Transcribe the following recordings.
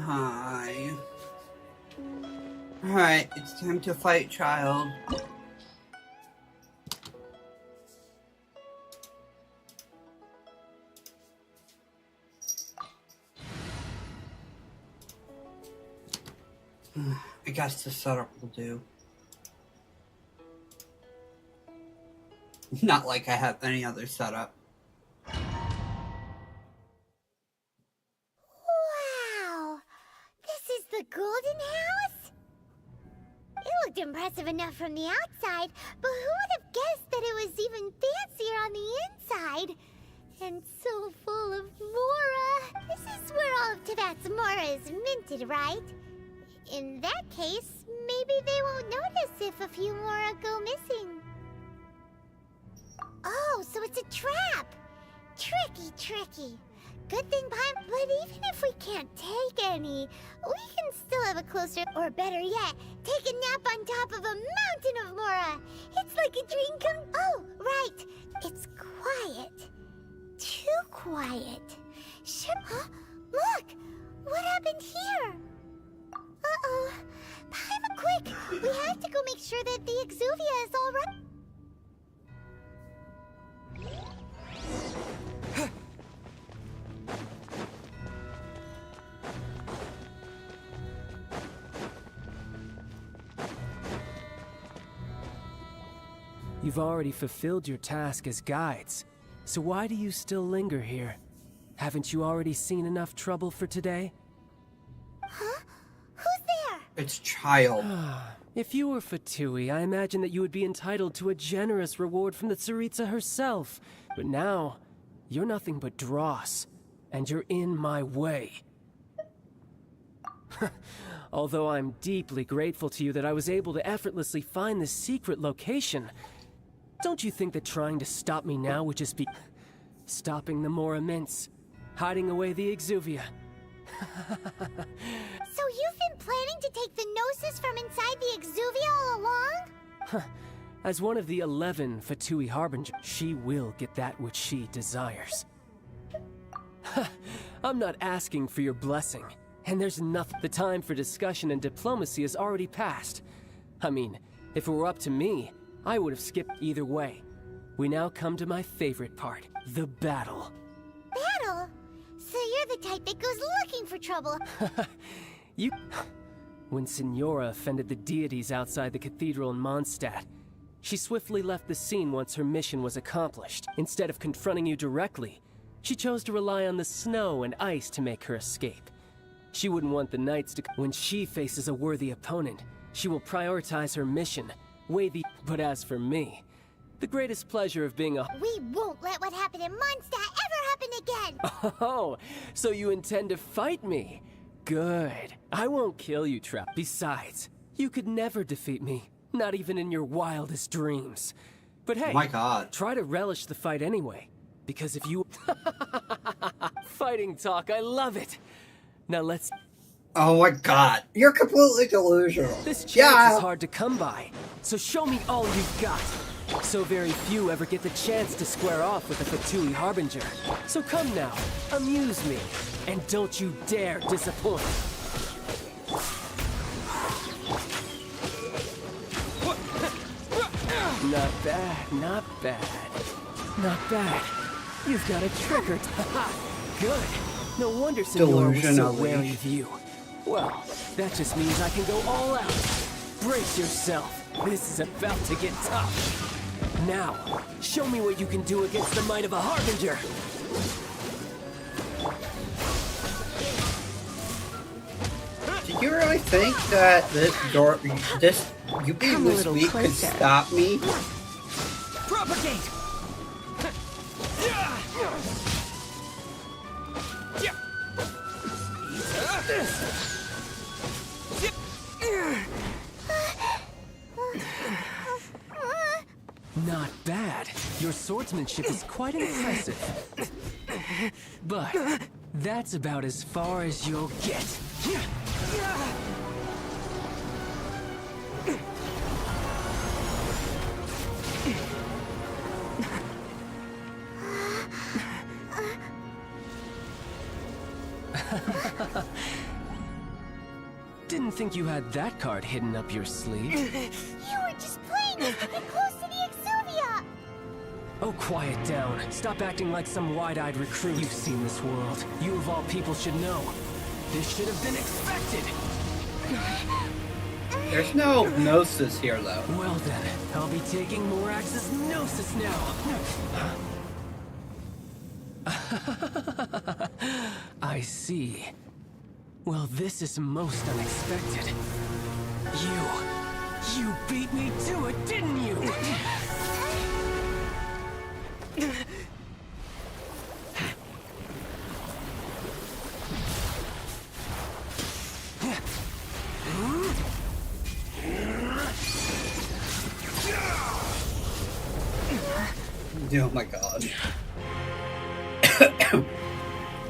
Hi. Alright, it's time to fight, child. I guess the setup will do. Not like I have any other setup. Wow! This is the Golden House? It looked impressive enough from the outside, but who would have guessed that it was even fancier on the inside? And so full of Mora. This is where all of Tibet's Mora is minted, right? In that case, maybe they won't notice if a few Mora go missing. Oh, so it's a trap! Tricky. Good thing, Pine, but even if we can't take any, we can still have a closer, or better yet, take a nap on top of a mountain of Mora. It's like a dream come... Oh, right. It's quiet. Too quiet. Huh? Look! What happened here? Uh-oh. Paima, quick! We have to go make sure that the Exuvia is all right. You've already fulfilled your task as guides, so why do you still linger here? Haven't you already seen enough trouble for today? Huh? Who's there? It's child. If you were Fatui, I imagine that you would be entitled to a generous reward from the Tsaritsa herself. But now, you're nothing but dross, and you're in my way. Although I'm deeply grateful to you that I was able to effortlessly find this secret location, don't you think that trying to stop me now would just be stopping the Mora mints, hiding away the Exuvia? So you've been planning to take the Gnosis from inside the Exuvia all along? As one of the 11 Fatui Harbingers, she will get that which she desires. I'm not asking for your blessing, and there's nothing. The time for discussion and diplomacy has already passed. I mean, if it were up to me, I would have skipped either way. We now come to my favorite part, the battle. Battle? So you're the type that goes looking for trouble. When Signora offended the deities outside the cathedral in Mondstadt, she swiftly left the scene once her mission was accomplished. Instead of confronting you directly, she chose to rely on the snow and ice to make her escape. She wouldn't want the knights to... When she faces a worthy opponent, she will prioritize her mission, But as for me, the greatest pleasure of being a... We won't let what happened in Mondstadt ever happen again! Oh, so you intend to fight me? Good. I won't kill you, Trap. Besides, you could never defeat me, not even in your wildest dreams. But hey, Oh my God. Try to relish the fight anyway, because if you... Fighting talk, I love it! Now let's... Oh my God. You're completely delusional. This chance is hard to come by, so show me all you've got. So very few ever get the chance to square off with the Fatui Harbinger. So come now, amuse me, and don't you dare disappoint. Not bad, not bad. Not bad. You've got a trigger. Good. No wonder Signora was so wary of you. Well, that just means I can go all out. Brace yourself. This is about to get tough. Now, show me what you can do against the might of a Harbinger. Did you really think that you being this weak could stop me? Propagate! Not bad. Your swordsmanship is quite impressive. But that's about as far as you'll get. Didn't think you had that card hidden up your sleeve. You were just playing us to get close to the Exuvia! Oh, quiet down. Stop acting like some wide-eyed recruit. You've seen this world. You of all people should know. This should have been expected. There's no Gnosis here, though. Well then, I'll be taking Morax's Gnosis now. I see. Well, this is most unexpected. You beat me to it, didn't you? Oh my god.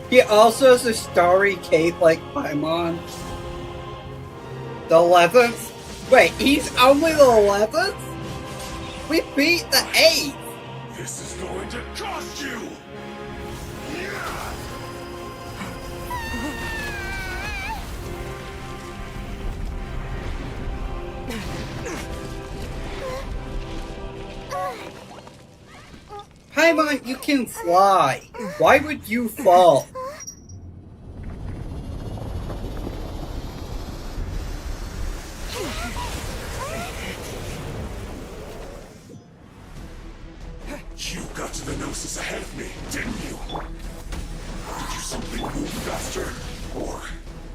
He also has a starry cape like Paimon. The 11th? Wait, he's only the 11th? We beat the 8th! This is going to cost you! Paimon, you can fly. Why would you fall? You got to the Gnosis ahead of me, didn't you? Did you simply move faster? Or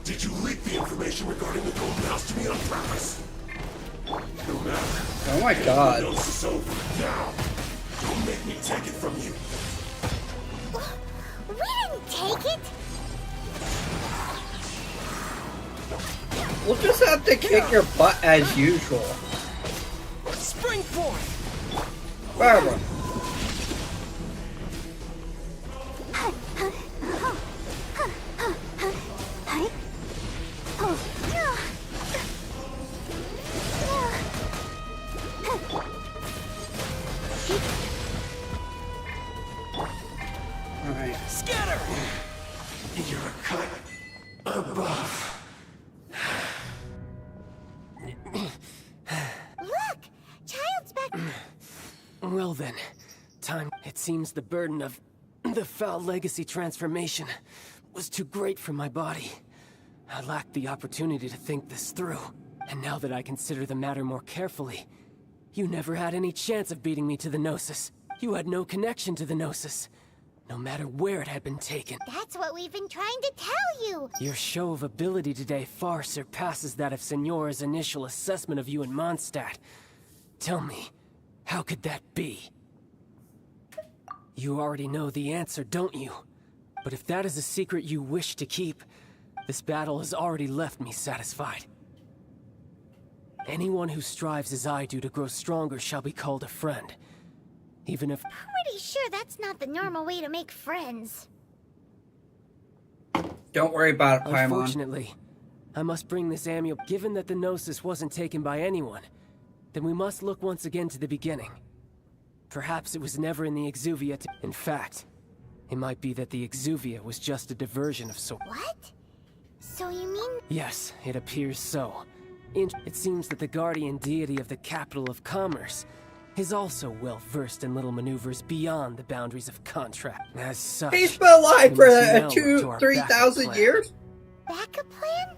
did you leak the information regarding the Golden House to me on purpose? No matter. Oh my god. The Gnosis over now. Don't make me take it from you. We didn't take it! We'll just have to kick your butt as usual. Spring forth! Barbara. Alright. Scatter! You're a cut above. Look! Child's back. Well then, time. It seems the burden of the foul legacy transformation was too great for my body. I lacked the opportunity to think this through. And now that I consider the matter more carefully, you never had any chance of beating me to the Gnosis. You had no connection to the Gnosis, no matter where it had been taken. That's what we've been trying to tell you! Your show of ability today far surpasses that of Signora's initial assessment of you in Mondstadt. Tell me, how could that be? You already know the answer, don't you? But if that is a secret you wish to keep, this battle has already left me satisfied. Anyone who strives as I do to grow stronger shall be called a friend. Even if... Pretty sure that's not the normal way to make friends. Don't worry about it, Paimon. Unfortunately, I must bring this amulet. Given that the Gnosis wasn't taken by anyone, then we must look once again to the beginning. Perhaps it was never in the Exuvia to... In fact, it might be that the Exuvia was just a diversion of Soma. What? So you mean... Yes, it appears so. It seems that the guardian deity of the capital of commerce is also well versed in little maneuvers beyond the boundaries of contract. As such, He's been alive we for must now look to our 3,000 backup years? backup plan?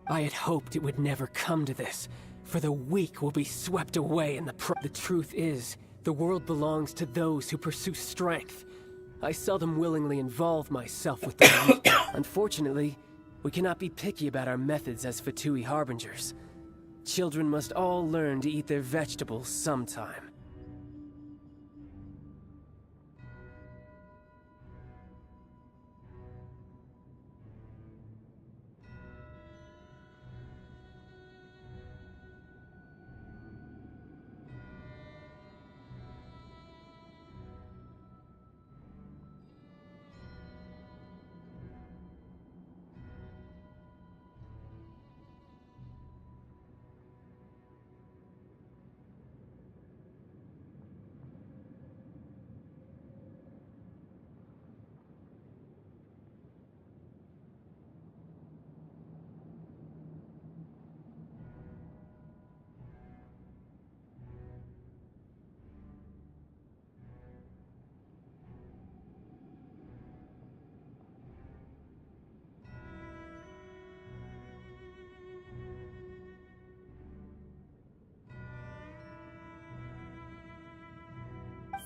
I had hoped it would never come to this, for the weak will be swept away in the The truth is, the world belongs to those who pursue strength. I seldom willingly involve myself with the weak. Unfortunately, we cannot be picky about our methods as Fatui harbingers. Children must all learn to eat their vegetables sometime.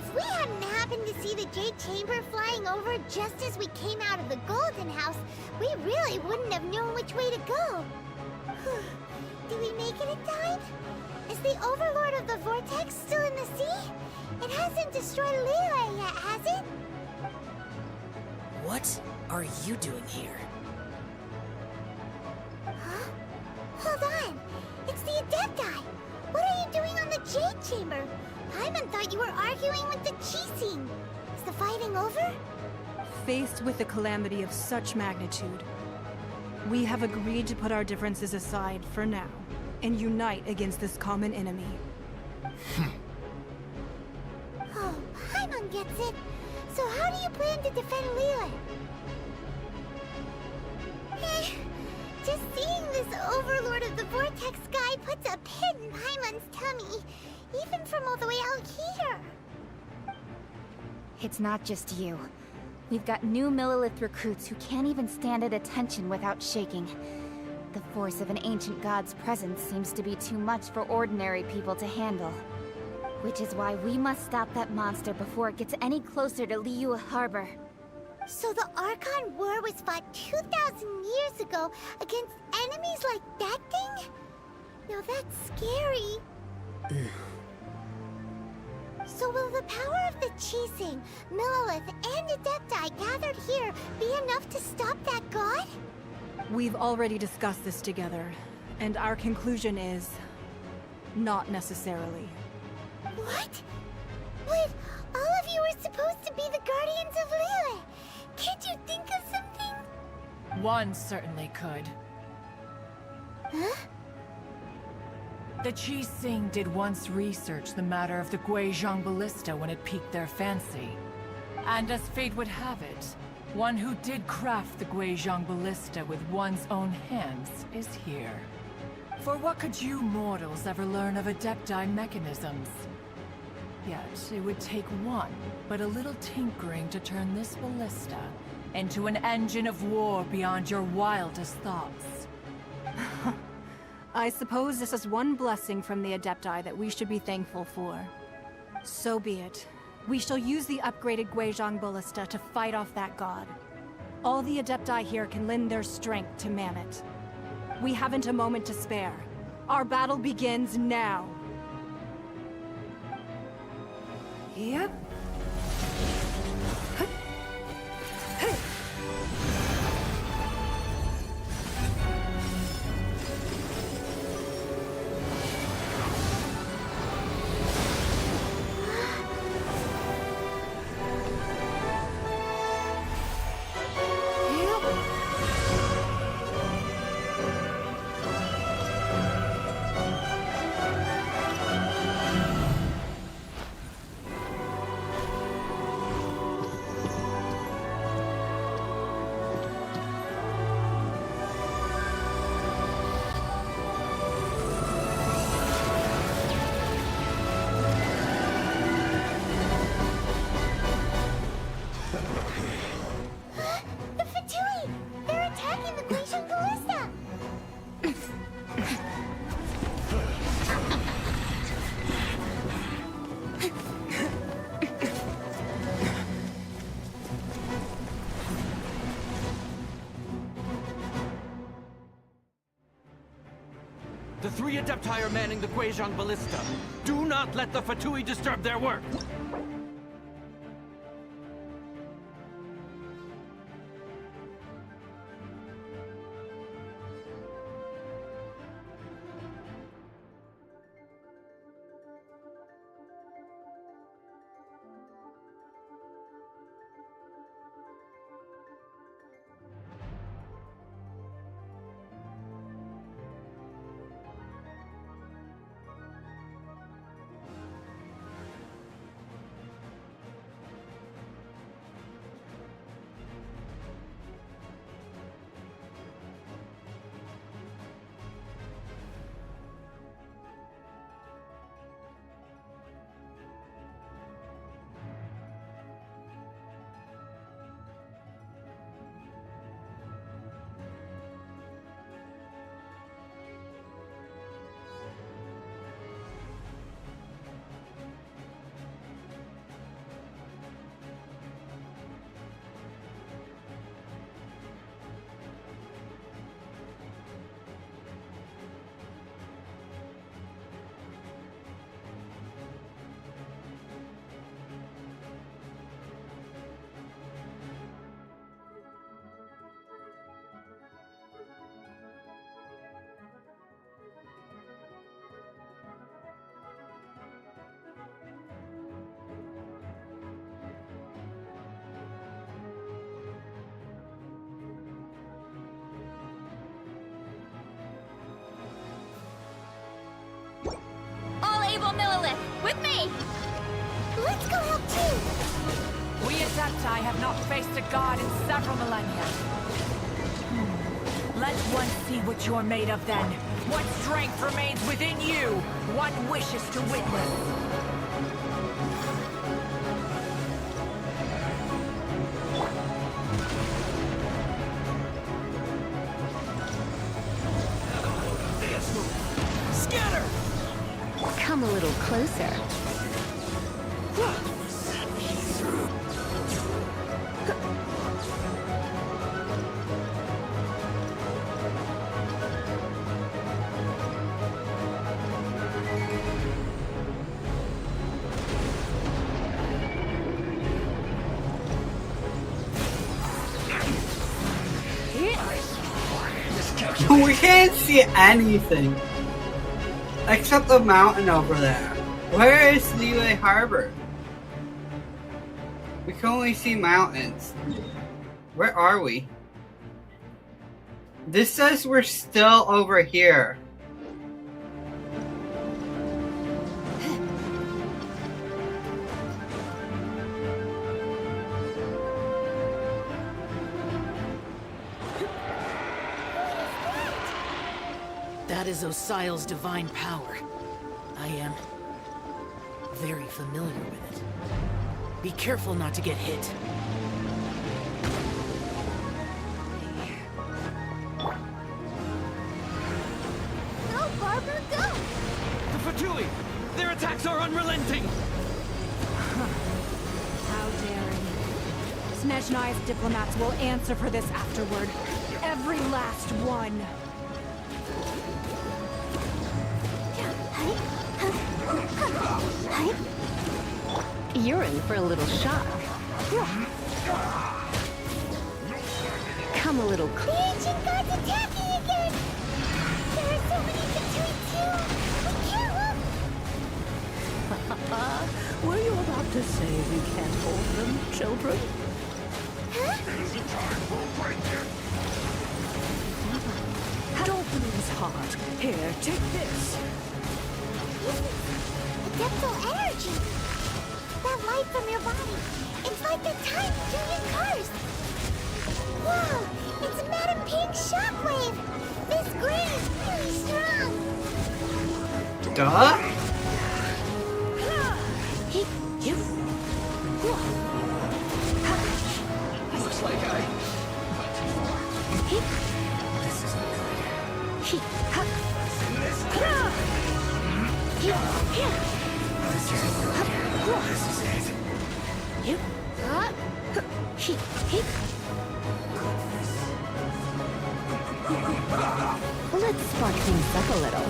If we hadn't happened to see the Jade Chamber flying over just as we came out of the Golden House, we really wouldn't have known which way to go. Did we make it in time? Is the Overlord of the Vortex still in the sea? It hasn't destroyed Lele yet, has it? What are you doing here? Huh? Hold on! It's the Adepti! What are you doing on the Jade Chamber? Paimon thought you were arguing with the Chising. Is the fighting over? Faced with a calamity of such magnitude, we have agreed to put our differences aside for now and unite against this common enemy. Oh, Paimon gets it. So how do you plan to defend Lele? Just seeing this Overlord of the Vortex guy puts a pit in Paimon's tummy, even from all the way out here. It's not just you. We've got new Millilith recruits who can't even stand at attention without shaking. The force of an ancient god's presence seems to be too much for ordinary people to handle. Which is why we must stop that monster before it gets any closer to Liyue Harbor. So the Archon War was fought 2,000 years ago against enemies like that thing? Now that's scary. So will the power of the Chising, Millilith, and Adepti gathered here be enough to stop that god? We've already discussed this together, and our conclusion is... not necessarily. What? But all of you were supposed to be the Guardians of Lele. Can't you think of something? One certainly could. Huh? The Chising did once research the matter of the Guizhong Ballista when it piqued their fancy. And as fate would have it, one who did craft the Guizhong Ballista with one's own hands is here. For what could you mortals ever learn of Adepti mechanisms? Yet, it would take one, but a little tinkering to turn this ballista into an engine of war beyond your wildest thoughts. I suppose this is one blessing from the Adepti that we should be thankful for. So be it. We shall use the upgraded Guizhong Ballista to fight off that god. All the Adepti here can lend their strength to man it. We haven't a moment to spare. Our battle begins now. Yep. The Fatui! They're attacking the Guizhong Ballista! The three Adepti are manning the Guizhong Ballista. Do not let the Fatui disturb their work! valuable Millilith! With me! Let's go help too! We Adepti have not faced a god in several millennia. Let one see what you're made of then. What strength remains within you? One wishes to witness. Scatter! Come a little closer. We can't see anything except the mountain over there. Where is Liyue Harbor? We can only see mountains. Where are we? This says we're still over here. That is Osial's divine power. I am very familiar with it. Be careful not to get hit. Go, Barber, go! The Fatui! Their attacks are unrelenting! How daring. Snezhnai's diplomats will answer for this afterward. Every last one. You're in for a little shock. Come a little The closer. ancient god's attacking again! There are so many Fatui too! We can't look! Were you about to say we can't hold them, children? Don't lose heart. Here, take this. Adeptal energy! That light from your body! It's like the time during curse! Whoa! It's a Madam Pink shockwave! This green is really strong! Duh? Looks like Let's spark things up a little.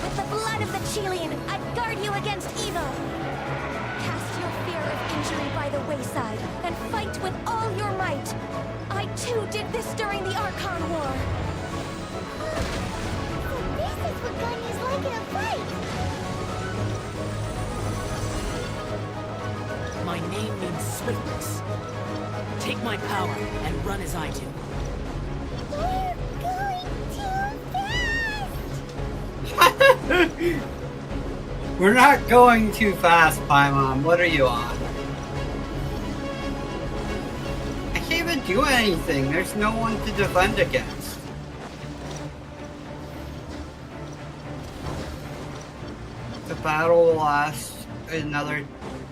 With the blood of the Chilean, I guard you against evil! Cast your fear of injury by the wayside, and fight with all your might! I too did this during the Archon War! So this is what Ganya's like in a fight! My name means swiftness. Take my power and run as I do. We're going too fast! We're not going too fast, Paimon. What are you on? I can't even do anything. There's no one to defend against. The battle will last another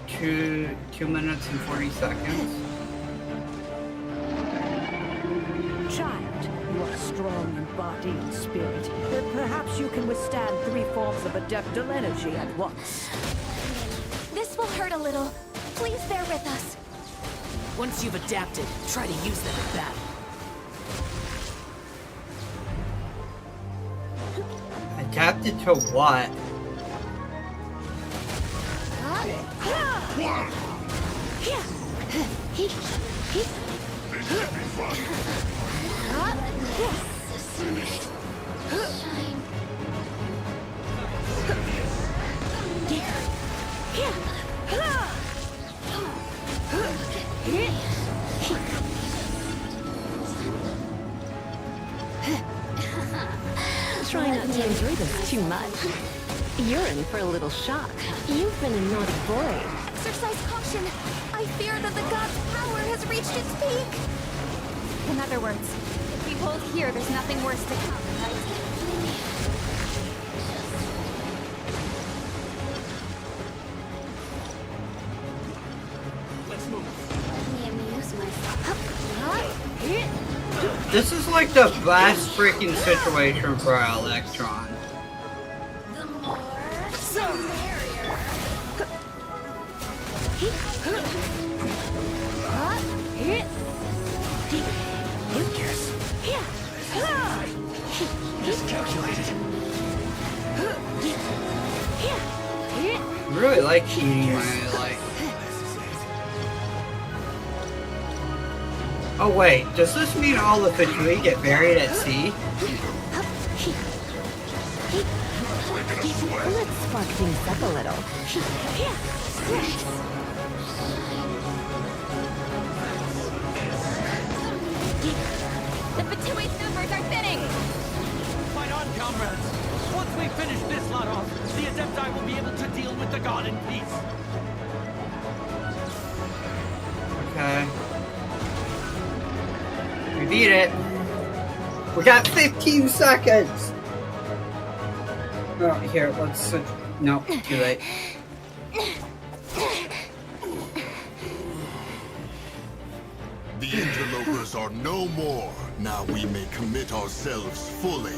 2 minutes and 40 seconds. Child, you are strong in body and spirit, but perhaps you can withstand 3 forms of adeptal energy at once. This will hurt a little. Please bear with us. Once you've adapted, try to use them in battle. Adapted to what? Try not to enjoy this too much. You're in for a little shock. You've been a naughty boy. Exercise caution. I fear that the god's power has reached its peak. In other words, if we hold here, there's nothing worse to come, right? Let's move. Let me amuse myself. This is like the best freaking situation for Electron. The more, the merrier. Miscalculated. I really like eating my like. Oh wait, does this mean all the Fatui get buried at sea? Let's spark things up a little. The Fatui numbers are thinning! Fight on, comrades. Once we finish this lot off, the Adepti will be able to deal with the god in peace. Okay. We beat it. We got 15 seconds! Oh, here, let's... no, too late. The interlopers are no more. Now we may commit ourselves fully.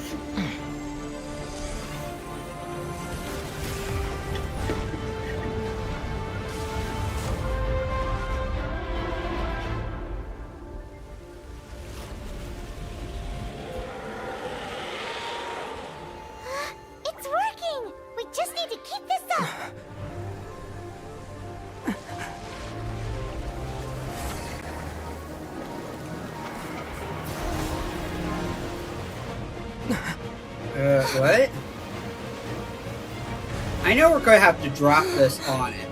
It's working! We just need to keep this up! What? I know we're gonna have to drop this on it.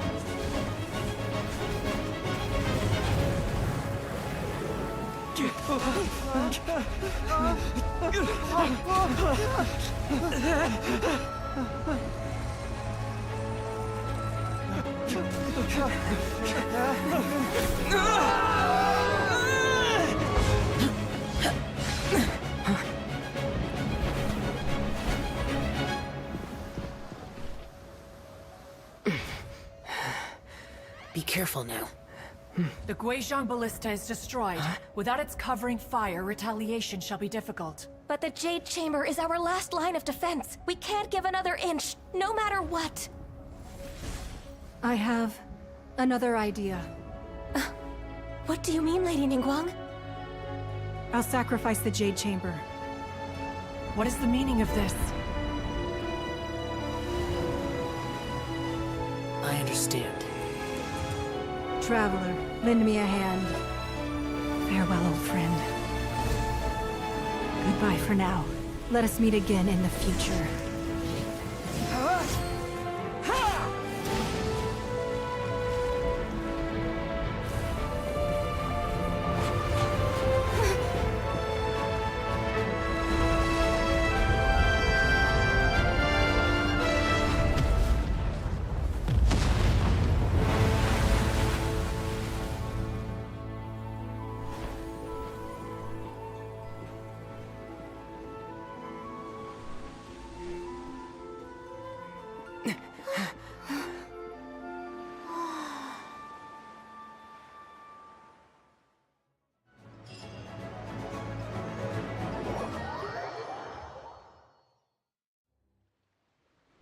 Be careful now. The Guizhong Ballista is destroyed. Without its covering fire, retaliation shall be difficult. But the Jade Chamber is our last line of defense. We can't give another inch, no matter what. I have another idea. What do you mean, Lady Ningguang? I'll sacrifice the Jade Chamber. What is the meaning of this? I understand. Traveler, lend me a hand. Farewell, old friend. Goodbye for now. Let us meet again in the future.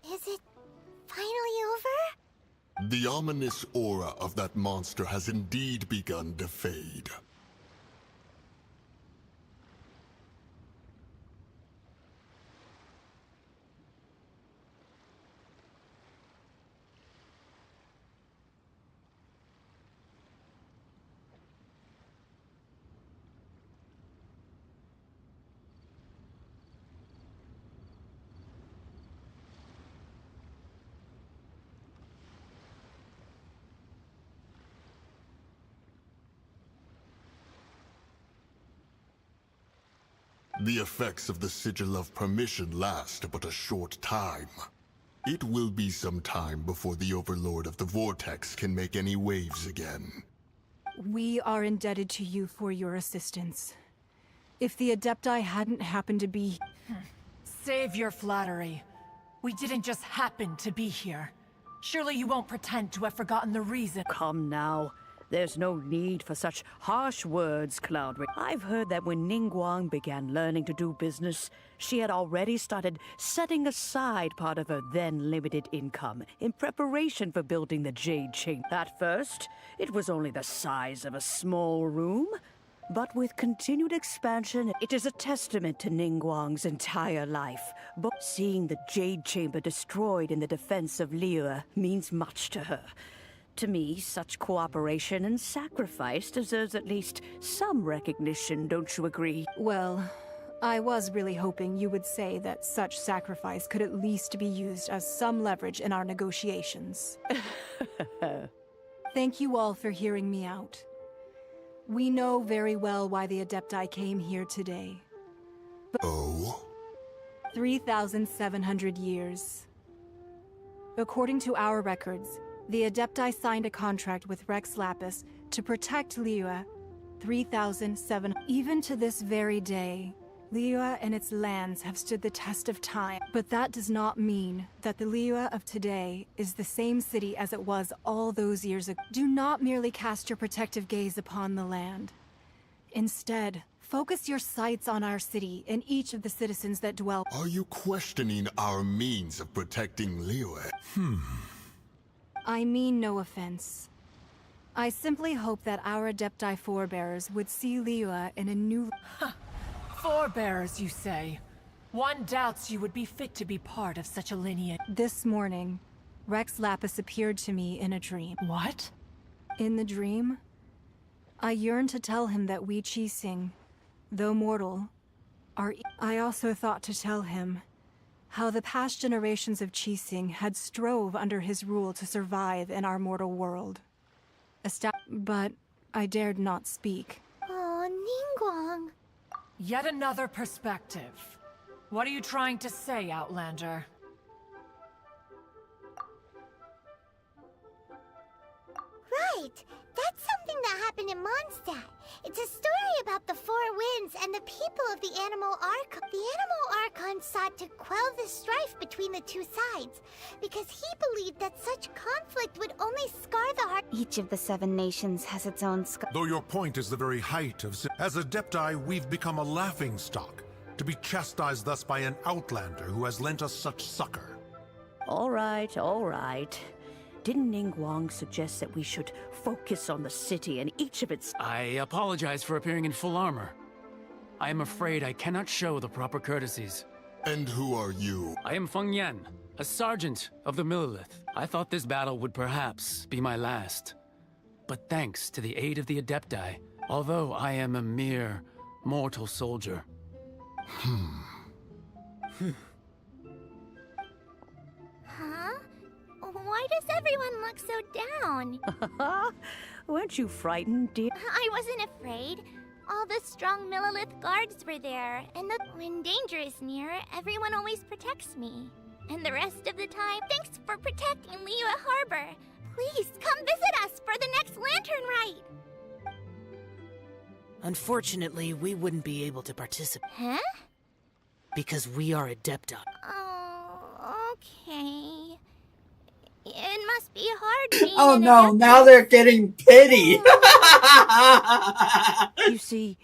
Is it finally over? The ominous aura of that monster has indeed begun to fade. The effects of the Sigil of Permission last but a short time. It will be some time before the Overlord of the Vortex can make any waves again. We are indebted to you for your assistance. If the Adepti hadn't happened to be... Save your flattery. We didn't just happen to be here. Surely you won't pretend to have forgotten the reason. Come now. There's no need for such harsh words, Cloudray. I've heard that when Ningguang began learning to do business, she had already started setting aside part of her then limited income in preparation for building the Jade Chamber. At first, it was only the size of a small room, but with continued expansion, it is a testament to Ningguang's entire life. But seeing the Jade Chamber destroyed in the defense of Liyue means much to her. To me, such cooperation and sacrifice deserves at least some recognition, don't you agree? Well, I was really hoping you would say that such sacrifice could at least be used as some leverage in our negotiations. Thank you all for hearing me out. We know very well why the Adepti came here today. Oh? 3,700 years. According to our records, the Adepti signed a contract with Rex Lapis to protect Liyue 3,700. Even to this very day, Liyue and its lands have stood the test of time. But that does not mean that the Liyue of today is the same city as it was all those years ago. Do not merely cast your protective gaze upon the land. Instead, focus your sights on our city and each of the citizens that dwell. Are you questioning our means of protecting Liyue? I mean no offense. I simply hope that our Adepti forebears would see Liyue in a new... Forebears, you say? One doubts you would be fit to be part of such a lineage. This morning, Rex Lapis appeared to me in a dream. What? In the dream, I yearned to tell him that we Qixing, though mortal, are... I also thought to tell him how the past generations of Qixing had strove under his rule to survive in our mortal world. But I dared not speak. Oh, Ningguang. Yet another perspective. What are you trying to say, Outlander? Right! That's something that happened in Mondstadt. It's a story about the Four Winds and the people of the Animal Archon. The Animal Archon sought to quell the strife between the two sides, because he believed that such conflict would only scar the heart. Each of the 7 nations has its own scar. Though your point is the very height of... As Adepti, we've become a laughingstock, to be chastised thus by an Outlander who has lent us such succor. All right, all right. Didn't Ningguang suggest that we should focus on the city and each of its... I apologize for appearing in full armor. I am afraid I cannot show the proper courtesies. And who are you? I am Feng Yan, a sergeant of the Millilith. I thought this battle would perhaps be my last. But thanks to the aid of the Adepti, although I am a mere mortal soldier. Huh? Why does everyone look so down? Weren't you frightened, dear? I wasn't afraid. All the strong Millilith guards were there, and when danger is near, everyone always protects me. And the rest of the time, thanks for protecting Liyue Harbor. Please, come visit us for the next lantern rite! Unfortunately, we wouldn't be able to participate. Huh? Because we are Adepti. Oh, okay. It must be hard being Oh an no, Adepti. now they're getting pity. You see,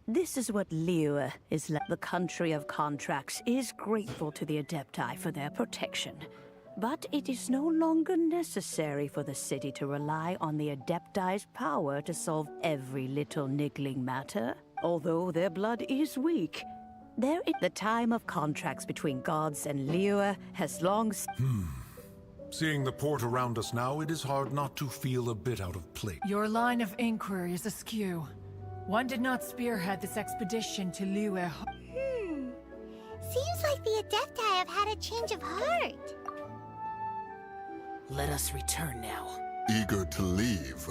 this is what Liyue is like. The country of contracts is grateful to the Adepti for their protection. But it is no longer necessary for the city to rely on the Adepti's power to solve every little niggling matter. Although their blood is weak, the time of contracts between gods and Liyue has long... Seeing the port around us now, it is hard not to feel a bit out of place. Your line of inquiry is askew. One did not spearhead this expedition to Liyue. Seems like the Adepti have had a change of heart. Let us return now. Eager to leave.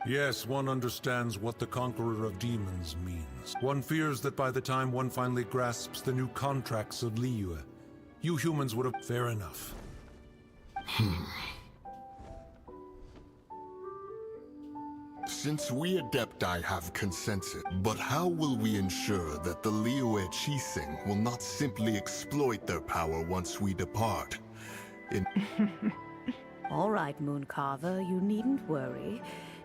Yes, one understands what the Conqueror of Demons means. One fears that by the time one finally grasps the new contracts of Liyue, you humans would have... Fair enough. Since we Adepti have consensus, but how will we ensure that the Liyue Qixing will not simply exploit their power once we depart? All right, Mooncarver, you needn't worry.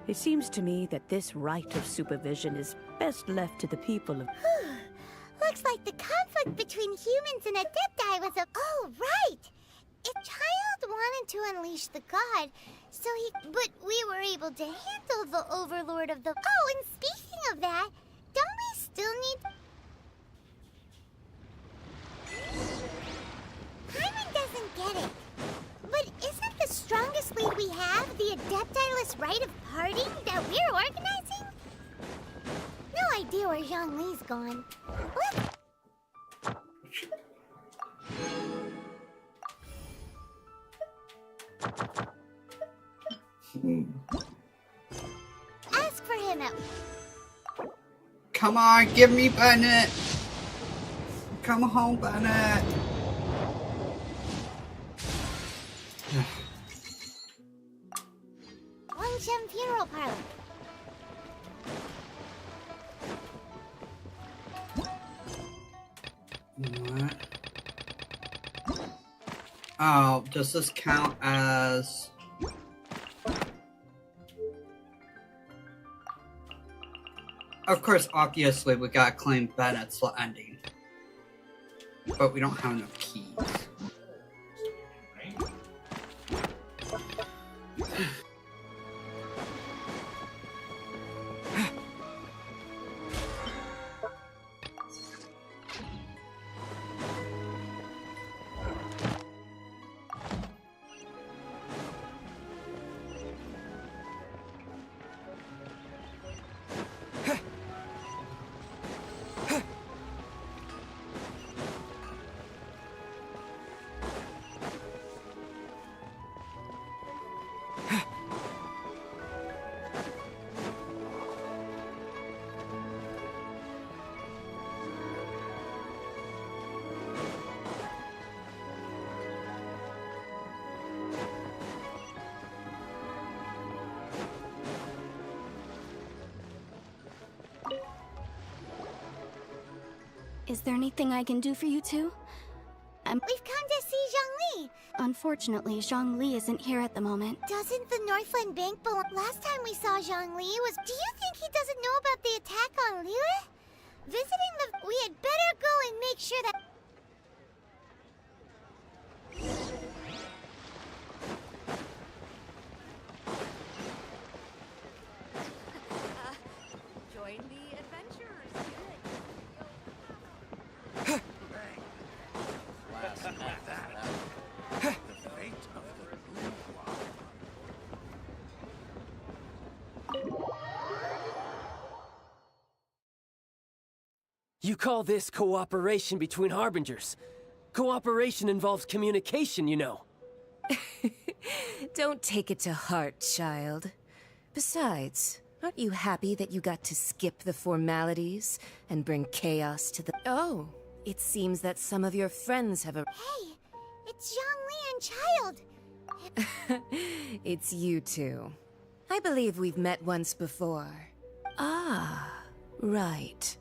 It seems to me that this right of supervision is best left to the people of... Looks like the conflict between humans and Adepti was a... Oh, right! A child wanted to unleash the god, so he... But we were able to handle the overlord of the... Oh, and speaking of that, don't we still need... Paimon doesn't get it. But isn't the strongest lead we have the Adepti-less rite of parting that we're organizing? No idea where Zhongli's gone. What? Ask for him at... Come on, give me Bennett! Come home, Bennett! Wangshem Funeral Parlor. What? Oh, does this count as... Of course, obviously, we gotta claim Bennett's ending. But we don't have enough keys. Is there anything I can do for you two? We've come to see Zhongli. Unfortunately, Zhongli isn't here at the moment. Doesn't the Northland Bank belong? Last time we saw Zhongli was... Do you think he doesn't know about the attack on Liyue? Visiting the... We had better go and make sure that... Join the adventurers. You call this cooperation between Harbingers? Cooperation involves communication, you know. Don't take it to heart, child. Besides, aren't you happy that you got to skip the formalities and bring chaos to the... Oh, it seems that some of your friends have a... Hey, it's Zhongli and Child. It's you two. I believe we've met once before. Ah, right.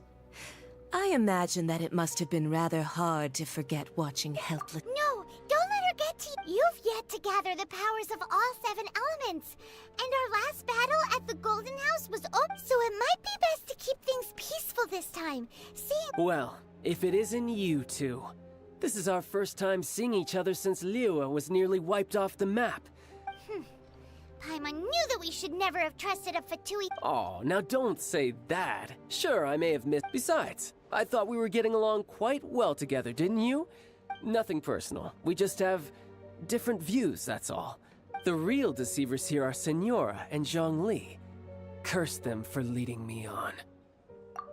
I imagine that it must have been rather hard to forget watching helpless... No, don't let her get to you. You've yet to gather the powers of all 7 elements. And our last battle at the Golden House was over, so it might be best to keep things peaceful this time. Well, if it isn't you two. This is our first time seeing each other since Liyue was nearly wiped off the map. Paimon knew that we should never have trusted a Fatui. Oh, now don't say that. Sure, I may have missed. Besides, I thought we were getting along quite well together, didn't you? Nothing personal. We just have different views, that's all. The real deceivers here are Senora and Zhongli. Curse them for leading me on.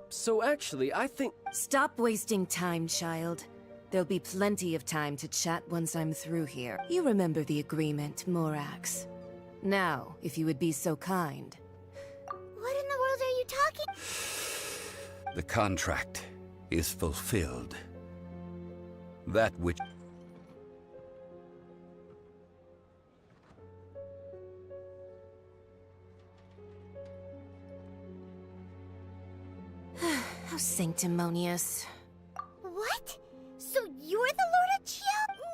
So actually, I think... Stop wasting time, child. There'll be plenty of time to chat once I'm through here. You remember the agreement, Morax. Now, if you would be so kind, The contract is fulfilled. That which... How sanctimonious. What? So you're the Lord of Geo?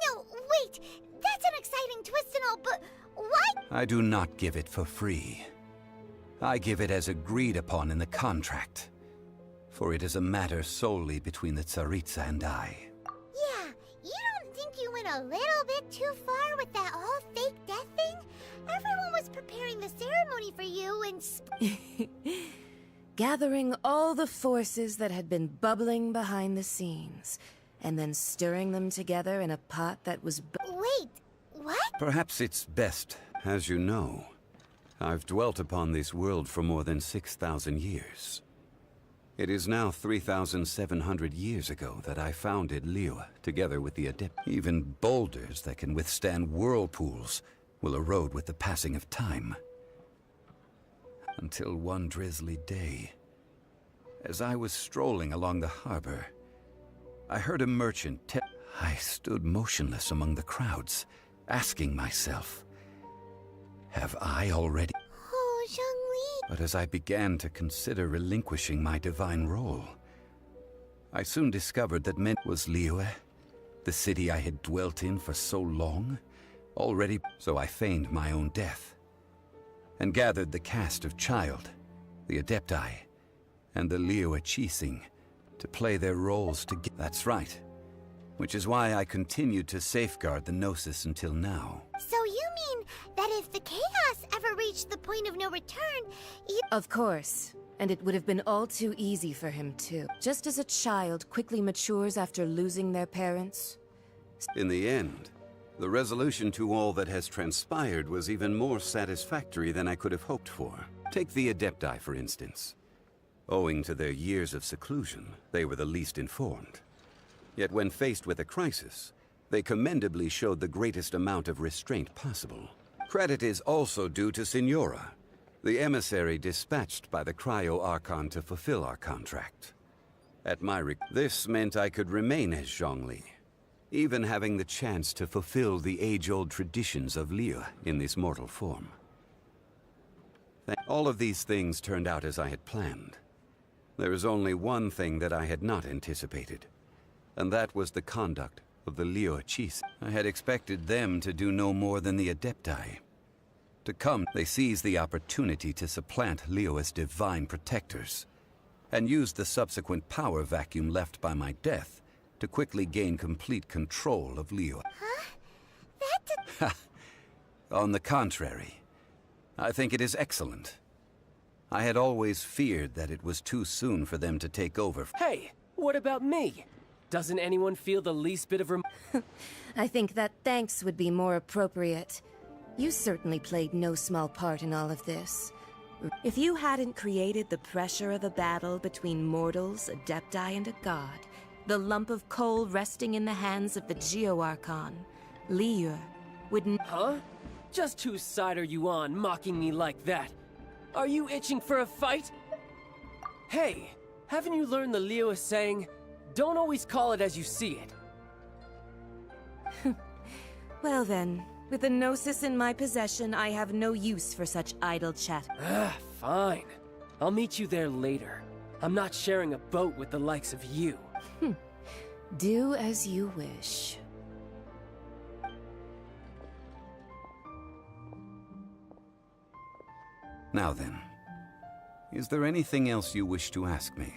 No, wait. That's an exciting twist and all, but why? I do not give it for free. I give it as agreed upon in the contract. For it is a matter solely between the Tsaritsa and I. Yeah, you don't think you went a little bit too far with that whole fake death thing? Everyone was preparing the ceremony for you and Gathering all the forces that had been bubbling behind the scenes, and then stirring them together in a pot that was Wait, what? Perhaps it's best, as you know. I've dwelt upon this world for more than 6,000 years. It is now 3,700 years ago that I founded Liyue, together with the Adept. Even boulders that can withstand whirlpools will erode with the passing of time. Until one drizzly day, as I was strolling along the harbor, I heard a merchant tell... I stood motionless among the crowds, asking myself, have I already... Oh, Zhongli. But as I began to consider relinquishing my divine role, I soon discovered that meant was Liyue, the city I had dwelt in for so long, already... So I feigned my own death, and gathered the cast of Child, the Adepti, and the Liyue Qixing to play their roles together. That's right. Which is why I continued to safeguard the Gnosis until now. So you mean that if the chaos ever reached the point of no return, you... Of course. And it would have been all too easy for him too. Just as a child quickly matures after losing their parents. In the end, the resolution to all that has transpired was even more satisfactory than I could have hoped for. Take the Adepti, for instance. Owing to their years of seclusion, they were the least informed. Yet when faced with a crisis, they commendably showed the greatest amount of restraint possible. Credit is also due to Signora, the emissary dispatched by the Cryo Archon to fulfill our contract. At my this meant I could remain as Zhongli, even having the chance to fulfill the age-old traditions of Liyue in this mortal form. All of these things turned out as I had planned. There is only one thing that I had not anticipated, and that was the conduct of the Liyue Qixing. I had expected them to do no more than the Adepti. To come, they seized the opportunity to supplant Liyue's divine protectors, and used the subsequent power vacuum left by my death to quickly gain complete control of Liyue. Huh? On the contrary, I think it is excellent. I had always feared that it was too soon for them to take over. Hey, what about me? Doesn't anyone feel the least bit of I think that thanks would be more appropriate. You certainly played no small part in all of this. If you hadn't created the pressure of a battle between mortals, Adepti, and a god, the lump of coal resting in the hands of the Geo-Archon, Liyue, wouldn't... Huh? Just whose side are you on, mocking me like that? Are you itching for a fight? Hey, haven't you learned the Liyue saying, don't always call it as you see it? Well then, with the Gnosis in my possession, I have no use for such idle chat. Fine. I'll meet you there later. I'm not sharing a boat with the likes of you. Do as you wish. Now then, is there anything else you wish to ask me?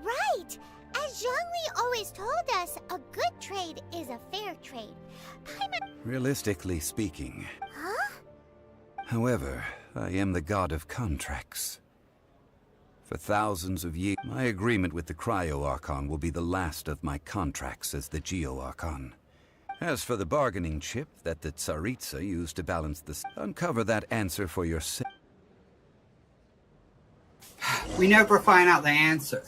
Right! As Zhongli always told us, a good trade is a fair trade. Realistically speaking. Huh? However, I am the god of contracts. For thousands of years, my agreement with the Cryo Archon will be the last of my contracts as the Geo Archon. As for the bargaining chip that the Tsaritsa used to balance the... Uncover that answer for yourself. We never find out the answer.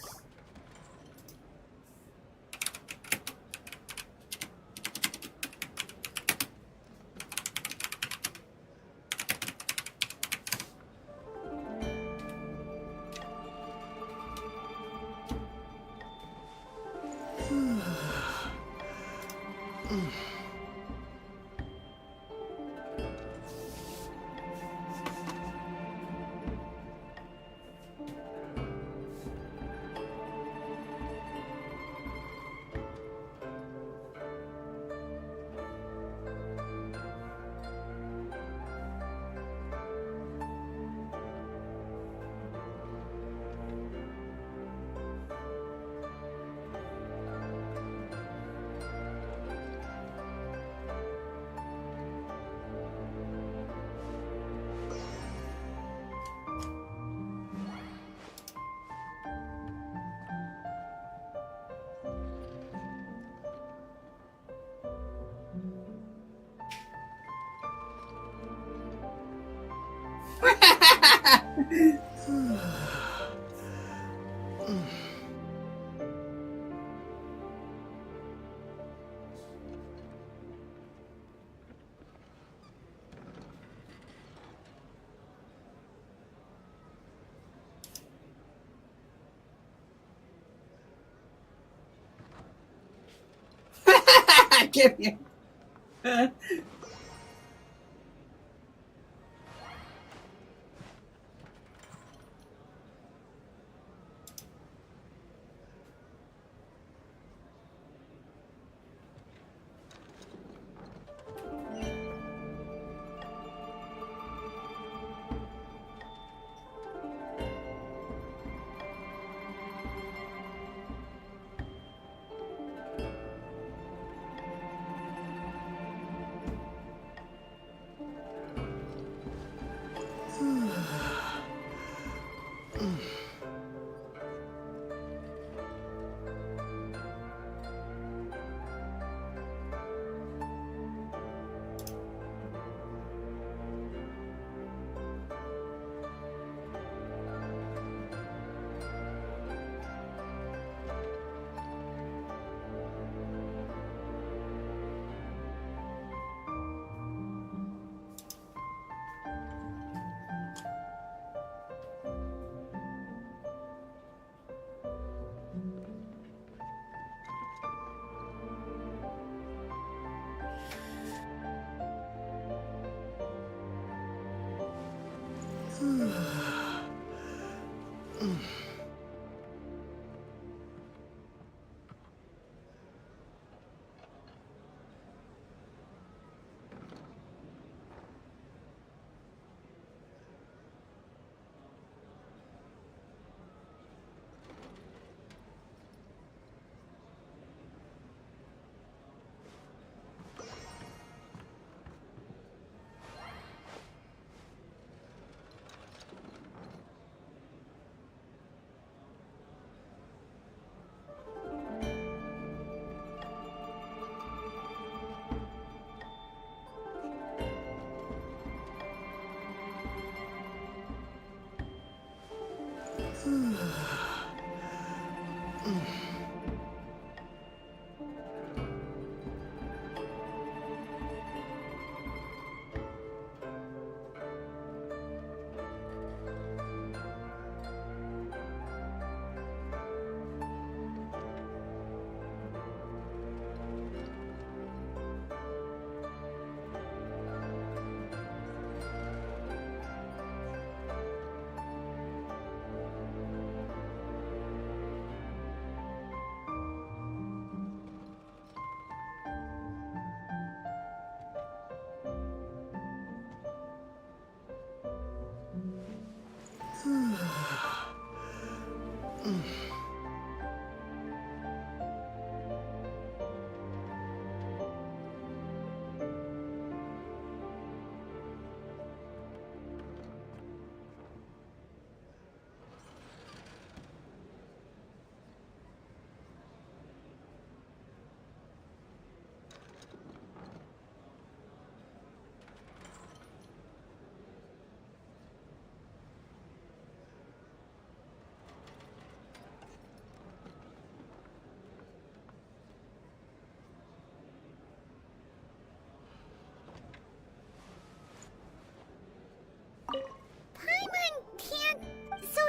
Give me.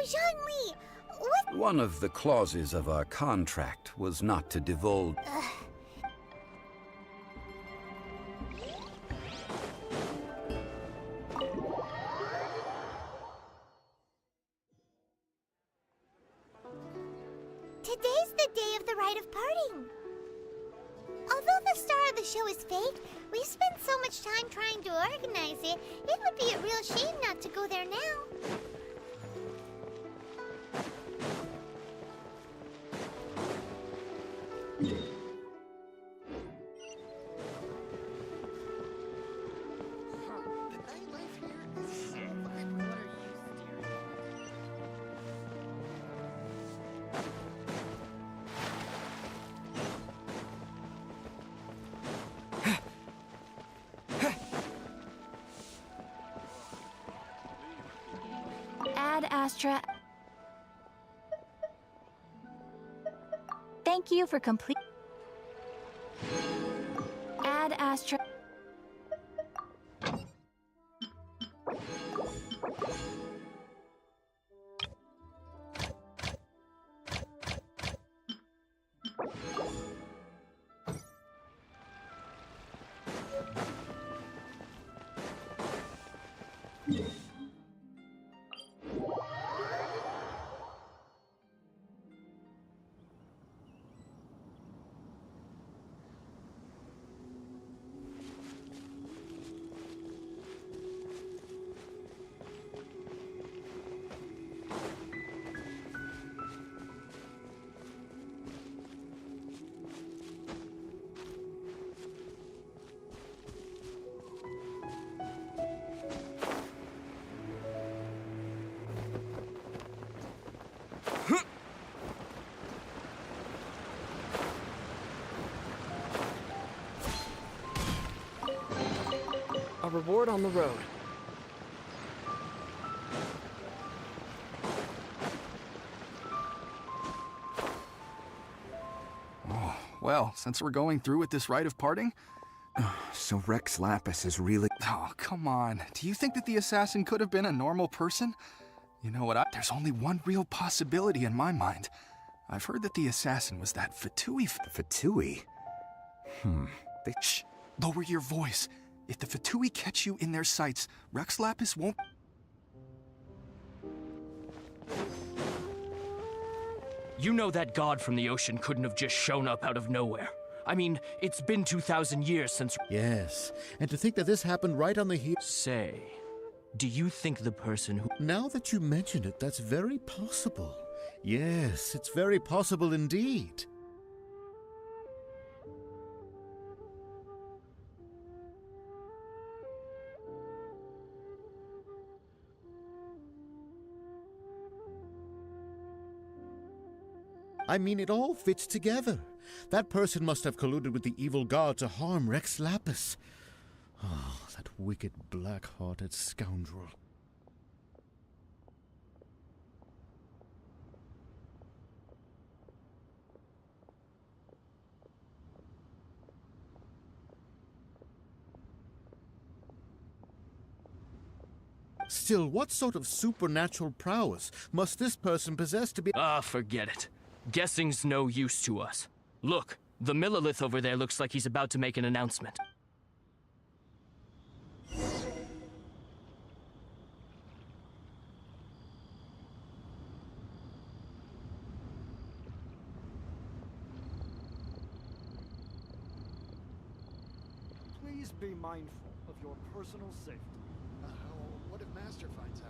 Zhongli, what? One of the clauses of our contract was not to divulge. Today's the day of the rite of parting. Although the star of the show is fake, we've spent so much time trying to organize it, it would be a real shame not to go there now. Ad Astra. Thank you for complete. Ad Astra. A reward on the road. Oh, well, since we're going through with this rite of parting... So Rex Lapis is really... Oh, come on. Do you think that the assassin could have been a normal person? You know what, there's only one real possibility in my mind. I've heard that the assassin was that Fatui... Fatui? Shh! Lower your voice. If the Fatui catch you in their sights, Rex Lapis won't... You know that god from the ocean couldn't have just shown up out of nowhere. I mean, it's been 2,000 years since... Yes, and to think that this happened right on the heel... Say, do you think the person who... Now that you mention it, that's very possible. Yes, it's very possible indeed. I mean, it all fits together. That person must have colluded with the evil god to harm Rex Lapis. Oh, that wicked, black-hearted scoundrel. Still, what sort of supernatural prowess must this person possess to be— forget it. Guessing's no use to us. Look, the Millilith over there looks like he's about to make an announcement. Please be mindful of your personal safety. What if Master finds out?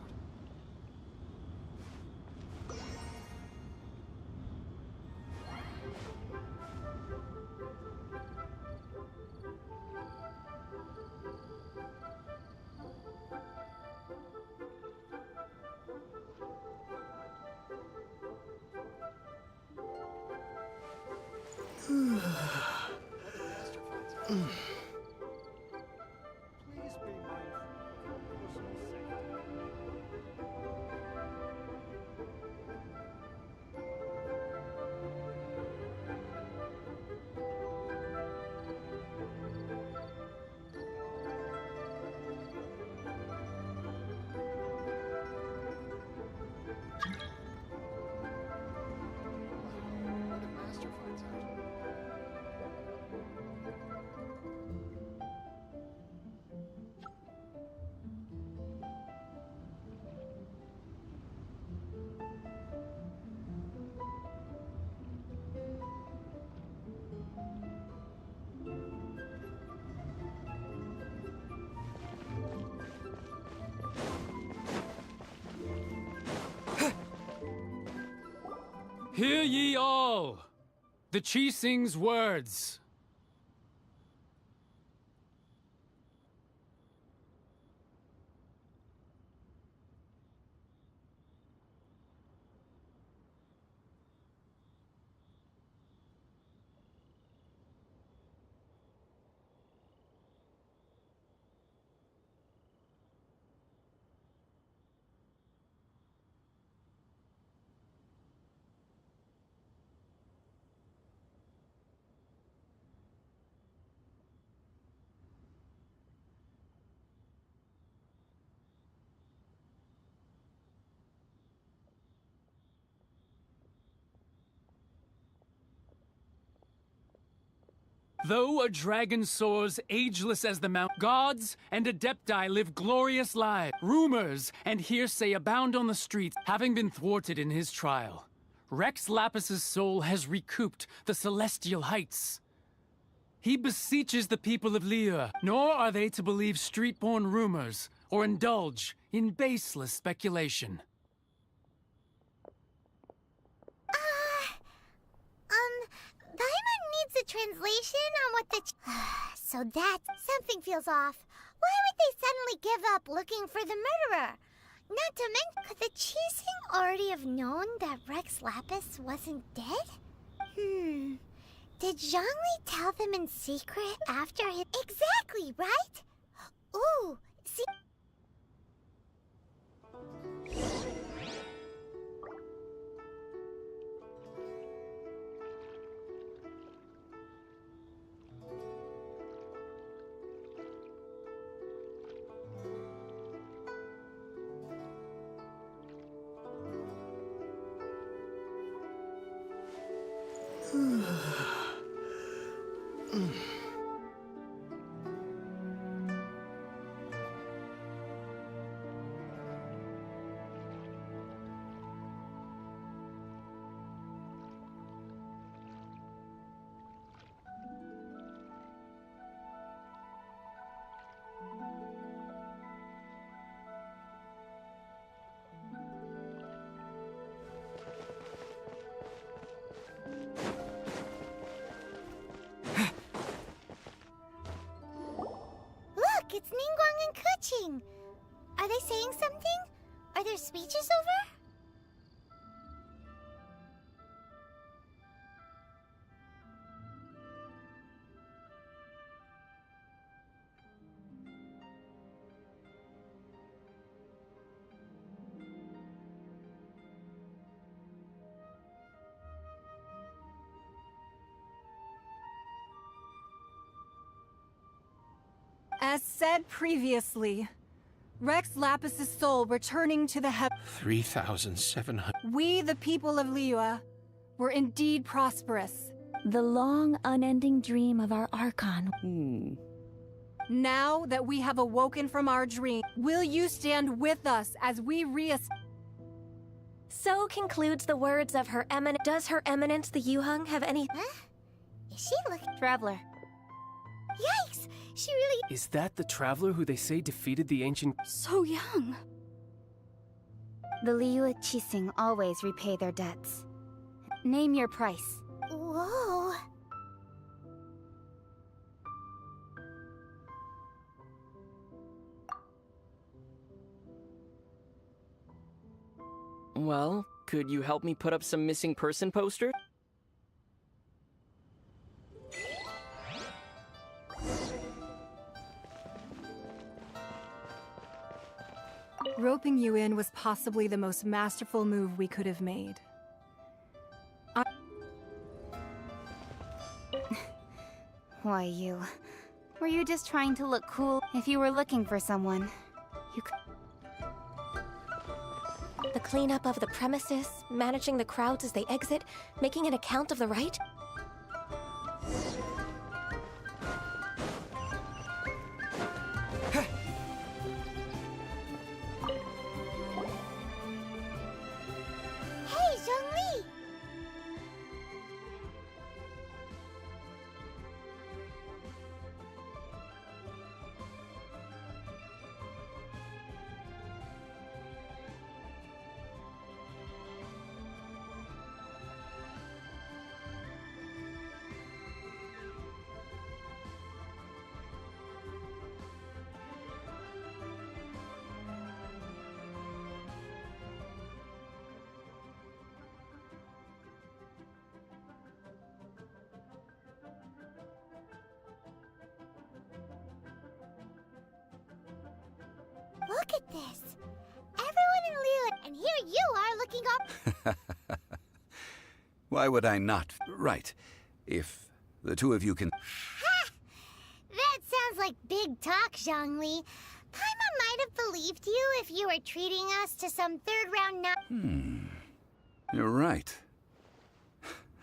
Hear ye all! The Chi sings words. Though a dragon soars ageless as the mount, gods and adepti live glorious lives. Rumors and hearsay abound on the streets, having been thwarted in his trial. Rex Lapis's soul has recouped the celestial heights. He beseeches the people of Liyue, nor are they to believe street-born rumors or indulge in baseless speculation. Paimon needs a translation on what the so that something feels off. Why would they suddenly give up looking for the murderer? Not to mention, could the Qixing already have known that Rex Lapis wasn't dead? Did Zhongli tell them in secret after his... Exactly, right? Ooh, see... It's Ningguang and Keqing. Are they saying something? Are their speeches over? As said previously, Rex Lapis's soul returning to the heaven. 3,700. We, the people of Liyue, were indeed prosperous. The long, unending dream of our Archon. Now that we have awoken from our dream, will you stand with us as we So concludes the words of Her Eminence. Does Her Eminence the Yuheng have any... Huh? Is she looking... Traveler. Yikes! She really... Is that the traveler who they say defeated the ancient... So young. The Liyue Qixing always repay their debts. Name your price. Whoa. Well, could you help me put up some missing person posters? Roping you in was possibly the most masterful move we could have made. Why, you... Were you just trying to look cool? If you were looking for someone, you could... The cleanup of the premises, managing the crowds as they exit, making an account of the right? Hey, Zhongli! Look at this! Everyone in Liyue, and here you are looking up... Why would I not? Right. If the two of you can... Ha! That sounds like big talk, Zhongli. Paimon might have believed you if you were treating us to some third-round You're right.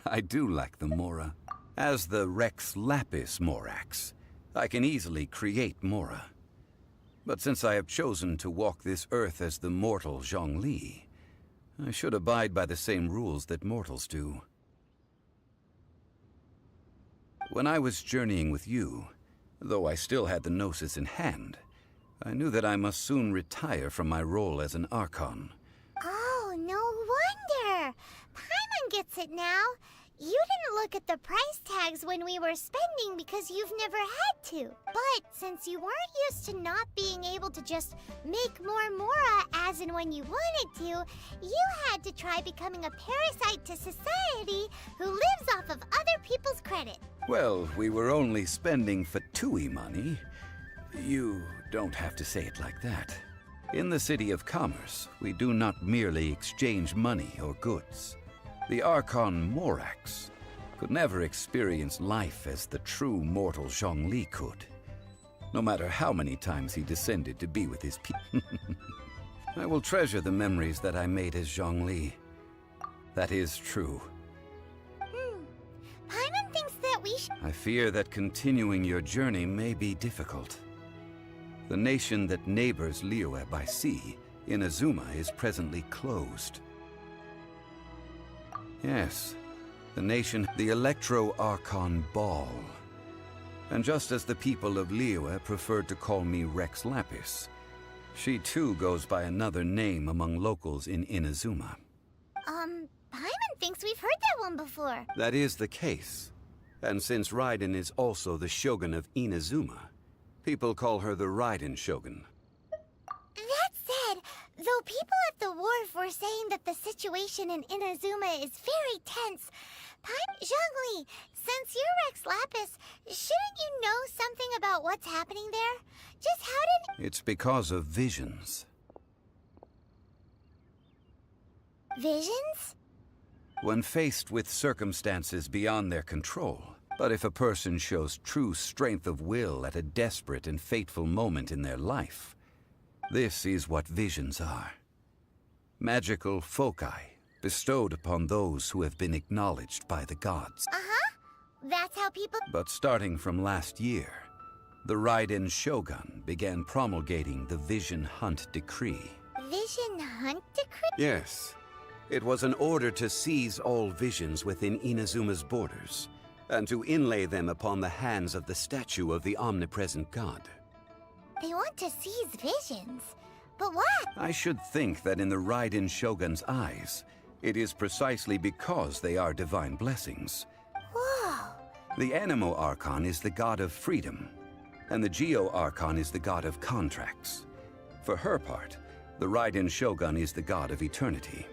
I do lack the Mora. As the Rex Lapis Morax, I can easily create Mora. But since I have chosen to walk this earth as the mortal Zhongli, I should abide by the same rules that mortals do. When I was journeying with you, though I still had the Gnosis in hand, I knew that I must soon retire from my role as an Archon. Oh, no wonder! Paimon gets it now. You didn't look at the price tags when we were spending because you've never had to. But since you weren't used to not being able to just make more Mora as and when you wanted to, you had to try becoming a parasite to society who lives off of other people's credit. Well, we were only spending Fatui money. You don't have to say it like that. In the City of Commerce, we do not merely exchange money or goods. The Archon Morax could never experience life as the true mortal Zhongli could, no matter how many times he descended to be with his people. I will treasure the memories that I made as Zhongli. That is true. Paimon thinks that we should... I fear that continuing your journey may be difficult. The nation that neighbors Liyue by sea, Inazuma, is presently closed. Yes, the nation, the Electro-Archon Ball. And just as the people of Liyue preferred to call me Rex Lapis, she too goes by another name among locals in Inazuma. Paimon thinks we've heard that one before. That is the case. And since Raiden is also the Shogun of Inazuma, people call her the Raiden Shogun. That said, though people at the wharf were saying that the situation in Inazuma is very tense, Zhongli, since you're Rex Lapis, shouldn't you know something about what's happening there? Just how did... It's because of visions. Visions? When faced with circumstances beyond their control, but if a person shows true strength of will at a desperate and fateful moment in their life, this is what visions are. Magical foci bestowed upon those who have been acknowledged by the gods. That's how people... But starting from last year, the Raiden Shogun began promulgating the Vision Hunt Decree. Vision Hunt Decree? Yes. It was an order to seize all visions within Inazuma's borders, and to inlay them upon the hands of the statue of the omnipresent god. They want to seize visions. But what? I should think that in the Raiden Shogun's eyes, it is precisely because they are divine blessings. Whoa. The Animo Archon is the god of freedom, and the Geo Archon is the god of contracts. For her part, the Raiden Shogun is the god of eternity.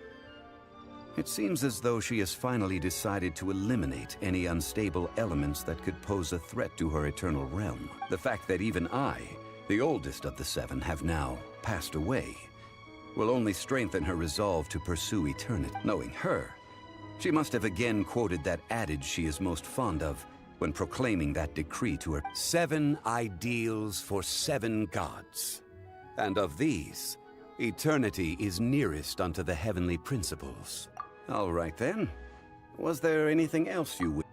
It seems as though she has finally decided to eliminate any unstable elements that could pose a threat to her eternal realm. The fact that even I, the oldest of the seven, have now passed away, will only strengthen her resolve to pursue eternity. Knowing her, she must have again quoted that adage she is most fond of when proclaiming that decree to her. 7 ideals for 7 gods. And of these, eternity is nearest unto the heavenly principles. All right then. Was there anything else you would...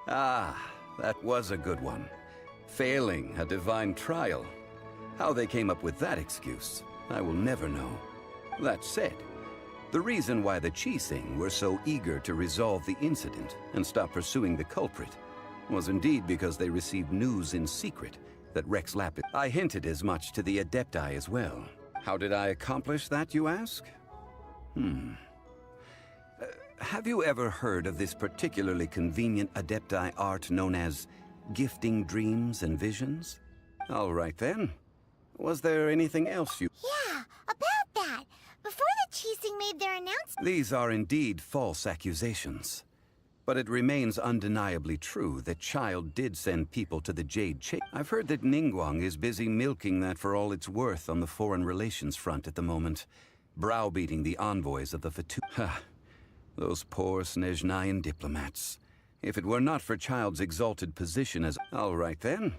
Ah, that was a good one. Failing a divine trial. How they came up with that excuse, I will never know. That said, the reason why the Qixing were so eager to resolve the incident and stop pursuing the culprit was indeed because they received news in secret that Rex Lapis... I hinted as much to the Adepti as well. How did I accomplish that, you ask? Have you ever heard of this particularly convenient Adepti art known as gifting dreams and visions? All right then. Was there anything else you... Yeah, about that. Before the Qixing made their announcement... These are indeed false accusations. But it remains undeniably true that Child did send people to the Jade Chase. I've heard that Ningguang is busy milking that for all it's worth on the foreign relations front at the moment, browbeating the envoys of the Fatu... Ha! Those poor Snezhnayan diplomats. If it were not for Child's exalted position as... All right then.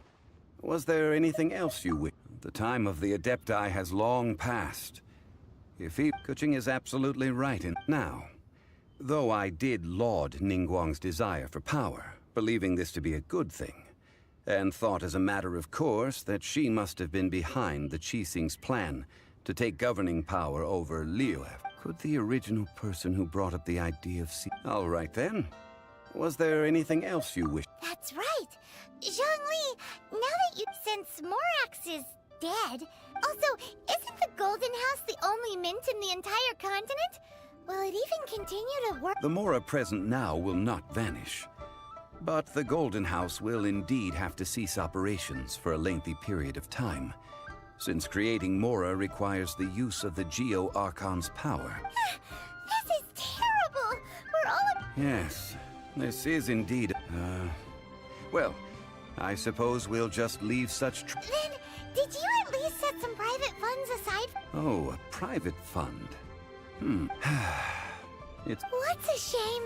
Was there anything else you wish? The time of the Adepti has long passed. If he... Kuching is absolutely right in... Now, Though I did laud Ningguang's desire for power, believing this to be a good thing, and thought as a matter of course that she must have been behind the Qixing's plan to take governing power over Liyue. Could the original person who brought up the idea of All right then. Was there anything else you wish? That's right. Zhongli, now that you... Since Morax is dead... Also, isn't the Golden House the only mint in the entire continent? Will it even continue to work? The Mora present now will not vanish. But the Golden House will indeed have to cease operations for a lengthy period of time, since creating Mora requires the use of the Geo-Archon's power. This is terrible! We're all... Yes, this is indeed... well, I suppose we'll just leave such... Then, did you at least set some private funds aside? Oh, a private fund. It's... What's a shame?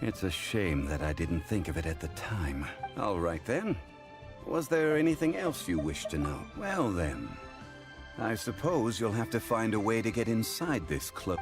It's a shame that I didn't think of it at the time. All right then. Was there anything else you wish to know? Well then, I suppose you'll have to find a way to get inside this club.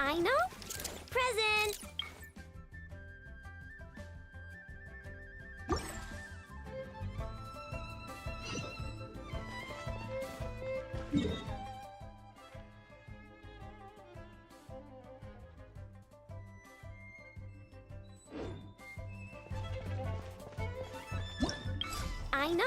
I know. Present! I know.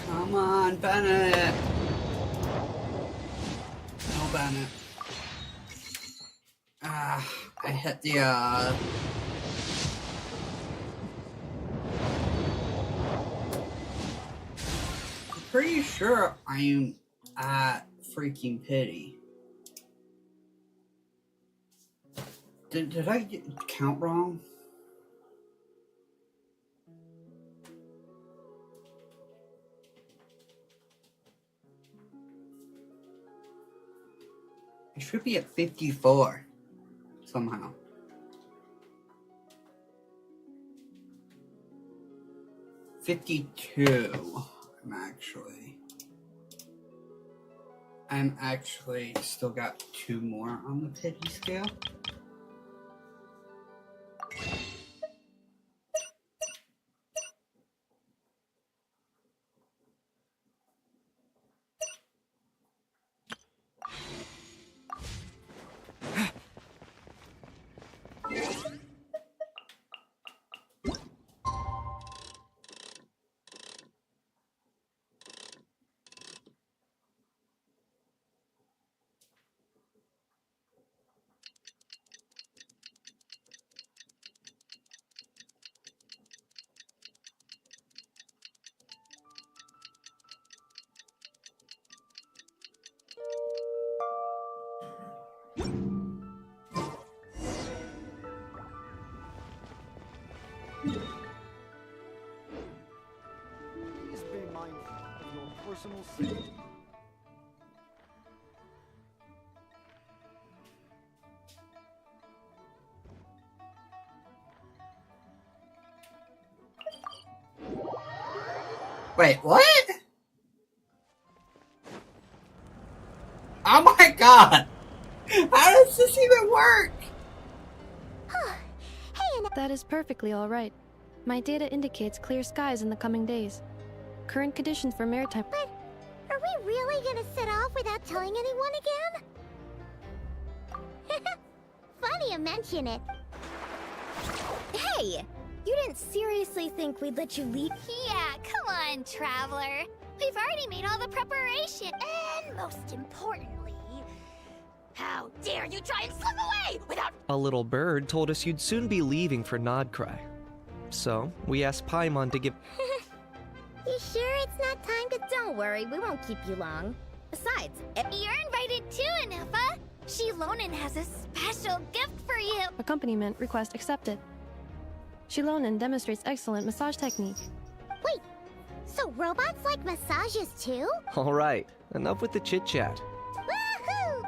Come on, Bennett. No, Bennett. I hit the, I'm pretty sure I'm at freaking pity. Did I count wrong? I should be at 54 somehow. I'm actually still got 2 more on the pity scale. Please be mindful of your personal safety. Wait, what? Oh my god! How does this even work? That is perfectly alright. My data indicates clear skies in the coming days. Current conditions for maritime. But are we really gonna set off without telling anyone again? Funny you mention it. Hey! You didn't seriously think we'd let you leave? Yeah, come on, Traveler. We've already made all the preparation. And most importantly, how dare you try and slip away without... A little bird told us you'd soon be leaving for Nodcry. So, we asked Paimon to give... You sure it's not time to... Don't worry, we won't keep you long. Besides, You're invited too, Anufa. Shilonen has a special gift for you. Accompaniment request accepted. Shilonen demonstrates excellent massage technique. Wait, so robots like massages too? Alright, enough with the chit-chat. Woohoo!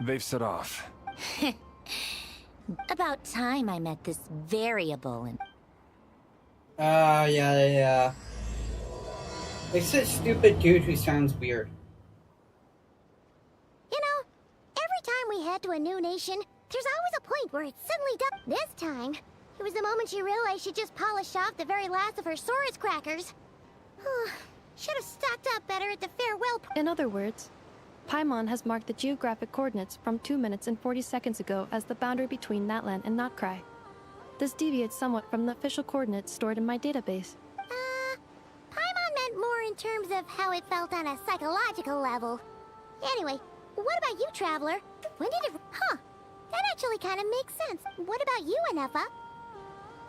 They've set off. about time I met this variable and... Yeah. It's a stupid dude who sounds weird. You know, every time we head to a new nation, there's always a point where it suddenly does. This time, it was the moment she realized she just polished off the very last of her Saurus crackers. Should have stocked up better at the farewell. In other words, Paimon has marked the geographic coordinates from 2 minutes and 40 seconds ago as the boundary between Natlan and Notcry. This deviates somewhat from the official coordinates stored in my database. Paimon meant more in terms of how it felt on a psychological level. Anyway, what about you, Traveler? When did it... That actually kind of makes sense. What about you, Anefa?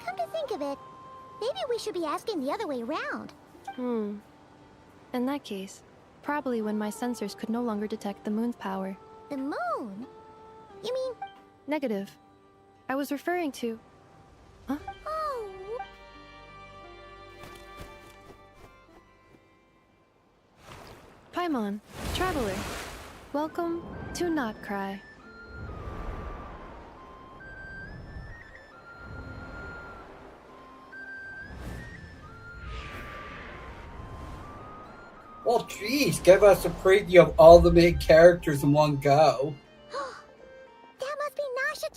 Come to think of it, maybe we should be asking the other way around. In that case, probably when my sensors could no longer detect the moon's power. The moon? You mean... Negative. I was referring to... Oh... Paimon, Traveler. Welcome to Notcry. Well, geez, give us a preview of all the main characters in one go. That must be Nasha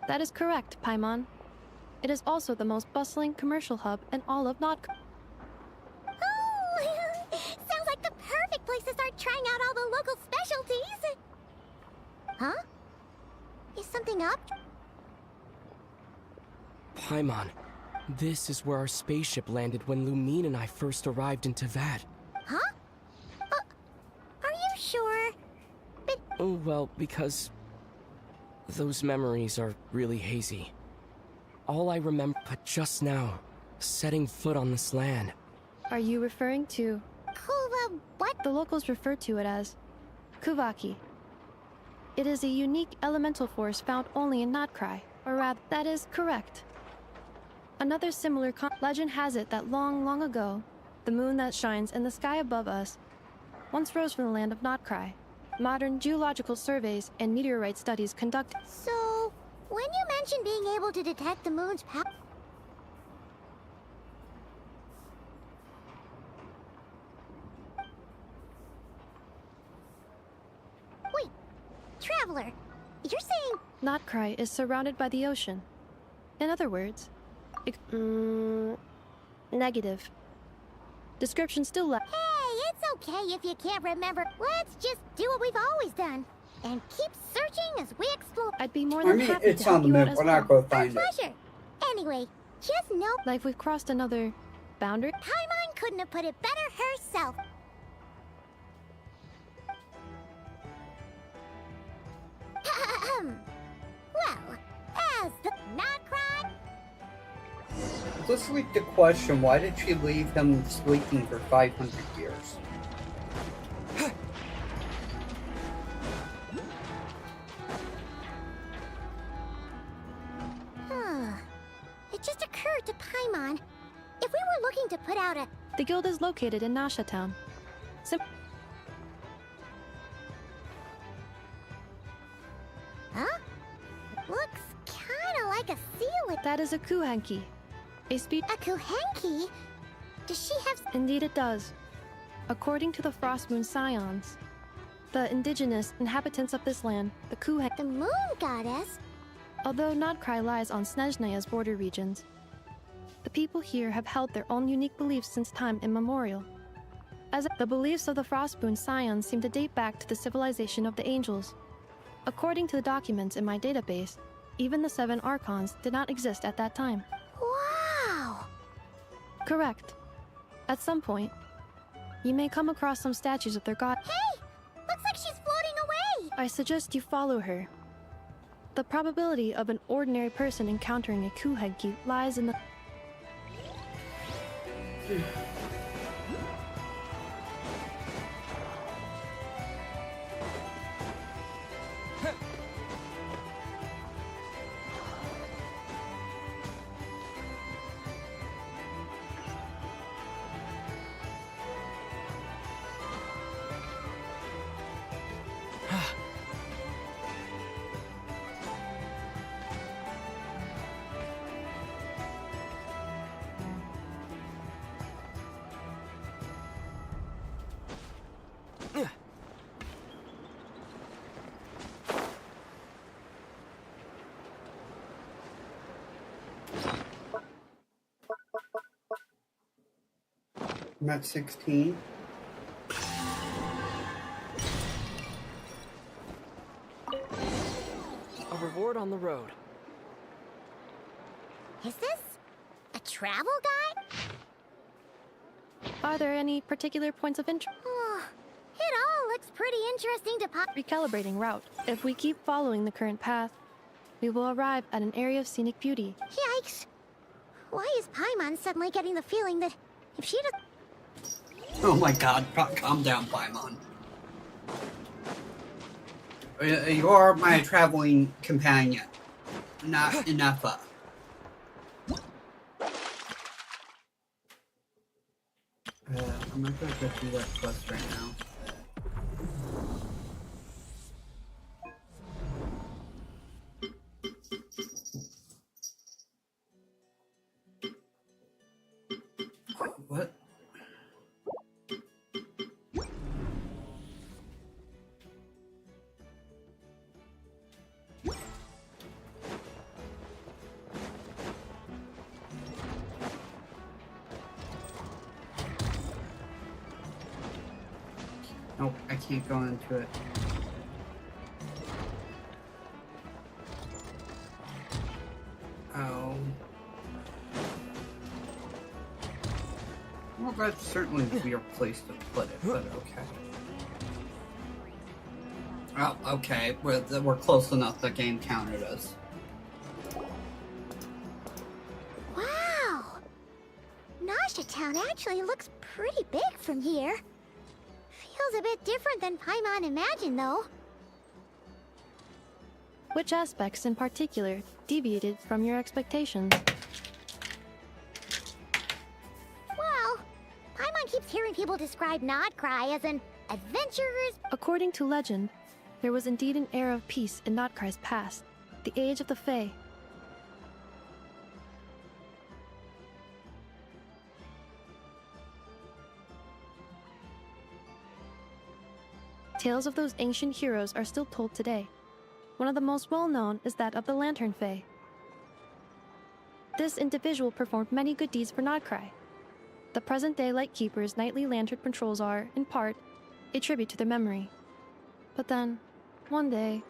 That is correct, Paimon. It is also the most bustling commercial hub in all of Notcry. Oh! Sounds like the perfect place to start trying out all the local specialties! Huh? Is something up? Paimon, this is where our spaceship landed when Lumine and I first arrived in Teyvat. Huh? Are you sure? But... Oh, well, because... those memories are really hazy. All I remember, but just now, setting foot on this land. Are you referring to... what? The locals refer to it as Kuvaki. It is a unique elemental force found only in Notcry, or rather, that is correct. Another similar legend has it that long ago, the moon that shines in the sky above us once rose from the land of Notcry. Modern geological surveys and meteorite studies conducted. So, when you mentioned being able to detect the moon's power... Wait, Traveler, you're saying... Notcry is surrounded by the ocean. In other words, negative. Description still left. Hey, it's okay if you can't remember. Let's just do what we've always done. And keep searching as we explore. I'd be more than happy it's to on help the you out map. as We're well. not going to find My it. pleasure. Anyway, just know... Like we've crossed another... boundary? Paimon couldn't have put it better herself. this leads to question, why did she leave him sleeping for 500 years? It just occurred to Paimon. If we were looking to put out a... The guild is located in Nasha Town. Huh? Looks kinda like a seal. That is a kuhenki. A kuhenki? Does she have... Indeed it does. According to the Frostmoon Scions, the indigenous inhabitants of this land, the kuhenki... The moon goddess? Although Nodcry lies on Snezhnaya's border regions, the people here have held their own unique beliefs since time immemorial. As the beliefs of the Frostmoon Scions seem to date back to the civilization of the Angels. According to the documents in my database, even the 7 Archons did not exist at that time. Wow! Correct. At some point, you may come across some statues of their god. Hey! Looks like she's floating away! I suggest you follow her. The probability of an ordinary person encountering a kuhenki lies in the... I'm at 16. A reward on the road. Is this a travel guide? Are there any particular points of interest? Oh, it all looks pretty interesting to pop. Recalibrating route. If we keep following the current path, we will arrive at an area of scenic beauty. Yikes! Why is Paimon suddenly getting the feeling that if she does... Oh my god, calm down, Paimon. You are my traveling companion. Not enough of. I'm not gonna go through that quest right now. What? Nope, I can't go into it. Oh. Well, that's certainly a weird place to put it, but okay. Oh, okay. We're close enough. The game counted us. Wow! Nasha Town actually looks pretty big from here. Feels a bit different than Paimon imagined, though. Which aspects in particular deviated from your expectations? Well, Paimon keeps hearing people describe Nodcry as an adventurer's... According to legend, there was indeed an era of peace in Nodcry's past, the Age of the Fae. Tales of those ancient heroes are still told today. One of the most well-known is that of the Lantern Fae. This individual performed many good deeds for Nodcry. The present-day Lightkeeper's nightly lantern patrols are, in part, a tribute to their memory. But then, one day...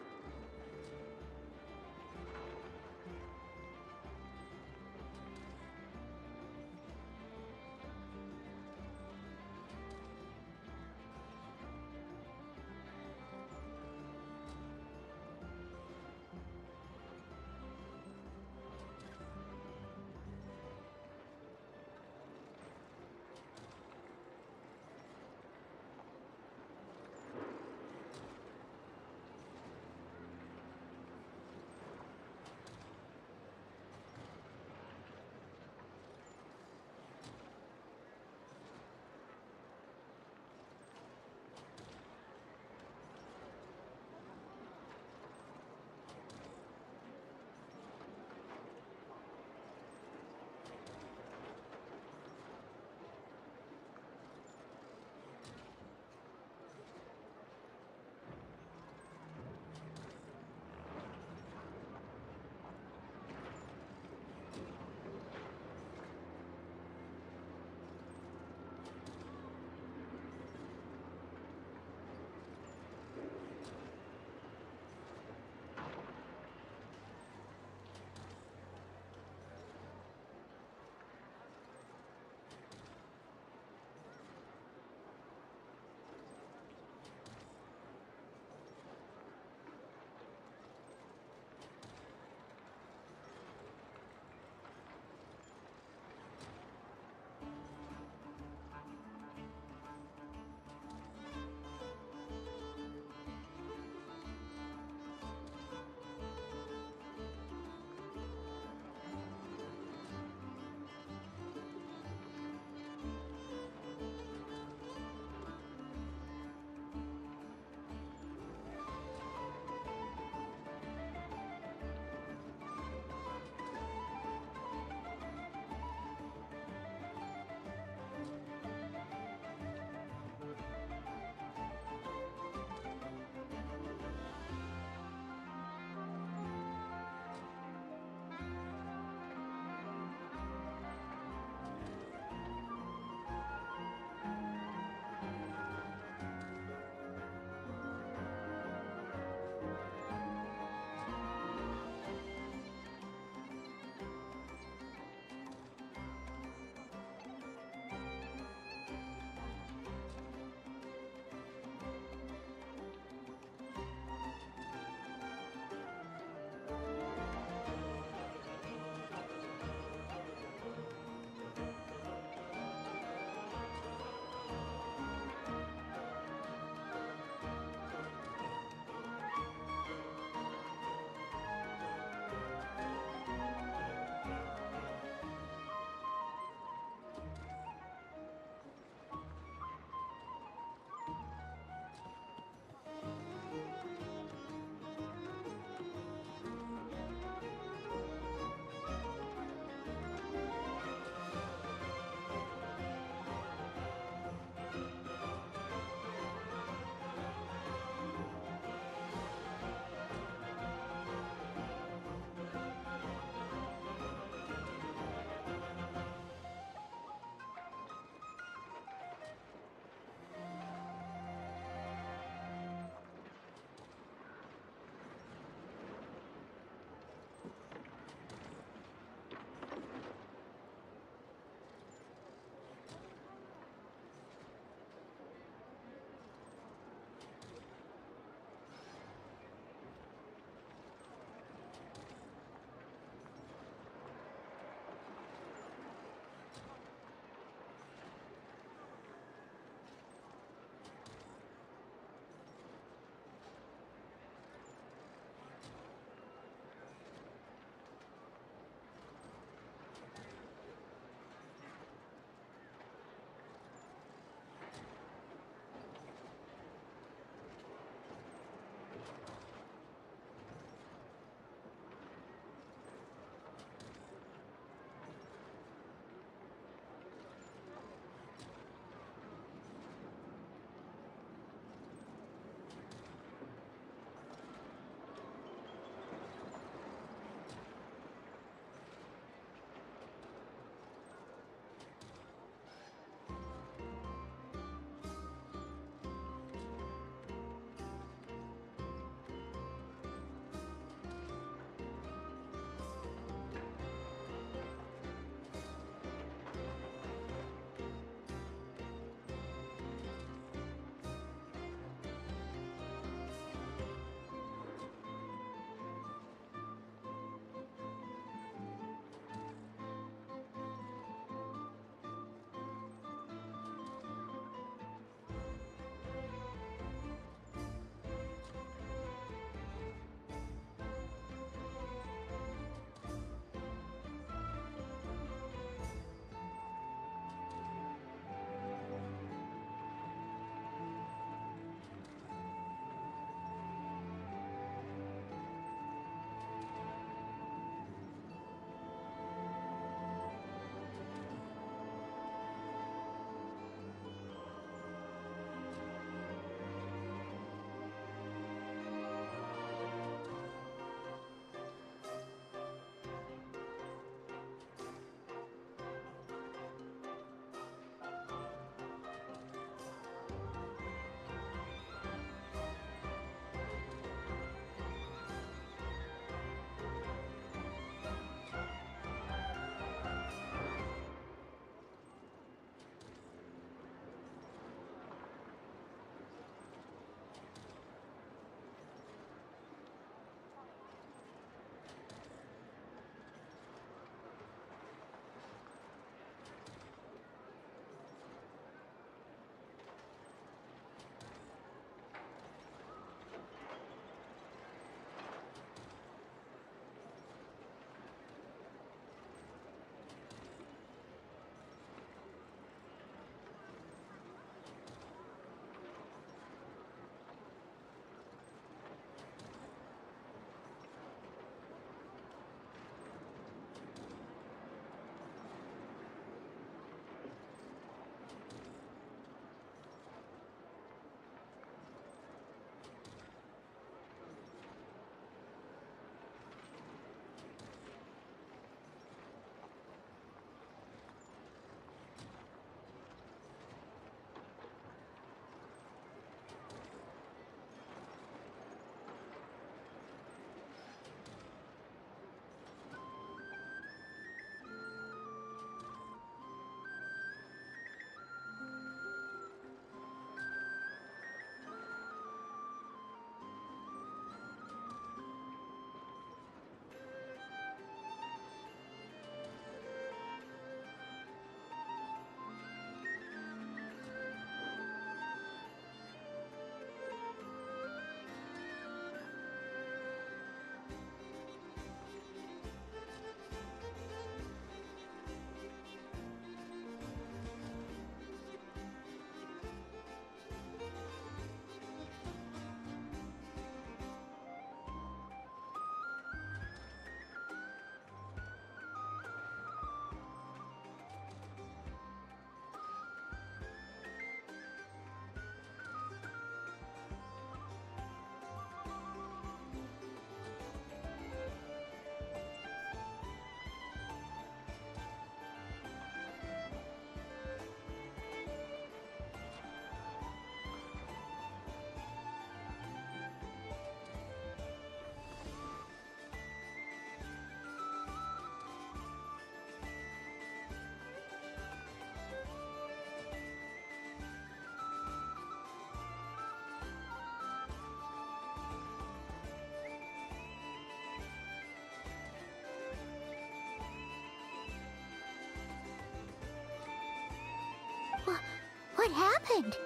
What happened?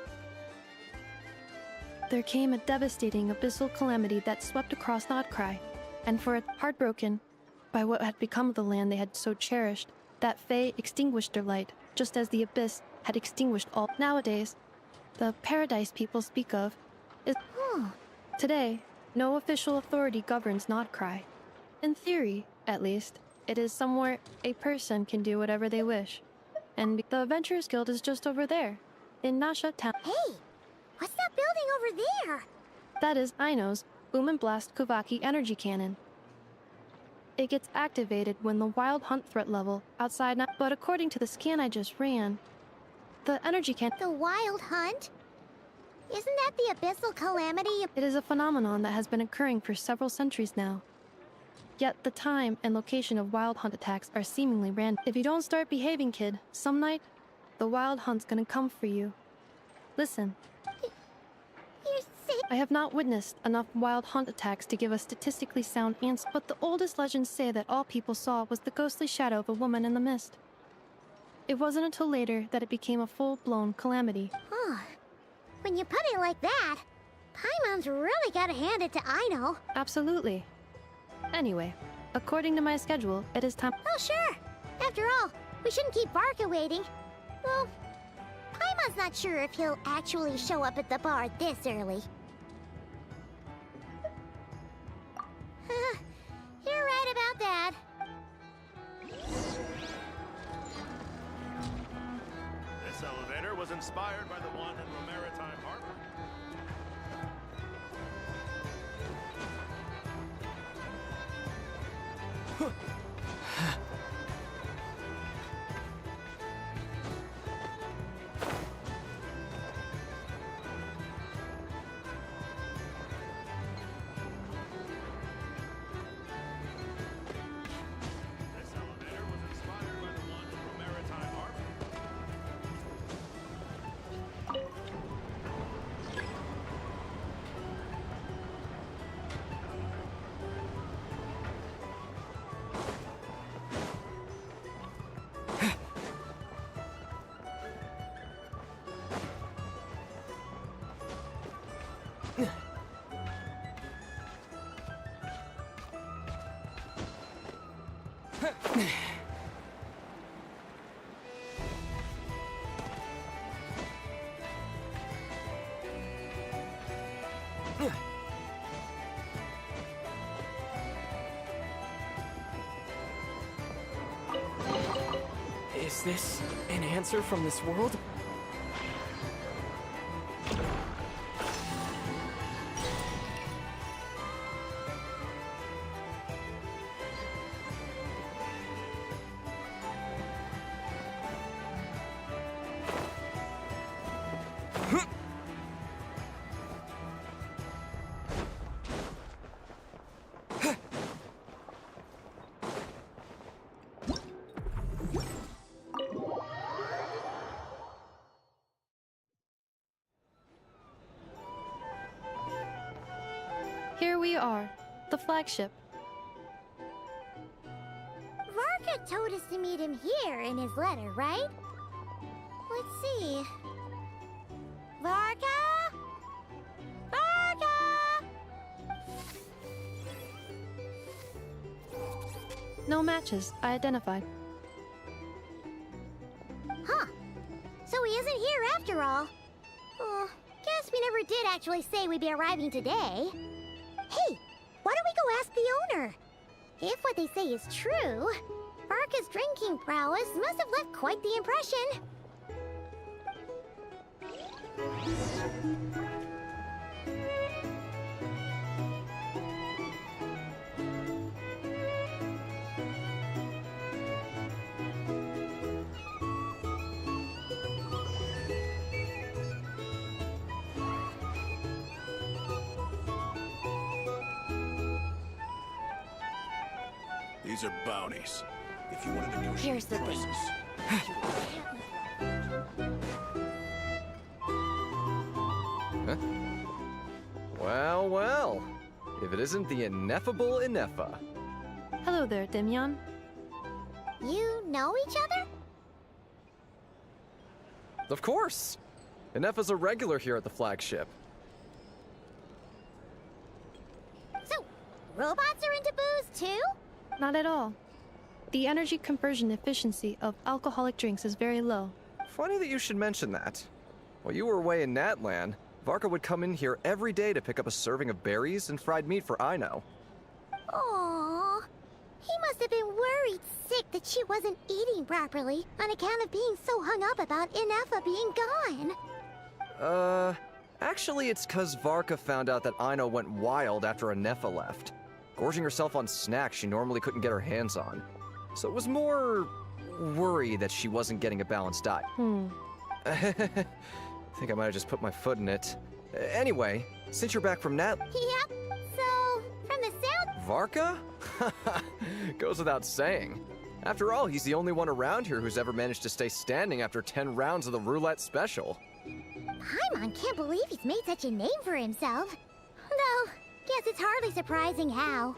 There came a devastating abyssal calamity that swept across Nodcry, and for it, heartbroken by what had become of the land they had so cherished, that Fae extinguished their light, just as the abyss had extinguished all. Nowadays, the paradise people speak of is... Today, no official authority governs Nodcry. In theory, at least, it is somewhere a person can do whatever they wish. And the Adventurers Guild is just over there, in Nasha Town. Hey! What's that building over there? That is Aino's Boom and Blast Kuvaki energy cannon. It gets activated when the wild hunt threat level outside. But according to the scan I just ran, the energy cannon. The wild hunt? Isn't that the abyssal calamity? It is a phenomenon that has been occurring for several centuries now. Yet the time and location of wild hunt attacks are seemingly random. If you don't start behaving, kid, some night, the wild hunt's gonna come for you. Listen. You're sick. I have not witnessed enough wild hunt attacks to give a statistically sound answer, but the oldest legends say that all people saw was the ghostly shadow of a woman in the mist. It wasn't until later that it became a full-blown calamity. Huh. When you put it like that, Paimon's really gotta hand it to Aino. Absolutely. Anyway, according to my schedule, it is time. Oh, sure. After all, we shouldn't keep Varka waiting. Well, Paimon's not sure if he'll actually show up at the bar this early. You're right about that. This elevator was inspired by the one in the Maritime Harbor. Is this an answer from this world? Here we are, the flagship. Varka told us to meet him here in his letter, right? Let's see. Varka? Varka! No matches, I identified. Huh. So he isn't here after all. Oh, guess we never did actually say we'd be arriving today. Hey, why don't we go ask the owner? If what they say is true, Varka's drinking prowess must have left quite the impression. These are bounties. If you want to negotiate Here's the thing. Huh? Well, well. If it isn't the ineffable Ineffa. Hello there, Demyon. You know each other? Of course! Ineffa's a regular here at the flagship. So, robots are into booze too? Not at all. The energy conversion efficiency of alcoholic drinks is very low. Funny that you should mention that. While you were away in Natlan, Varka would come in here every day to pick up a serving of berries and fried meat for Aino. Aww. He must have been worried sick that she wasn't eating properly on account of being so hung up about Ineffa being gone. Actually it's 'cause Varka found out that Aino went wild after Ineffa left, gorging herself on snacks she normally couldn't get her hands on. So it was more worry that she wasn't getting a balanced diet. I think I might have just put my foot in it. Anyway, since you're back from Nat... Yep, so, from the sound... Varka? Goes without saying. After all, he's the only one around here who's ever managed to stay standing after 10 rounds of the roulette special. Paimon can't believe he's made such a name for himself. Though, guess it's hardly surprising how.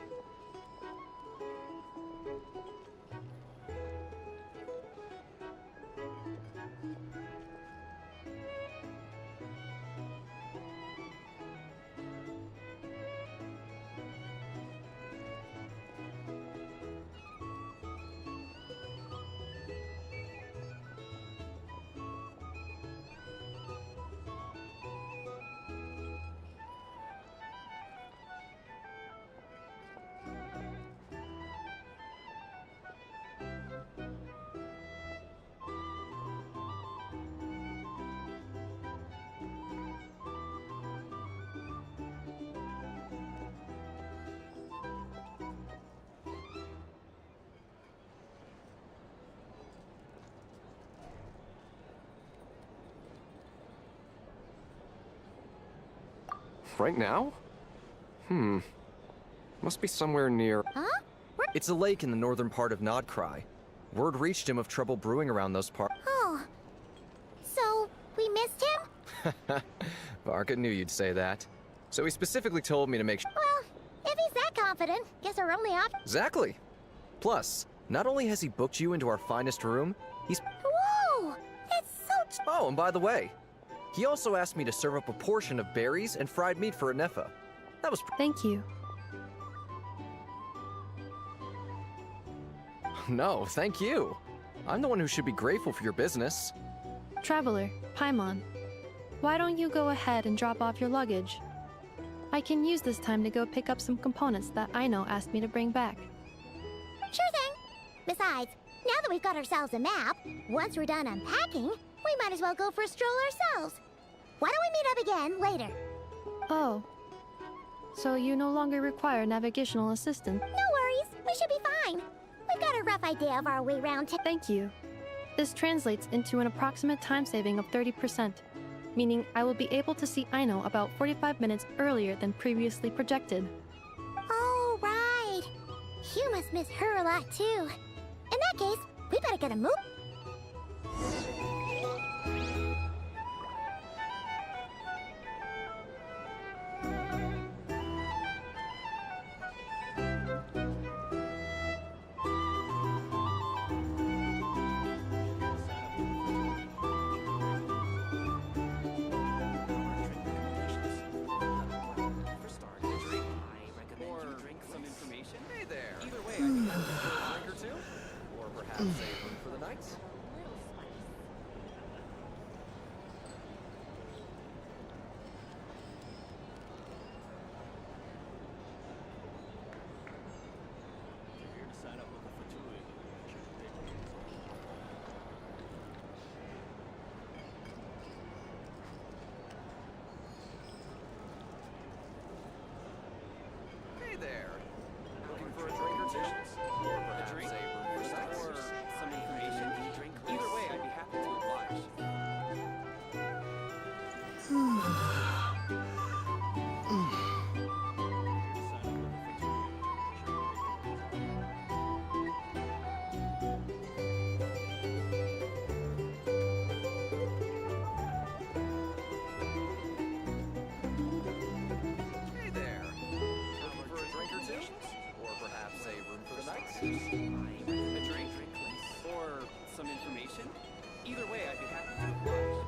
Right now? Must be somewhere near... Huh? It's a lake in the northern part of Nodcry. Word reached him of trouble brewing around those parts. Oh. So, we missed him? Varka knew you'd say that. So he specifically told me to make sure... Well, if he's that confident, guess our only option... Exactly. Plus, not only has he booked you into our finest room, he's... Whoa! That's so... Oh, and by the way, he also asked me to serve up a portion of berries and fried meat for Ineffa. That was... Thank you. No, thank you. I'm the one who should be grateful for your business. Traveler, Paimon, why don't you go ahead and drop off your luggage? I can use this time to go pick up some components that Aino asked me to bring back. Sure thing. Besides, now that we've got ourselves a map, once we're done unpacking, we might as well go for a stroll ourselves. Why don't we meet up again later? Oh. So you no longer require navigational assistance? No worries. We should be fine. We've got a rough idea of our way round. Thank you. This translates into an approximate time saving of 30%, meaning I will be able to see Aino about 45 minutes earlier than previously projected. Oh, right. You must miss her a lot, too. In that case, we better get a move. A drink, or some information. Either way, I'd be happy to oblige.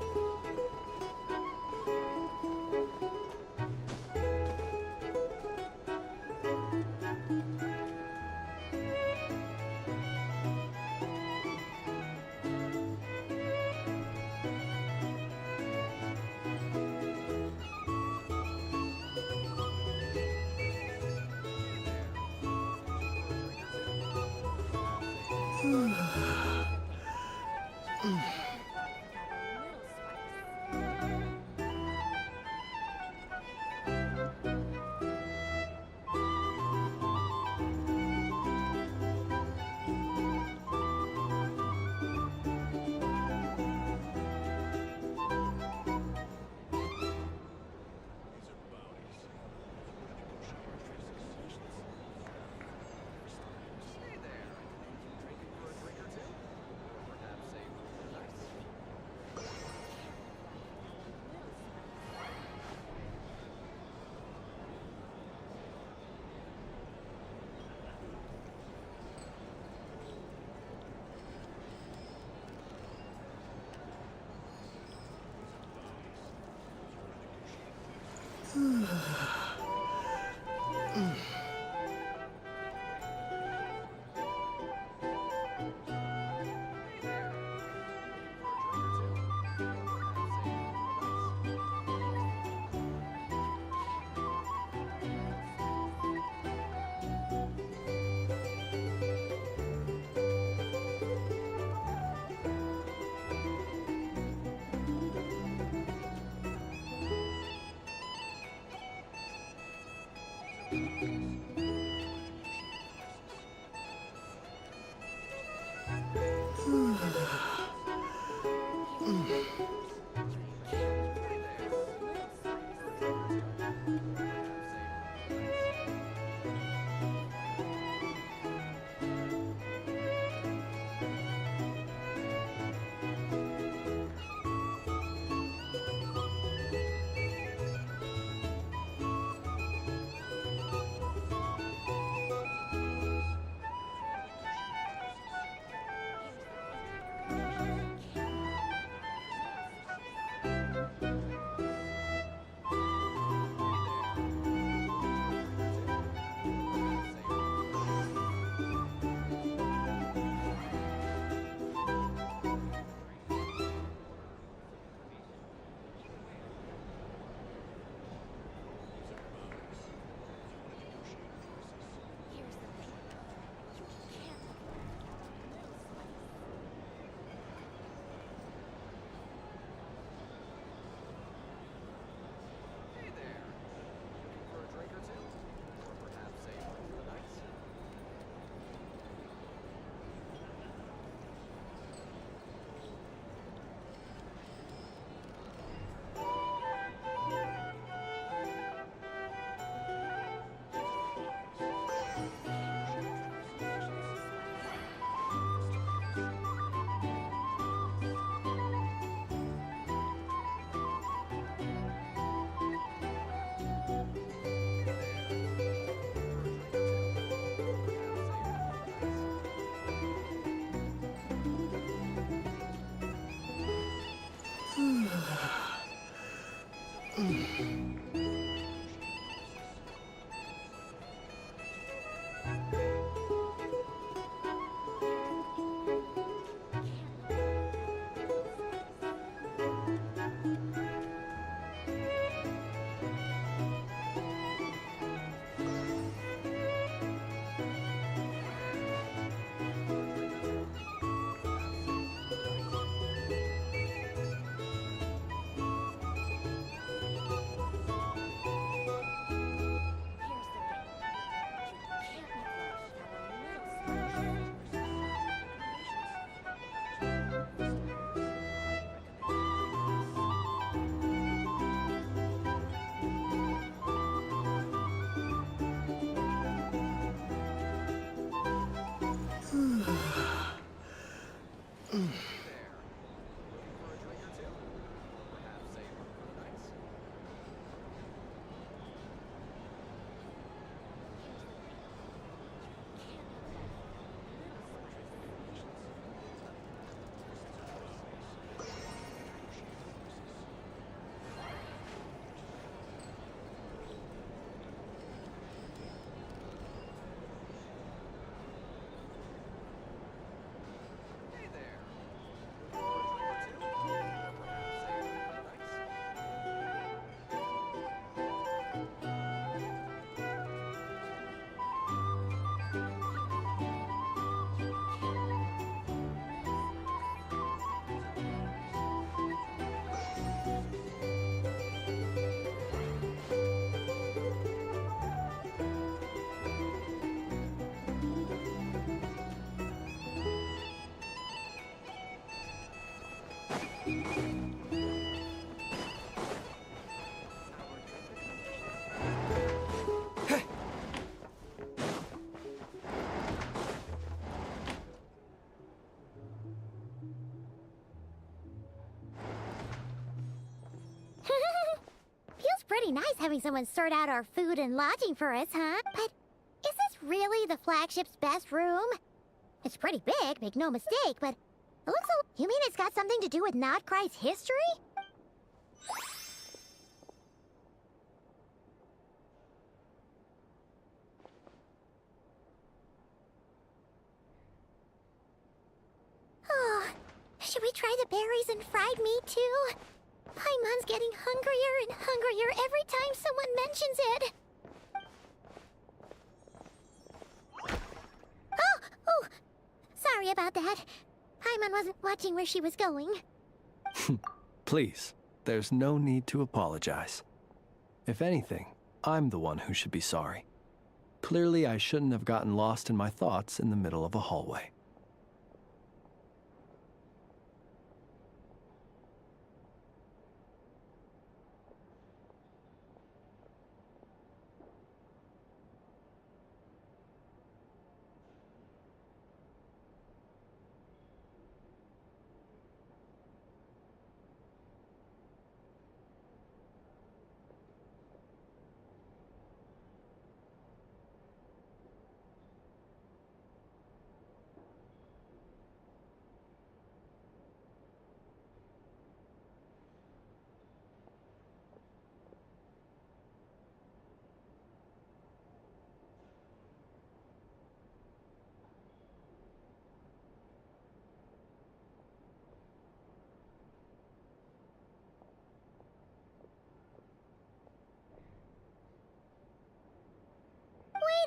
pretty nice having someone sort out our food and lodging for us, huh? But is this really the flagship's best room? It's pretty big, make no mistake, but it looks You mean it's got something to do with Nodcry's history? Oh, should we try the berries and fried meat too? Paimon's getting hungrier and hungrier every time someone mentions it. Oh, sorry about that. Paimon wasn't watching where she was going. Please, there's no need to apologize. If anything, I'm the one who should be sorry. Clearly, I shouldn't have gotten lost in my thoughts in the middle of a hallway.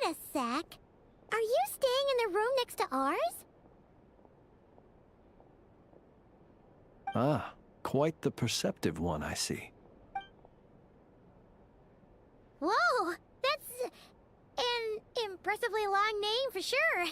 Wait a sec. Are you staying in the room next to ours? Ah, quite the perceptive one, I see. Whoa, that's an impressively long name for sure.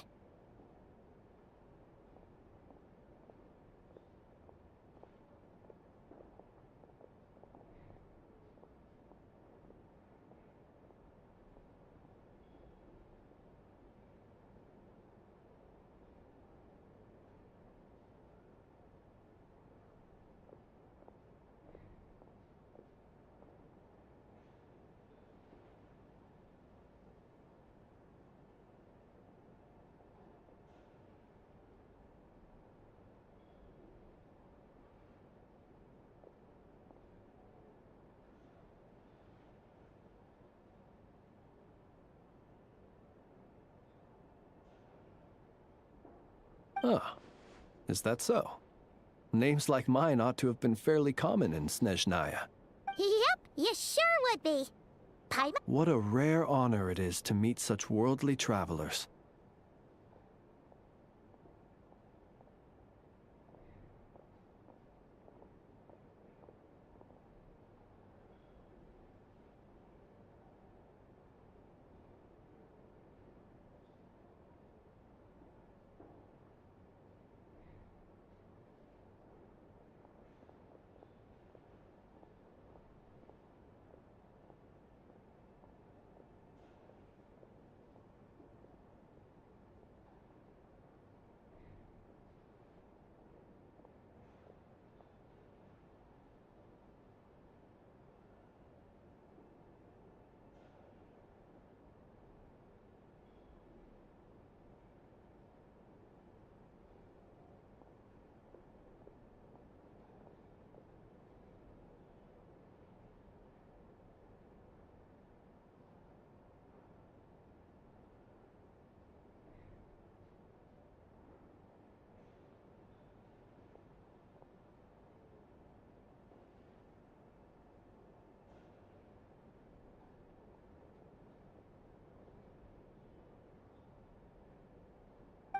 Ah, is that so? Names like mine ought to have been fairly common in Snezhnaya. Yep, you sure would be. Paimon? What a rare honor it is to meet such worldly travelers.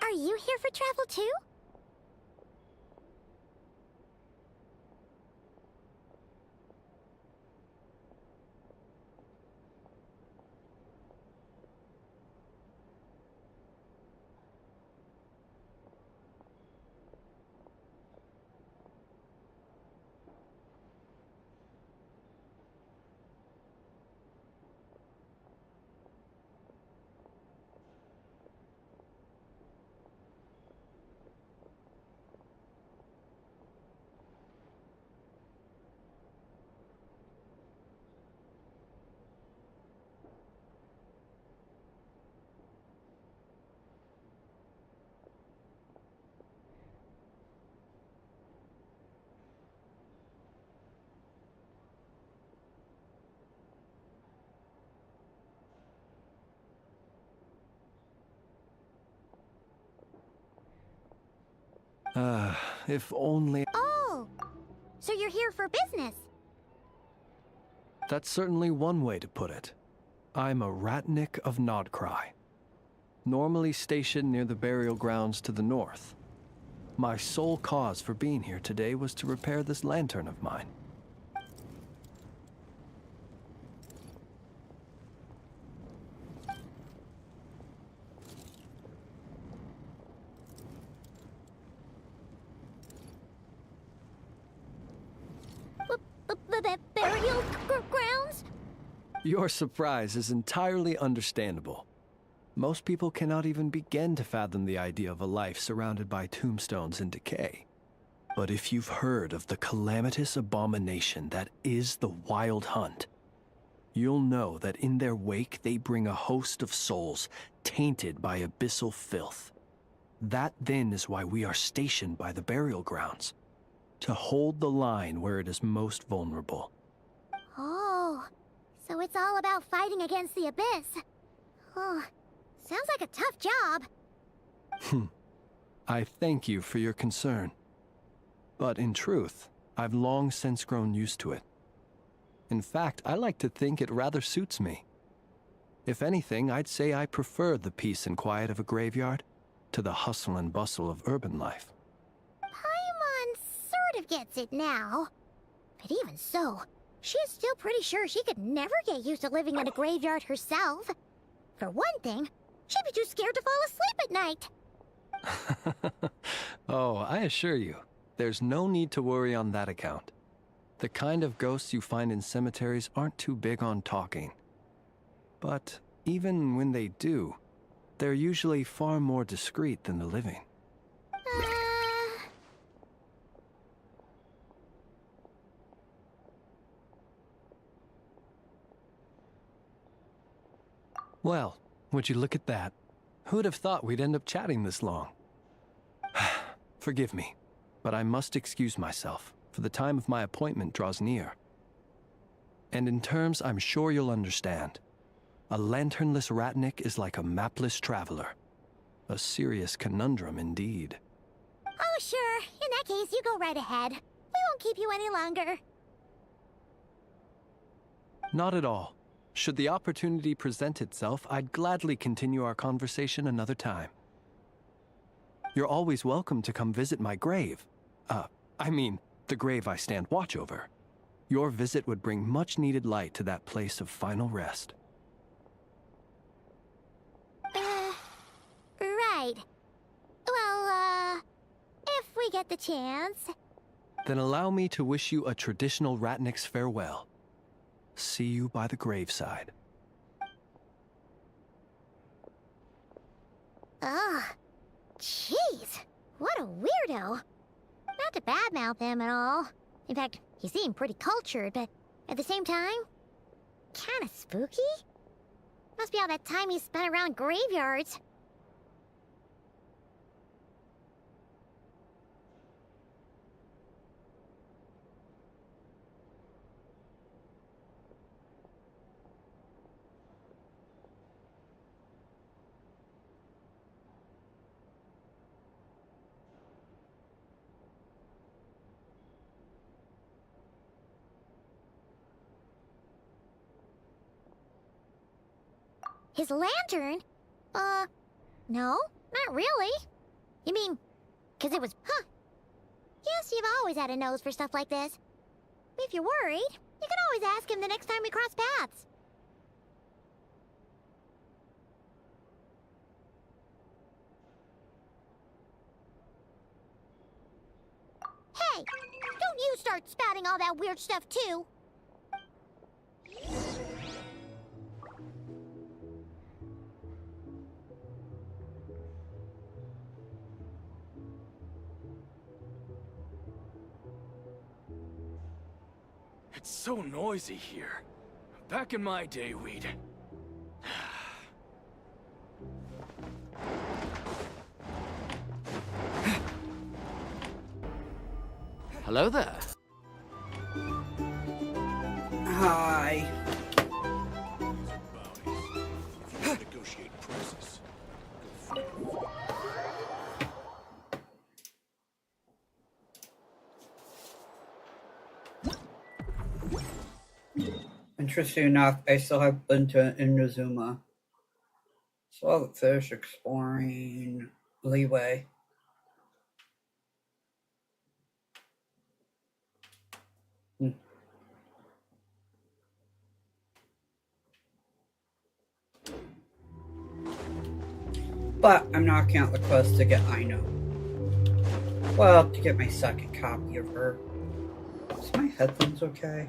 Are you here for travel too? If only... Oh! So you're here for business? That's certainly one way to put it. I'm a Ratnik of Nodcry, normally stationed near the burial grounds to the north. My sole cause for being here today was to repair this lantern of mine. Burial grounds? Your surprise is entirely understandable. Most people cannot even begin to fathom the idea of a life surrounded by tombstones and decay. But if you've heard of the calamitous abomination that is the Wild Hunt, you'll know that in their wake they bring a host of souls tainted by abyssal filth. That then is why we are stationed by the burial grounds, to hold the line where it is most vulnerable. Oh, so it's all about fighting against the abyss. Oh, sounds like a tough job. I thank you for your concern. But in truth, I've long since grown used to it. In fact, I like to think it rather suits me. If anything, I'd say I prefer the peace and quiet of a graveyard to the hustle and bustle of urban life. Paimon sort of gets it now. But even so, she is still pretty sure she could never get used to living in a graveyard herself. For one thing, she'd be too scared to fall asleep at night. Oh, I assure you, there's no need to worry on that account. The kind of ghosts you find in cemeteries aren't too big on talking. But even when they do, they're usually far more discreet than the living. Well, would you look at that? Who'd have thought we'd end up chatting this long? Forgive me, but I must excuse myself, for the time of my appointment draws near. And in terms I'm sure you'll understand, a lanternless Ratnik is like a mapless traveler. A serious conundrum indeed. Oh, sure. In that case, you go right ahead. We won't keep you any longer. Not at all. Should the opportunity present itself, I'd gladly continue our conversation another time. You're always welcome to come visit my grave. I mean, the grave I stand watch over. Your visit would bring much-needed light to that place of final rest. Right. Well, if we get the chance. Then allow me to wish you a traditional Ratnik's farewell. See you by the graveside. Ugh. Jeez. What a weirdo. Not to badmouth him at all. In fact, he seemed pretty cultured, but at the same time, kinda spooky? Must be all that time he spent around graveyards. His lantern? No, not really. You mean, 'cause it was, Yes, you've always had a nose for stuff like this. If you're worried, you can always ask him the next time we cross paths. Hey, don't you start spouting all that weird stuff too. It's so noisy here. Back in my day, we'd... Hello there. Hi. Negotiate prices. interesting enough, I still have been to Inazuma. Saw the fish exploring leeway. But I'm not counting the quest to get Aino. Well, to get my second copy of her. Is my headphones okay?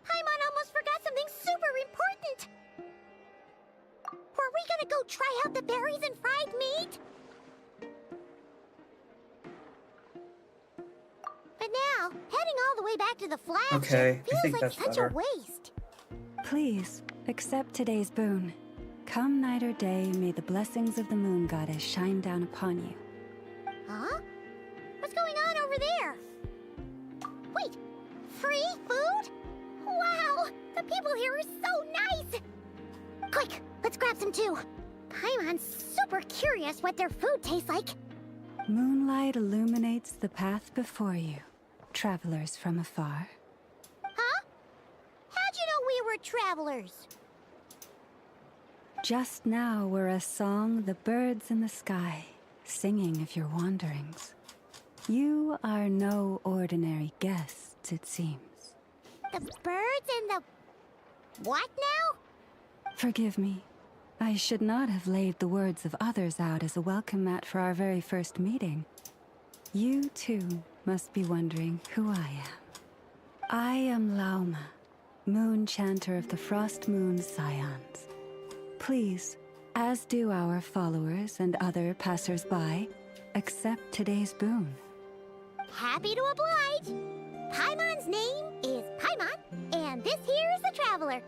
Paimon almost forgot something super important! Were we gonna go try out the berries and fried meat? But now, heading all the way back to the flagship Okay, I feels think like that's such better. a waste. Please, accept today's boon. Come night or day, may the blessings of the moon goddess shine down upon you. Huh? What's going on over there? Wait, free food? Wow, the people here are so nice! Quick, let's grab some too. Paimon's super curious what their food tastes like. Moonlight illuminates the path before you, travelers from afar. Huh? How'd you know we were travelers? Just now were a song the birds in the sky, singing of your wanderings. You are no ordinary guests, it seems. The birds and the... what now? Forgive me. I should not have laid the words of others out as a welcome mat for our very first meeting. You, too, must be wondering who I am. I am Lauma, moon chanter of the Frost Moon Scions. Please, as do our followers and other passers-by, accept today's boon. Happy to oblige. Paimon's name is Paimon, and this here is the traveler.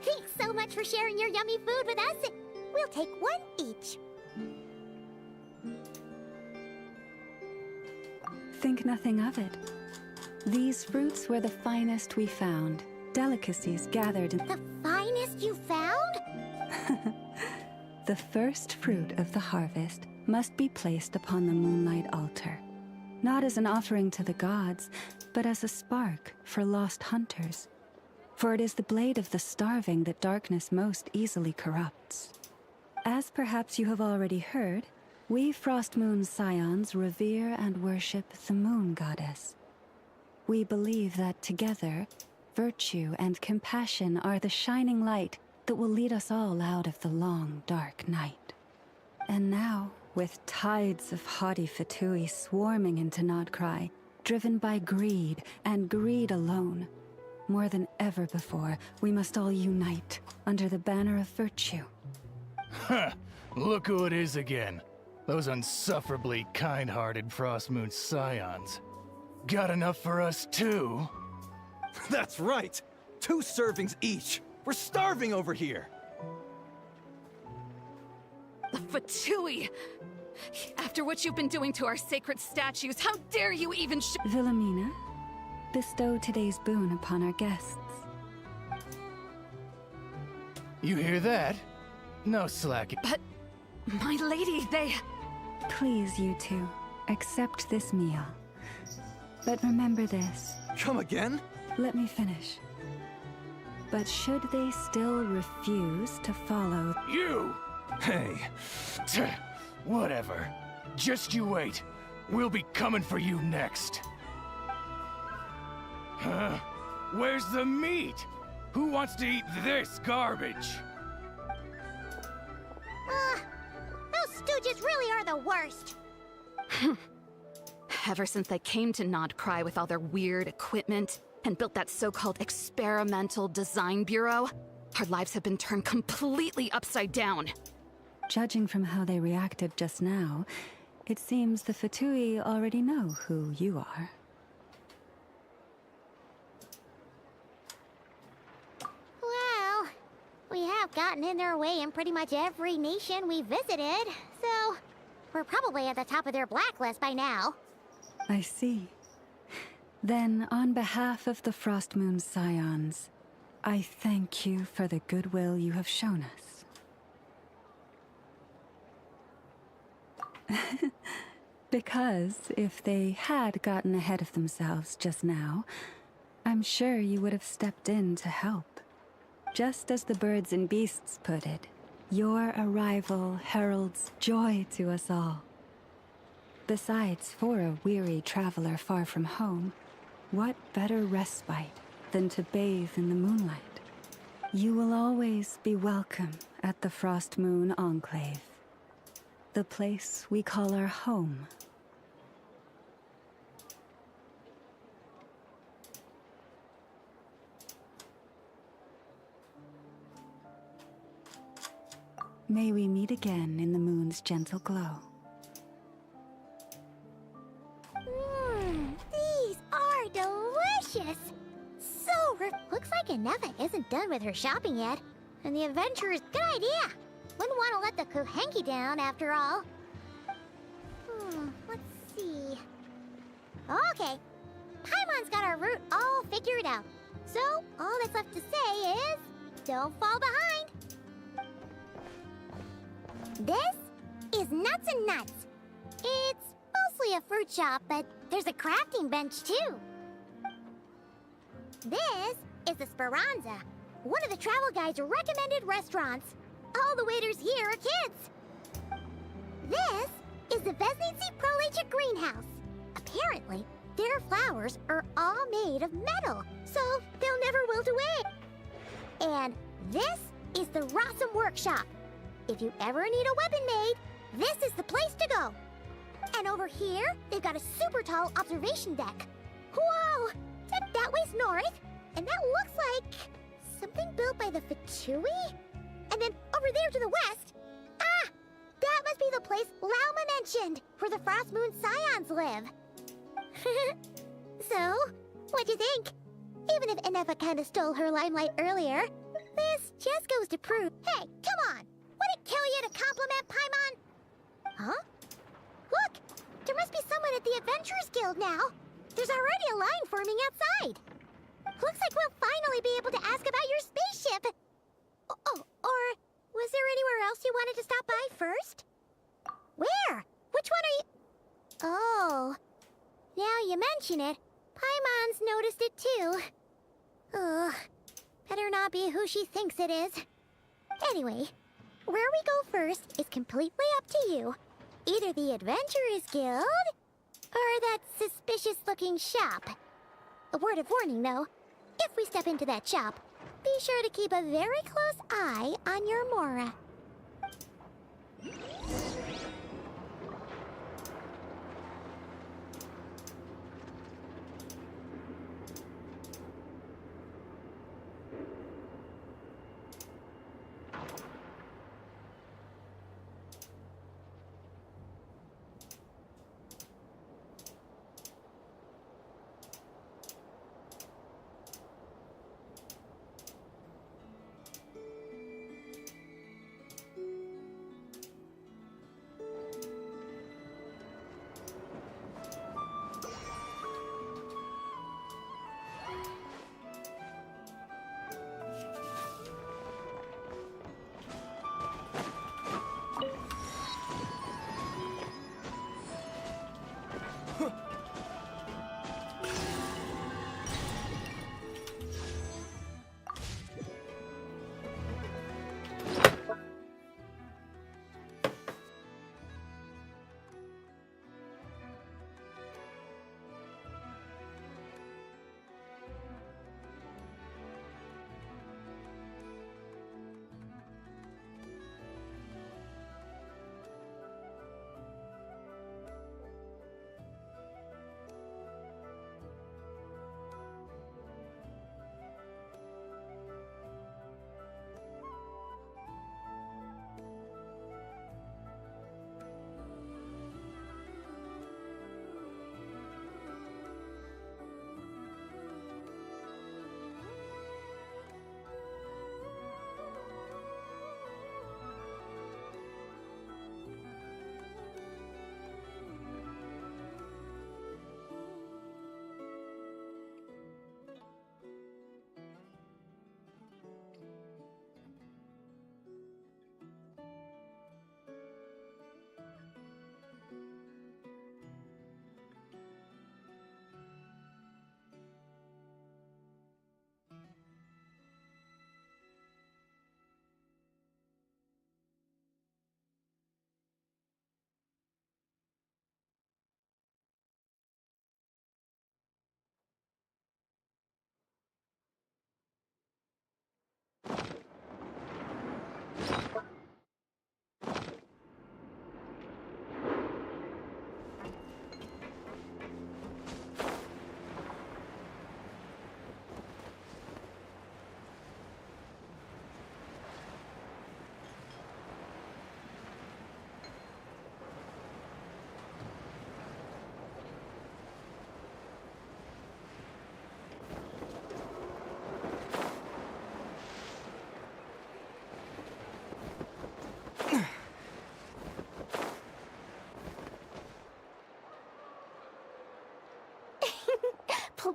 Thanks so much for sharing your yummy food with us. We'll take one each. Think nothing of it. These fruits were the finest we found, delicacies gathered in... The finest you found? The first fruit of the harvest must be placed upon the moonlight altar, not as an offering to the gods, but as a spark for lost hunters. For it is the blade of the starving that darkness most easily corrupts. As perhaps you have already heard, we Frost Moon Scions revere and worship the moon goddess. We believe that together, virtue and compassion are the shining light that will lead us all out of the long, dark night. And now, with tides of haughty Fatui swarming into Nodcry, driven by greed, and greed alone, more than ever before, we must all unite under the banner of virtue. Huh! Look who it is again. Those unsufferably kind-hearted Frost Moon Scions. Got enough for us too? That's right! 2 servings each! We're starving over here! The Fatui! After what you've been doing to our sacred statues, how dare you even Wilhelmina, bestow today's boon upon our guests. You hear that? No slacking. But, my lady, they... Please, you two, accept this meal. But remember this. Come again? Let me finish. But should they still refuse to follow... You! Hey, whatever. Just you wait. We'll be coming for you next. Huh? Where's the meat? Who wants to eat this garbage? Those stooges really are the worst. Ever since they came to Nodcry with all their weird equipment and built that so-called experimental design bureau, our lives have been turned completely upside down. Judging from how they reacted just now, it seems the Fatui already know who you are. Well, we have gotten in their way in pretty much every nation we visited, so we're probably at the top of their blacklist by now. I see. Then, on behalf of the Frost Moon Scions, I thank you for the goodwill you have shown us. Because if they had gotten ahead of themselves just now, I'm sure you would have stepped in to help. Just as the birds and beasts put it, your arrival heralds joy to us all. Besides, for a weary traveler far from home, what better respite than to bathe in the moonlight? You will always be welcome at the Frost Moon Enclave, the place we call our home. May we meet again in the moon's gentle glow. These are delicious! Looks like Inefa isn't done with her shopping yet. And the adventure is good idea. Wouldn't want to let the Kohenki down after all. Let's see. Okay. Paimon's got our route all figured out. So, all that's left to say is, don't fall behind. This is Nuts and Nuts. It's mostly a fruit shop, but there's a crafting bench too. This is the Speranza, one of the travel guide's recommended restaurants. All the waiters here are kids. This is the Vesnici Prolicha greenhouse. Apparently, their flowers are all made of metal, so they'll never wilt away. And this is the Rossum workshop. If you ever need a weapon made, this is the place to go. And over here, they've got a super tall observation deck. Whoa! That way's north, and that looks like something built by the Fatui? And then over there to the west, that must be the place Lauma mentioned, where the Frost Moon Scions live. So, what'd you think? Even if Inefa kinda stole her limelight earlier, this just goes to prove, hey, come on! Would it kill you to compliment Paimon? Huh? Look! There must be someone at the Adventurers Guild now! There's already a line forming outside! Looks like we'll finally be able to ask about your spaceship! Oh, or was there anywhere else you wanted to stop by first? Where? Which one are you... Oh... Now you mention it, Paimon's noticed it too. Ugh. Better not be who she thinks it is. Anyway, where we go first is completely up to you. Either the Adventurers Guild, or that suspicious-looking shop. A word of warning, though. If we step into that shop, be sure to keep a very close eye on your Mora.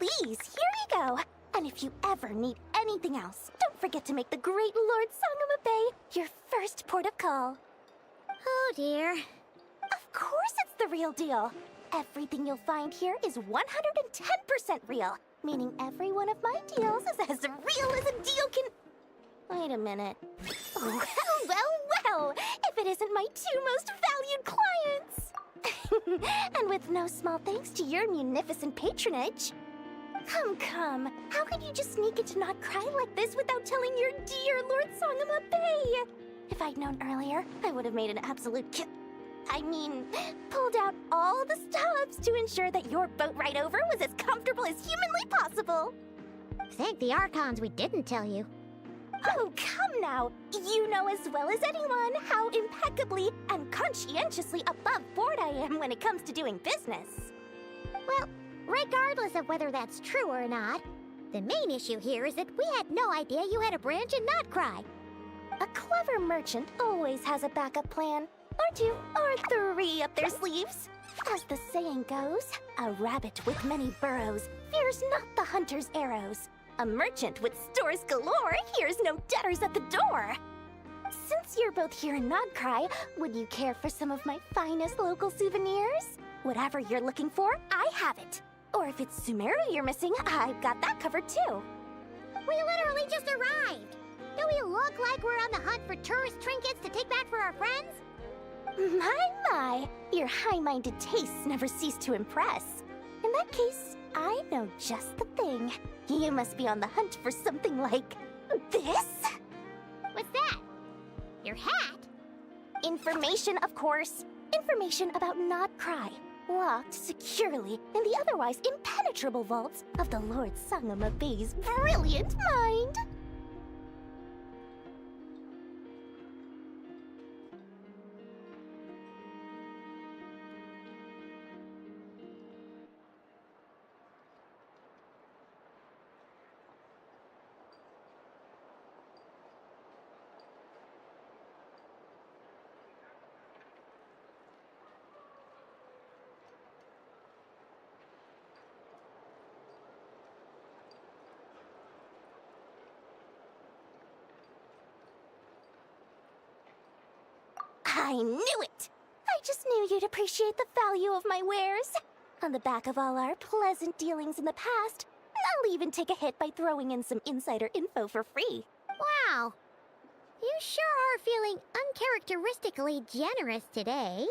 Please, here you go. And if you ever need anything else, don't forget to make the great Lord Sangama Bay your first port of call. Oh dear. Of course it's the real deal. Everything you'll find here is 110% real, meaning every one of my deals is as real as a deal can... Wait a minute. Well, if it isn't my two most valued clients. And with no small thanks to your munificent patronage. Come. How could you just sneak into Not Cry like this without telling your dear Lord Sangama Bay? If I'd known earlier, I would have made an absolute pulled out all the stops to ensure that your boat ride over was as comfortable as humanly possible. Thank the Archons we didn't tell you. Oh, come now. You know as well as anyone how impeccably and conscientiously above board I am when it comes to doing business. Well, regardless of whether that's true or not, the main issue here is that we had no idea you had a branch in Not Cry. A clever merchant always has a backup plan. Or two, or three up their sleeves. As the saying goes, a rabbit with many burrows fears not the hunter's arrows. A merchant with stores galore hears no debtors at the door. Since you're both here in Not Cry, would you care for some of my finest local souvenirs? Whatever you're looking for, I have it. Or if it's Sumeru you're missing, I've got that covered too. We literally just arrived. Do we look like we're on the hunt for tourist trinkets to take back for our friends? My, your high-minded tastes never cease to impress. In that case, I know just the thing. You must be on the hunt for something like this? What's that? Your hat? Information, of course. Information about Not Cry, locked securely in the otherwise impenetrable vaults of the Lord Sangama Bay's brilliant mind. I knew it! I just knew you'd appreciate the value of my wares. On the back of all our pleasant dealings in the past, I'll even take a hit by throwing in some insider info for free. Wow. You sure are feeling uncharacteristically generous today.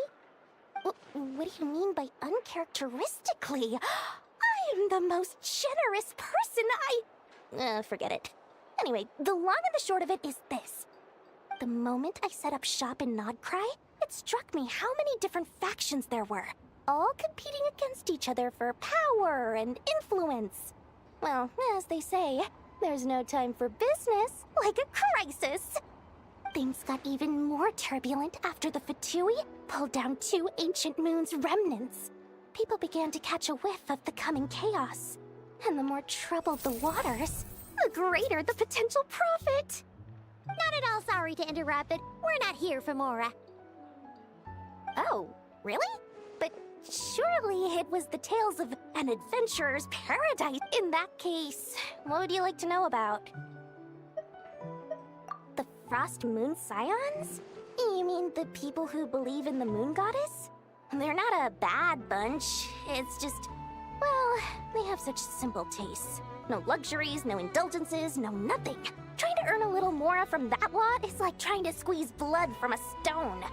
What do you mean by uncharacteristically? I am the most generous person forget it. Anyway, the long and the short of it is this. The moment I set up shop in Not Cry, it struck me how many different factions there were, all competing against each other for power and influence. Well, as they say, there's no time for business like a crisis. Things got even more turbulent after the Fatui pulled down 2 ancient moon's remnants. People began to catch a whiff of the coming chaos. And the more troubled the waters, the greater the potential profit. Not at all sorry to interrupt, but we're not here for Mora. Oh, really? But surely it was the tales of an adventurer's paradise. In that case, what would you like to know about? The Frost Moon Scions? You mean the people who believe in the moon goddess? They're not a bad bunch. It's just, well, they have such simple tastes. No luxuries, no indulgences, no nothing. Trying to earn a little more from that lot is like trying to squeeze blood from a stone.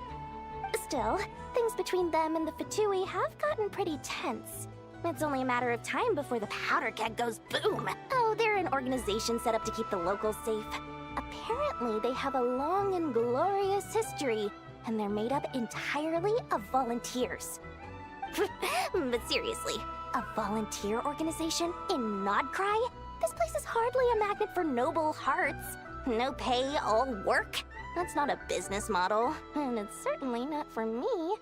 Still, things between them and the Fatui have gotten pretty tense. It's only a matter of time before the powder keg goes boom. Oh, they're an organization set up to keep the locals safe. Apparently, they have a long and glorious history, and they're made up entirely of volunteers. But seriously, a volunteer organization in Not Cry? This place is hardly a magnet for noble hearts. No pay, all work. That's not a business model, and it's certainly not for me.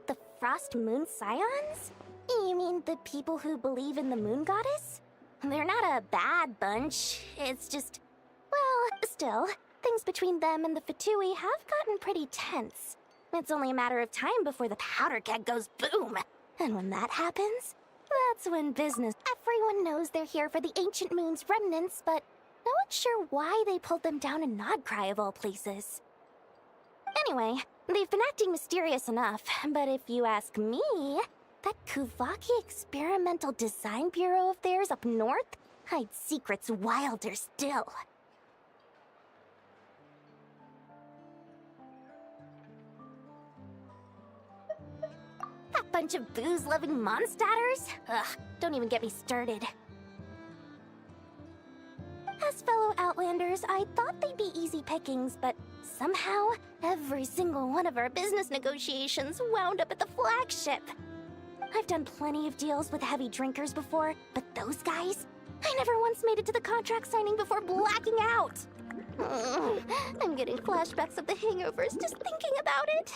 The Frost Moon Scions? You mean the people who believe in the moon goddess? They're not a bad bunch. It's just, well, still, things between them and the Fatui have gotten pretty tense. It's only a matter of time before the powder keg goes boom. And when that happens, that's when business... Everyone knows they're here for the Ancient Moon's remnants, but no one's sure why they pulled them down in Nodcry of all places. Anyway, they've been acting mysterious enough, but if you ask me, that Kuvaki Experimental Design Bureau of theirs up north hides secrets wilder still. That bunch of booze-loving monsters? Ugh, don't even get me started. As fellow Outlanders, I thought they'd be easy pickings, but somehow, every single one of our business negotiations wound up at the flagship. I've done plenty of deals with heavy drinkers before, but those guys? I never once made it to the contract signing before blacking out. I'm getting flashbacks of the hangovers just thinking about it.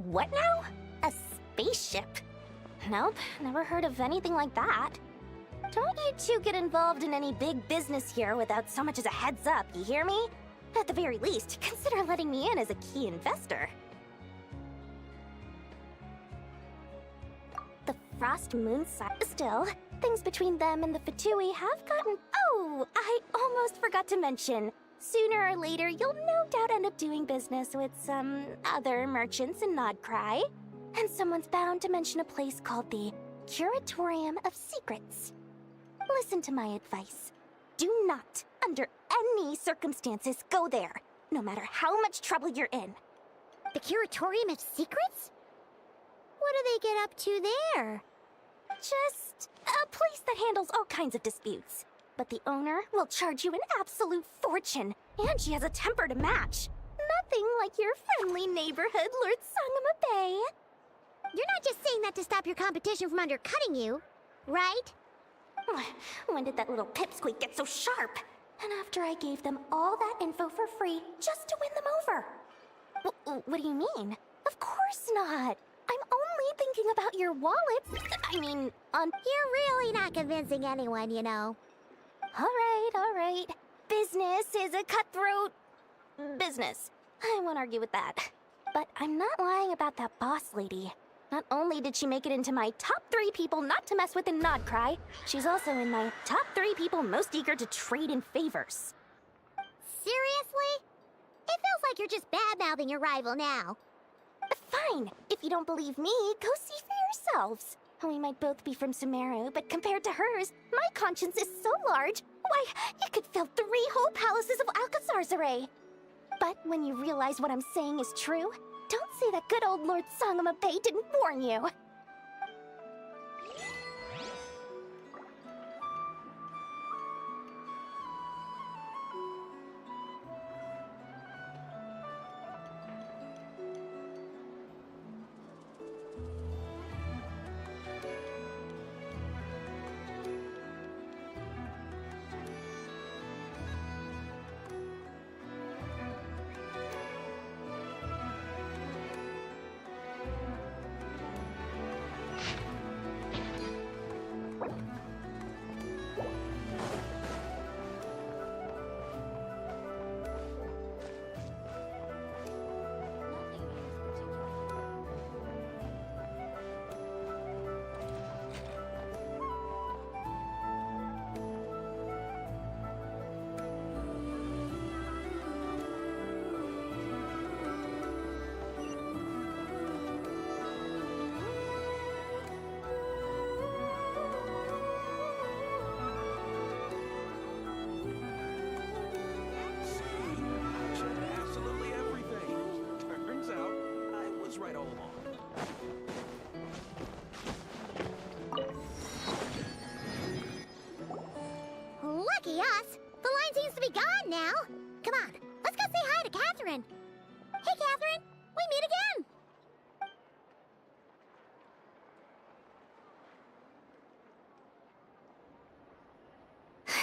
What now? A spaceship? Nope, never heard of anything like that. Don't you two get involved in any big business here without so much as a heads up, you hear me? At the very least, consider letting me in as a key investor. The Frost Moon side. Still, things between them and the Fatui have gotten... Oh, I almost forgot to mention. Sooner or later, you'll no doubt end up doing business with some other merchants in Nodcry. And someone's bound to mention a place called the Curatorium of Secrets. Listen to my advice. Do not, under any circumstances, go there, no matter how much trouble you're in. The Curatorium of Secrets? What do they get up to there? Just a place that handles all kinds of disputes. But the owner will charge you an absolute fortune, and she has a temper to match. Nothing like your friendly neighborhood, Lord Sangama Bay. You're not just saying that to stop your competition from undercutting you, right? When did that little pipsqueak get so sharp? And after I gave them all that info for free just to win them over. What do you mean? Of course not. I'm only thinking about your wallets. I mean, You're really not convincing anyone, you know. All right. Business is a cutthroat business. I won't argue with that. But I'm not lying about that boss lady. Not only did she make it into my top 3 people not to mess with in Nodcry, she's also in my top 3 people most eager to trade in favors. Seriously? It feels like you're just bad-mouthing your rival now. Fine. If you don't believe me, go see for yourselves. We might both be from Sumeru, but compared to hers, my conscience is so large, why, it could fill 3 whole palaces of Alcazar's array. But when you realize what I'm saying is true, don't say that good old Lord Sangama Bay didn't warn you. Lucky us! The line seems to be gone now. Come on, let's go say hi to Catherine. Hey, Catherine, we meet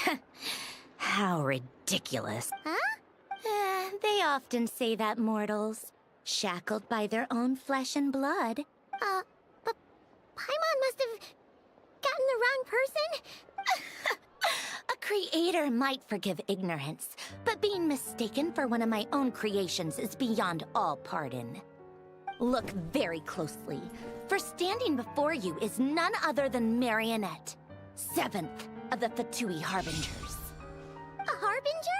again. How ridiculous. Huh? They often say that, mortals. shackled by their own flesh and blood. But Paimon must have gotten the wrong person? A creator might forgive ignorance, but being mistaken for one of my own creations is beyond all pardon. Look very closely, for standing before you is none other than Marionette, 7th of the Fatui Harbingers. A harbinger?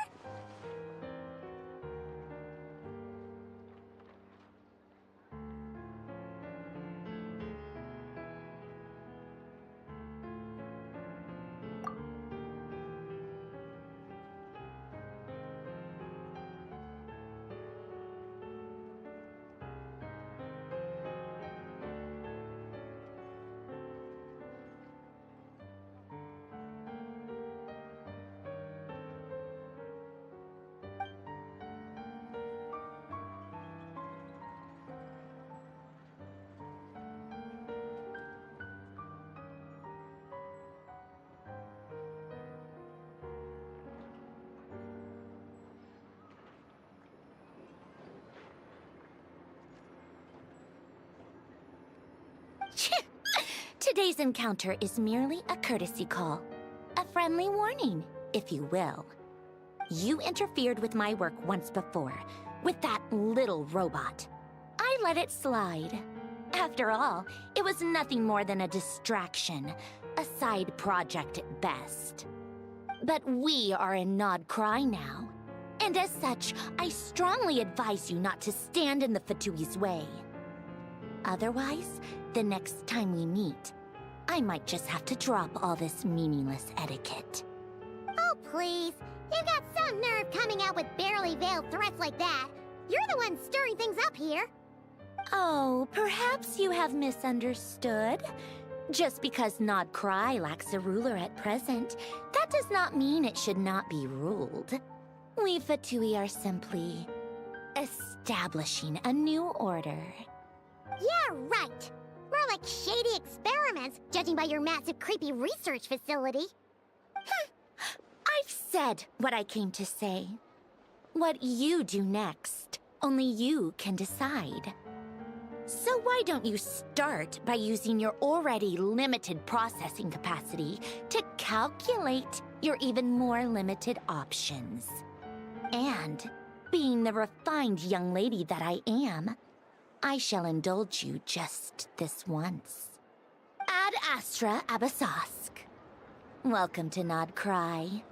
Today's encounter is merely a courtesy call. A friendly warning, if you will. You interfered with my work once before, with that little robot. I let it slide. After all, it was nothing more than a distraction, a side project at best. But we are in Nod Cry now, and as such, I strongly advise you not to stand in the Fatui's way. Otherwise, the next time we meet, I might just have to drop all this meaningless etiquette. Oh, please. You've got some nerve coming out with barely veiled threats like that. You're the one stirring things up here. Oh, perhaps you have misunderstood. Just because Nod Cry lacks a ruler at present, that does not mean it should not be ruled. We Fatui are simply establishing a new order. Yeah, right. More like shady experiments, judging by your massive, creepy research facility. I've said what I came to say. What you do next, only you can decide. So why don't you start by using your already limited processing capacity to calculate your even more limited options? And, being the refined young lady that I am, I shall indulge you just this once. Ad Astra Abasask. Welcome to Nod Cry,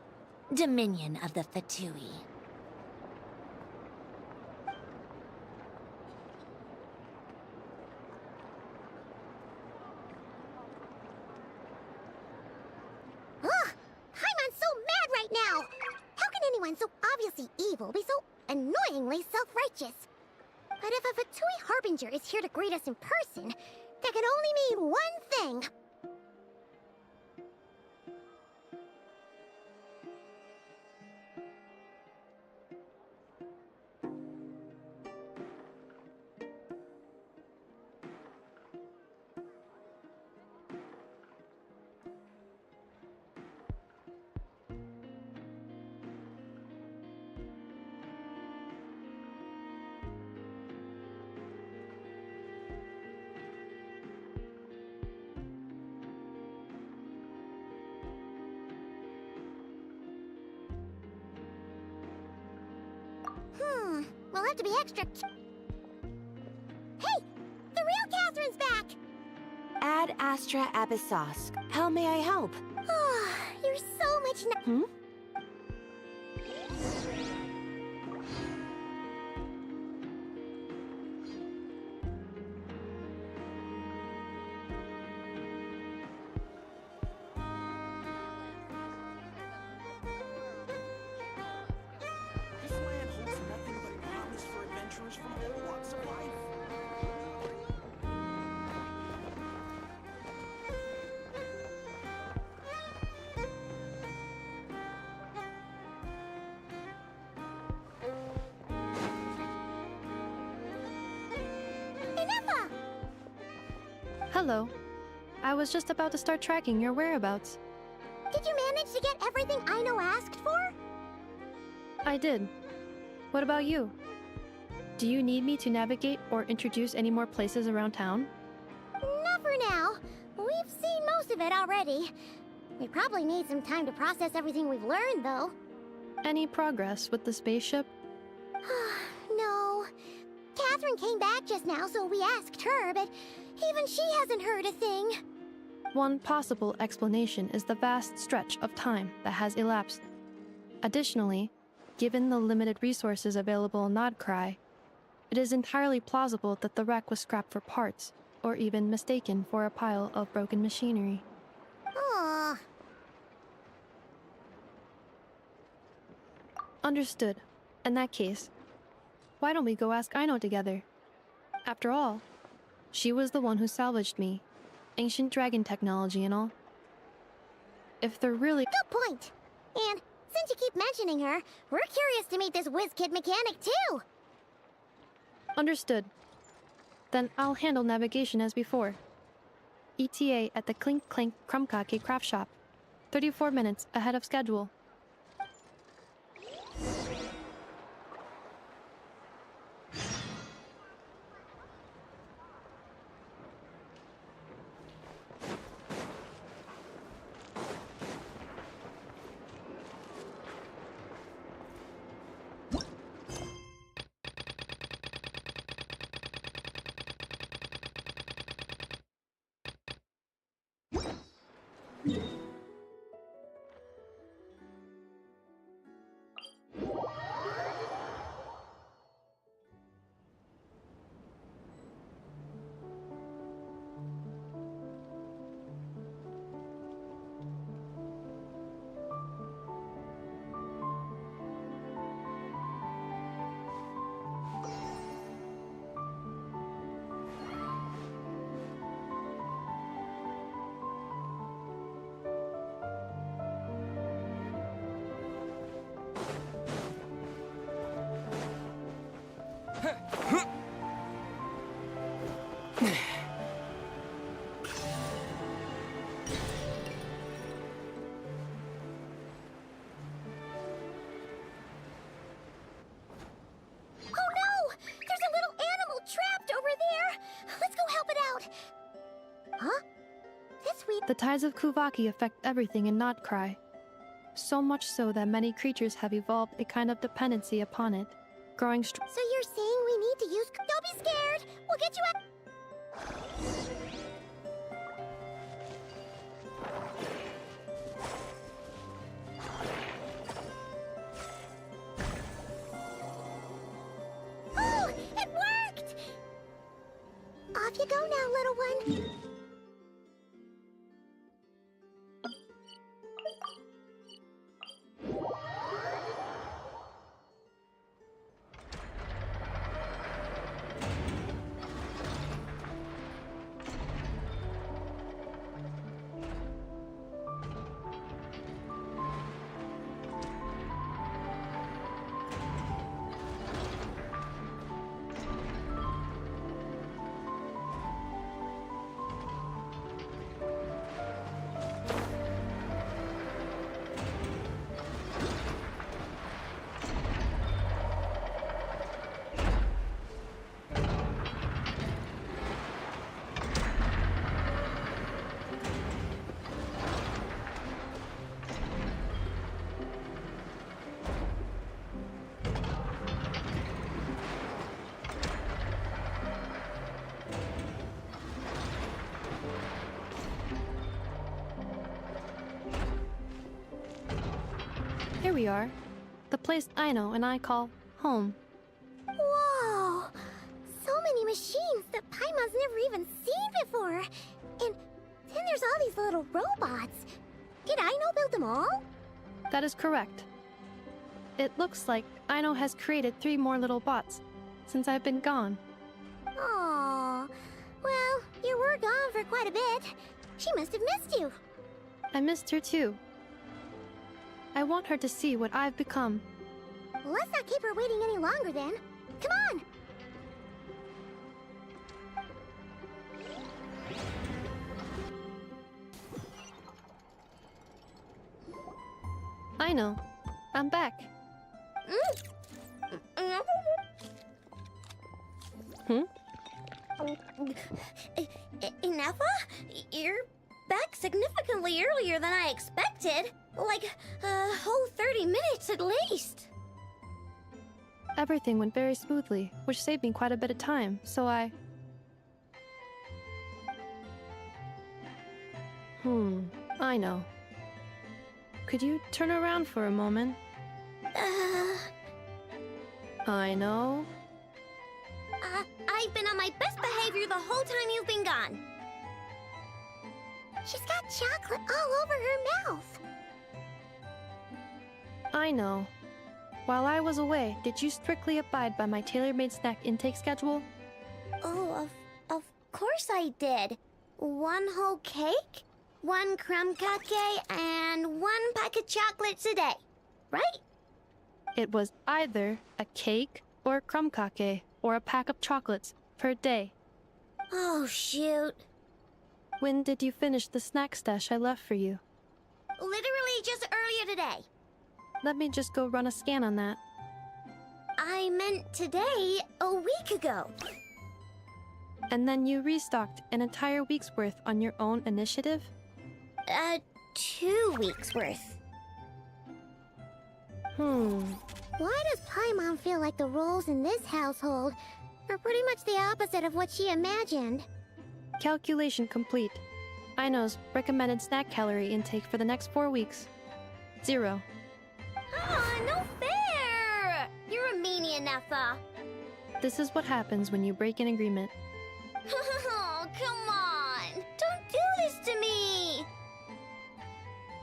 Dominion of the Fatui. Ugh! Paimon's so mad right now! How can anyone so obviously evil be so annoyingly self-righteous? But if a Fatui Harbinger is here to greet us in person, that can only mean one thing. We'll have to be extra... Hey! The real Catherine's back! Ad Astra Abasask. How may I help? Oh, you're so much... Hello. I was just about to start tracking your whereabouts. Did you manage to get everything Aino asked for? I did. What about you? Do you need me to navigate or introduce any more places around town? Not for now. We've seen most of it already. We probably need some time to process everything we've learned, though. Any progress with the spaceship? No. Catherine came back just now, so we asked her, but even she hasn't heard a thing. One possible explanation is the vast stretch of time that has elapsed. Additionally, given the limited resources available in Nodcry, it is entirely plausible that the wreck was scrapped for parts, or even mistaken for a pile of broken machinery. Aww. Understood. In that case, why don't we go ask Aino together? After all, she was the one who salvaged me. Ancient dragon technology and all. If they're really— Good point! And since you keep mentioning her, we're curious to meet this whiz-kid mechanic too! Understood. Then I'll handle navigation as before. ETA at the Clink Clank Krumkake craft shop. 34 minutes ahead of schedule. The tides of Kuvaki affect everything in Nodcry. So much so that many creatures have evolved a kind of dependency upon it, growing So you're saying we need to use— Don't be scared! We'll get you out— Oh! It worked! Off you go now, little one. Here we are. The place Aino and I call home. Whoa! So many machines that Paimon's never even seen before. And then there's all these little robots. Did Aino build them all? That is correct. It looks like Aino has created 3 more little bots since I've been gone. Aww. Well, you were gone for quite a bit. She must have missed you. I missed her too. I want her to see what I've become. Let's not keep her waiting any longer then. Come on! Aino, I'm back. Ineffa? You're back significantly earlier than I expected. Like, a whole 30 minutes at least. Everything went very smoothly, which saved me quite a bit of time, so I... I know. Could you turn around for a moment? I know. I've been on my best behavior the whole time you've been gone. She's got chocolate all over her mouth. I know. While I was away, did you strictly abide by my tailor-made snack intake schedule? Oh, of course I did. 1 whole cake, 1 crumb cake, and 1 pack of chocolates a day, right? It was either a cake or a crumb cake or a pack of chocolates per day. Oh, shoot. When did you finish the snack stash I left for you? Literally just earlier today. Let me just go run a scan on that. I meant today, a week ago. And then you restocked an entire week's worth on your own initiative? 2 weeks worth. Why does Paimon feel like the roles in this household are pretty much the opposite of what she imagined? Calculation complete. Aino's recommended snack calorie intake for the next 4 weeks. 0. No fair! You're a meanie, Ineffa. This is what happens when you break an agreement. Oh, come on! Don't do this to me!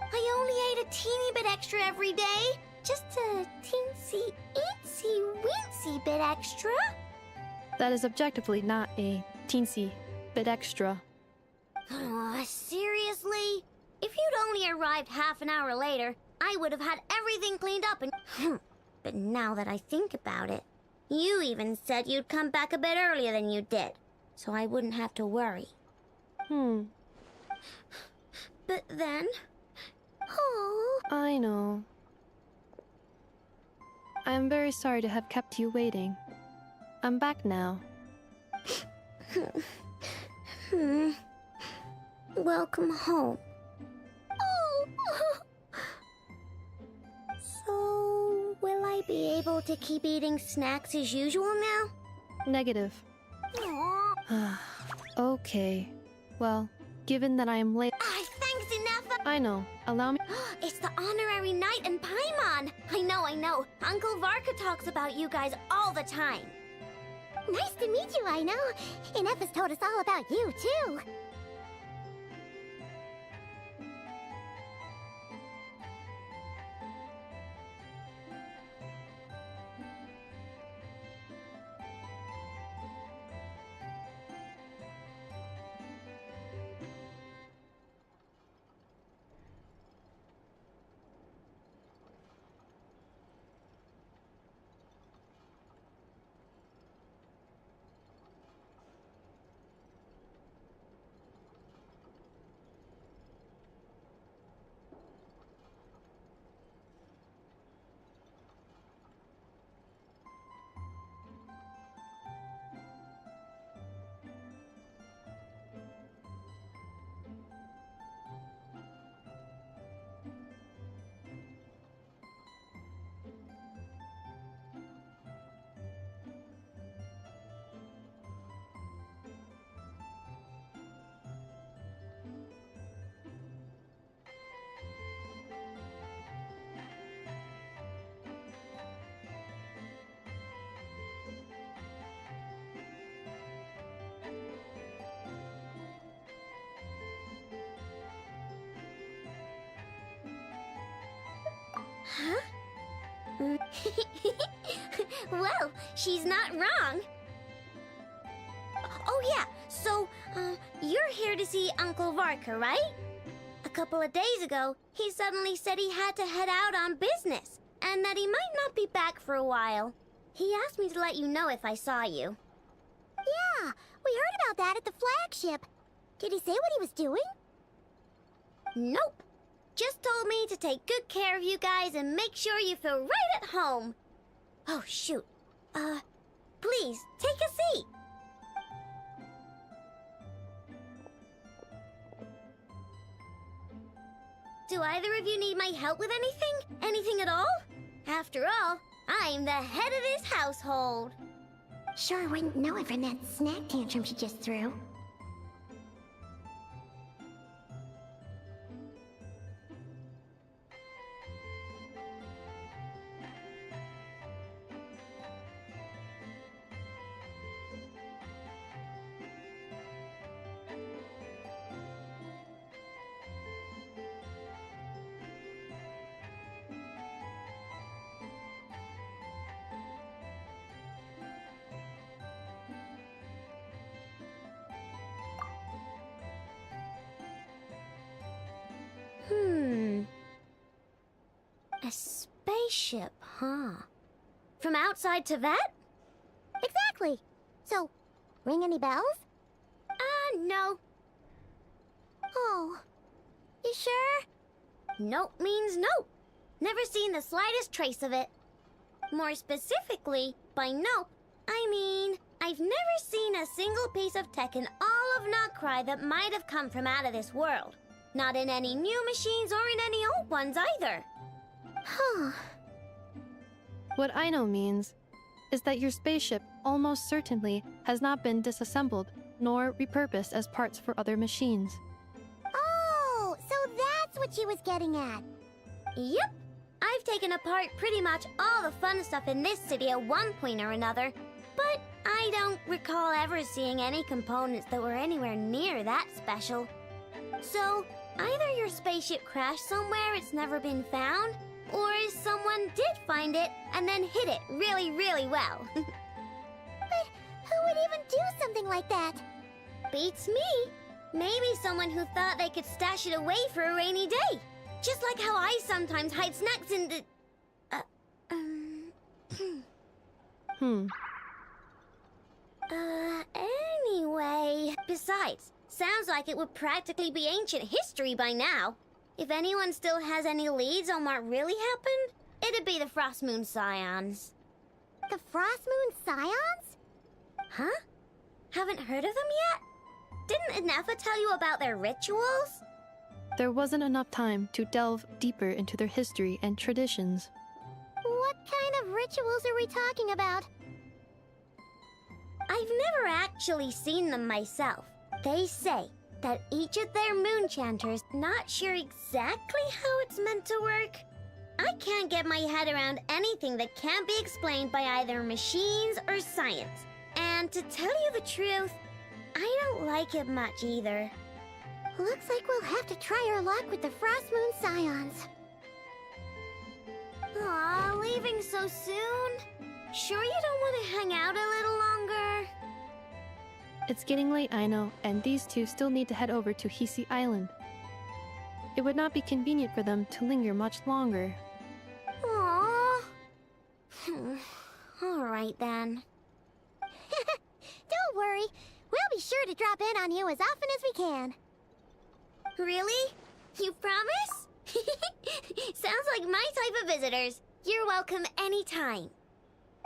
I only ate a teeny bit extra every day. Just a teensy, eensy, weensy bit extra. That is objectively not a teensy bit extra. Seriously? If you'd only arrived half an hour later, I would have had everything cleaned up and... But now that I think about it, you even said you'd come back a bit earlier than you did, so I wouldn't have to worry. But then... Oh... I know. I am very sorry to have kept you waiting. I'm back now. Welcome home. Oh! So, will I be able to keep eating snacks as usual now? Negative. Okay. Well, given that I am late... Thanks, Ineffa! I know. Allow me... It's the honorary knight in Paimon! I know. Uncle Varka talks about you guys all the time. Nice to meet you, I know. Ineffa's told us all about you, too. Huh? Well, she's not wrong. Oh yeah, so, you're here to see Uncle Varka, right? A couple of days ago, he suddenly said he had to head out on business, and that he might not be back for a while. He asked me to let you know if I saw you. Yeah, we heard about that at the flagship. Did he say what he was doing? Nope. Just told me to take good care of you guys and make sure you feel right at home. Oh, shoot. Please, take a seat. Do either of you need my help with anything? Anything at all? After all, I'm the head of this household. Sure wouldn't know it from that snack tantrum she just threw. A spaceship, huh? From outside to that? Exactly. So, ring any bells? No. Oh. You sure? Nope means nope. Never seen the slightest trace of it. More specifically, by nope, I mean, I've never seen a single piece of tech in all of Notcry that might have come from out of this world. Not in any new machines or in any old ones either. Huh. What I know means is that your spaceship almost certainly has not been disassembled nor repurposed as parts for other machines. Oh, so that's what she was getting at. Yep. I've taken apart pretty much all the fun stuff in this city at one point or another, but I don't recall ever seeing any components that were anywhere near that special. So, either your spaceship crashed somewhere it's never been found, or someone did find it and then hid it really, really well. But who would even do something like that? Beats me. Maybe someone who thought they could stash it away for a rainy day. Just like how I sometimes hide snacks in the... Anyway... Besides, sounds like it would practically be ancient history by now. If anyone still has any leads on what really happened, it'd be the Frost Moon Scions. The Frost Moon Scions? Huh? Haven't heard of them yet? Didn't Inefa tell you about their rituals? There wasn't enough time to delve deeper into their history and traditions. What kind of rituals are we talking about? I've never actually seen them myself. They say that each of their moon chanters not sure exactly how it's meant to work. I can't get my head around anything that can't be explained by either machines or science. And to tell you the truth, I don't like it much either. Looks like we'll have to try our luck with the Frost Moon Scions. Aw, leaving so soon? Sure you don't want to hang out a little longer? It's getting late, I know, and these two still need to head over to Hisi Island. It would not be convenient for them to linger much longer. Aww. Alright then. Don't worry. We'll be sure to drop in on you as often as we can. Really? You promise? Sounds like my type of visitors. You're welcome anytime.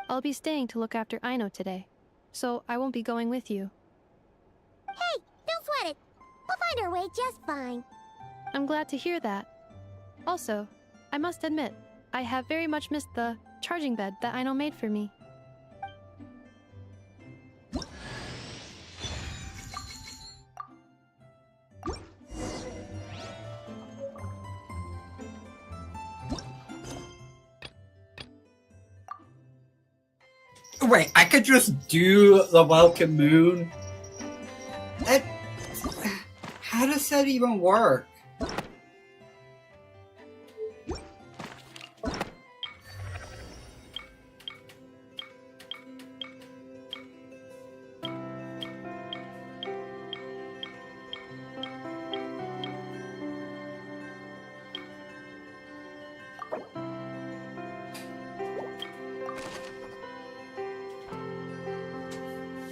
I'll be staying to look after Aino today, so I won't be going with you. Hey, don't sweat it. We'll find our way just fine. I'm glad to hear that. Also, I must admit, I have very much missed the charging bed that Aino made for me. Wait, I could just do the Welcome Moon? How does that even work?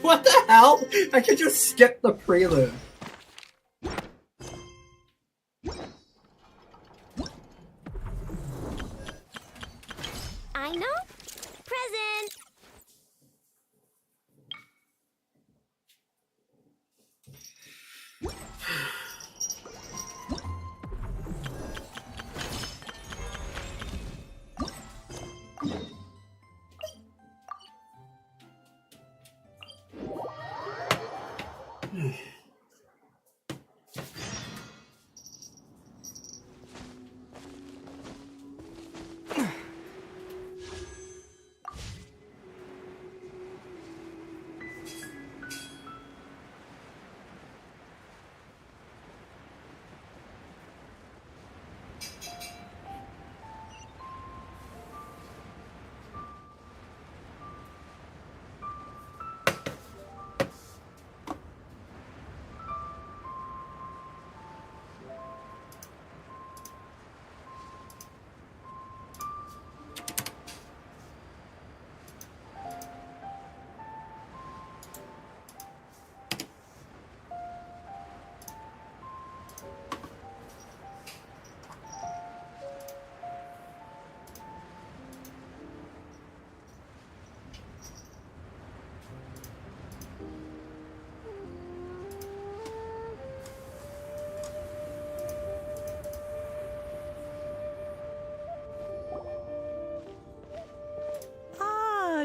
What the hell? I could just skip the prelude. I know. Present.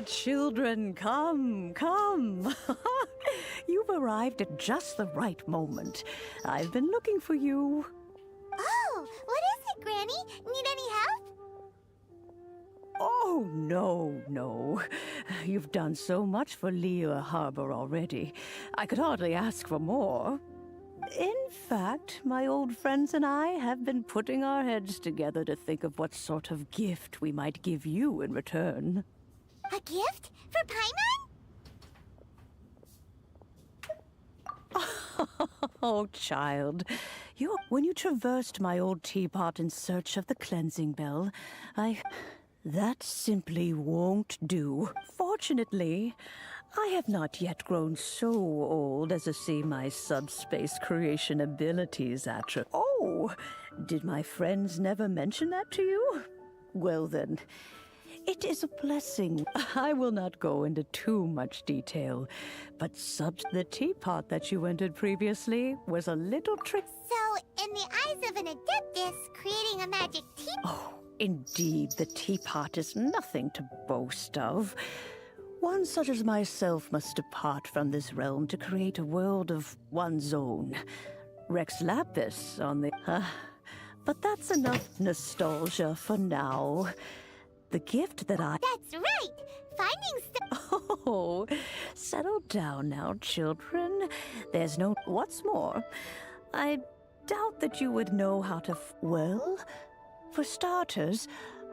children, come, come. You've arrived at just the right moment. I've been looking for you. Oh, what is it, Granny? Need any help? Oh, no. You've done so much for Liyue Harbor already. I could hardly ask for more. In fact, my old friends and I have been putting our heads together to think of what sort of gift we might give you in return. A gift? For Paimon? Oh, child. When you traversed my old teapot in search of the cleansing bell, that simply won't do. Fortunately, I have not yet grown so old as to see my subspace creation abilities Oh, did my friends never mention that to you? Well then, it is a blessing. I will not go into too much detail, but the teapot that you entered previously was a little trick. So, in the eyes of an adeptus, creating a magic teapot... Oh, indeed, the teapot is nothing to boast of. One such as myself must depart from this realm to create a world of one's own. Rex Lapis on the... but that's enough nostalgia for now. The gift that That's right! Finding stuff... Oh, settle down now, children. There's no... What's more, I doubt that you would know how to... Well, for starters,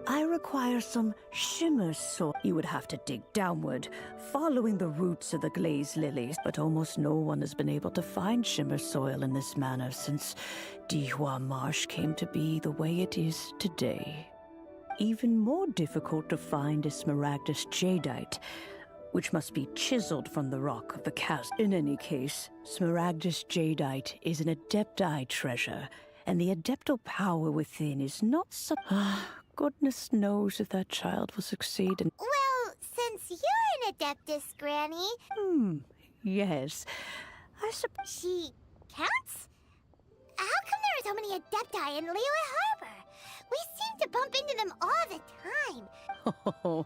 I require some shimmer soil. You would have to dig downward, following the roots of the glazed lilies, but almost no one has been able to find shimmer soil in this manner since Dihua Marsh came to be the way it is today. Even more difficult to find is smaragdus jadeite, which must be chiseled from the rock of the chasm. In any case, smaragdus jadeite is an adepti treasure, and the adeptal power within is not so... Goodness knows if that child will succeed in... Well, since you're an adeptus, Granny... Yes. I suppose... She counts? How come there are so many adepti in Liyue Harbor? We seem to bump into them all the time. Oh,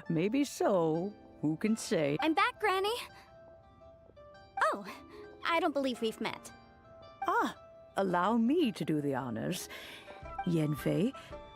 maybe so. Who can say? I'm back, Granny. Oh, I don't believe we've met. Allow me to do the honors. Yanfei,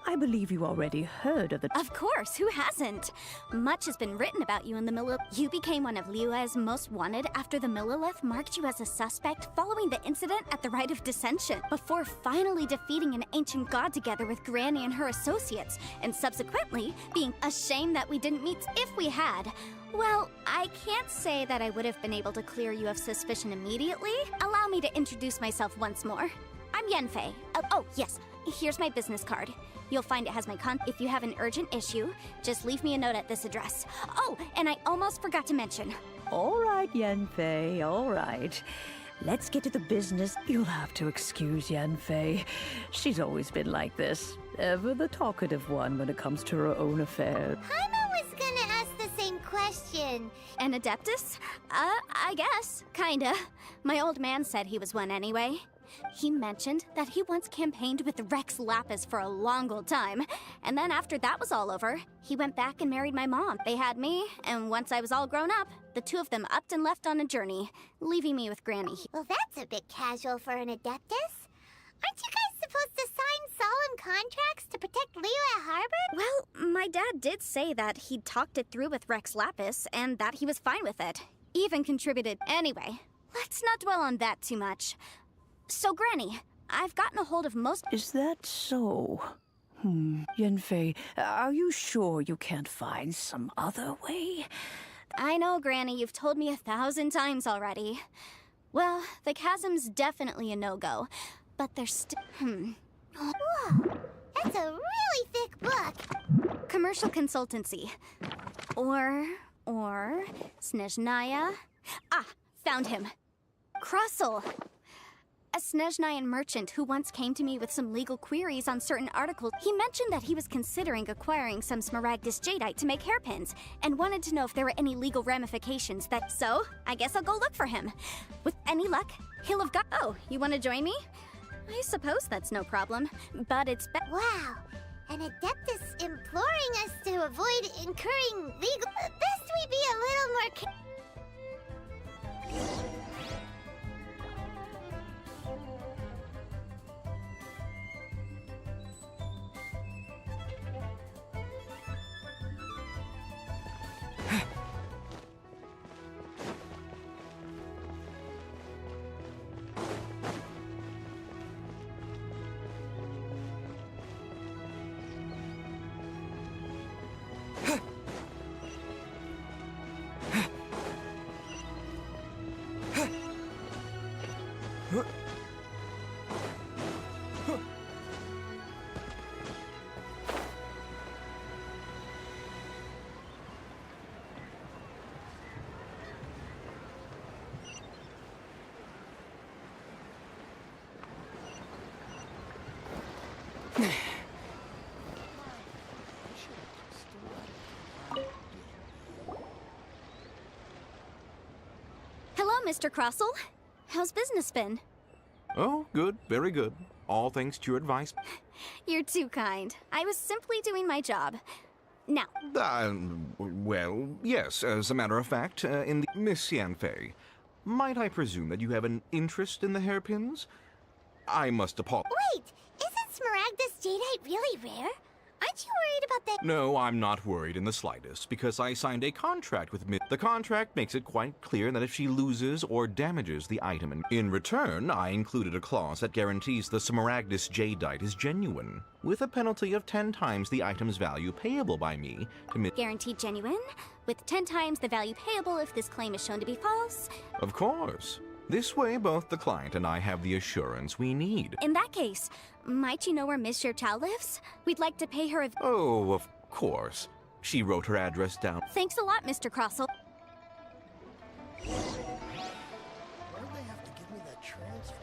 I believe you already heard of the... Of course, who hasn't? Much has been written about you in the Milla... You became one of Liyue's most wanted after the Millilith marked you as a suspect following the incident at the Rite of Dissension, before finally defeating an ancient god together with Granny and her associates, and subsequently being a shame that we didn't meet. If we had, well, I can't say that I would have been able to clear you of suspicion immediately. Allow me to introduce myself once more. I'm Yanfei. Oh, yes, here's my business card. You'll find it has my If you have an urgent issue, just leave me a note at this address. Oh, and I almost forgot to mention. All right, Yanfei, all right. Let's get to the business. You'll have to excuse Yanfei. She's always been like this. Ever the talkative one when it comes to her own affairs. Paimon was gonna ask the same question. An adeptus? I guess. Kinda. My old man said he was one anyway. He mentioned that he once campaigned with Rex Lapis for a long old time, and then after that was all over, he went back and married my mom. They had me, and once I was all grown up, the two of them upped and left on a journey, leaving me with Granny. Well, that's a bit casual for an adeptus. Aren't you guys supposed to sign solemn contracts to protect Liyue Harbor? Well, my dad did say that he'd talked it through with Rex Lapis, and that he was fine with it. Even contributed. Anyway, let's not dwell on that too much. So, Granny, I've gotten a hold of most... Is that so? Yanfei, are you sure you can't find some other way? I know, Granny, you've told me 1,000 times already. Well, the chasm's definitely a no-go, but there's still... Whoa, that's a really thick book. Commercial consultancy. Or... Snezhnaya? Found him. Krustle. A Snezhnayan merchant who once came to me with some legal queries on certain articles. He mentioned that he was considering acquiring some smaragdus jadeite to make hairpins, and wanted to know if there were any legal ramifications that... So, I guess I'll go look for him. With any luck, he'll have got... Oh, you want to join me? I suppose that's no problem, but it's... Wow, An Adeptus imploring us to avoid incurring legal... Best we be a little more... Hello, Mr. Crossell. How's business been? Oh, good, very good. All thanks to your advice. You're too kind. I was simply doing my job. Now, Well, yes, as a matter of fact, in the... Miss Yanfei, might I presume that you have an interest in the hairpins? I must apologize. Wait, isn't Smaragdus jadeite really rare? Aren't you worried about that? No, I'm not worried in the slightest, because I signed a contract with Miss... The contract makes it quite clear that if she loses or damages the item in return, I included a clause that guarantees the Smaragdus jadeite is genuine, with a penalty of 10 times the item's value payable by me to Miss... guaranteed genuine, with 10 times the value payable if this claim is shown to be false. Of course. This way, both the client and I have the assurance we need. In that case, might you know where Miss Chow lives? We'd like to pay her a... Oh, of course. She wrote her address down. Thanks a lot, Mr. Crossell. Why'd they have to give me that transfer?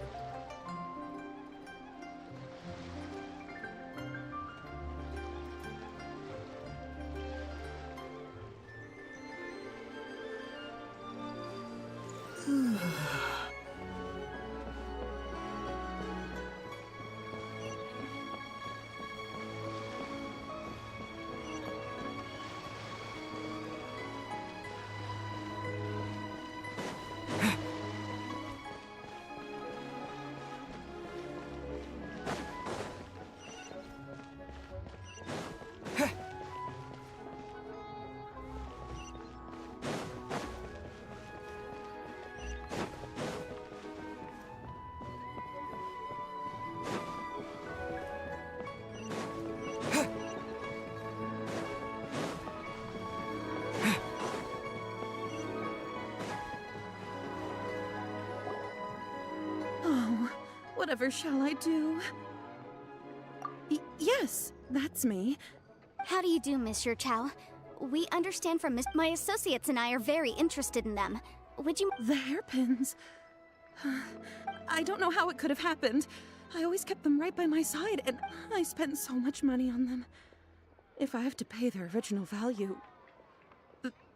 Whatever shall I do? Yes, that's me. How do you do, Monsieur Chow? We understand from my associates and I are very interested in them. Would you... The hairpins. I don't know how it could have happened. I always kept them right by my side, and I spent so much money on them. If I have to pay their original value,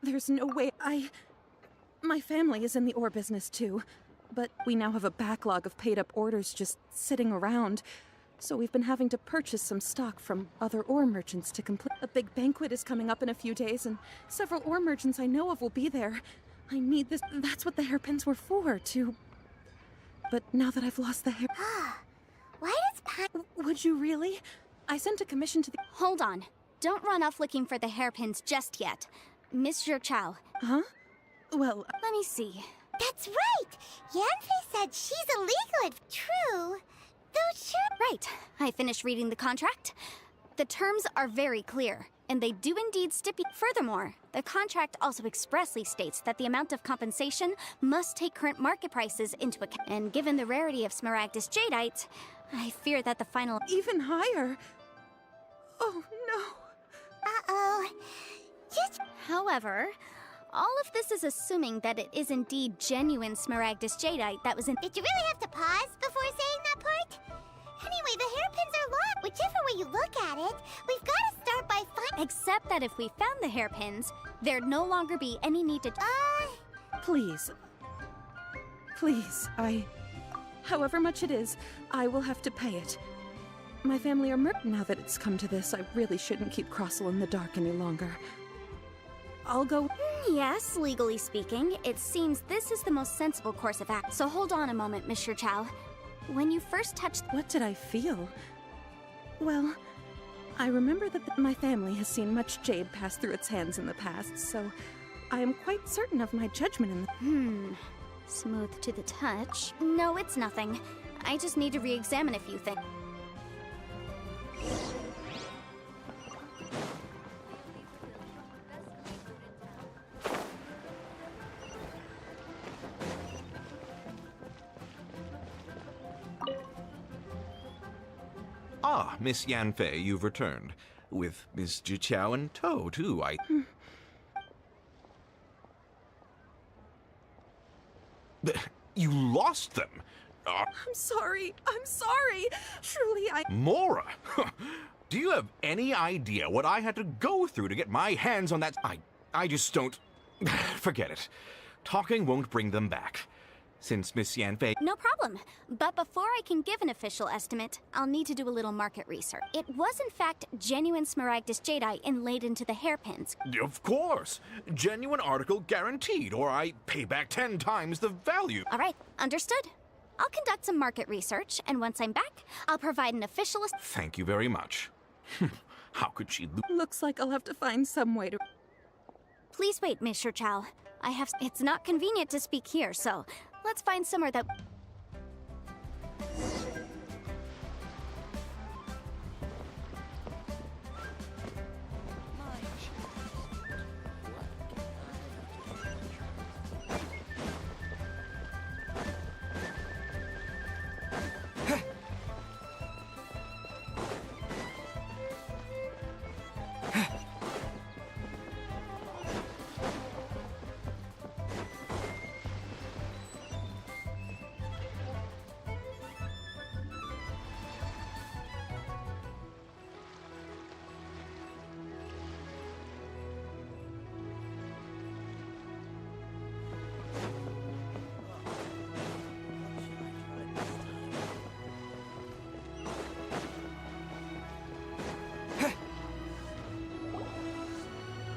there's no way My family is in the ore business too, but we now have a backlog of paid-up orders just sitting around, so we've been having to purchase some stock from other ore merchants to complete. A big banquet is coming up in a few days, and several ore merchants I know of will be there. I need this. That's what the hairpins were for, to... But now that I've lost the hair... Why does Would you really? I sent a commission to the... Hold on. Don't run off looking for the hairpins just yet. Mr. Chow. Huh? Well... Let me see. That's right! Yanfei said she's illegal if true. Though sure... Right. I finished reading the contract. The terms are very clear, and they do indeed stipulate... Furthermore, the contract also expressly states that the amount of compensation must take current market prices into account. And given the rarity of Smaragdus jadeite, I fear that the final... Even higher? Oh, no. Uh-oh. However, all of this is assuming that it is indeed genuine Smaragdus jadeite that was in... Did you really have to pause before saying that part? Anyway, the hairpins are locked. Whichever way you look at it, we've got to start by finding... Except that if we found the hairpins, there'd no longer be any need to... Please. Please, however much it is, I will have to pay it. my family are murdered. Now that it's come to this, I really shouldn't keep Crossel in the dark any longer. I'll go. Yes, legally speaking, it seems this is the most sensible course of action. So hold on a moment, Mr. Chow. When you first touched... What did I feel? Well, I remember that my family has seen much jade pass through its hands in the past, so I am quite certain of my judgment in the... Smooth to the touch. No, it's nothing. I just need to re-examine a few things. Ah, Miss Yanfei, you've returned. With Miss Jiqiao in tow, too, You lost them! I'm sorry. Truly, Mora! Do you have any idea what I had to go through to get my hands on that? I just don't... Forget it. Talking won't bring them back. Since Miss Yanfei... No problem. But before I can give an official estimate, I'll need to do a little market research. It was in fact genuine smaragdus jadeite inlaid into the hairpins. Of course! Genuine article guaranteed, or I pay back 10 times the value. All right, understood. I'll conduct some market research, and once I'm back, I'll provide an official... Thank you very much. How could she... Looks like I'll have to find some way to... Please wait, Mr. Chow. It's not convenient to speak here, so... Let's find somewhere that...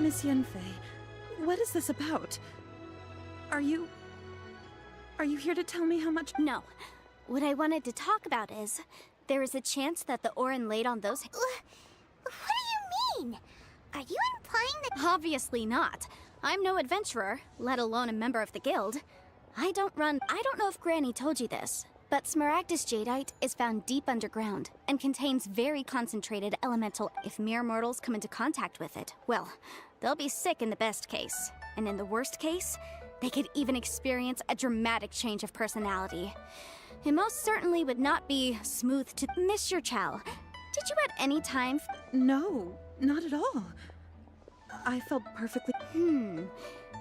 Miss Yanfei, what is this about? Are you here to tell me how much... No. What I wanted to talk about is, there is a chance that the ore inlaid on those... What do you mean? Are you implying that... Obviously not. I'm no adventurer, let alone a member of the guild. I don't know if Granny told you this, but smaragdus jadeite is found deep underground and contains very concentrated elemental. If mere mortals come into contact with it, well, they'll be sick in the best case. And in the worst case, they could even experience a dramatic change of personality. It most certainly would not be smooth to... Mr. Chow, did you at any time... No, not at all. I felt perfectly...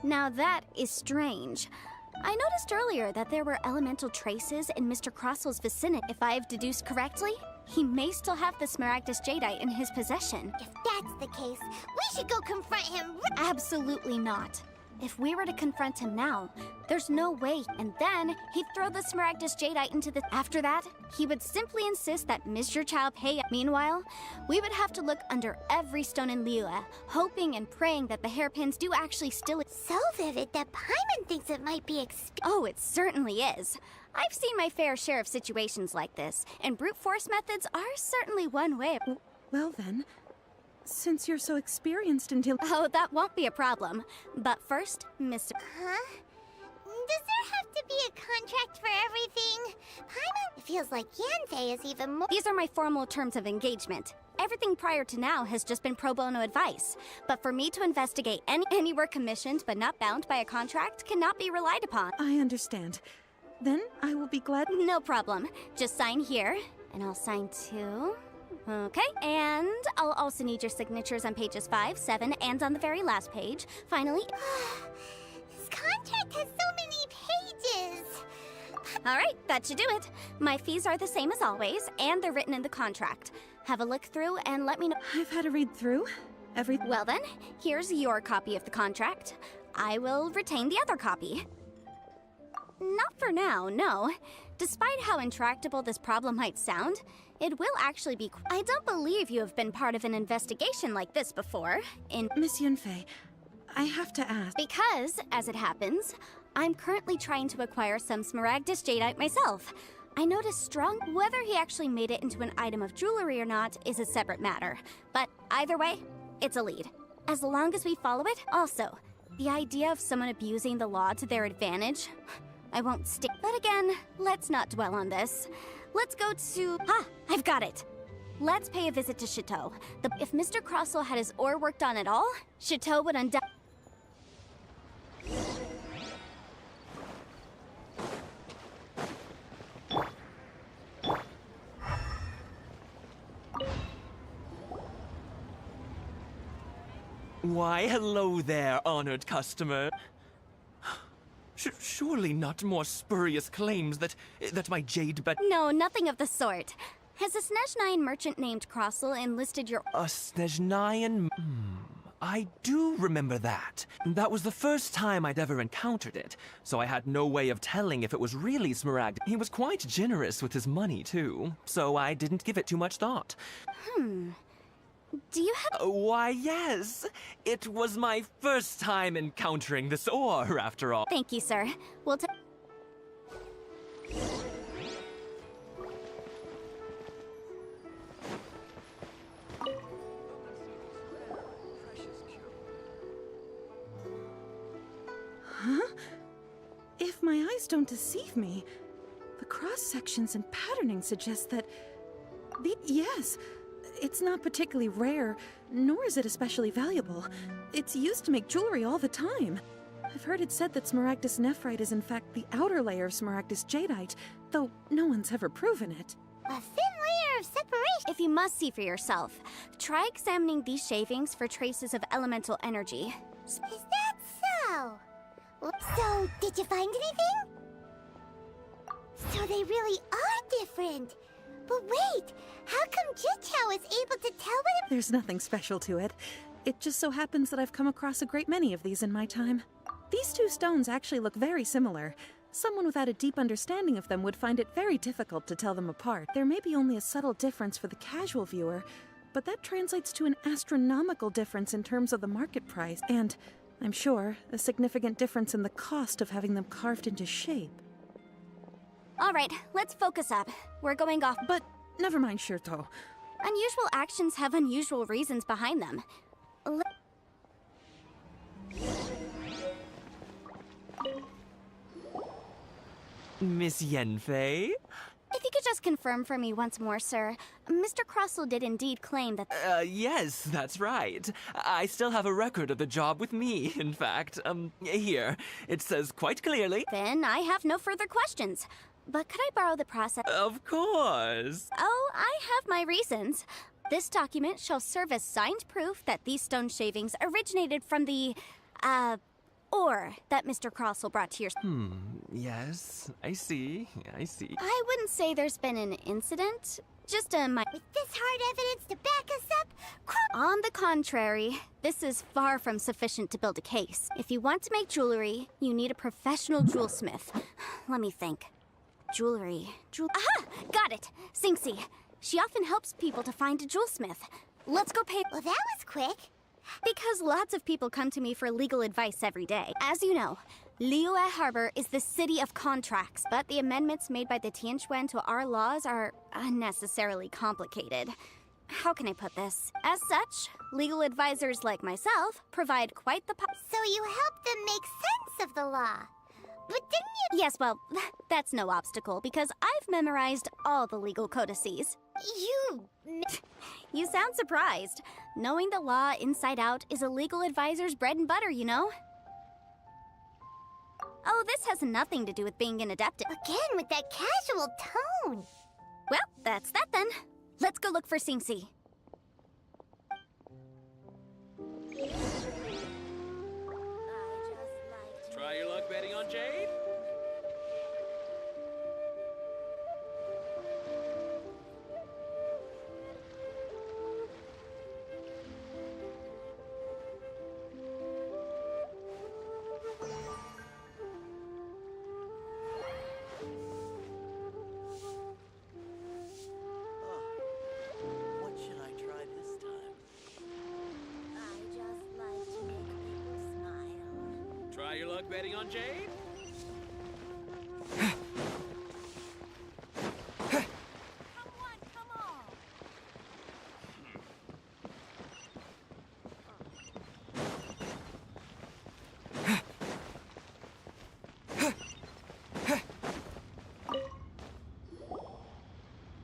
Now that is strange. I noticed earlier that there were elemental traces in Mr. Crossel's vicinity. If I have deduced correctly, he may still have the smaragdus jadeite in his possession. If that's the case, we should go confront him. Absolutely not. If we were to confront him now, there's no way. And then he'd throw the smaragdus jadeite into the... After that, he would simply insist that Mr. Chow pay... Meanwhile, we would have to look under every stone in Liyue, hoping and praying that the hairpins do actually still... So vivid that Paimon thinks it might be Oh, it certainly is. I've seen my fair share of situations like this, and brute force methods are certainly one way of... Well then... Since you're so experienced in dealing... Oh, that won't be a problem. But first, Mr... Huh? Does there have to be a contract for everything? Paimon... It feels like Yanfei is even more... These are my formal terms of engagement. Everything prior to now has just been pro bono advice. But for me to investigate any work commissioned but not bound by a contract cannot be relied upon. I understand. Then I will be glad... No problem. Just sign here, and I'll sign too. Okay, and I'll also need your signatures on pages 5, 7, and on the very last page. Finally... This contract has so many pages! Alright, that should do it. My fees are the same as always, and they're written in the contract. Have a look through and let me know... I've had a read through. Everything... Well then, here's your copy of the contract. I will retain the other copy. Not for now, no. Despite how intractable this problem might sound, it will actually be. I don't believe you have been part of an investigation like this before. Miss Yunfei, I have to ask. Because, as it happens, I'm currently trying to acquire some Smaragdus jadeite myself. I noticed strong. Whether he actually made it into an item of jewelry or not is a separate matter. But either way, it's a lead. As long as we follow it, also, the idea of someone abusing the law to their advantage, I won't stick. But again, let's not dwell on this. Let's go to... I've got it! Let's pay a visit to Chateau. If Mr. Crossell had his ore worked on at all, Chateau would undoubtedly... Why, hello there, honored customer. Surely not more spurious claims that my jade bet— No, nothing of the sort. Has a Snezhnayan merchant named Crossell enlisted your— A Snezhnayan? I do remember that. That was the first time I'd ever encountered it, so I had no way of telling if it was really Smaragd. He was quite generous with his money, too, so I didn't give it too much thought. Do you have— Why, yes. It was my first time encountering this ore, after all. Thank you, sir. We'll take— Huh? If my eyes don't deceive me, the cross-sections and patterning suggest that... Yes, it's not particularly rare, nor is it especially valuable. It's used to make jewelry all the time. I've heard it said that Smaragdus nephrite is in fact the outer layer of Smaragdus jadeite, though no one's ever proven it. A thin layer of separation. If you must see for yourself, try examining these shavings for traces of elemental energy. Is that so? So, did you find anything? So they really are different. But wait, how come Jichao is able to tell what it— There's nothing special to it. It just so happens that I've come across a great many of these in my time. These two stones actually look very similar. Someone without a deep understanding of them would find it very difficult to tell them apart. There may be only a subtle difference for the casual viewer, but that translates to an astronomical difference in terms of the market price, and, I'm sure, a significant difference in the cost of having them carved into shape. Alright, let's focus up. We're going off— But never mind, Shirto. Unusual actions have unusual reasons behind them. Miss Yenfei? If you could just confirm for me once more, sir. Mr. Crossell did indeed claim that— Yes, that's right. I still have a record of the job with me, in fact. Here. It says quite clearly— Then I have no further questions. But could I borrow the process— Of course. Oh, I have my reasons. This document shall serve as signed proof that these stone shavings originated from the, ore that Mr. Crossell brought to your— Yes, I see. I wouldn't say there's been an incident. Just a With this hard evidence to back us up, On the contrary, this is far from sufficient to build a case. If you want to make jewelry, you need a professional jewelsmith. Let me think. Jewelry. Aha! Got it! Singsi. She often helps people to find a jewelsmith. Let's go pay— Well, that was quick. Because lots of people come to me for legal advice every day. As you know, Liyue Harbor is the city of contracts, but the amendments made by the Tianquan to our laws are unnecessarily complicated. How can I put this? As such, legal advisors like myself provide quite the So you help them make sense of the law. But didn't you— Yes, well, that's no obstacle, because I've memorized all the legal codices. You sound surprised. Knowing the law inside out is a legal advisor's bread and butter, you know? Oh, this has nothing to do with being an adept. Again, with that casual tone. Well, that's that then. Let's go look for Singsi. Try your luck betting on Jade? Try your luck betting on Jade?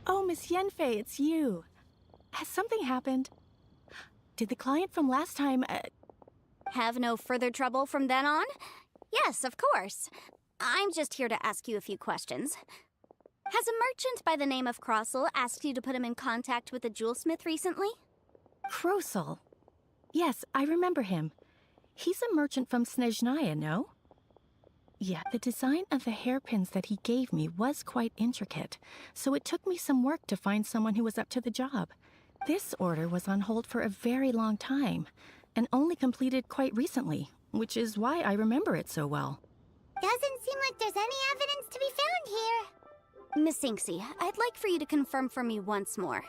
Oh, Miss Yenfei, it's you. Has something happened? Did the client from last time, Have no further trouble from then on? Yes, of course. I'm just here to ask you a few questions. Has a merchant by the name of Crossel asked you to put him in contact with a jewelsmith recently? Krosel? Yes, I remember him. He's a merchant from Snezhnaya, no? Yeah, the design of the hairpins that he gave me was quite intricate, so it took me some work to find someone who was up to the job. This order was on hold for a very long time, and only completed quite recently, which is why I remember it so well. Doesn't seem like there's any evidence to be found here. Miss Inksy, I'd like for you to confirm for me once more.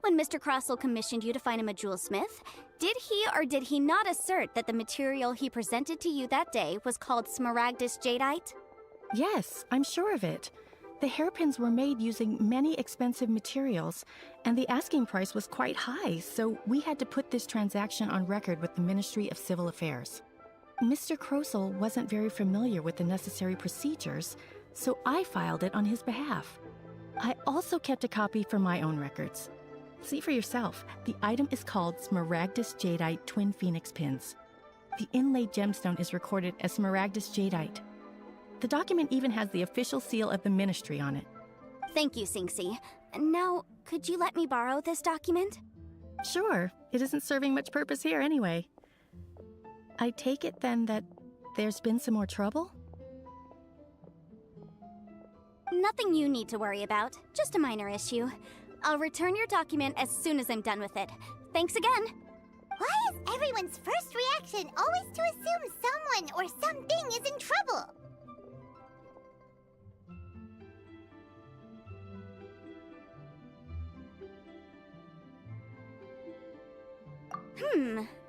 When Mr. Crossel commissioned you to find him a jewelsmith, did he or did he not assert that the material he presented to you that day was called smaragdus jadeite? Yes, I'm sure of it. The hairpins were made using many expensive materials, and the asking price was quite high, so we had to put this transaction on record with the Ministry of Civil Affairs. Mr. Krosel wasn't very familiar with the necessary procedures, so I filed it on his behalf. I also kept a copy for my own records. See for yourself, the item is called Smaragdus Jadeite Twin Phoenix Pins. The inlaid gemstone is recorded as Smaragdus Jadeite. The document even has the official seal of the ministry on it. Thank you, Sinksy. Now, could you let me borrow this document? Sure, it isn't serving much purpose here anyway. I take it then that there's been some more trouble? Nothing you need to worry about, just a minor issue. I'll return your document as soon as I'm done with it. Thanks again. Why is everyone's first reaction always to assume someone or something is in trouble?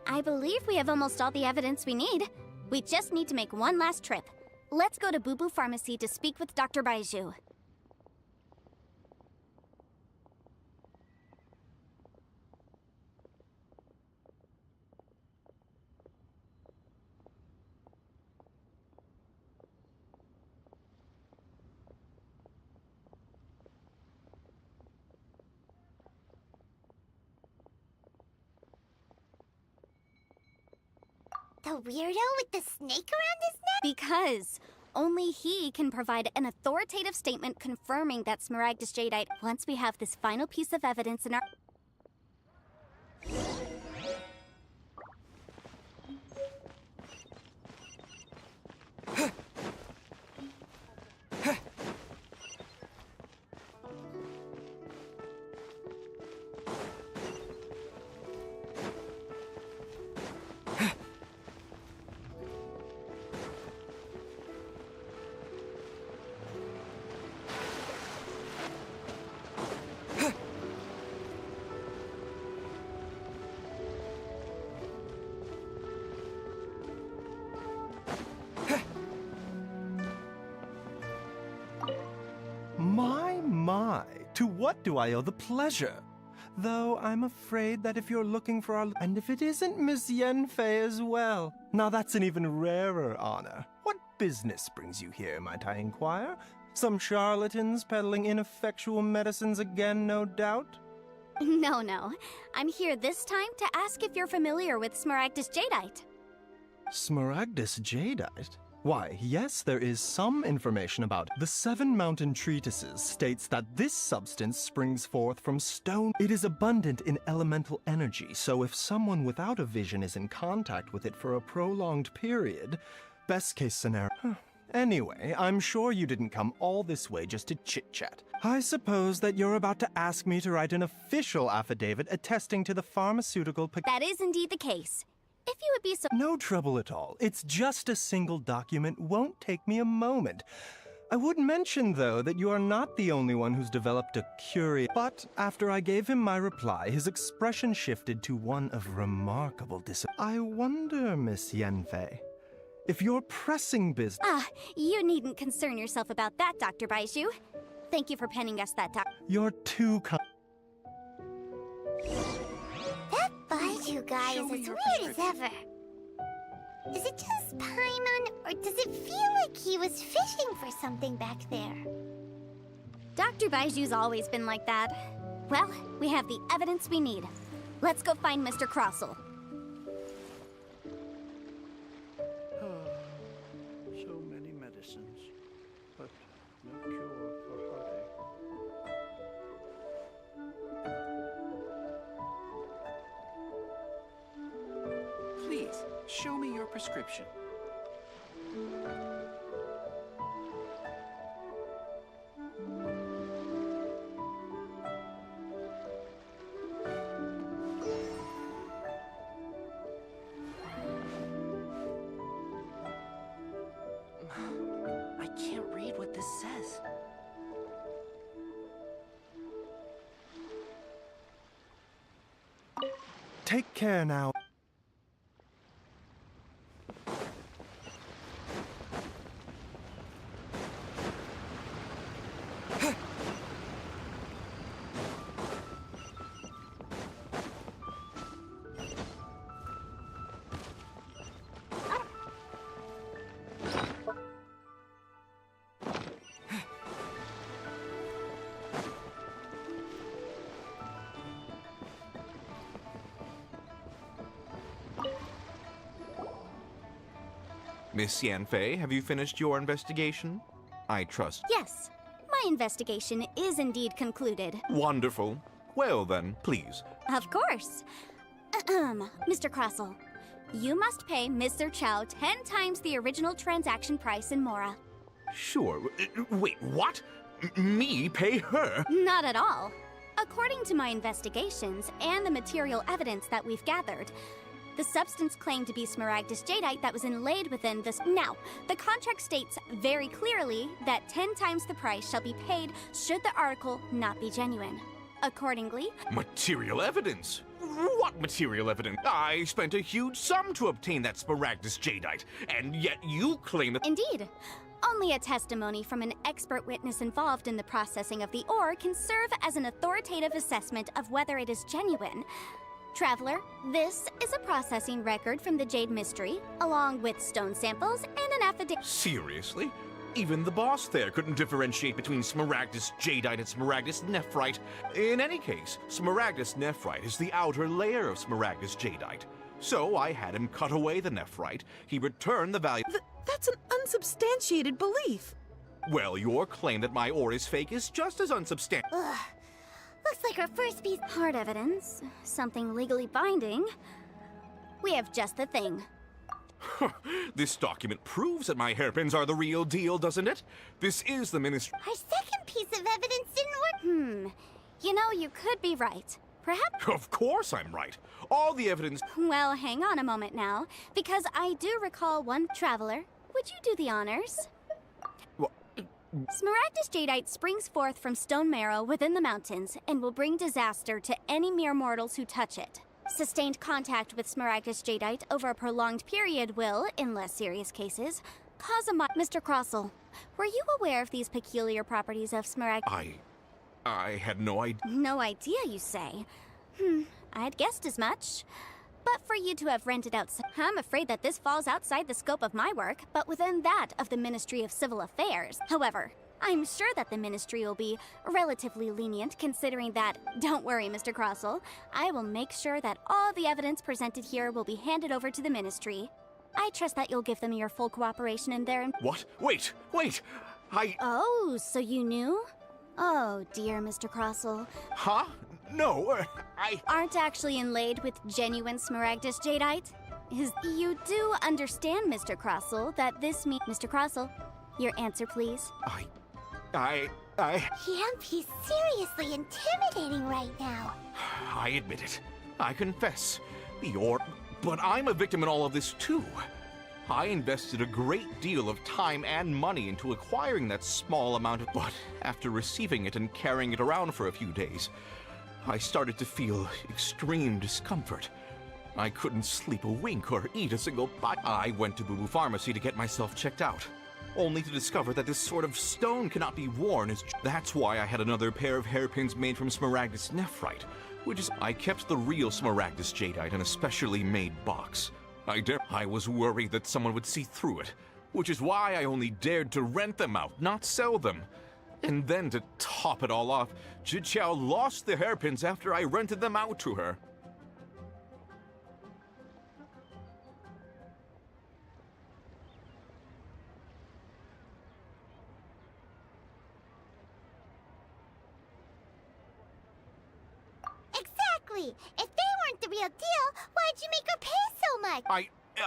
I believe we have almost all the evidence we need. We just need to make one last trip. Let's go to Boo Boo Pharmacy to speak with Dr. Baiju. The weirdo with the snake around his neck? Because only he can provide an authoritative statement confirming that Smaragdus Jadeite once we have this final piece of evidence in our... My, to what do I owe the pleasure? Though I'm afraid that if you're looking for our... And if it isn't Miss Yenfei as well. Now that's an even rarer honor. What business brings you here, might I inquire? Some charlatans peddling ineffectual medicines again, no doubt? No. I'm here this time to ask if you're familiar with Smaragdus Jadeite. Smaragdus Jadeite? Why, yes, there is some information about it. The Seven Mountain Treatises states that this substance springs forth from stone. It is abundant in elemental energy, so if someone without a vision is in contact with it for a prolonged period, best case scenario... Anyway, I'm sure you didn't come all this way just to chit-chat. I suppose that you're about to ask me to write an official affidavit attesting to the pharmaceutical... That is indeed the case. If you would be so... No trouble at all. It's just a single document. Won't take me a moment. I would mention, though, that you are not the only one who's developed a curious... But after I gave him my reply, his expression shifted to one of remarkable I wonder, Miss Yenfei, If you're pressing business... You needn't concern yourself about that, Dr. Baiju. Thank you for penning us that, You're too kind. That Baiju guy is as weird as ever. Is it just Paimon, or does it feel like he was fishing for something back there? Dr. Baiju's always been like that. Well, we have the evidence we need. Let's go find Mr. Crossel. So many medicines, but no cure for heartache. Please, show me your prescription. I can't read what this says. Take care now. Miss Yanfei, have you finished your investigation? I trust. Yes, my investigation is indeed concluded. Wonderful. Well then, please. Of course. Mr. Crossel, you must pay Mr. Chow 10 times the original transaction price in Mora. Sure. Wait, what? Me pay her? Not at all. According to my investigations and the material evidence that we've gathered, the substance claimed to be smaragdus jadeite that was inlaid within this. Now, the contract states very clearly that 10 times the price shall be paid should the article not be genuine. Accordingly, Material evidence? What material evidence? I spent a huge sum to obtain that smaragdus jadeite, and yet you claim that— Indeed. Only a testimony from an expert witness involved in the processing of the ore can serve as an authoritative assessment of whether it is genuine. Traveler, this is a processing record from the Jade Mystery, along with stone samples and an affidavit. Seriously? Even the boss there couldn't differentiate between smaragdus jadeite and smaragdus nephrite. In any case, smaragdus nephrite is the outer layer of smaragdus jadeite. So I had him cut away the nephrite. He returned the value— That's an unsubstantiated belief. Well, your claim that my ore is fake is just as unsubstantiated. Looks like our first piece— hard evidence. Something legally binding. We have just the thing. This document proves that my hairpins are the real deal, doesn't it? This is the ministry— Our second piece of evidence didn't work. You know, you could be right. Perhaps— Of course I'm right. All the evidence— Well, hang on a moment now, because I do recall one— Traveler, would you do the honors? Smaragdus jadeite springs forth from stone marrow within the mountains and will bring disaster to any mere mortals who touch it. Sustained contact with smaragdus jadeite over a prolonged period will, in less serious cases, cause a Mr. Crossel, were you aware of these peculiar properties of smaragdus? I had no idea. No idea, you say? I'd guessed as much. But for you to have rented out— I'm afraid that this falls outside the scope of my work, but within that of the Ministry of Civil Affairs. However, I'm sure that the Ministry will be relatively lenient, considering that— Don't worry, Mr. Crossel. I will make sure that all the evidence presented here will be handed over to the Ministry. I trust that you'll give them your full cooperation in their— What? Wait! Oh, so you knew? Oh, dear, Mr. Crossel. Huh? No, Aren't actually inlaid with genuine smaragdus jadeite? You do understand, Mr. Crossel, that this means— Mr. Crossel, your answer, please. He's seriously intimidating right now. I admit it. I confess. But I'm a victim in all of this too. I invested a great deal of time and money into acquiring that small amount of— But after receiving it and carrying it around for a few days, I started to feel extreme discomfort. I couldn't sleep a wink or eat a single bite. I went to Boo Boo Pharmacy to get myself checked out, only to discover that this sort of stone cannot be worn. That's why I had another pair of hairpins made from Smaragdus nephrite, which is I kept the real Smaragdus jadeite in a specially made box. I was worried that someone would see through it, which is why I only dared to rent them out, not sell them. And then to top it all off, Chichao lost the hairpins after I rented them out to her. Exactly! If they weren't the real deal, why'd you make her pay so much?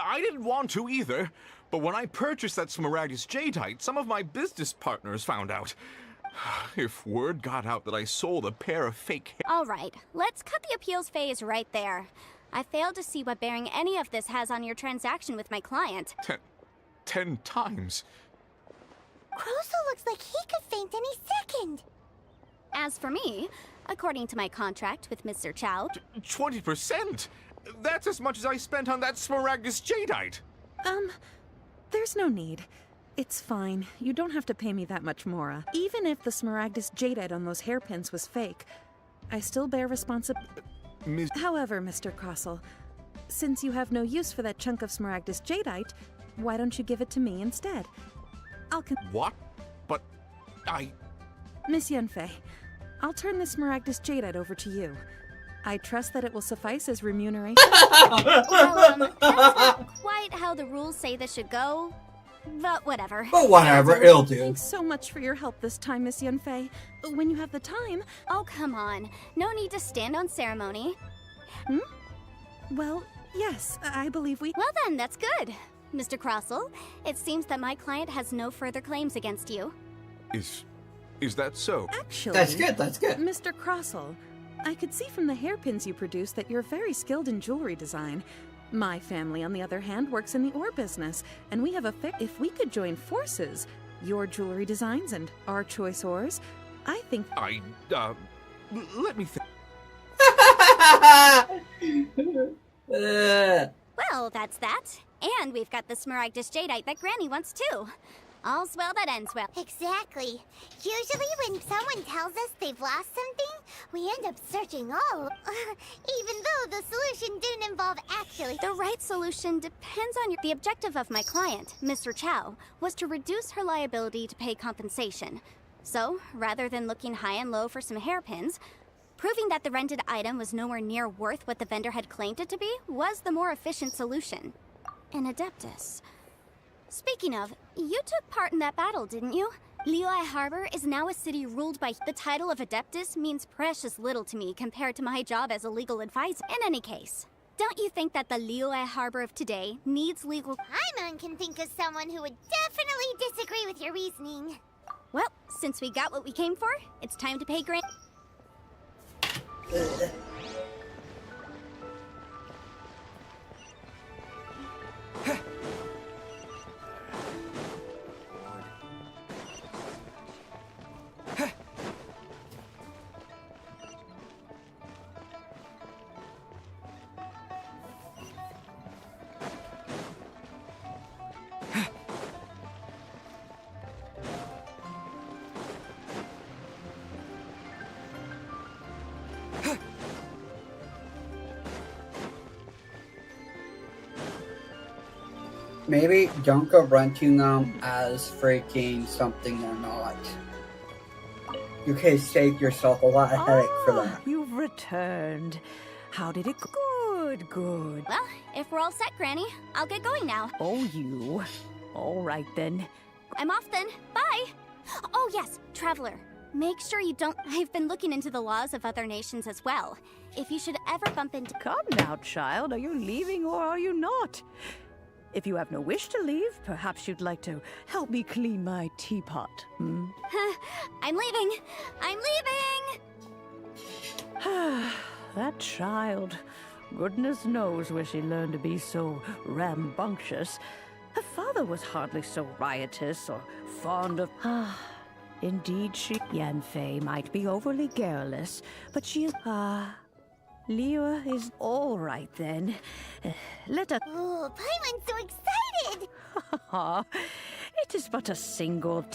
I didn't want to either, but when I purchased that Smaragdus jadeite, some of my business partners found out. If word got out that I sold a pair of fake hair— All right, let's cut the appeals phase right there. I failed to see what bearing any of this has on your transaction with my client. 10 times. Crozal looks like he could faint any second. As for me, according to my contract with Mr. Chow— 20%? That's as much as I spent on that Smaragdus jadeite. There's no need. It's fine. You don't have to pay me that much, Mora. Even if the Smaragdus jadeite on those hairpins was fake, I still bear responsibility. However, Mr. Crozal, since you have no use for that chunk of Smaragdus jadeite, why don't you give it to me instead? What? But Miss Yunfei, I'll turn the Smaragdus jadeite over to you. I trust that it will suffice as remuneration. Well, that's not quite how the rules say this should go, but whatever. But whatever, it'll do. Thanks so much for your help this time, Miss Yunfei. When you have the time— Oh, come on. No need to stand on ceremony. Well, yes, I believe we— Well then, that's good. Mr. Crozal, it seems that my client has no further claims against you. Is that so? Actually— That's good, that's good. Mr. Crozal, I could see from the hairpins you produce that you're very skilled in jewelry design. My family, on the other hand, works in the ore business, and we have a if we could join forces, your jewelry designs and our choice ores, I think— let me think. Well, that's that. And we've got the Smaragdus jadeite that Granny wants too. All's well that ends well. Exactly. Usually when someone tells us they've lost something, we end up searching all, even though the solution didn't involve actually— The right solution depends on the objective of my client, Mr. Chow, was to reduce her liability to pay compensation. So, rather than looking high and low for some hairpins, proving that the rented item was nowhere near worth what the vendor had claimed it to be was the more efficient solution. An Adeptus. Speaking of, you took part in that battle, didn't you? Liyue Harbor is now a city ruled by— The title of Adeptus means precious little to me compared to my job as a legal advisor. In any case, don't you think that the Liyue Harbor of today needs legal— Paimon can think of someone who would definitely disagree with your reasoning. Well, since we got what we came for, it's time to pay Grant. Maybe don't go renting them as freaking something they're not. You can save yourself a lot of headache for that. You've returned. How did it go? Good. Well, if we're all set, Granny, I'll get going now. Oh, you. All right, then. I'm off then. Bye! Oh, yes, Traveler. Make sure you don't— I've been looking into the laws of other nations as well. If you should ever bump into— Come now, child. Are you leaving or are you not? If you have no wish to leave, perhaps you'd like to help me clean my teapot, hmm? I'm leaving! I'm leaving! That child. Goodness knows where she learned to be so rambunctious. Her father was hardly so riotous or fond of— Indeed, Yanfei might be overly garrulous, but she is— Liyue is all right then. Let us. Ooh, Paimon's so excited! It is but a single.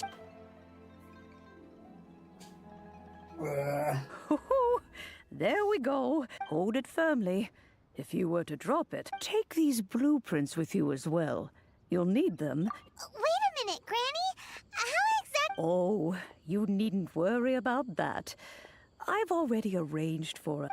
There we go. Hold it firmly. If you were to drop it, take these blueprints with you as well. You'll need them. Wait a minute, Granny! How exactly— Oh, you needn't worry about that. I've already arranged for a...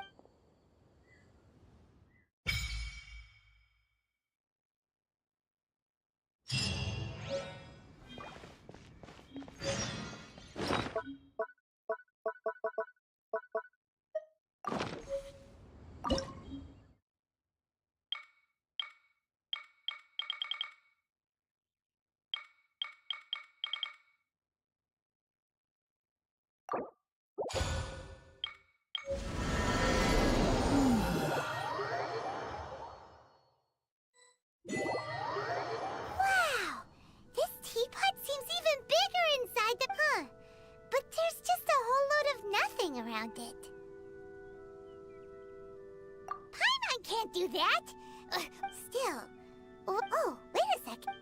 Wow! This teapot seems even bigger inside the— Huh. But there's just a whole load of nothing around it. Paimon can't do that! Still. Oh, wait a second.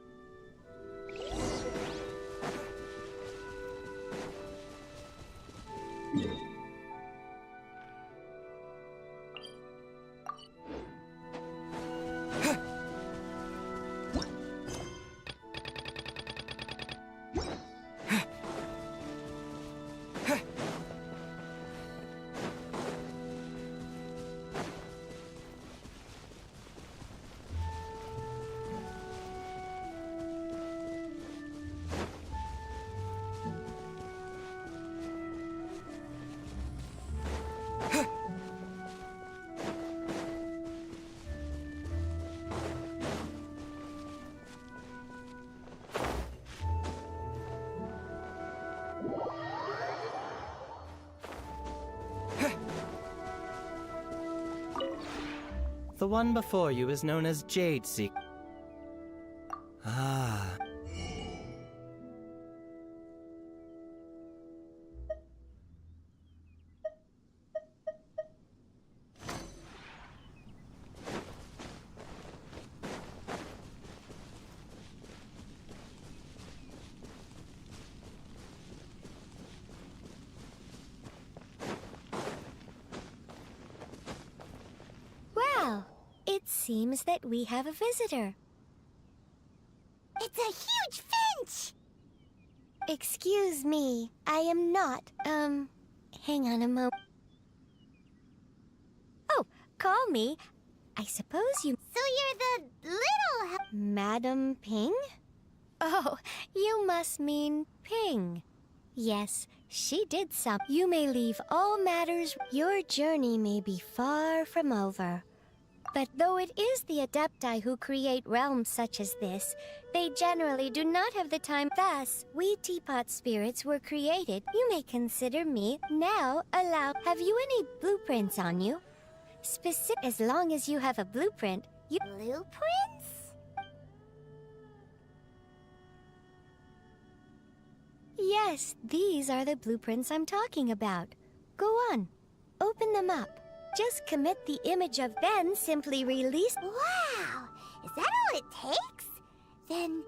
The one before you is known as Jade Seek. Ah. Well, it seems that we have a visitor. It's a huge finch! Excuse me, I am not, hang on a moment. Oh, call me. I suppose you— So you're the little— Madam Ping? Oh, you must mean Ping. Yes, she did some. You may leave all matters. Your journey may be far from over. But though it is the Adepti who create realms such as this, they generally do not have the time. Thus, we teapot spirits were created. You may consider me now allowed. Have you any blueprints on you? As long as you have a blueprint, you— Blueprints? Yes, these are the blueprints I'm talking about. Go on, open them up. Just commit the image of, then simply release— Wow! Is that all it takes? Then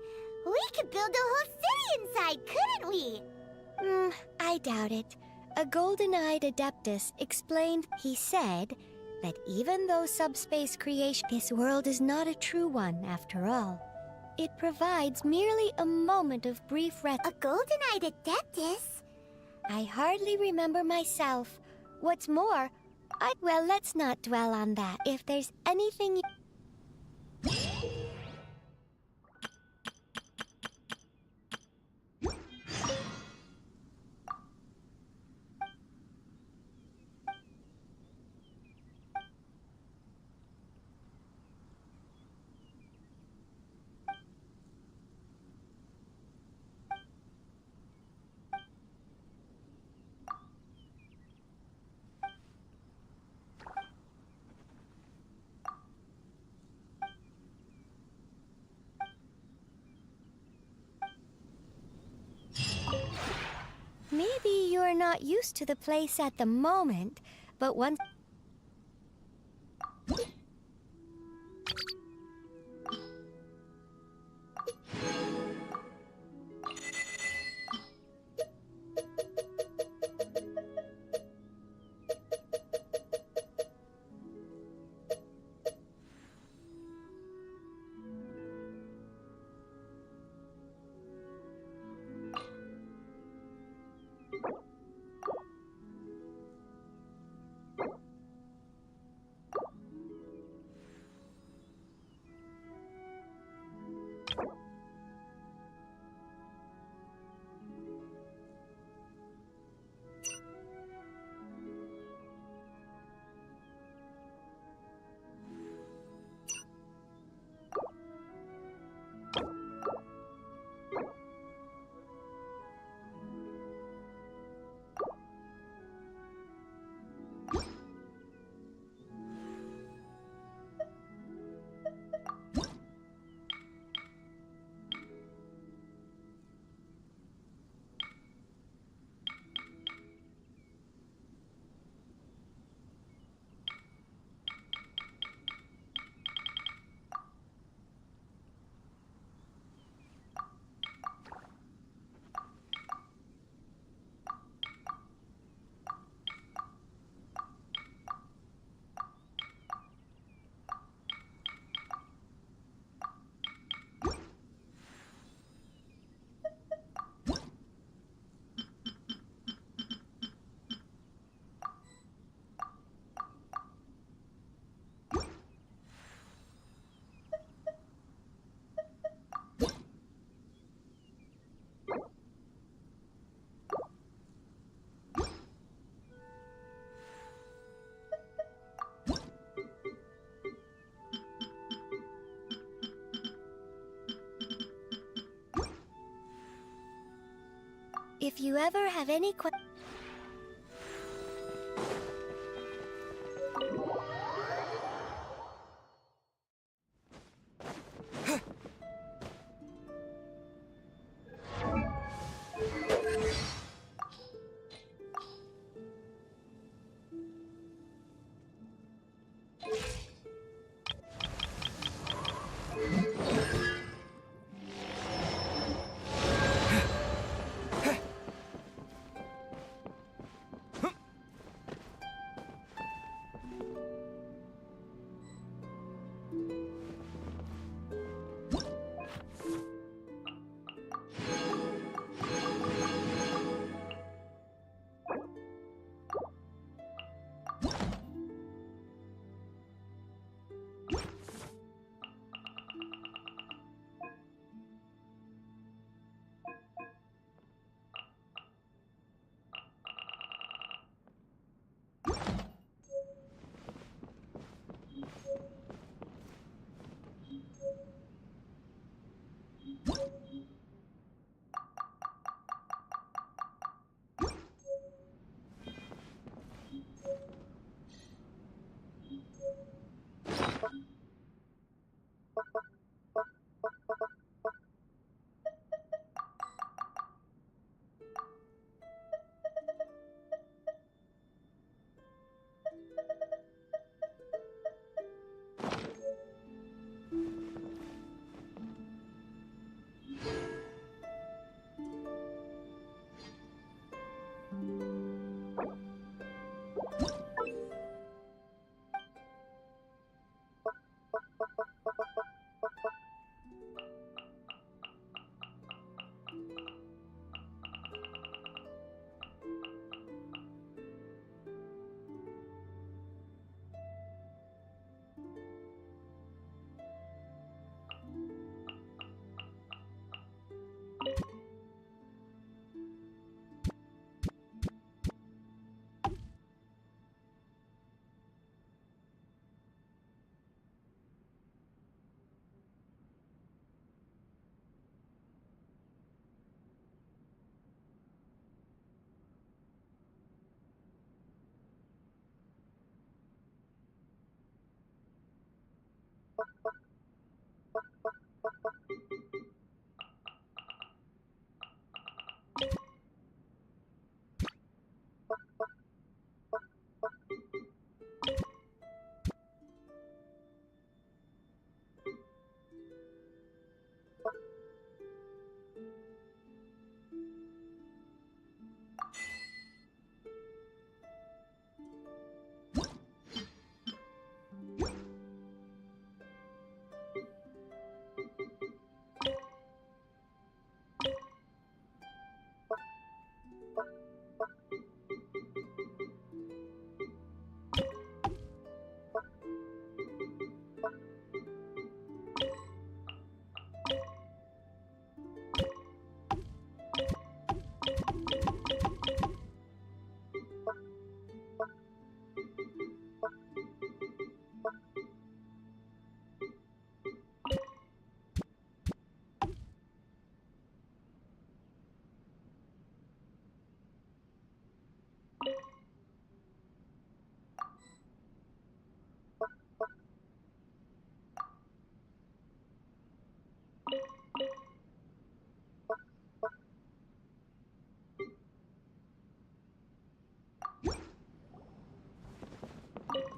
we could build a whole city inside, couldn't we? I doubt it. A golden-eyed adeptus explained— He said that even though subspace creation— This world is not a true one, after all. It provides merely a moment of brief rest. A golden-eyed adeptus? I hardly remember myself. What's more, well, let's not dwell on that. If there's anything Maybe you're not used to the place at the moment, but once— If you ever have any questions...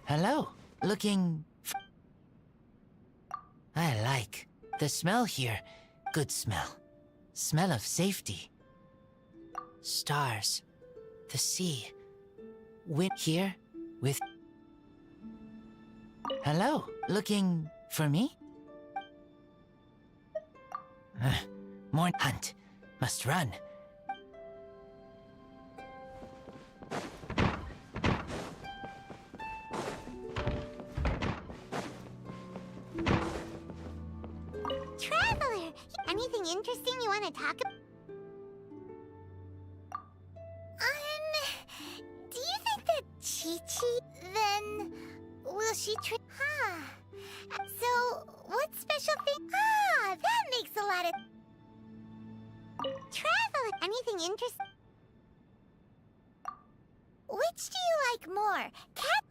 Hello. Looking... I like. The smell here. Good smell. Smell of safety. Stars. The sea. Wind here with... Hello. Looking for me? More hunt. Must run. Traveler! Anything interesting you want to talk about? Do you think that Chi-Chi, then... will she So, what special thing? That makes a lot of... Traveler! Anything interesting? Which do you like more? Cat...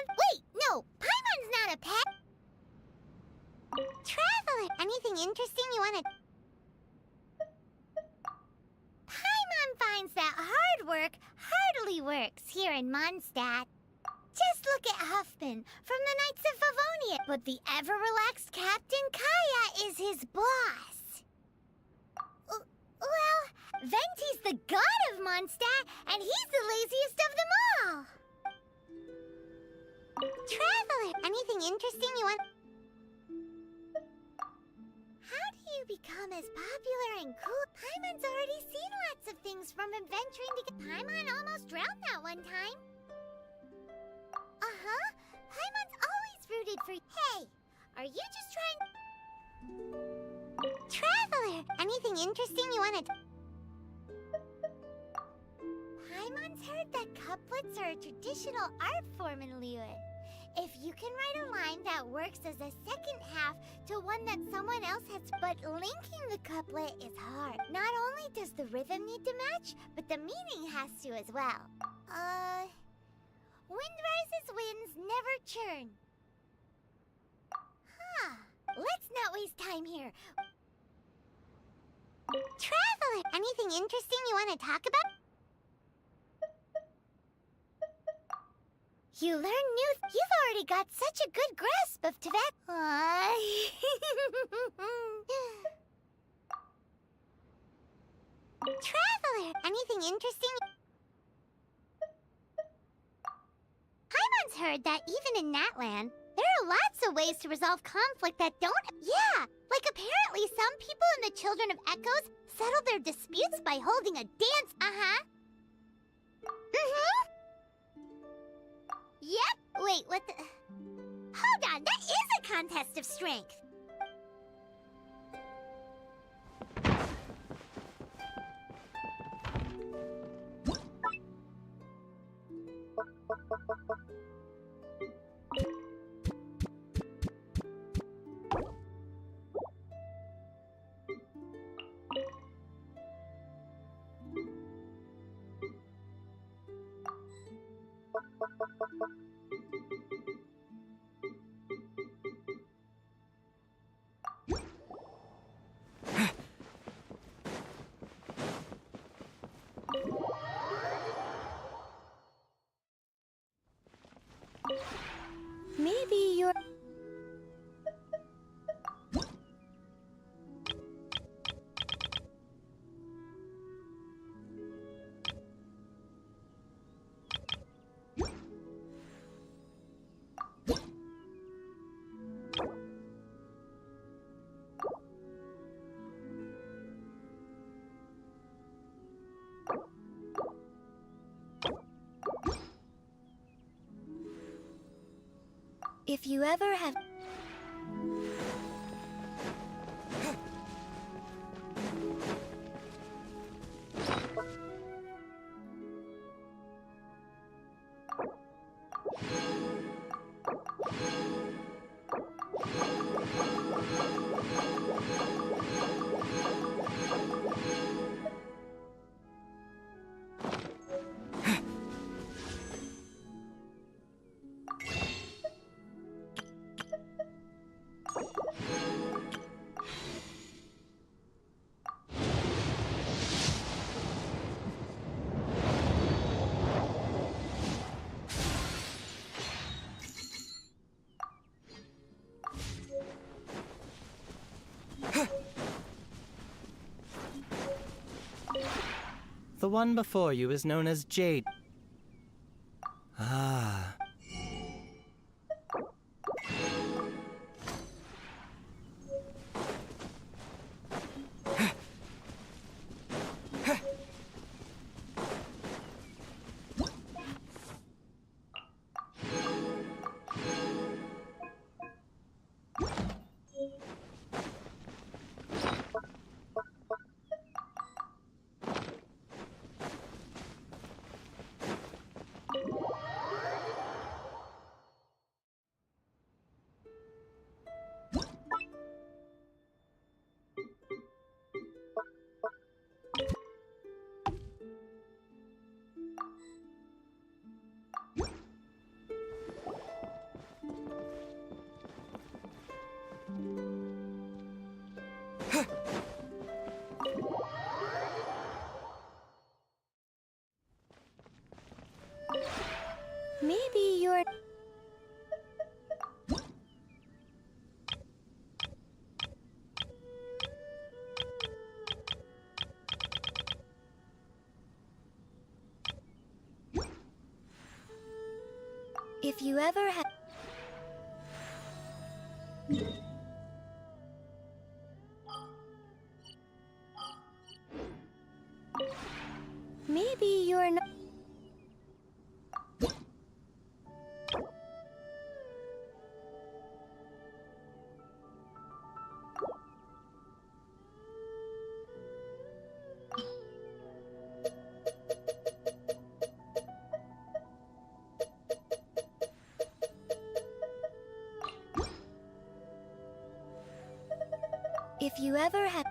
wait, no! Paimon's not a pet! Traveler! Anything interesting you want to... Paimon finds that hard work hardly works here in Mondstadt. Just look at Huffman from the Knights of Favonia. But the ever-relaxed Captain Kaya is his boss. Well, Venti's the god of Mondstadt, and he's the laziest of them all. Traveler, anything interesting you want... How do you become as popular and cool? Paimon's already seen lots of things from adventuring to get... Paimon almost drowned that one time. Paimon's always rooted for... Hey, are you just trying... Traveler, anything interesting you want to... Paimon's heard that couplets are a traditional art form in Liyue. If you can write a line that works as a second half to one that someone else has... But linking the couplet is hard. Not only does the rhythm need to match, but the meaning has to as well. Wind rises, winds never churn. Let's not waste time here. Traveler, anything interesting you want to talk about? You learn new... You've already got such a good grasp of Tibet. Traveler, anything interesting? Paimon's heard that even in that land, there are lots of ways to resolve conflict that don't... Yeah, like apparently some people in the Children of Echoes settle their disputes by holding a dance. Yep. Wait, what the... Hold on, that is a contest of strength. Maybe you're... If you ever have... The one before you is known as Jade. Ah. Maybe you're... If you ever had... Maybe you're not... If you ever had...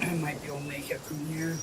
I might be able to make it from here.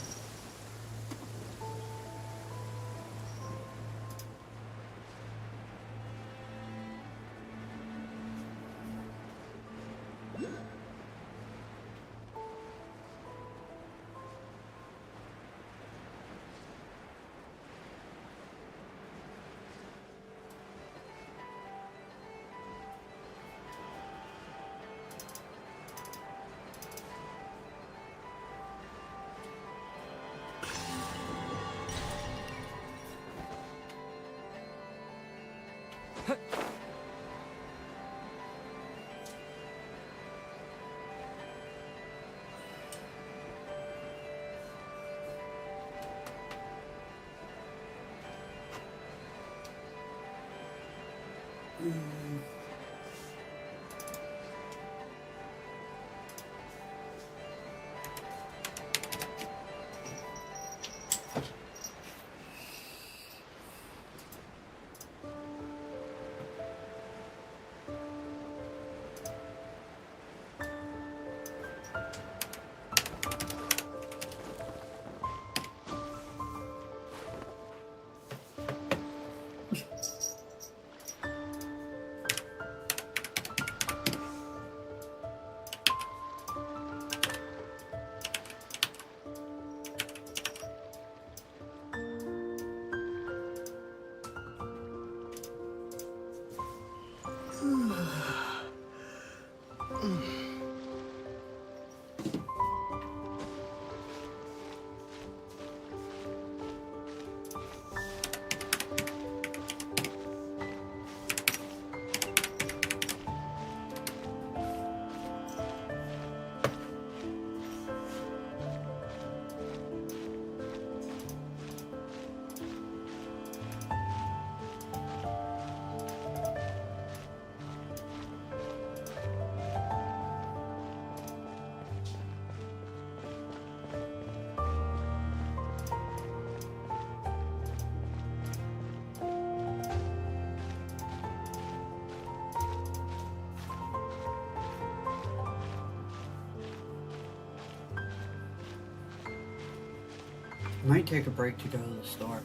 Might take a break to go to the store.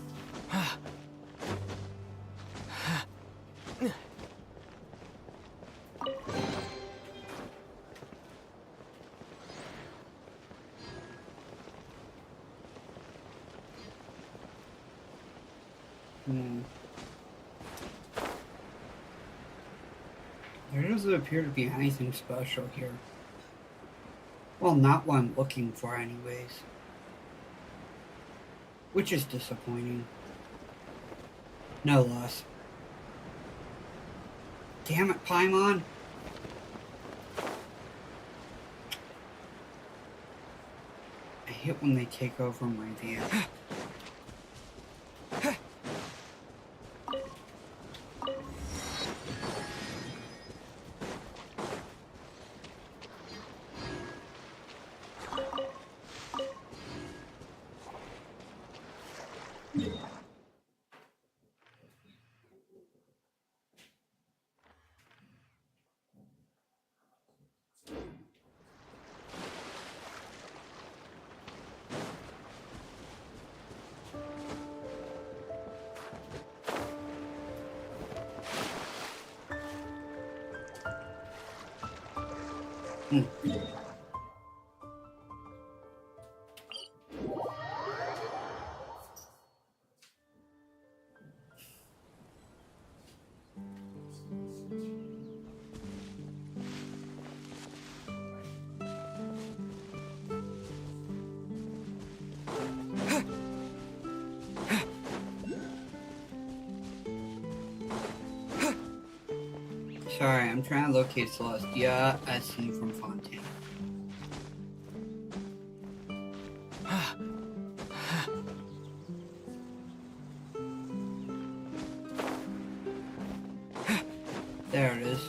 There doesn't appear to be anything special here. Well, not what I'm looking for anyways. Which is disappointing. No less. Damn it, Paimon! I hate when they take over my van. Sorry, I'm trying to locate Celestia as seen from Fontaine. There it is.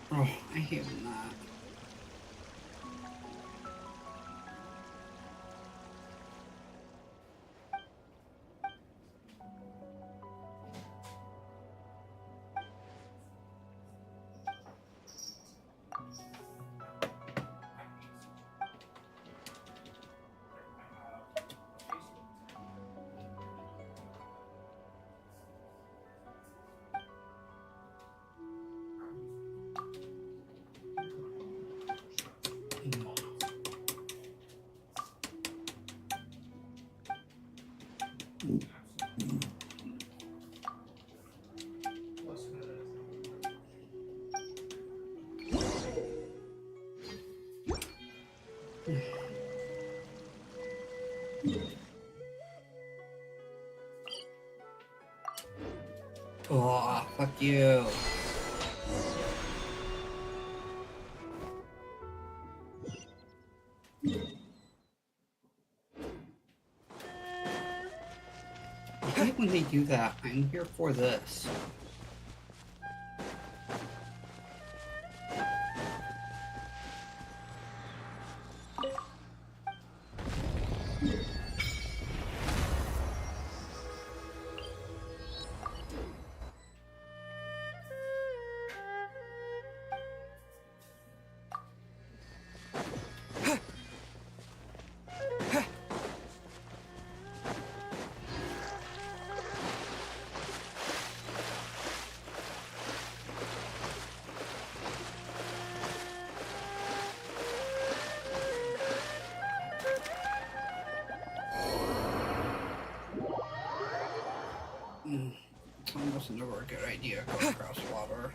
Oh, I hate that. Oh, fuck you. I hate when they do that. I'm here for this. It's almost never a good idea going across water.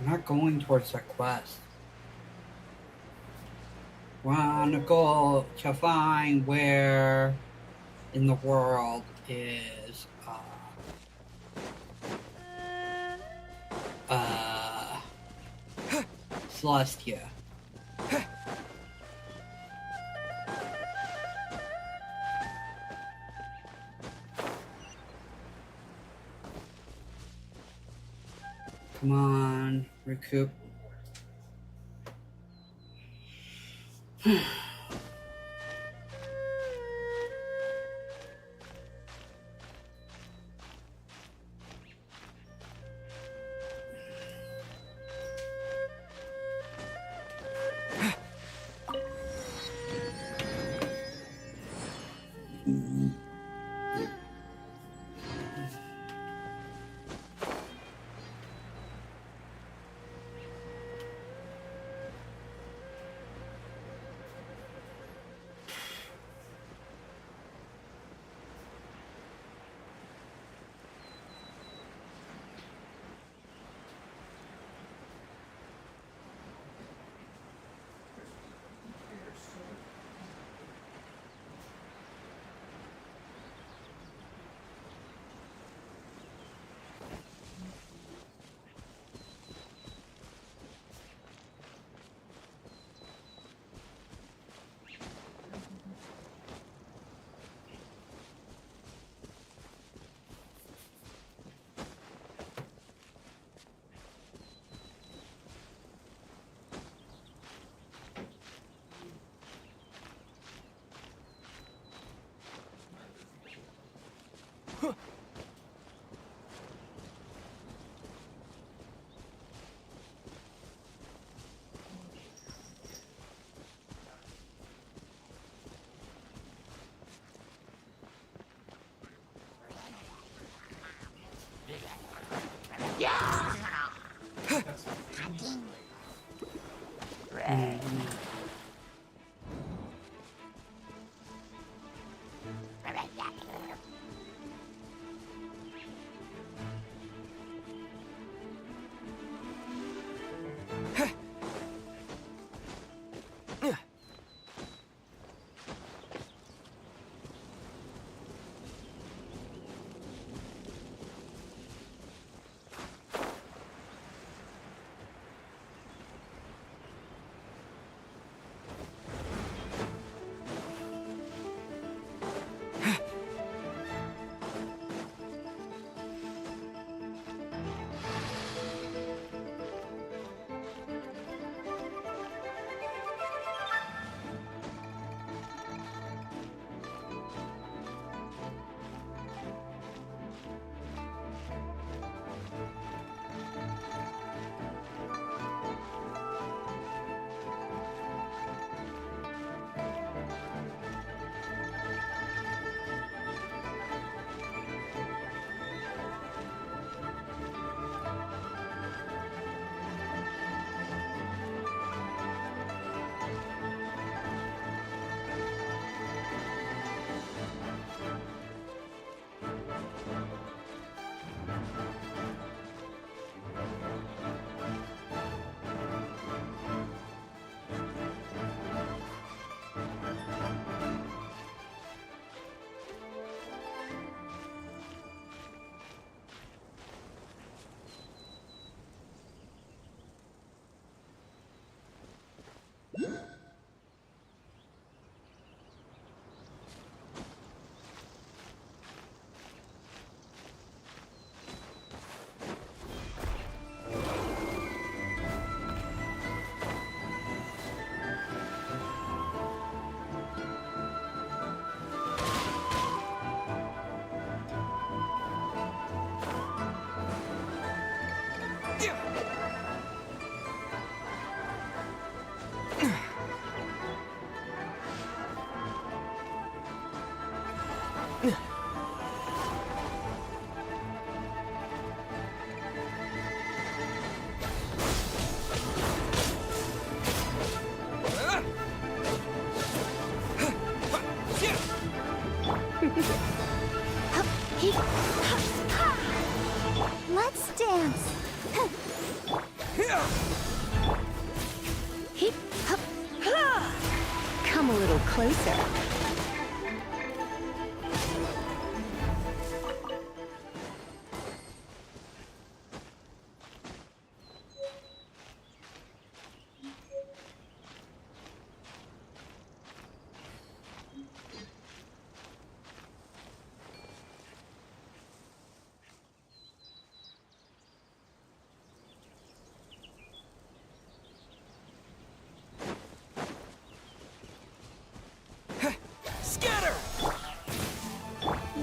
We're not going towards that quest. We're on a goal to find where in the world is Celestia. Come on, recoup. Let's dance. Hip, hop, ha! Come a little closer. Scatter!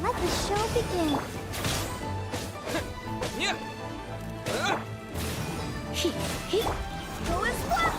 Let the show begin. Yeah. Go as well.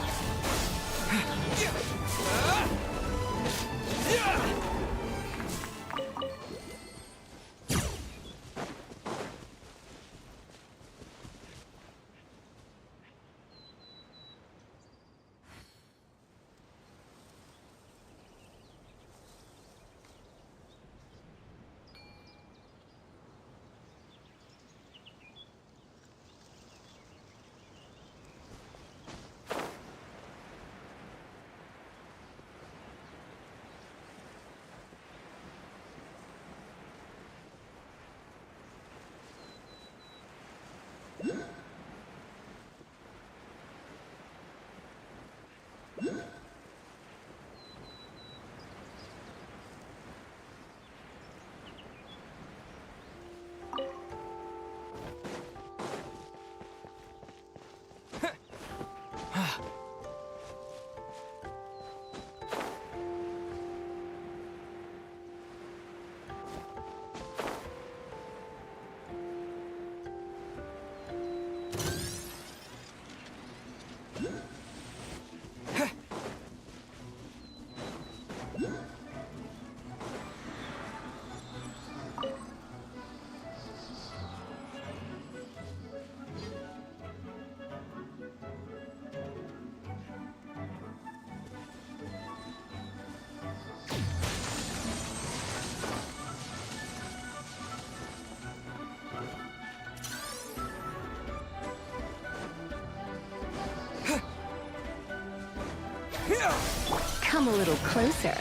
Come a little closer.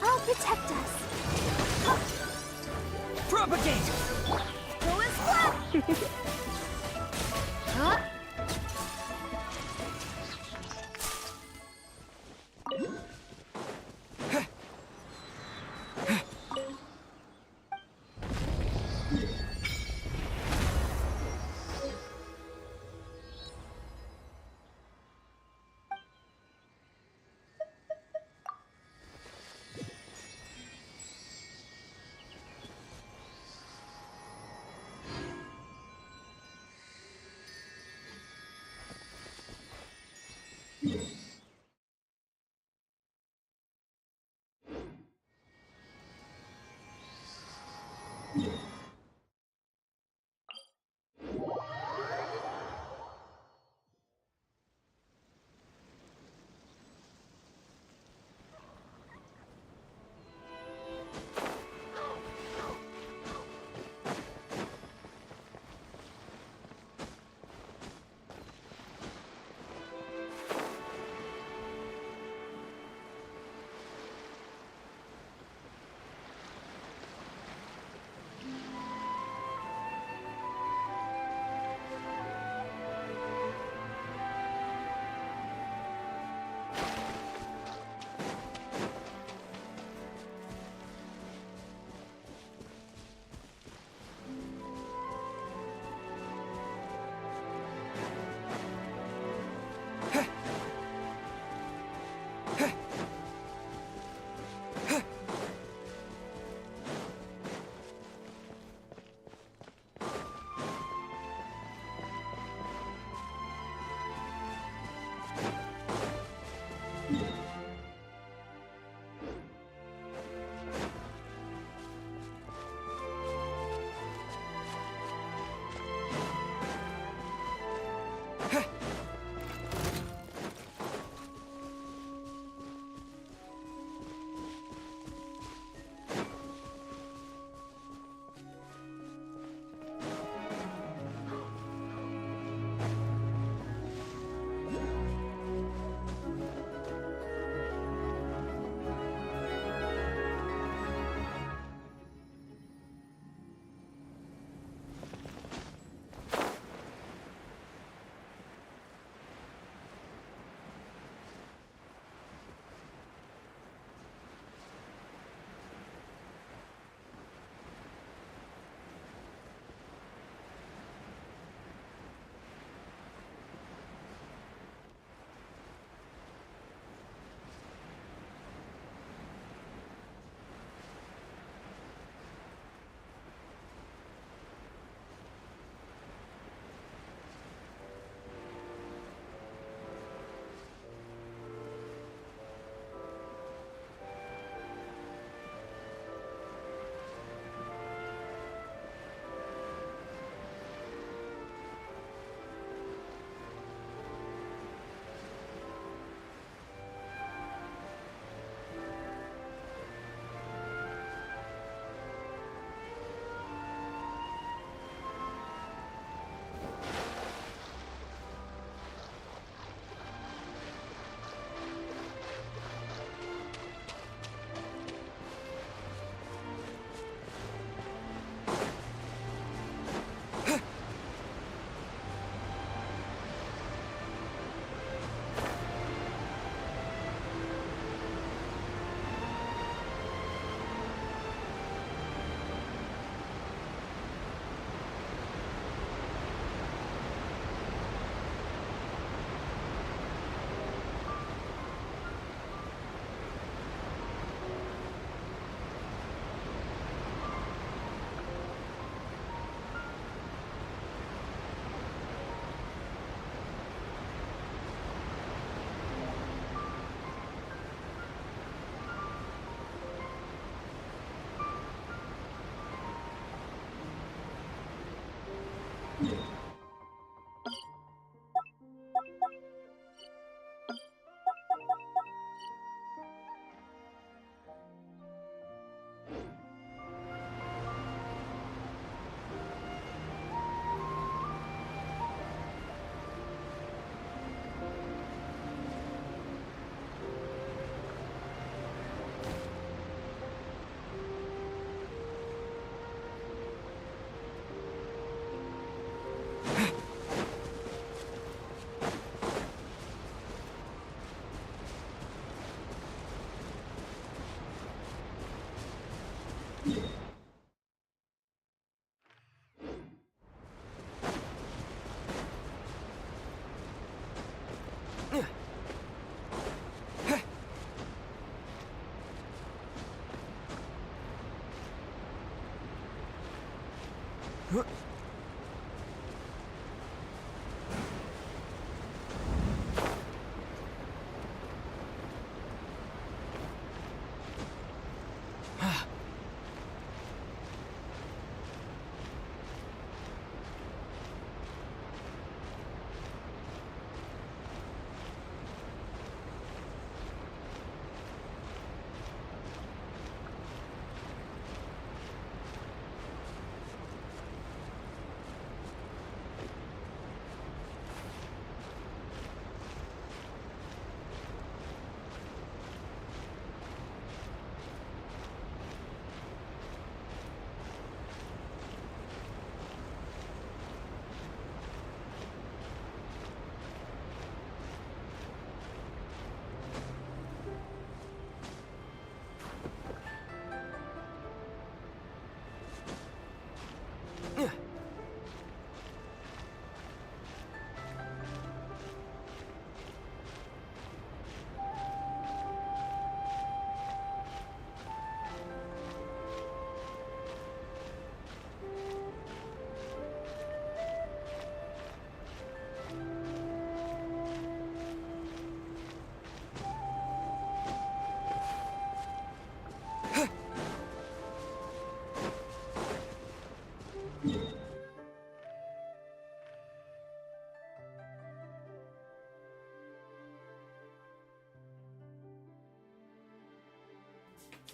I'll protect us. Propagate! Go as well. Huh?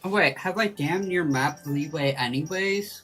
Oh wait, have I damn near mapped leeway anyways?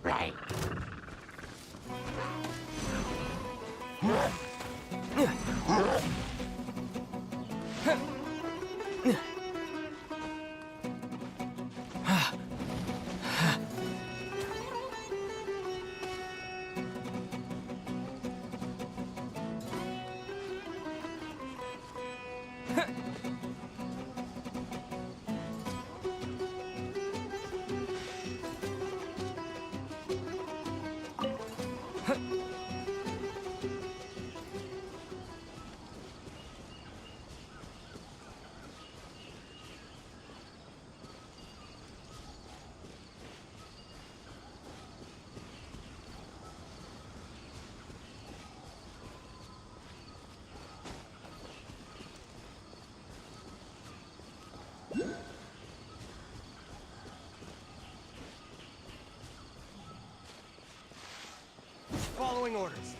Right. Following orders.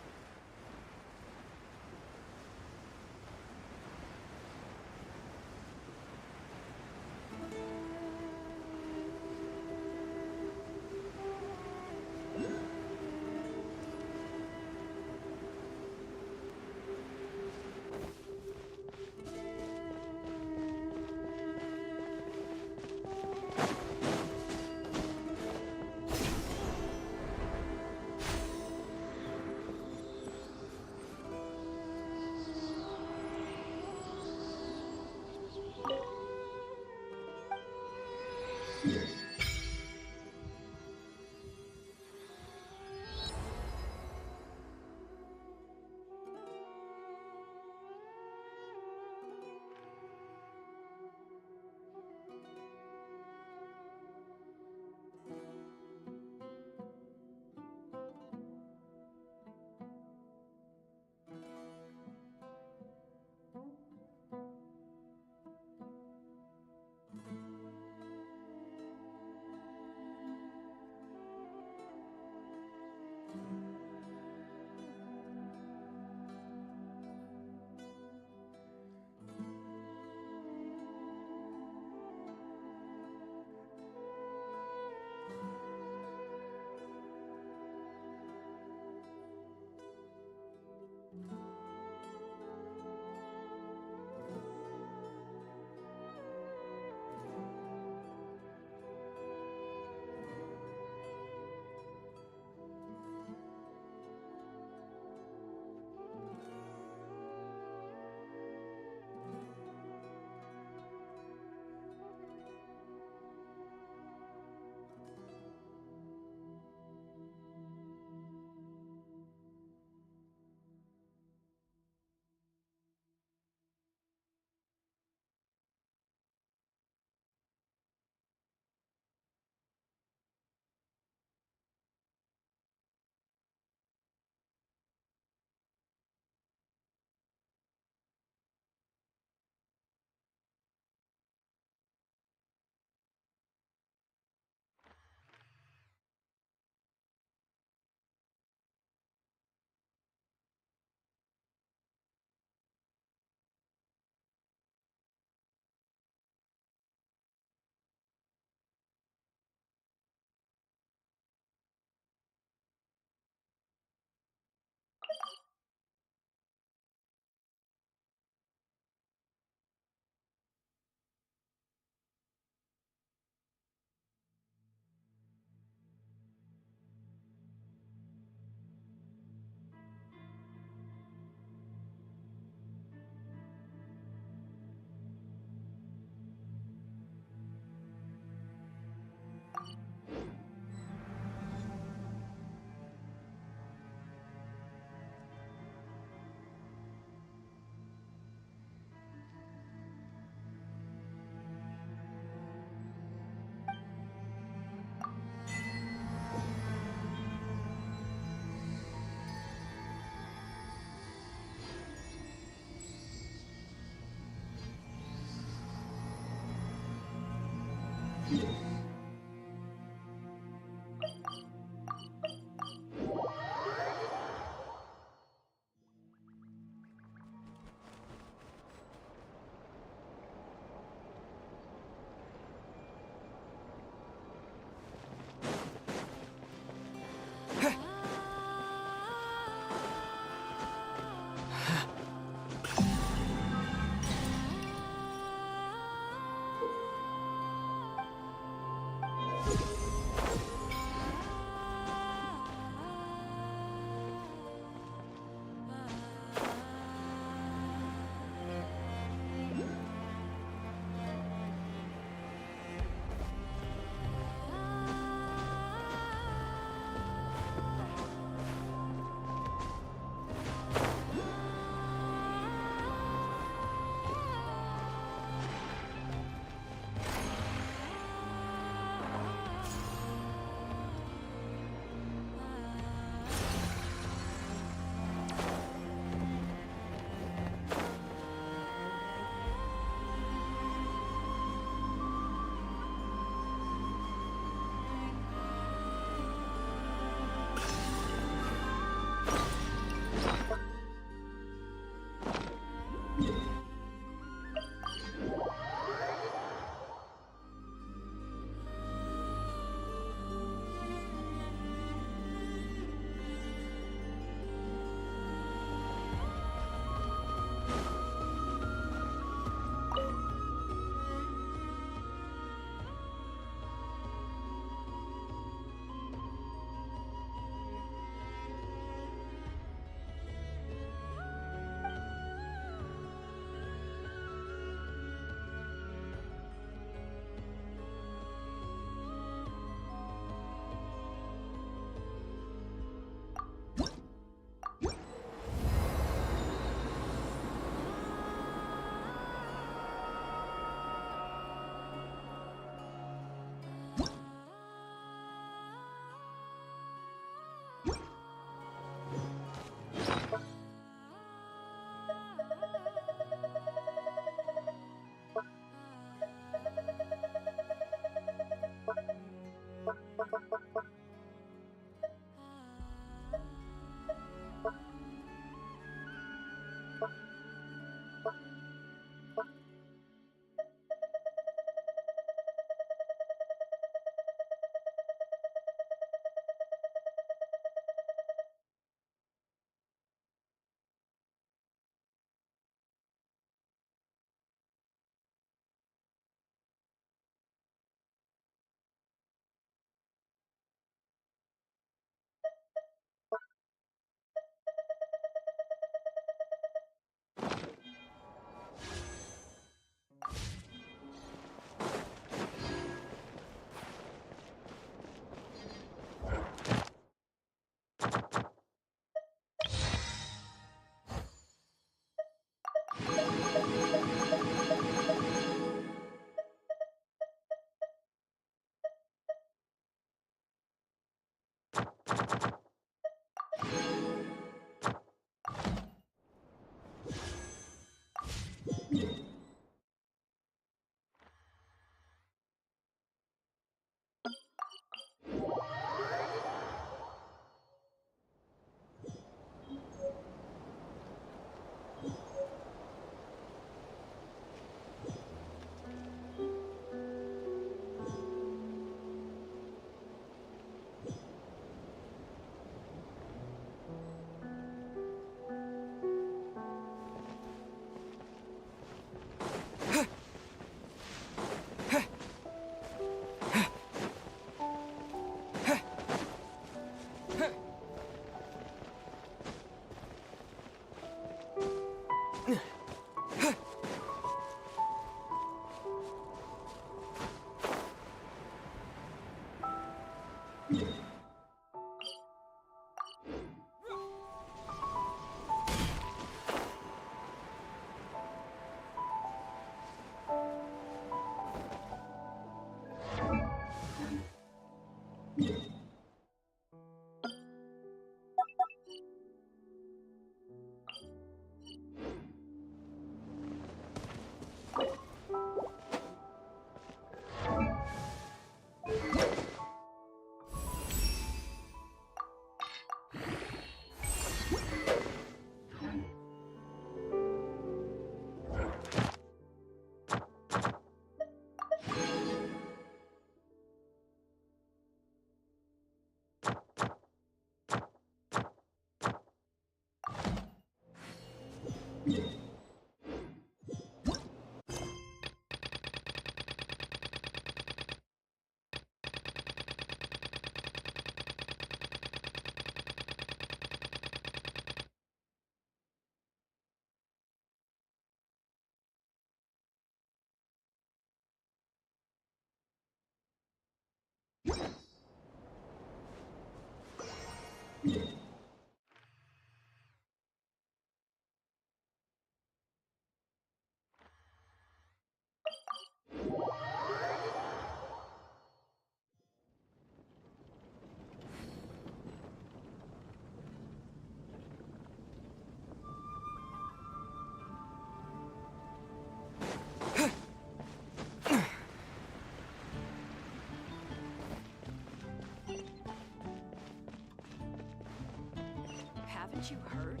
Haven't you heard?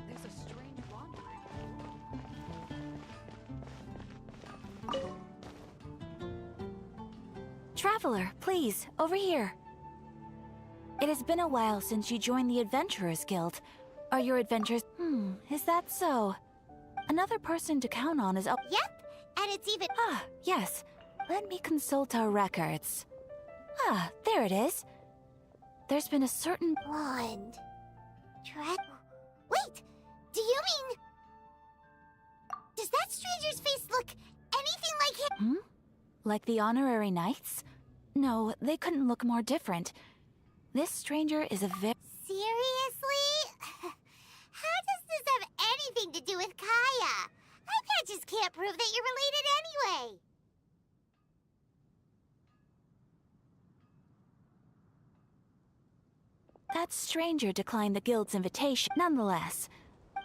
There's a strange wandering. Traveler, please, over here. It has been a while since you joined the Adventurers Guild. Are your adventures... is that so? Another person to count on is... Yep, and it's even... Ah, yes. Let me consult our records. Ah, there it is. There's been a certain... Blonde. Wait! Do you mean... Does that stranger's face look anything like him? Like the honorary knights? No, they couldn't look more different. This stranger is a Seriously? How does this have anything to do with Kaya? My patches can't prove that you're related anyway. That stranger declined the guild's invitation. Nonetheless,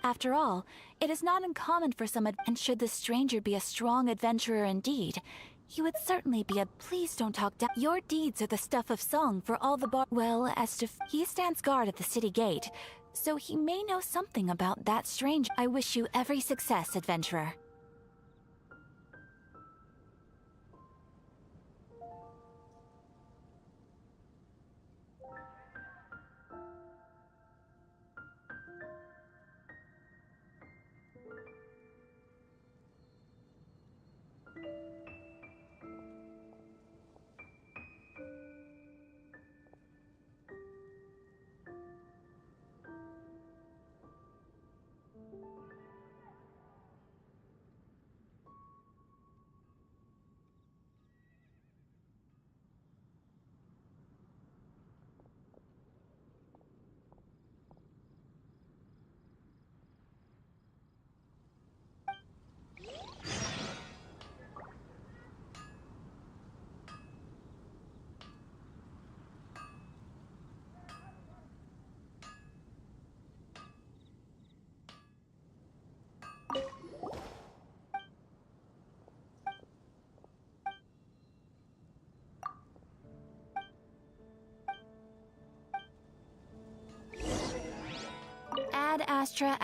after all, it is not uncommon for some and should the stranger be a strong adventurer indeed, he would certainly be a... Please don't talk down. Your deeds are the stuff of song for all the well, as to... He stands guard at the city gate, so he may know something about that stranger. I wish you every success, adventurer. Ad Astra...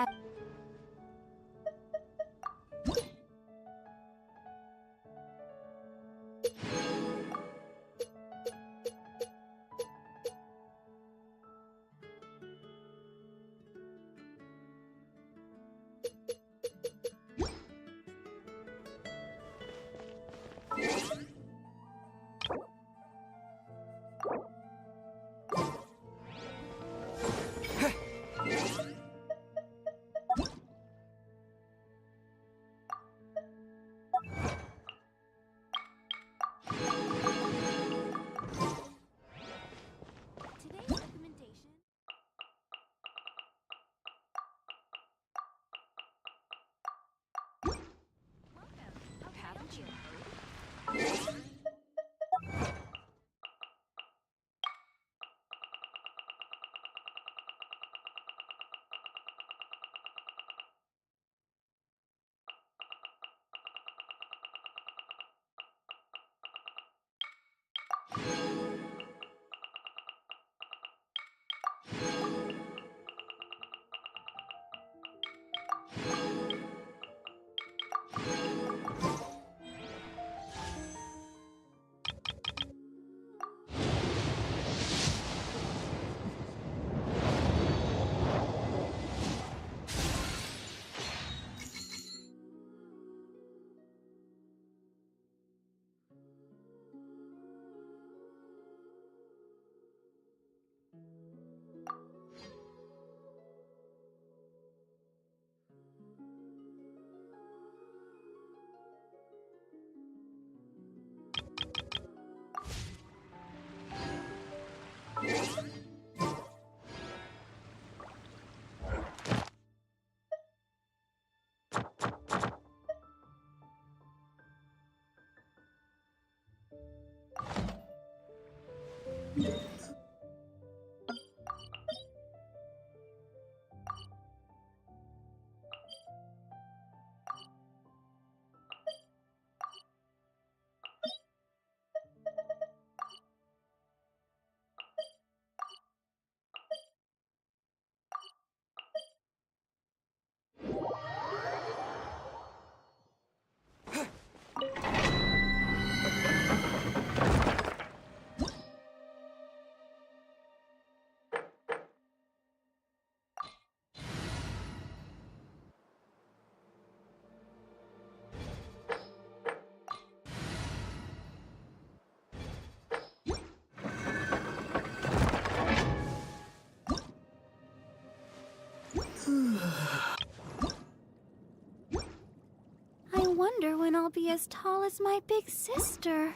wonder when I'll be as tall as my big sister.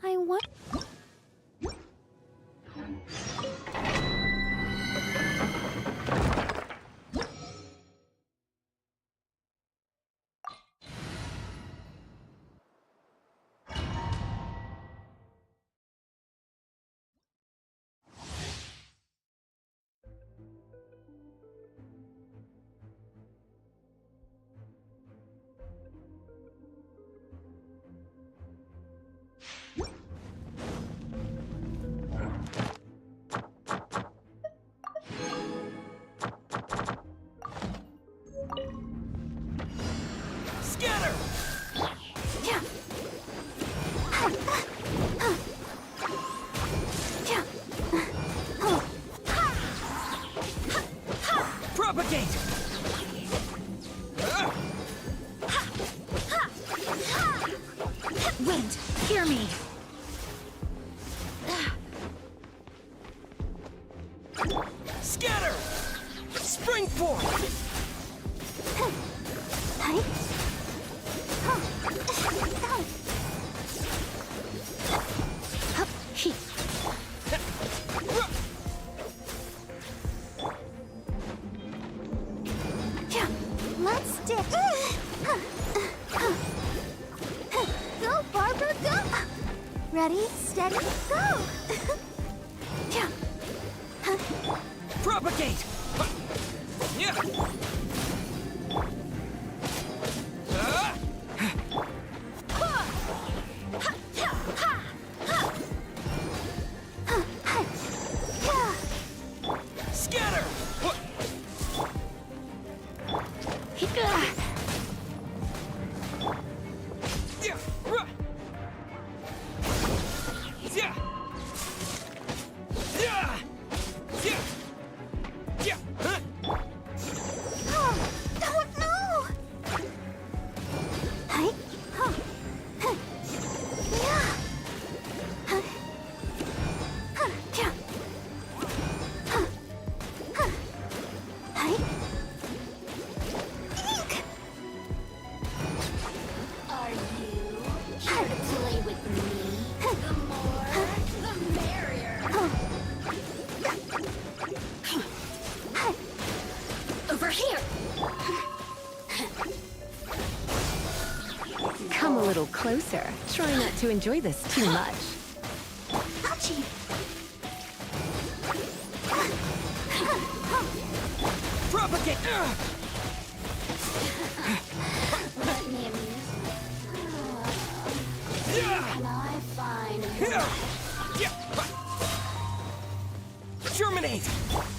I want... Scatter! Propagate! Wind, hear me. Scatter! Spring forth! Let's stick. Go, Barbara, go! Ready, steady, go! Propagate! Scatter! Don't know! Are you here to play with me? The more, the merrier. Over here. Come a little closer. Try not to enjoy this too much. Ouchie! Propagate! Let me amuse myself. Can I find Germinate!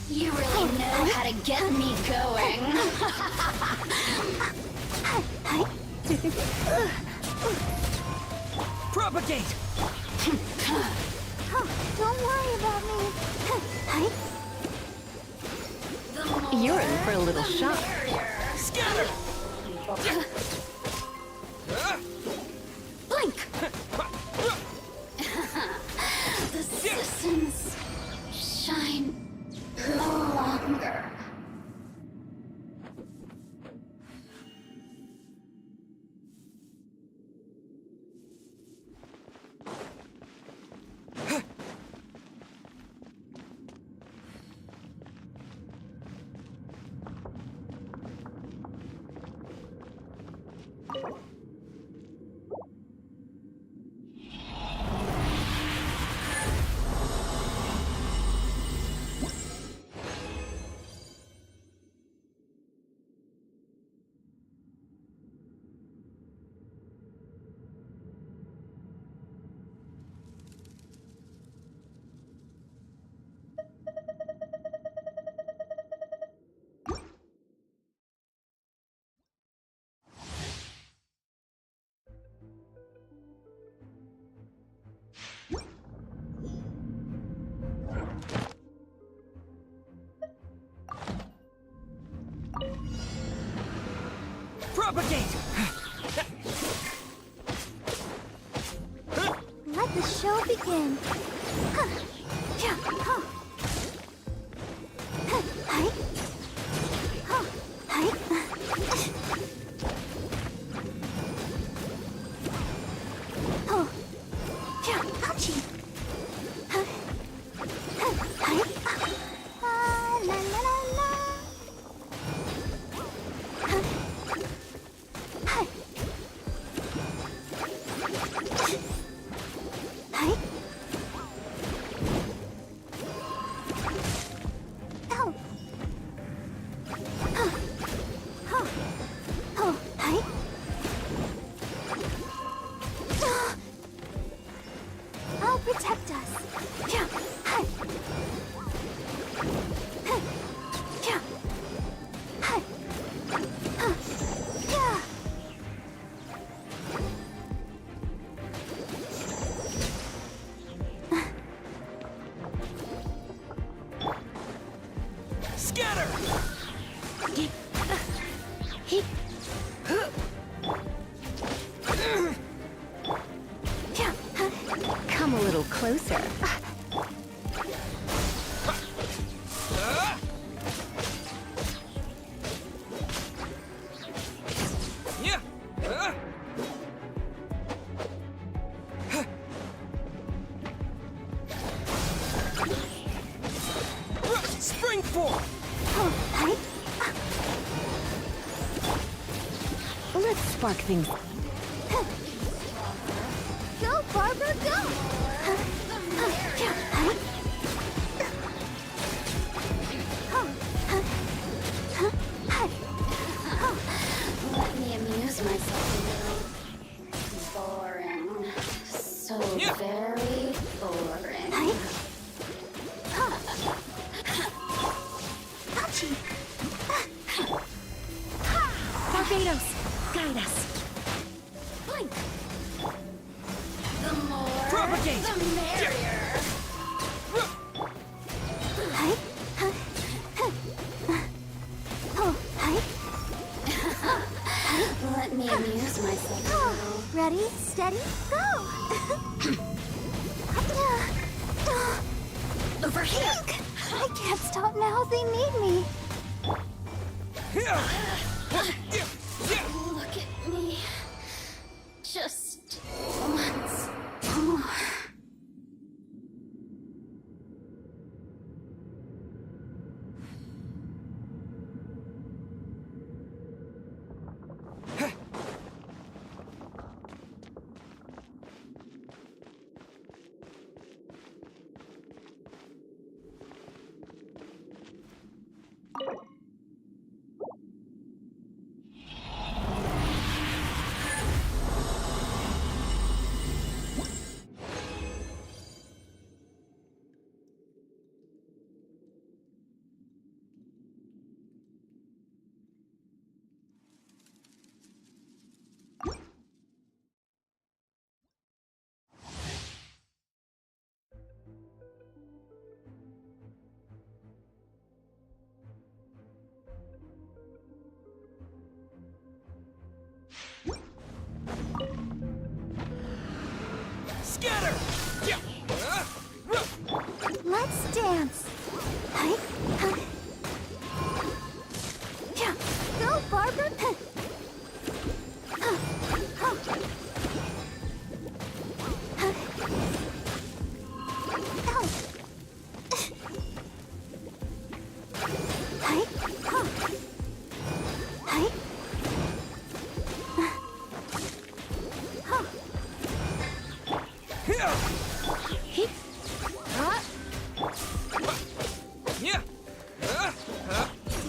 You really know how to get me going. Propagate! Don't worry about me. You're in for a little shock. Scatter! Blink! The citizens shine no longer. Propagate! Let the show begin. I'll protect us. Scatter! Come a little closer. Spring forth! Let's spark things. Go, Barbara, go! Let me amuse myself a little. Boring. So very boring. Barbados, guide us. Blink. The more, Propagate. the merrier. Let me amuse myself a little. Ready, steady, go! Over here. I can't stop now. They need me. Look at me. Just once more. Scatter! Let's dance. Go, Barbara.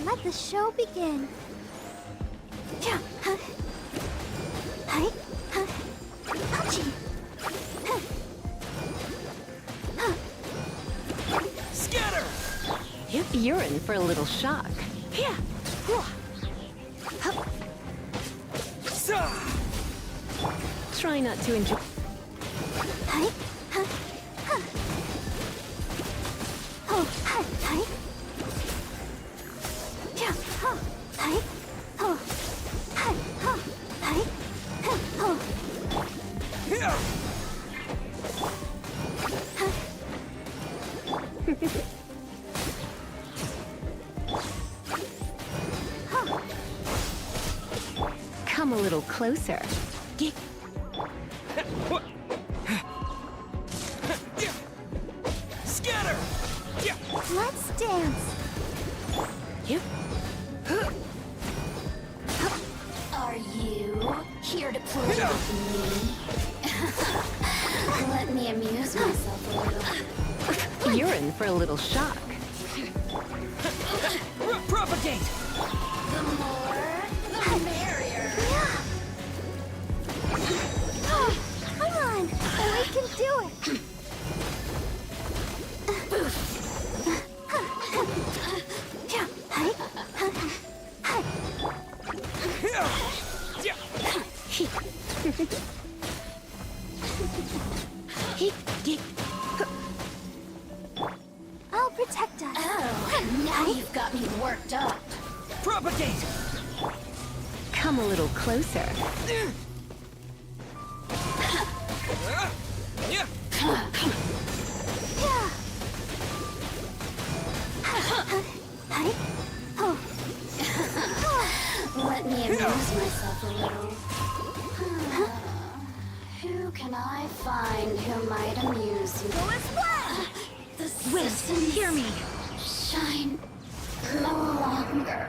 Let the show begin. Scatter! You're in for a little shock. Here! Try not to enjoy. Come a little closer. Scatter! Let's dance. Are you here to play with me? Let me amuse myself a little. You're in for a little shock. Propagate! The more, the merrier. Come on, we can do it. I'll protect us. Oh, now you've got me worked up. Propagate! Come a little closer. Let me amuse myself a little. Who can I find who might amuse you? The Wiz, systems hear me. shine no longer.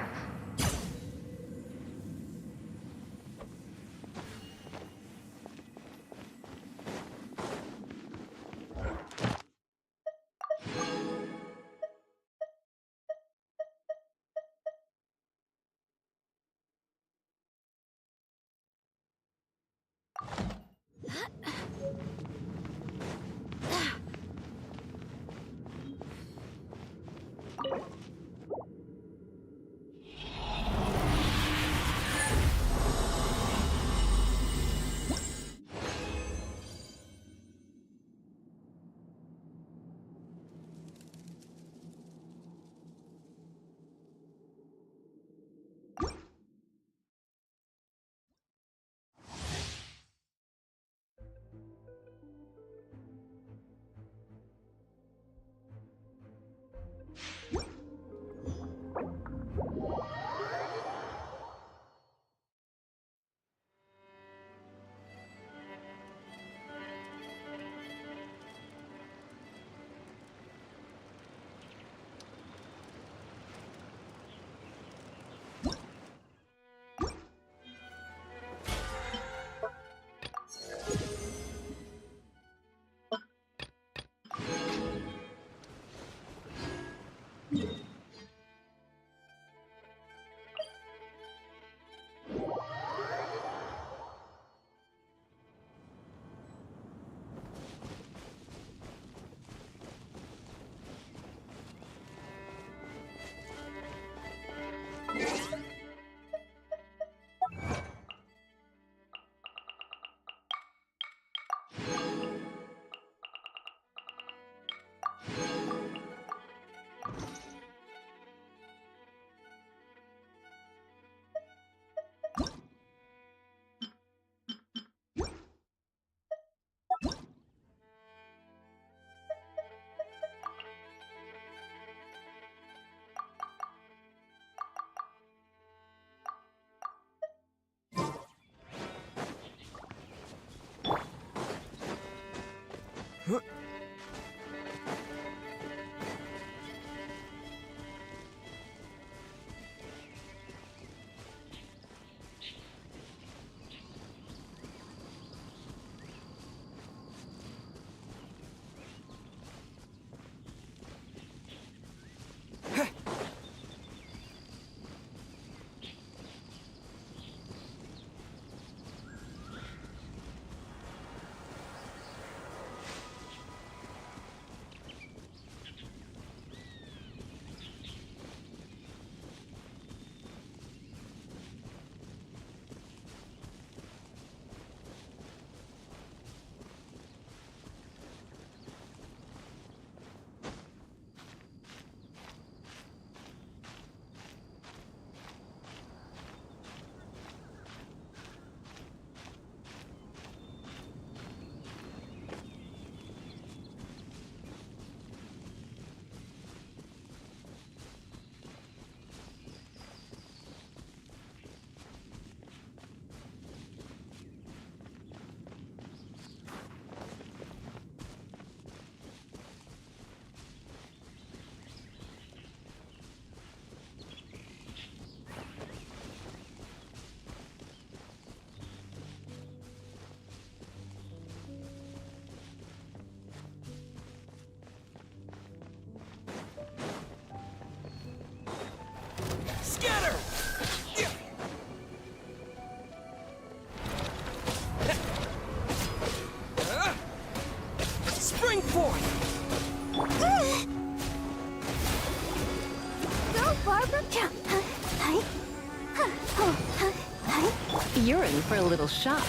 You're in for a little shock.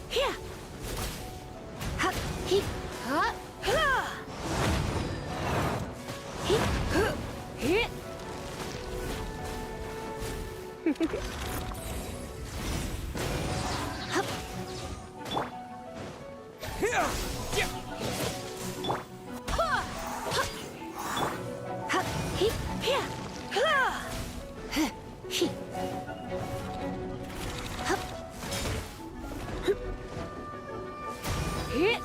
Here. Ha, he, ha, ha. He, huh, here. Hup. Here. Yeah. Ha, ha. Ha, he, here. Ha. Huh, he. Hup. Hup. Here.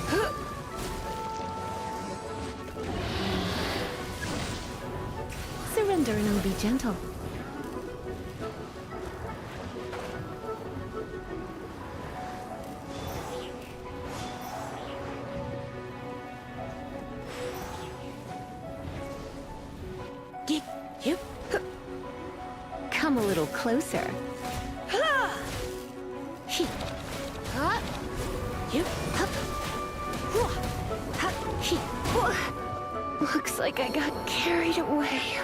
Huh. Surrender and I'll be gentle. Yep. Come a little closer. Ha! He. Ha! Yep. Hup. Whoa. Ha! He. Whoa. Looks like I got carried away.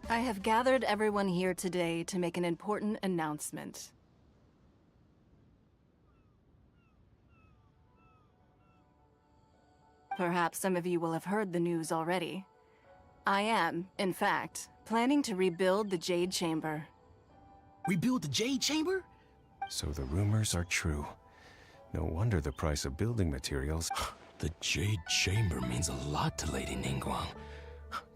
I have gathered everyone here today to make an important announcement. Perhaps some of you will have heard the news already. I am, in fact, planning to rebuild the Jade Chamber. Rebuild the Jade Chamber? So the rumors are true. No wonder the price of building materials... The Jade Chamber means a lot to Lady Ningguang.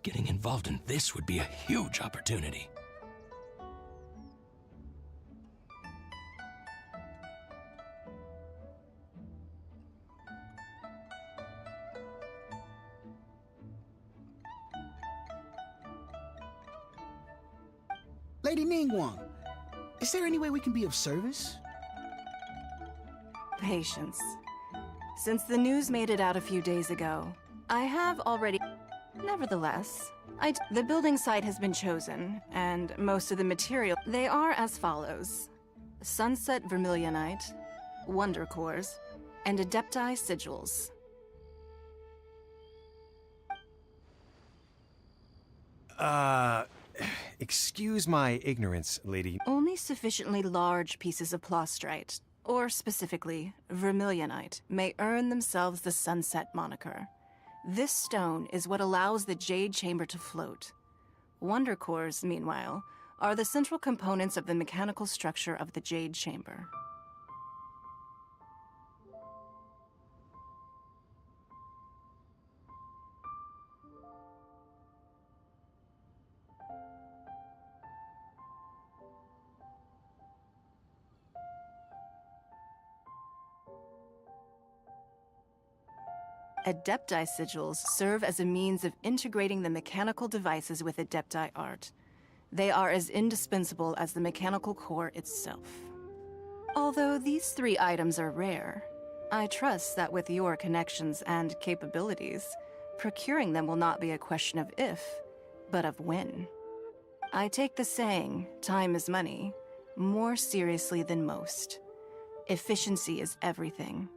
Getting involved in this would be a huge opportunity. Lady Ningguang, is there any way we can be of service? Patience. Since the news made it out a few days ago, I have already... Nevertheless, the building site has been chosen, and most of the material... They are as follows. Sunset Vermilionite, Wonder Cores, and Adepti Sigils. Excuse my ignorance, lady. Only sufficiently large pieces of plastrite, or specifically, Vermilionite, may earn themselves the Sunset moniker. This stone is what allows the Jade Chamber to float. Wonder Cores, meanwhile, are the central components of the mechanical structure of the Jade Chamber. Adepti Sigils serve as a means of integrating the mechanical devices with Adepti art. They are as indispensable as the mechanical core itself. Although these three items are rare, I trust that with your connections and capabilities, procuring them will not be a question of if, but of when. I take the saying, time is money, more seriously than most. Efficiency is everything.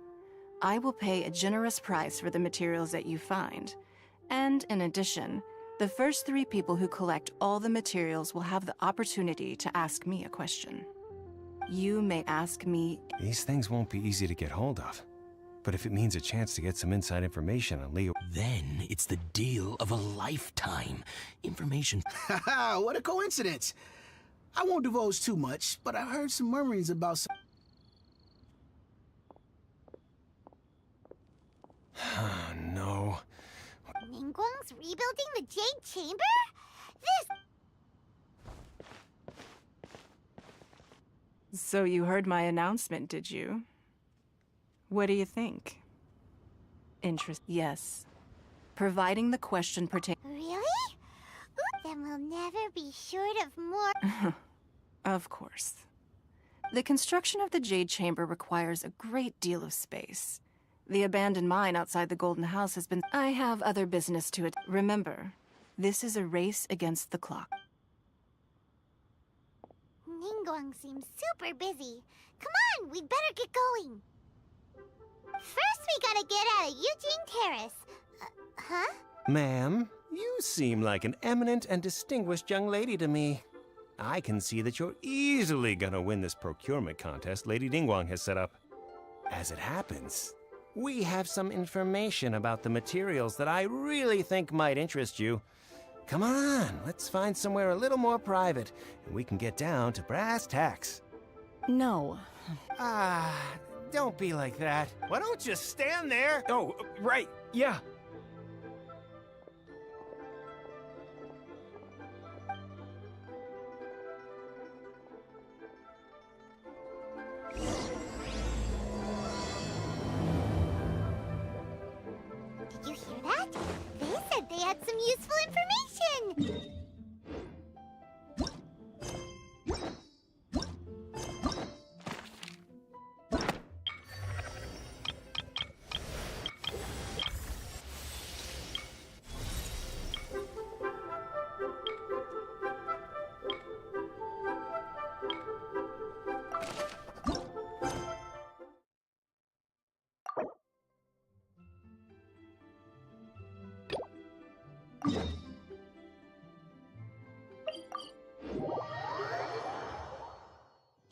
I will pay a generous price for the materials that you find. And in addition, the first 3 people who collect all the materials will have the opportunity to ask me a question. You may ask me... These things won't be easy to get hold of. But if it means a chance to get some inside information on Leo... Then it's the deal of a lifetime. Information... Haha, what a coincidence! I won't divulge too much, but I heard some murmurings about some... No. Ningguang's rebuilding the Jade Chamber? So you heard my announcement, did you? What do you think? Yes. Providing the question pertaining... Really? Ooh, then we'll never be short of more... Of course. The construction of the Jade Chamber requires a great deal of space. The abandoned mine outside the Golden House has been... I have other business to it. Remember, this is a race against the clock. Ningguang seems super busy. Come on, we'd better get going. First, we gotta get out of Eugene Terrace. Huh? Ma'am, you seem like an eminent and distinguished young lady to me. I can see that you're easily gonna win this procurement contest Lady Ningguang has set up. As it happens, We have some information about the materials that I really think might interest you. Come on, let's find somewhere a little more private, and we can get down to brass tacks. No. Don't be like that. Why don't you stand there? Oh, right, yeah. Did you hear that? They said they had some useful information!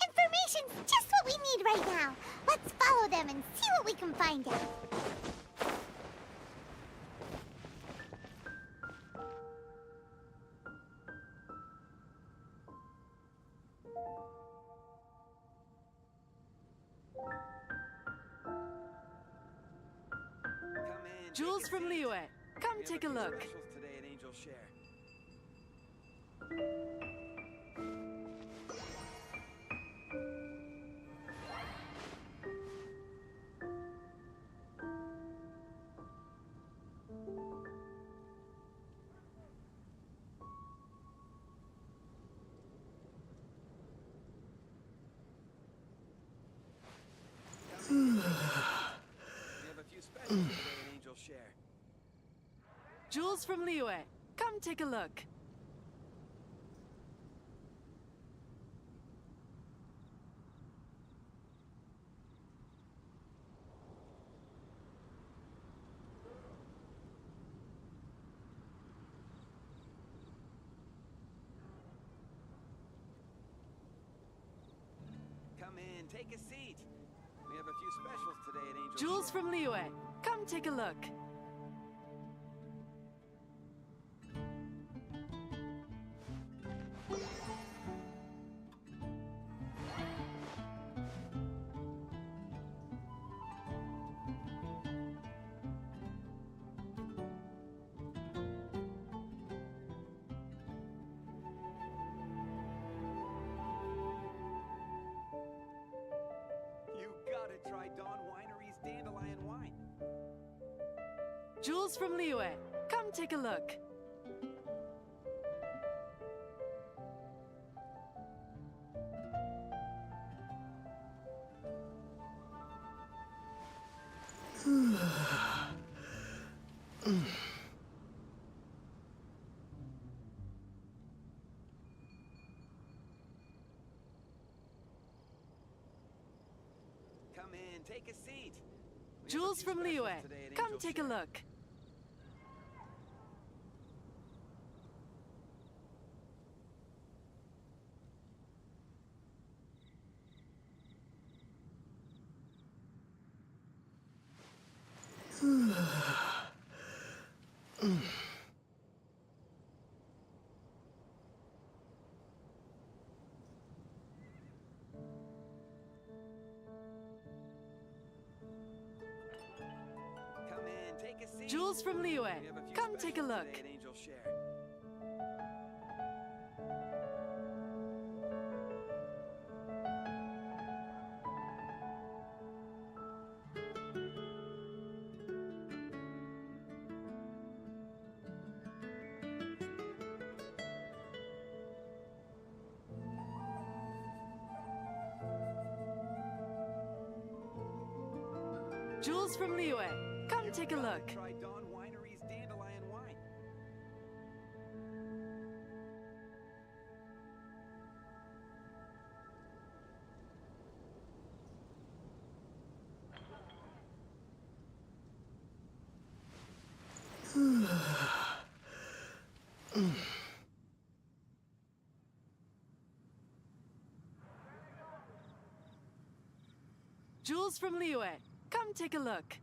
Information's just what we need right now. Let's follow them and see what we can find out. Jules from Liyue, come take a look. Jules from Liyue, come take a look. Come in, take a seat. We have a few specials today at Angel Jules Share. from Liyue, come take a look. You gotta try Dawn Winery's Dandelion Wine. Jules from Liyue, come take a look. Come in, take a seat. Jules from Liyue, come take a look. Come in, take a seat. Jules from Liyue, We have a few come take a specials look. today at Angel Share. Jules from Liyue, come take a look. Try Dawn Winery's Dandelion Wine. Jules from Liyue, come take a look.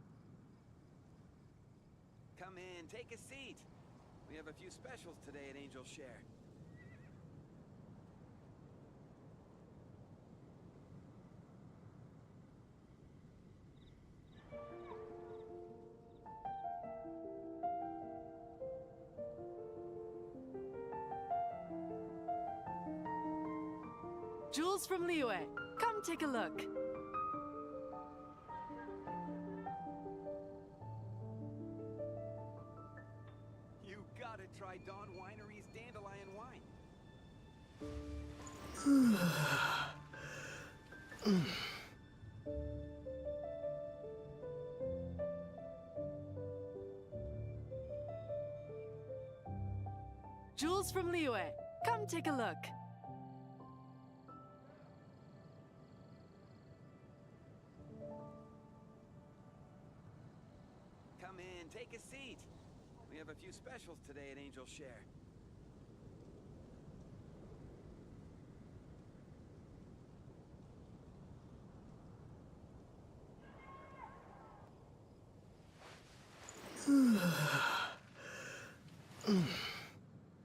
Come in, take a seat. We have a few specials today at Angel Share. Jewels from Liyue. Come take a look. You gotta try Dawn Winery's Dandelion Wine. Jewels from Liyue. Come take a look. Come in, take a seat. We have a few specials today at Angel Share.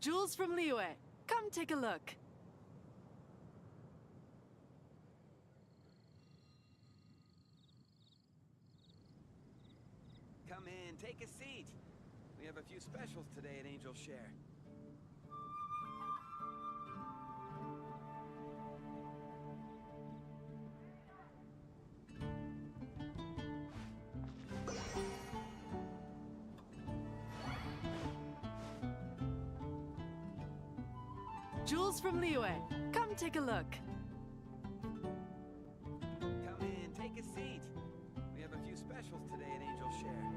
Jewels from Liyue. Come take a look. Come in, take a seat. We have a few specials today at Angel Share. Jewels from Liyue. Come take a look. Come in, take a seat. We have a few specials today at Angel Share.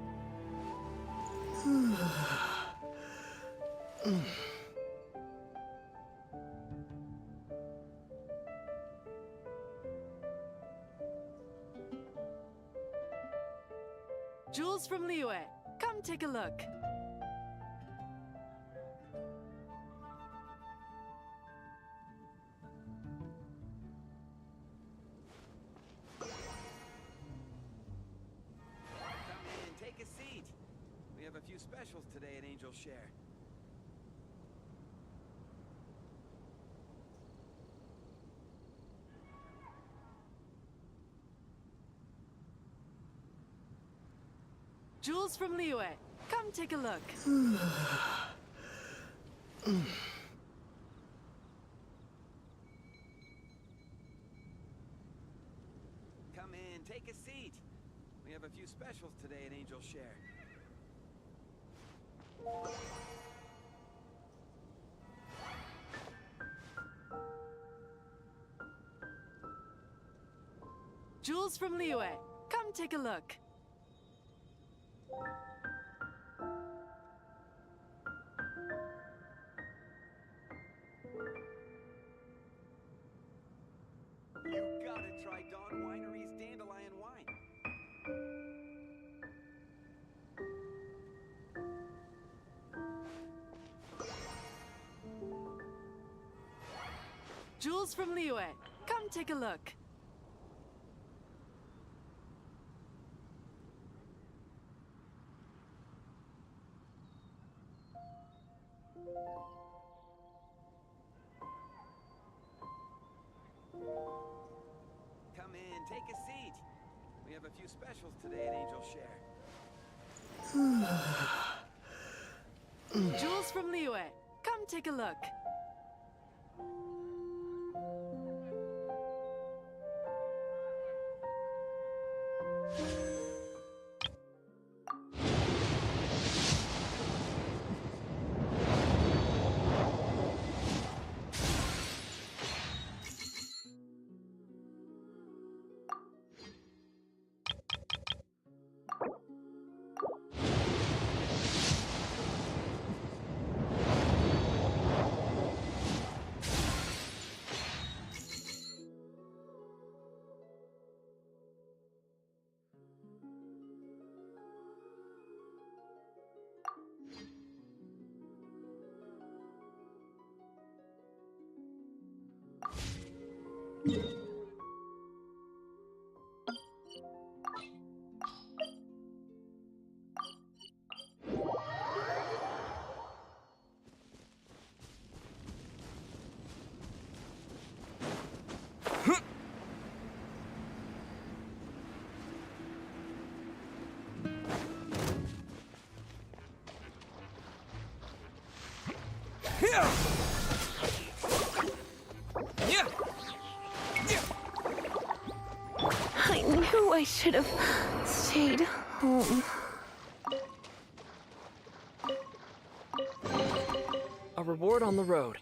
Jewels from Liyue. Come take a look. Come in, take a seat. We have a few specials today at Angel Share. Jewels from Liyue. Come take a look. Come in, take a seat. We have a few specials today at Angel Share. Jewels from Liyue. Come take a look. You gotta try Dawn Winery's Dandelion Wine. Jewels from Liyue. Come take a look. Come in, take a seat. We have a few specials today at Angel Share. Jewels from Liyue. Come take a look. I knew I should have stayed home. A reward on the road.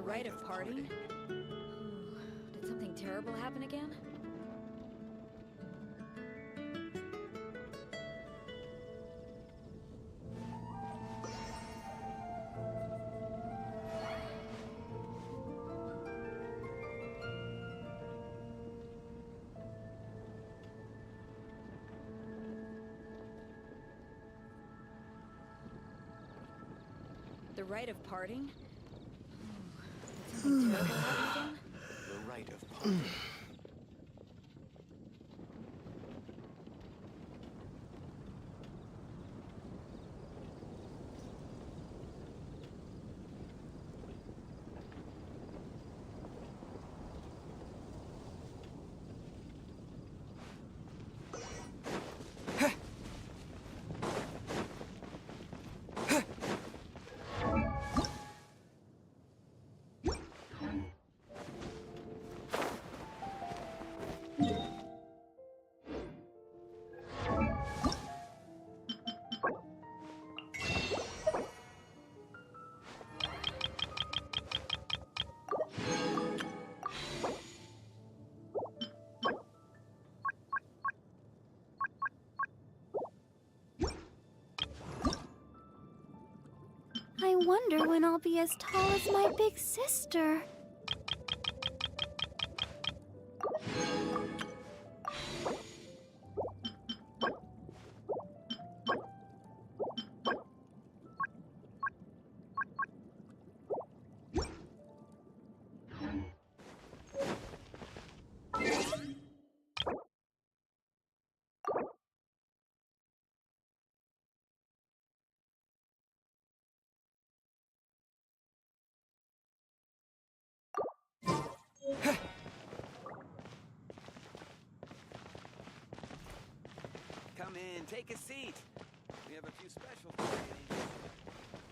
rite of parting? Did something terrible happen again? The rite of parting? Did something terrible happen again? The rite of parting. I wonder when I'll be as tall as my big sister. Come in, take a seat. We have a few specials today, Angel.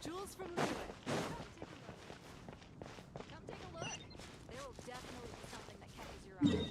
Jules from Leeway. Come take a look. There will definitely be something that catches your eye.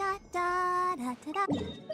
da da da da da.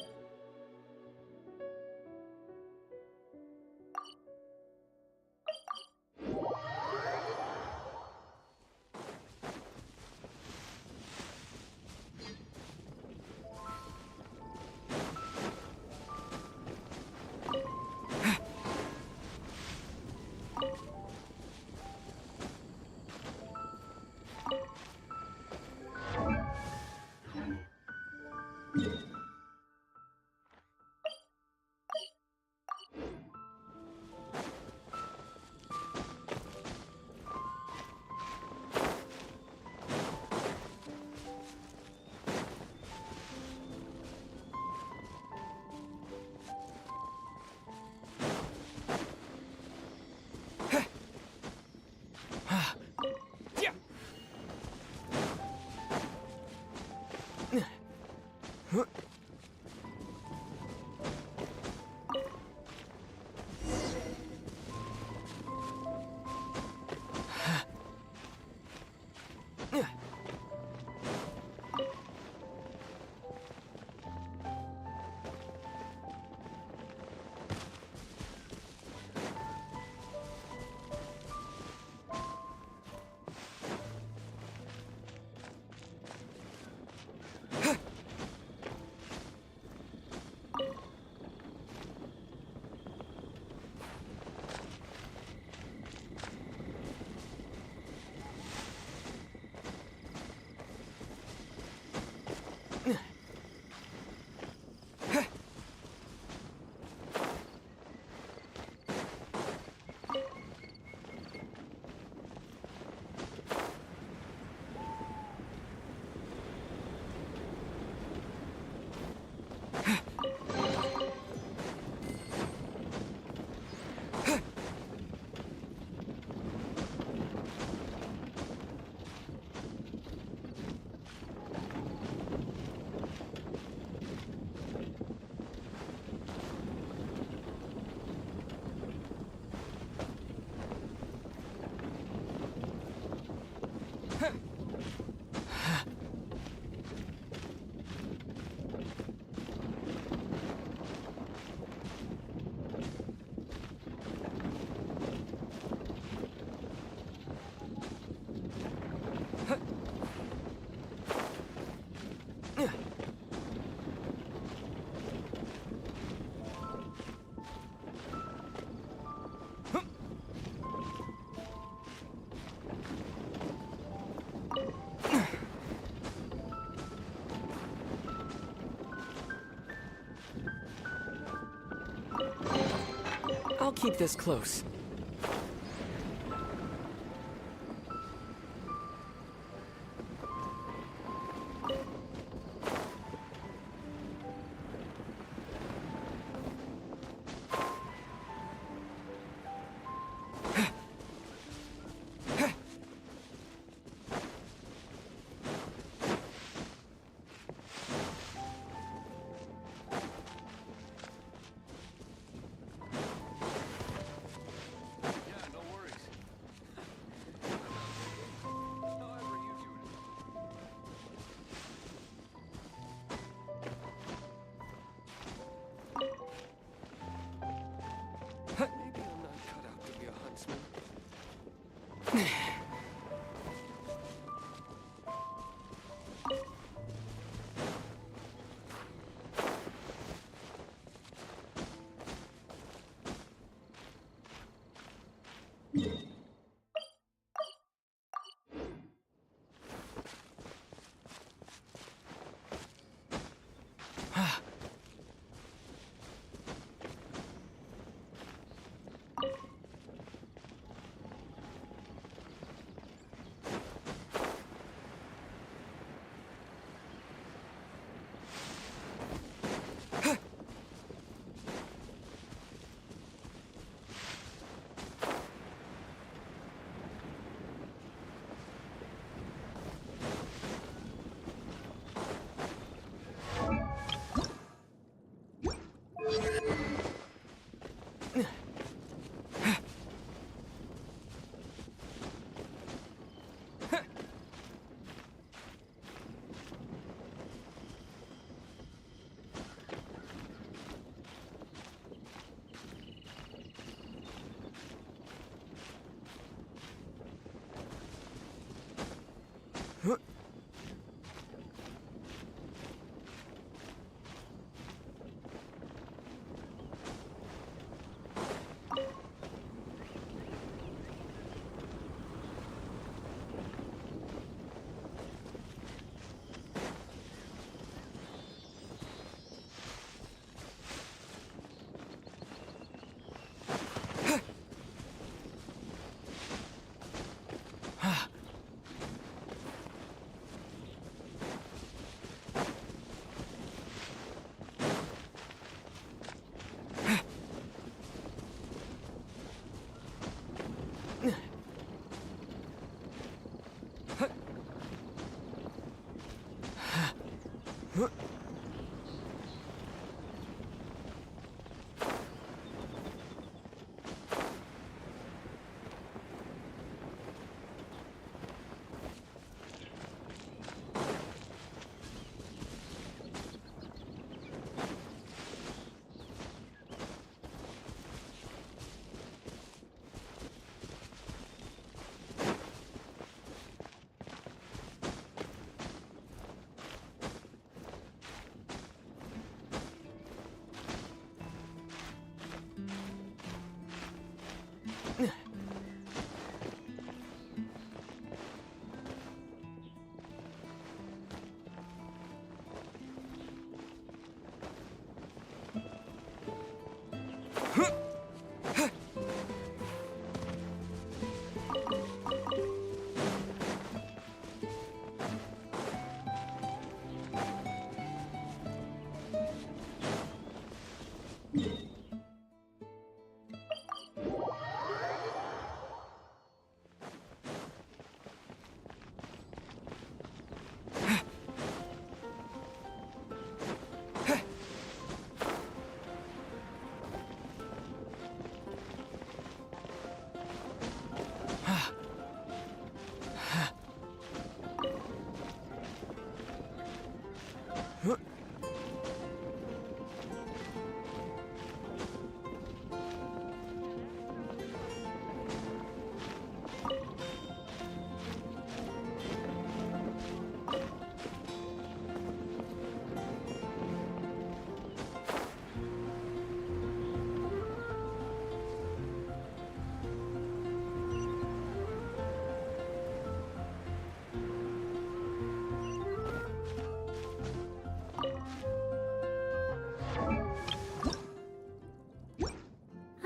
I'll keep this close.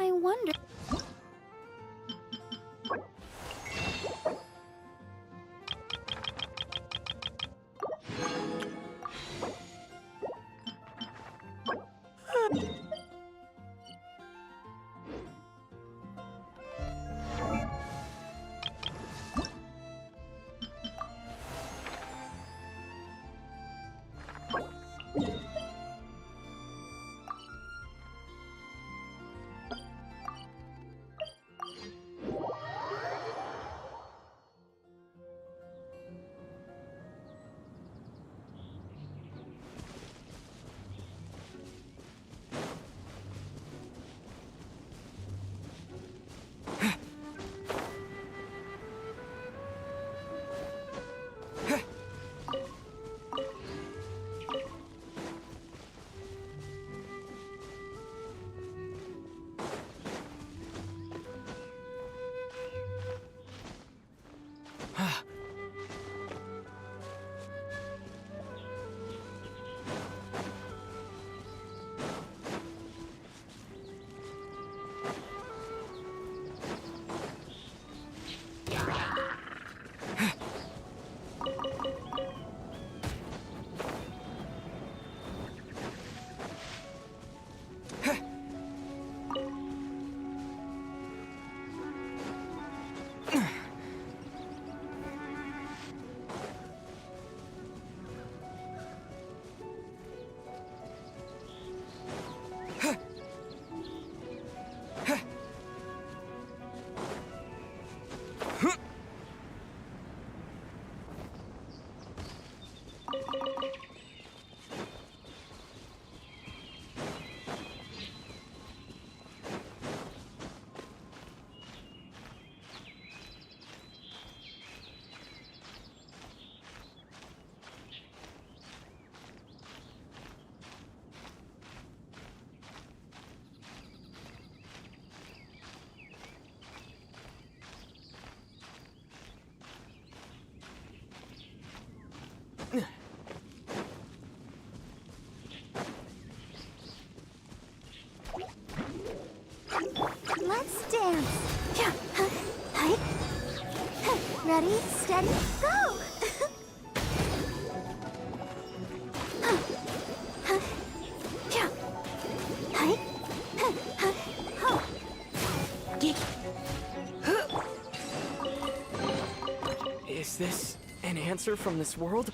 I wonder... Ready, steady, go! Is this an answer from this world?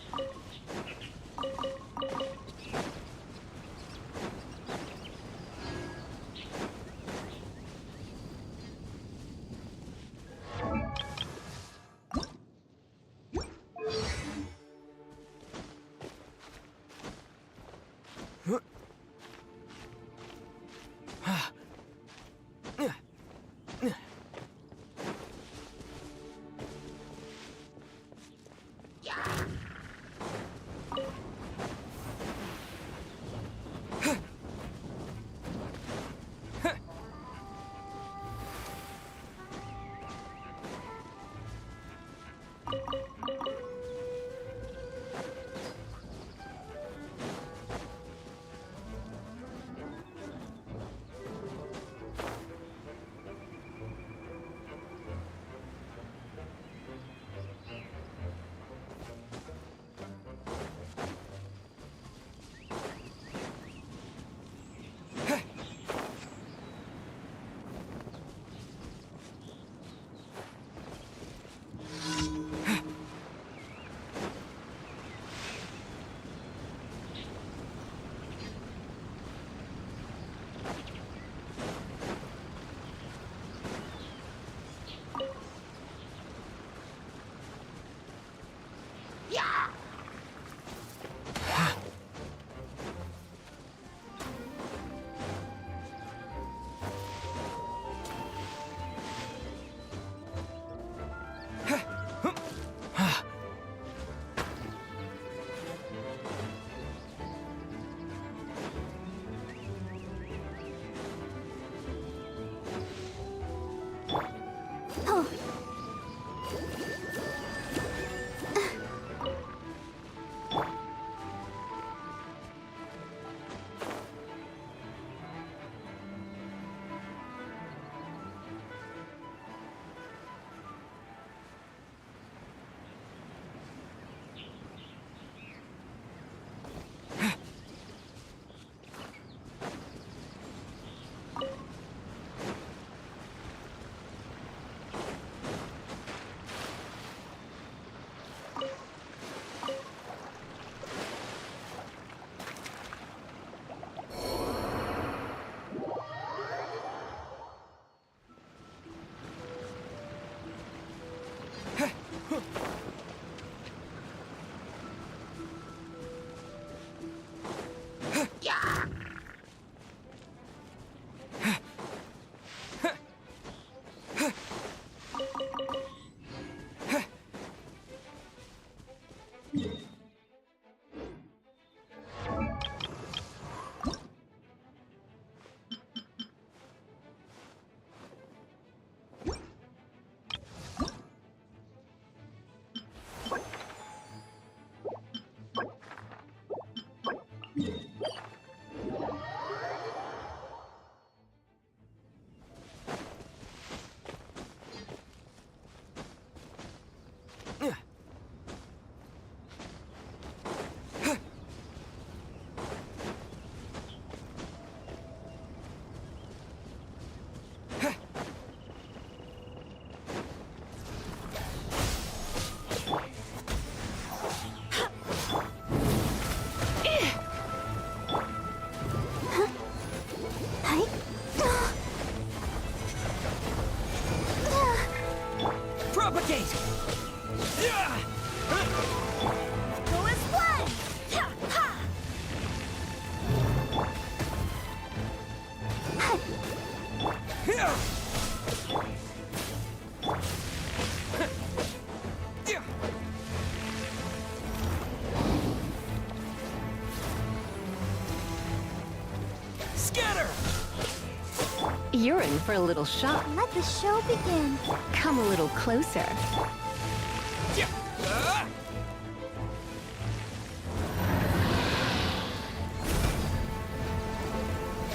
You're in for a little shock. Let the show begin. Come a little closer.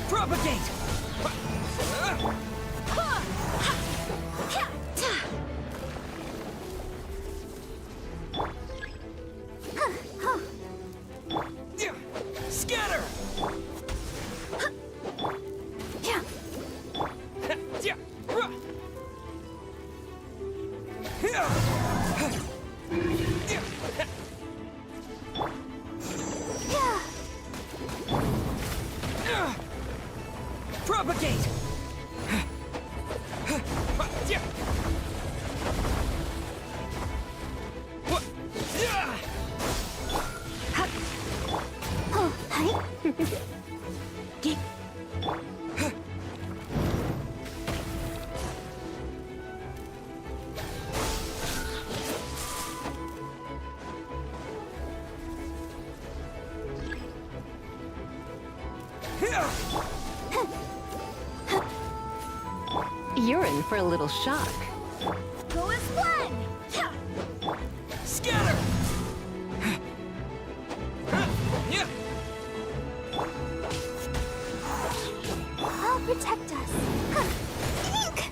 Propagate! You're in for a little shock. Go as one! Scatter! I'll protect us. Ink!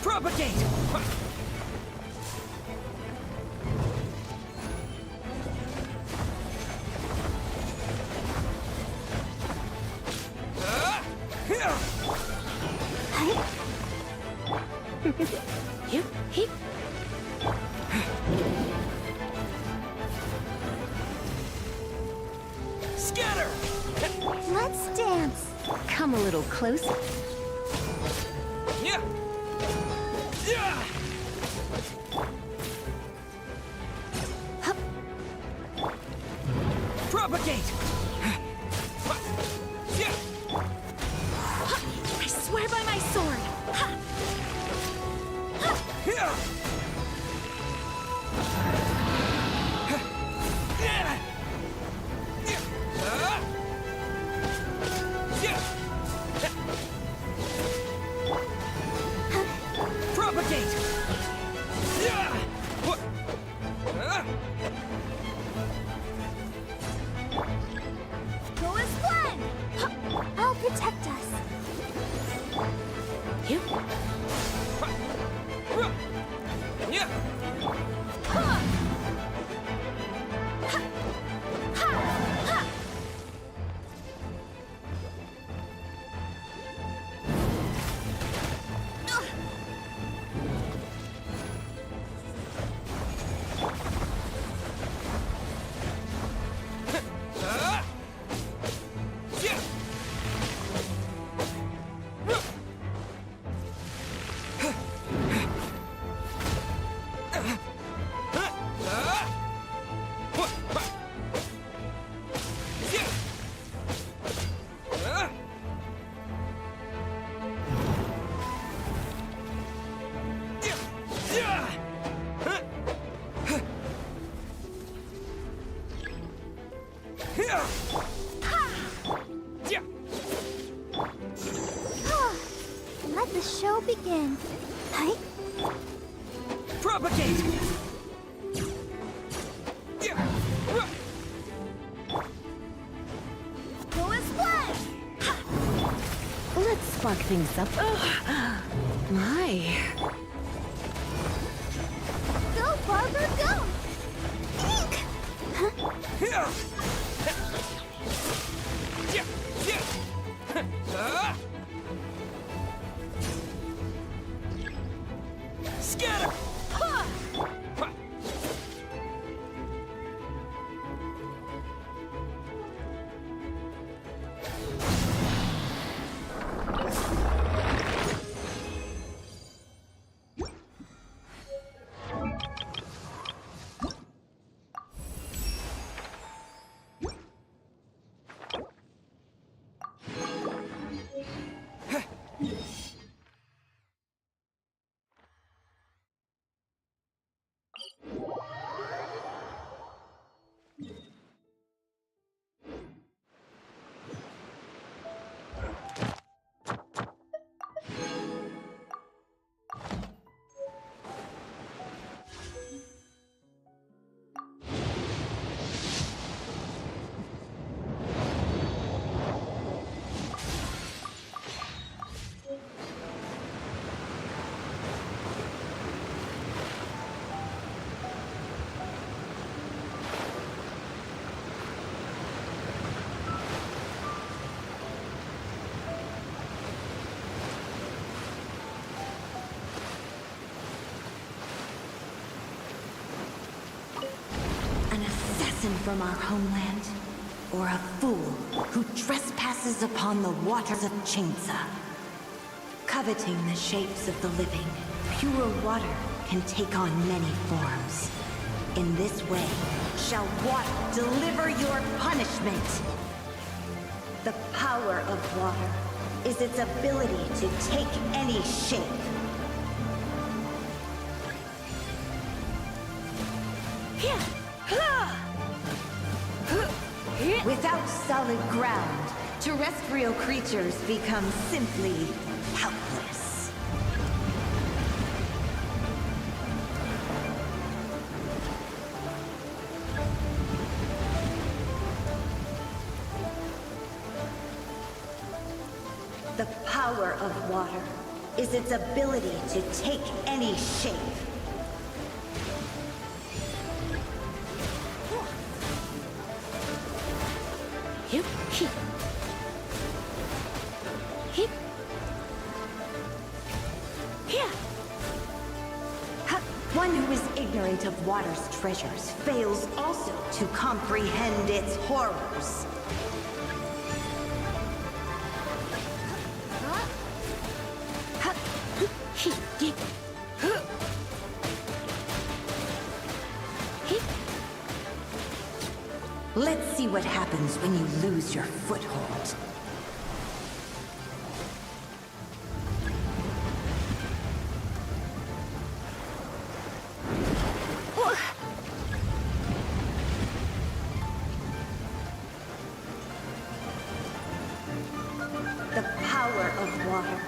Propagate! Scatter! Let's dance. Come a little closer. Yeah! Yeah! Propagate! I swear by my sword! Propagate! Go as one! I'll protect us. Yeah! Let the show begin. Hi. Propagate! Go as one! Let's spark things up. My. Go, Barber, go! Ink! Scatter! assassin from our homeland, or a fool who trespasses upon the waters of Chainsa. Coveting the shapes of the living, pure water can take on many forms. In this way, shall water deliver your punishment. The power of water is its ability to take any shape. Without solid ground, terrestrial creatures become simply helpless. The power of water is its ability to take any shape. One who is ignorant of water's treasures fails also to comprehend its horrors. Let's see what happens when you lose your foothold. The power of water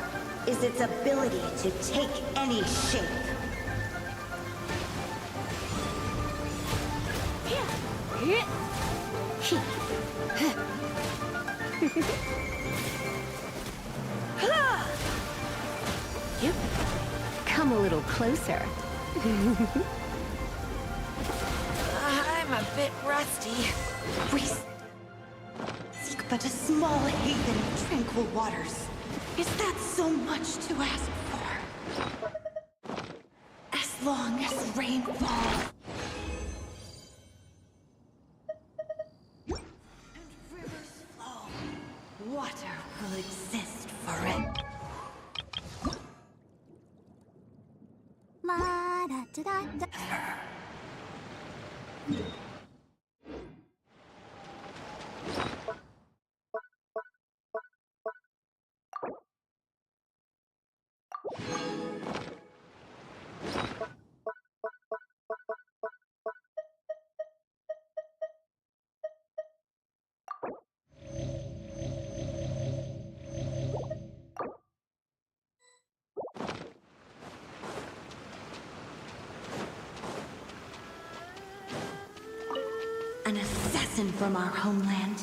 is its ability to take any shape. Come a little closer. I'm a bit rusty. We seek but a small haven of tranquil waters. Is that so much to ask for? As long as rain falls. And rivers flow, water will exist forever. La da da da da. An assassin from our homeland,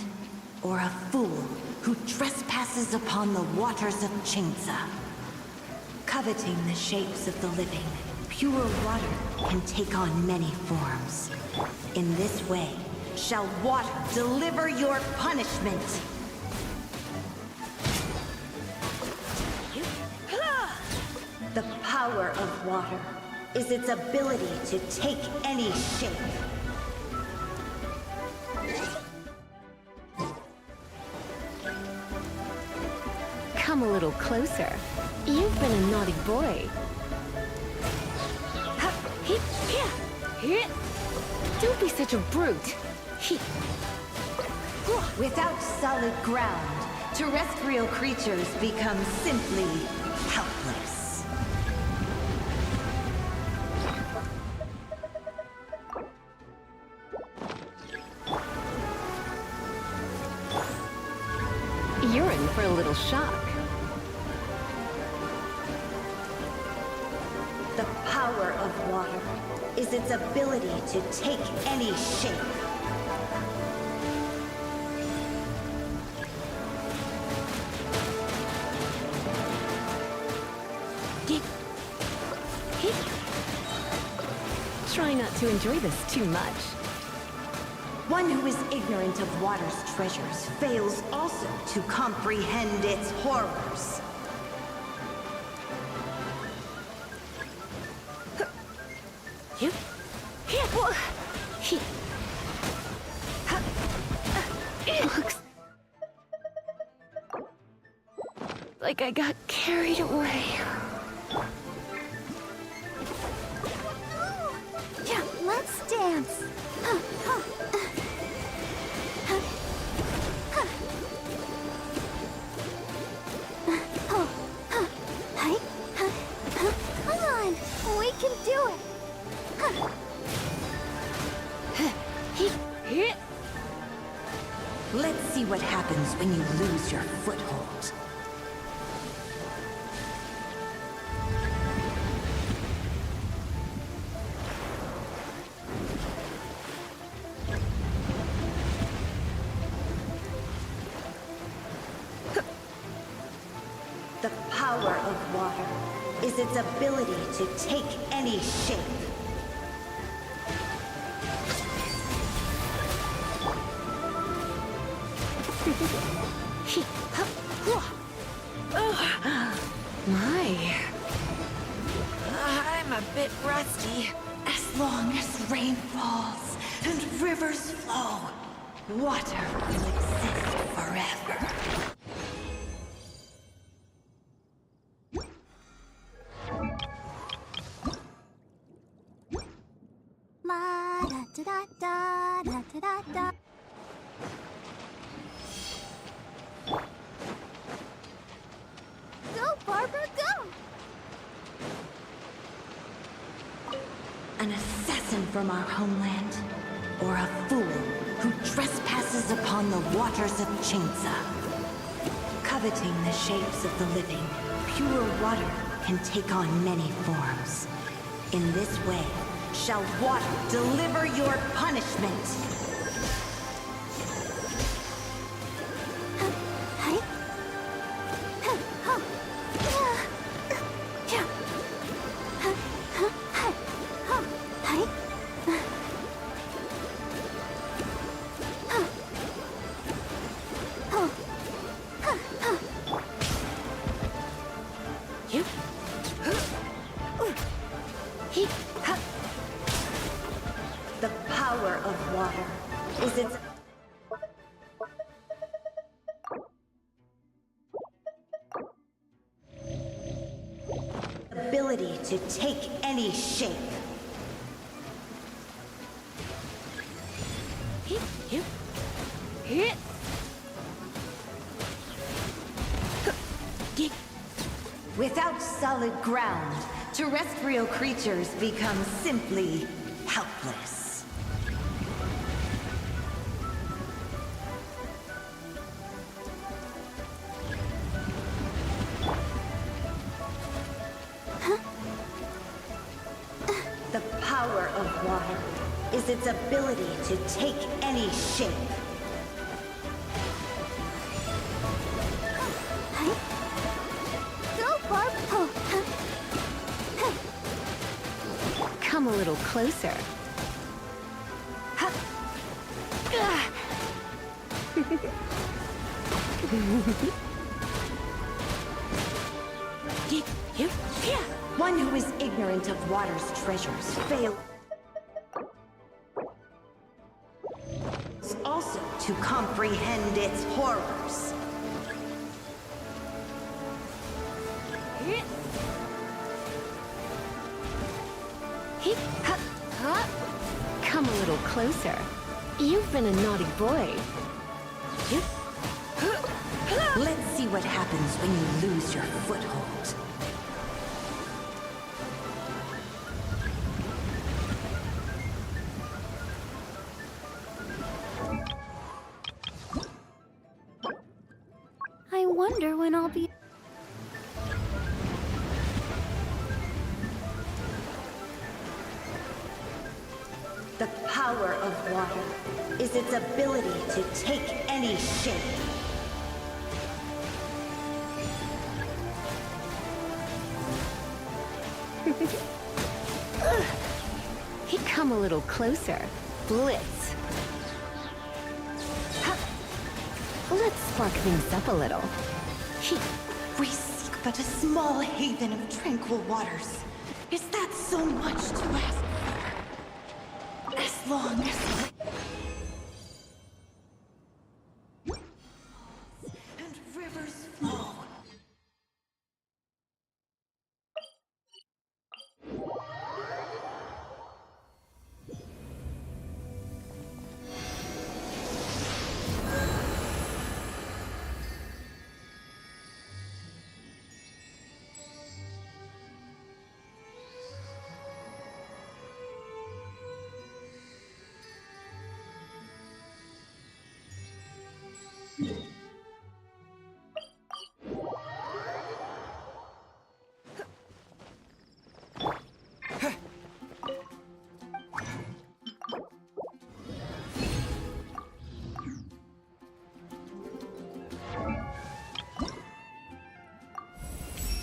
or a fool who trespasses upon the waters of Chainsa. Coveting the shapes of the living, pure water can take on many forms. In this way, shall water deliver your punishment. The power of water is its ability to take any shape. Come a little closer. You've been a naughty boy. Don't be such a brute. Without solid ground, terrestrial creatures become simply helpless. You're in for a little shock. The power of water is its ability to take any shape. Try not to enjoy this too much. One who is ignorant of water's treasures fails also to comprehend its horrors. like I got carried away. Yeah, let's dance. Come on, we can do it. Let's see what happens when you lose your foothold. The power of water is its ability to take any shape. My. I'm a bit rusty. As long as rain falls and rivers flow, water will exist forever. La da da da da da da da. Go, Barbara, go! An assassin from our homeland, or a fool who trespasses upon the waters of Chainsa. Coveting the shapes of the living, pure water can take on many forms. In this way, shall water deliver your punishment. The power of water is its ability to take any shape. Without solid ground, terrestrial creatures become simply helpless. The power of water is its ability to take any shape. Go, Barb! Come a little closer. One who is ignorant of water's treasures fails also to comprehend its horrors. Come a little closer. You've been a naughty boy. Let's see what happens when you lose your foothold. I wonder when I'll be... The power of water is its ability to take any shape. Come a little closer. Blitz. Let's spark things up a little. We seek but a small haven of tranquil waters. Is that so much to ask for? As long as... and rivers flow,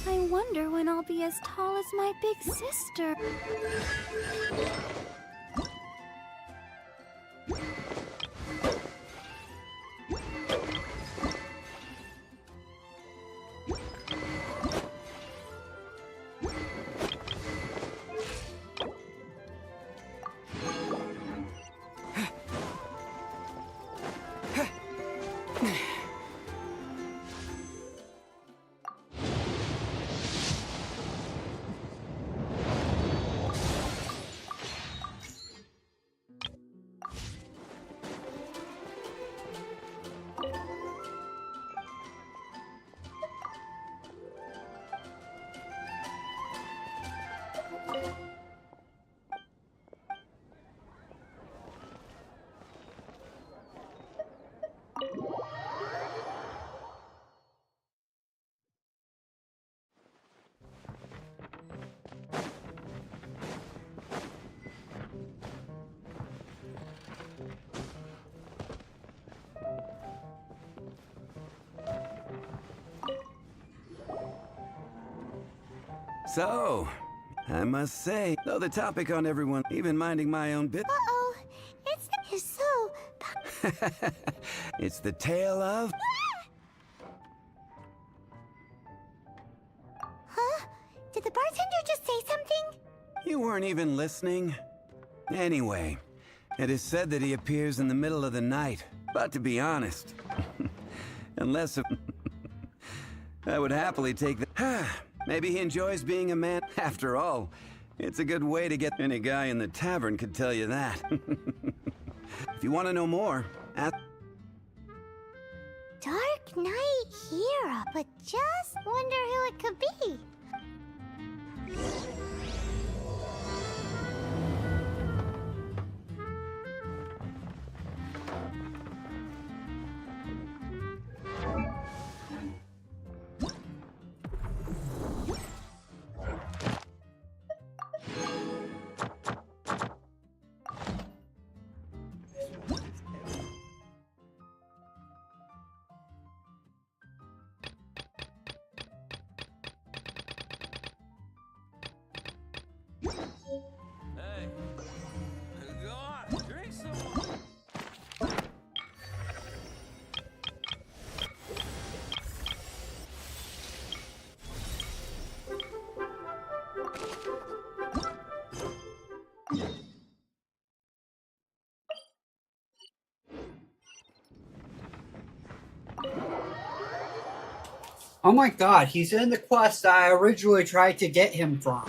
I wonder when I'll be as tall as my big sister. So, I must say, though the topic on everyone, even minding my own bit. Uh-oh, it's so... It's the tale of... Huh? Did the bartender just say something? You weren't even listening. Anyway, it is said that he appears in the middle of the night. But to be honest, unless I would happily take the... Maybe he enjoys being a man. After all, it's a good way to get... Any guy in the tavern could tell you that. If you want to know more, ask... Dark Knight hero, but just wonder who it could be. Hey, go on, drink some more. Oh my god, he's in the quest that I originally tried to get him from.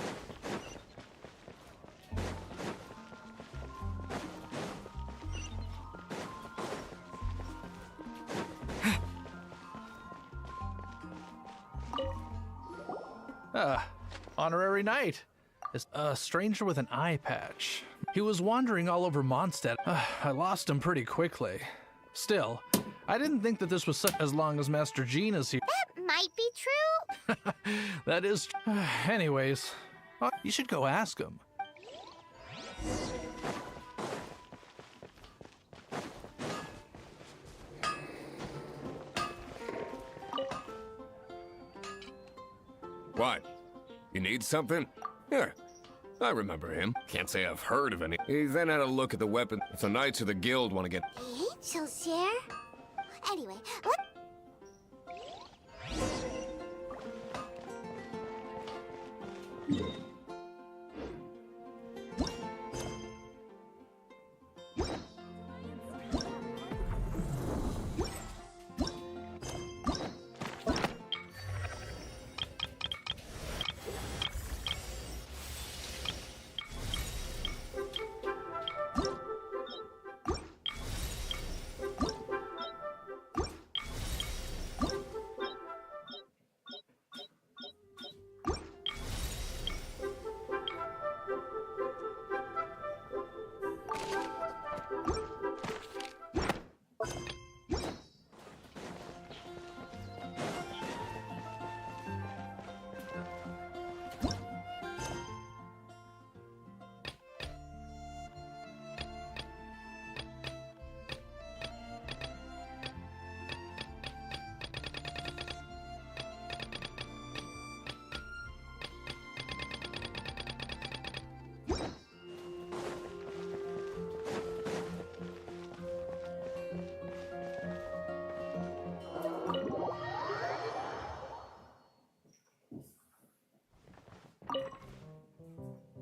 Honorary knight. A stranger with an eye patch. He was wandering all over Mondstadt. I lost him pretty quickly. Still, I didn't think that this was such as long as Master Jean is here. That might be true. That is... Anyways, you should go ask him. What? You need something? Here. I remember him. Can't say I've heard of any. He then had a look at the weapon. If the Knights of the Guild want to get... Angel's here. Anyway, what?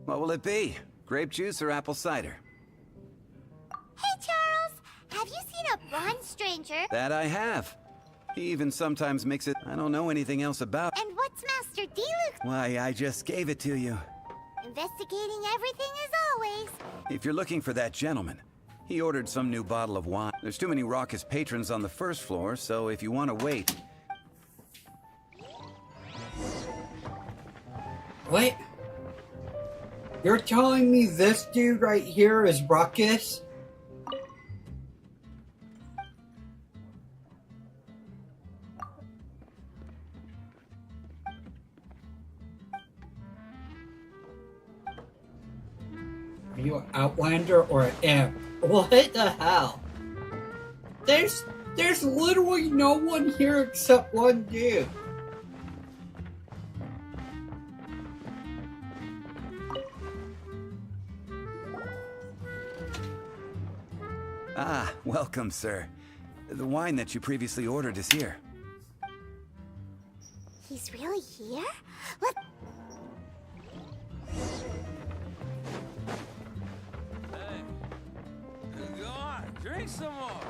What will it be? Grape juice or apple cider? Hey, Charles! Have you seen a blonde stranger? That I have. He even sometimes makes it. I don't know anything else about. And what's Master D look? Why, I just gave it to you. Investigating everything as always. If you're looking for that gentleman, he ordered some new bottle of wine. There's too many raucous patrons on the first floor, so if you want to wait... What? You're telling me this dude right here is Ruckus? Are you an Outlander or an imp? What the hell? There's literally no one here except one dude. Ah, welcome, sir. The wine that you previously ordered is here. He's really here? Let... Go on, drink some more.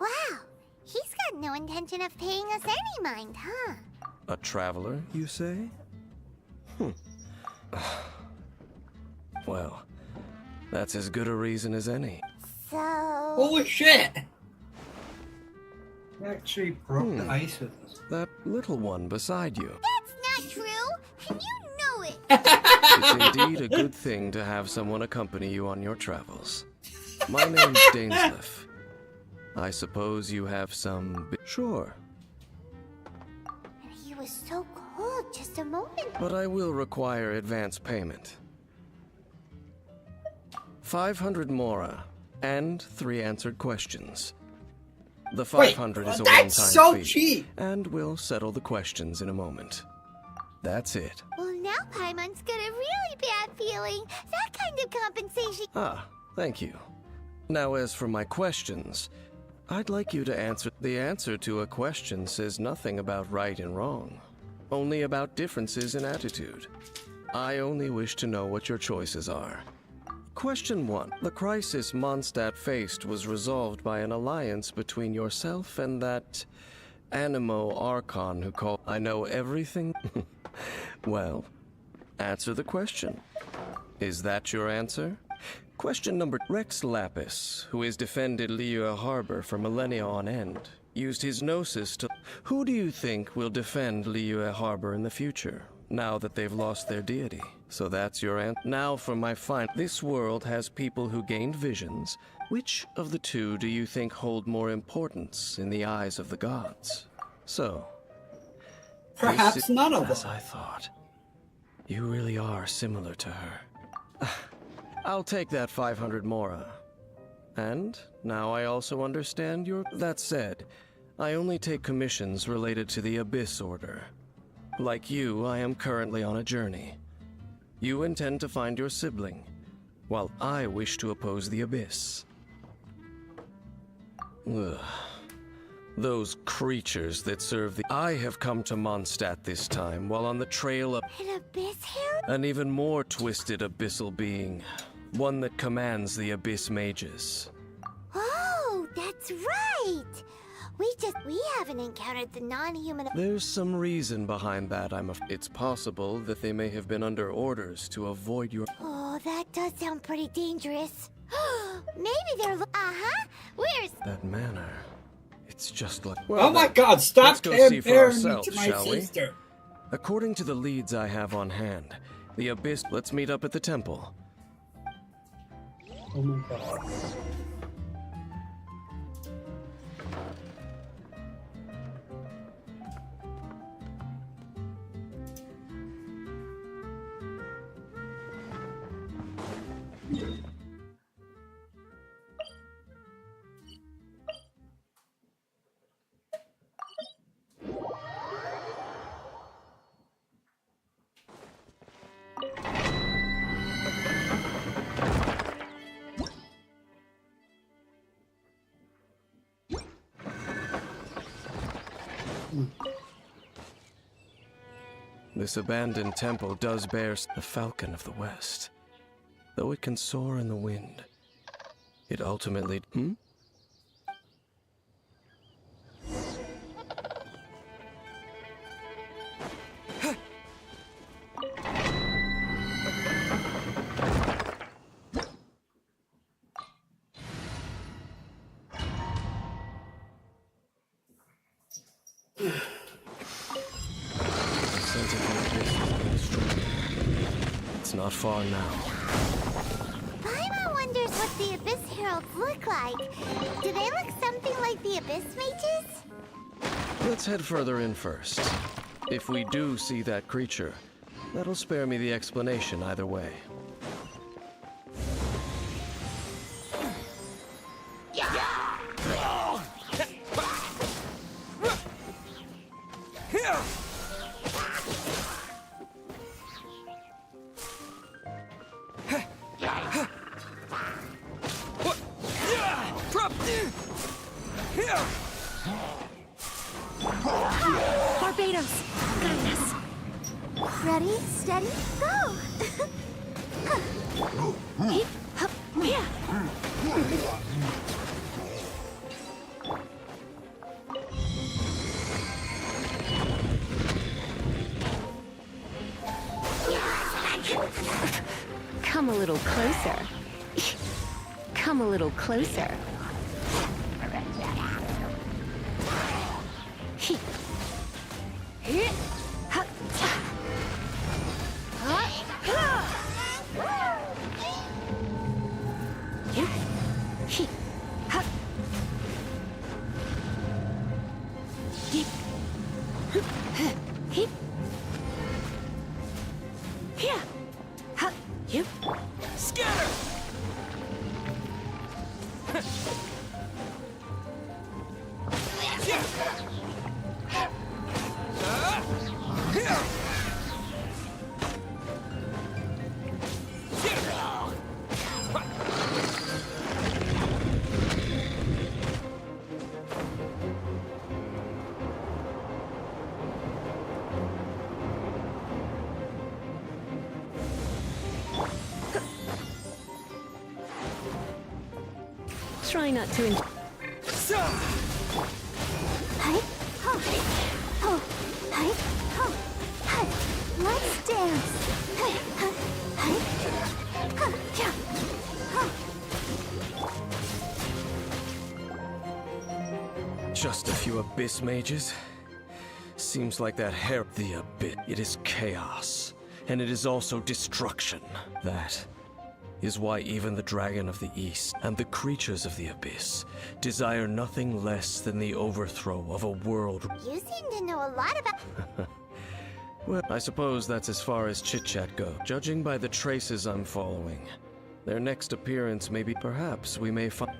Wow, he's got no intention of paying us any mind, huh? A traveler, you say? Well, that's as good a reason as any. So... Holy shit! You actually broke the ice with us. That little one beside you. That's not true, and you know it! It's indeed a good thing to have someone accompany you on your travels. My name's Dainsleif. I suppose you have some... Sure. And he was so cold just a moment. But I will require advance payment. 500 mora, and 3 answered questions. The 500 is a one-time that's so fee, cheap! and we'll settle the questions in a moment. That's it. Well, now Paimon's got a really bad feeling. That kind of compensation... Ah, thank you. Now, as for my questions, I'd like you to answer... The answer to a question says nothing about right and wrong, only about differences in attitude. I only wish to know what your choices are. Question 1. The crisis Mondstadt faced was resolved by an alliance between yourself and that Animo Archon who called... I know everything? Well, answer the question. Is that your answer? Question number... Rex Lapis, who has defended Liyue Harbor for millennia on end, used his gnosis to... Who do you think will defend Liyue Harbor in the future, now that they've lost their deity? So that's your answer. Now for my final... This world has people who gained visions. Which of the two do you think hold more importance in the eyes of the gods? So... Perhaps none of them. As I thought. You really are similar to her. I'll take that 500 mora. And now I also understand your... That said, I only take commissions related to the Abyss Order. Like you, I am currently on a journey. You intend to find your sibling, while I wish to oppose the Abyss. Ugh. Those creatures that serve the... I have come to Mondstadt this time, while on the trail of... An Abyss Herald? An even more twisted abyssal being. One that commands the Abyss Mages. Oh, that's right! We haven't encountered the non-human... There's some reason behind that, It's possible that they may have been under orders to avoid your... Oh, that does sound pretty dangerous. Maybe they're... Uh-huh! Where's... That manor. It's just like... Oh my god, stop let's go see for comparing me ourselves, to my shall sister. we? According to the leads I have on hand, the Abyss... Let's meet up at the temple. Oh my god. This abandoned temple does bear the Falcon of the West. Though it can soar in the wind, it ultimately... It's not far now. Paimon wonders what the Abyss Heralds look like. Do they look something like the Abyss Mages? Let's head further in first. If we do see that creature, that'll spare me the explanation either way. Barbados! Got this! Ready, steady, go! Hip, hop, yeah! Come a little closer. Come a little closer. Try not to enjoy. Let's dance. Just a few Abyss Mages? Seems like that hair... The Abyss. It is chaos. And it is also destruction. That is why even the Dragon of the East and the creatures of the Abyss desire nothing less than the overthrow of a world. You seem to know a lot about... Well, I suppose that's as far as chit-chat goes. Judging by the traces I'm following, their next appearance may be... Perhaps we may find...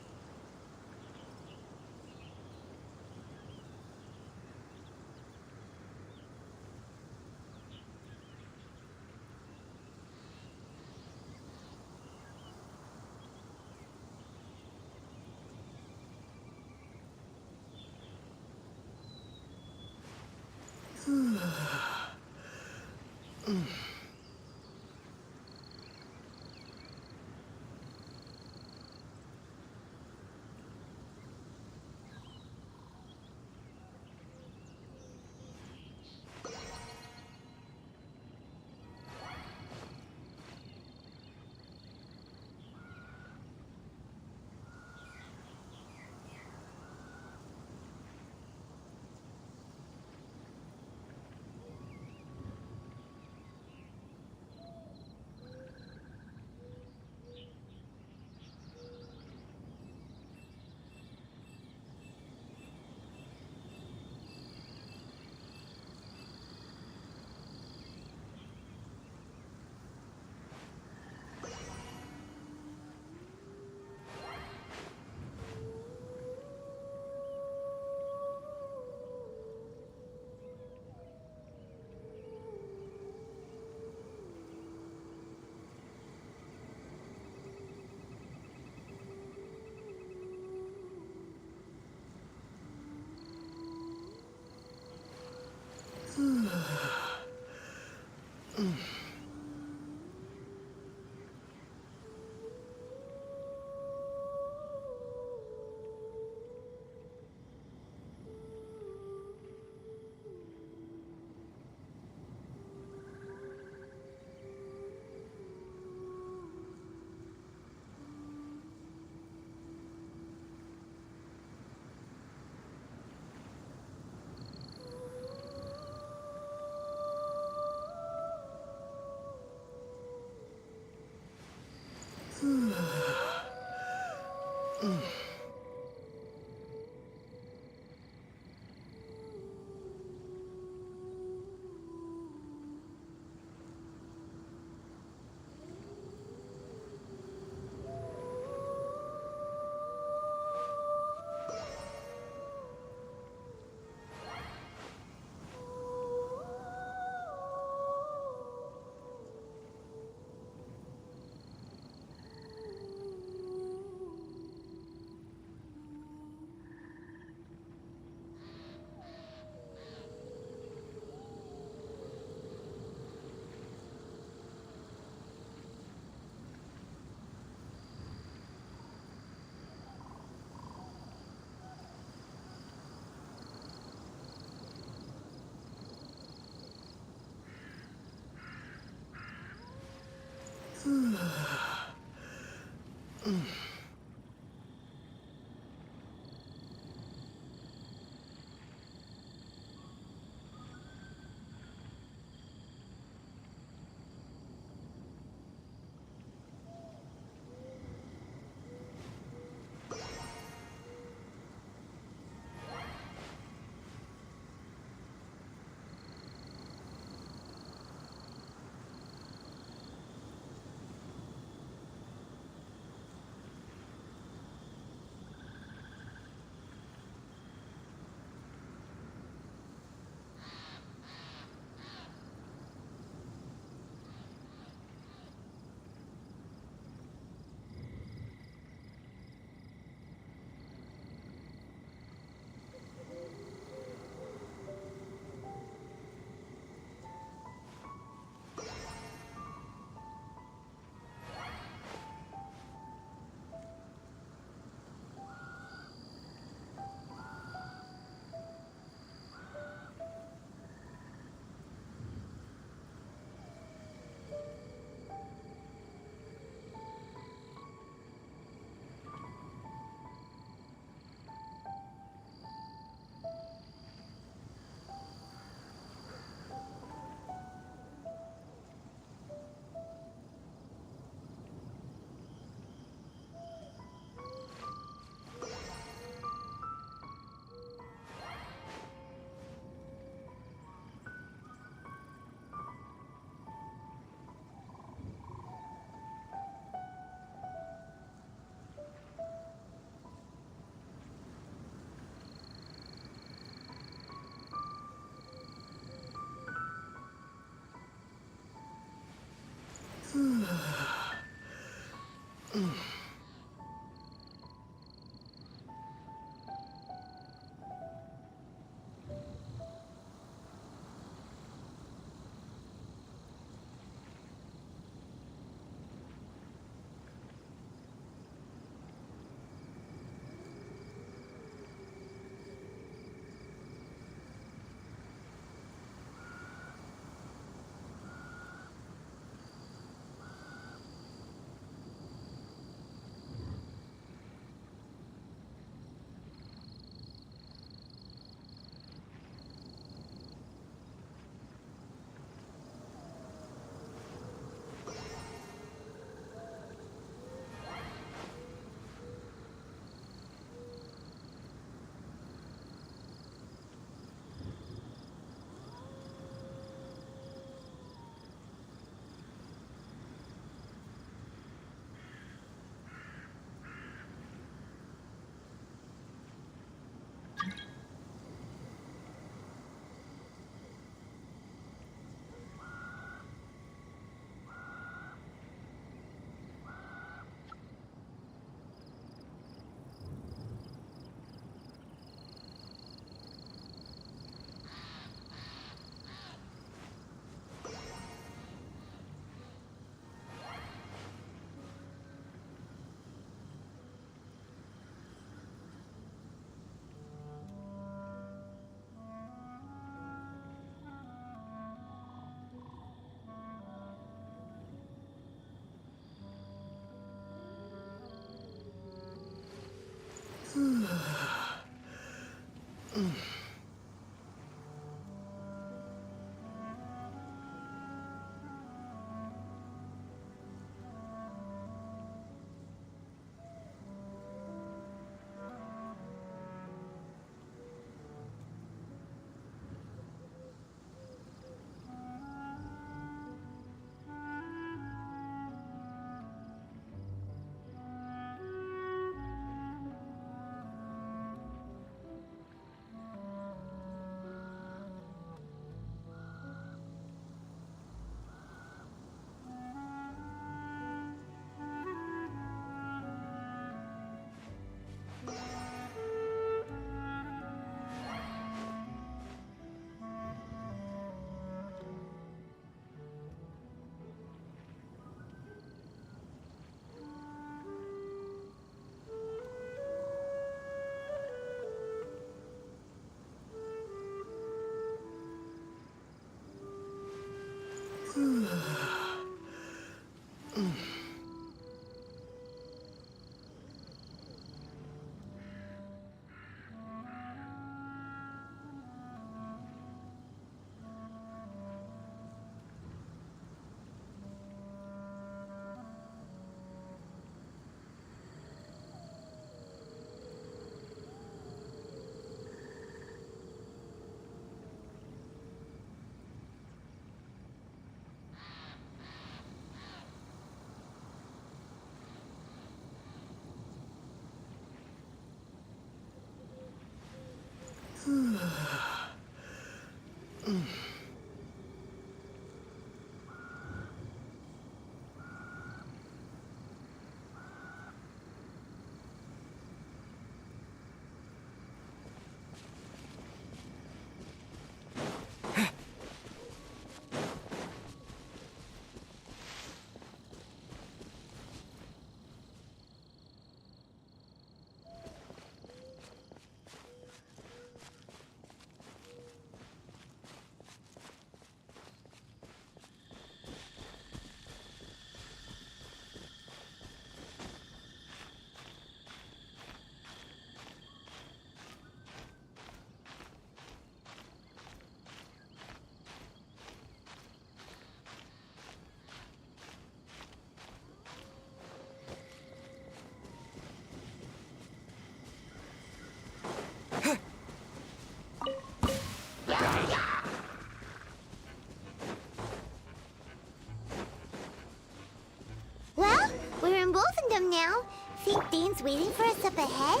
Well, we're in Wolfendom now. Think Dane's waiting for us up ahead?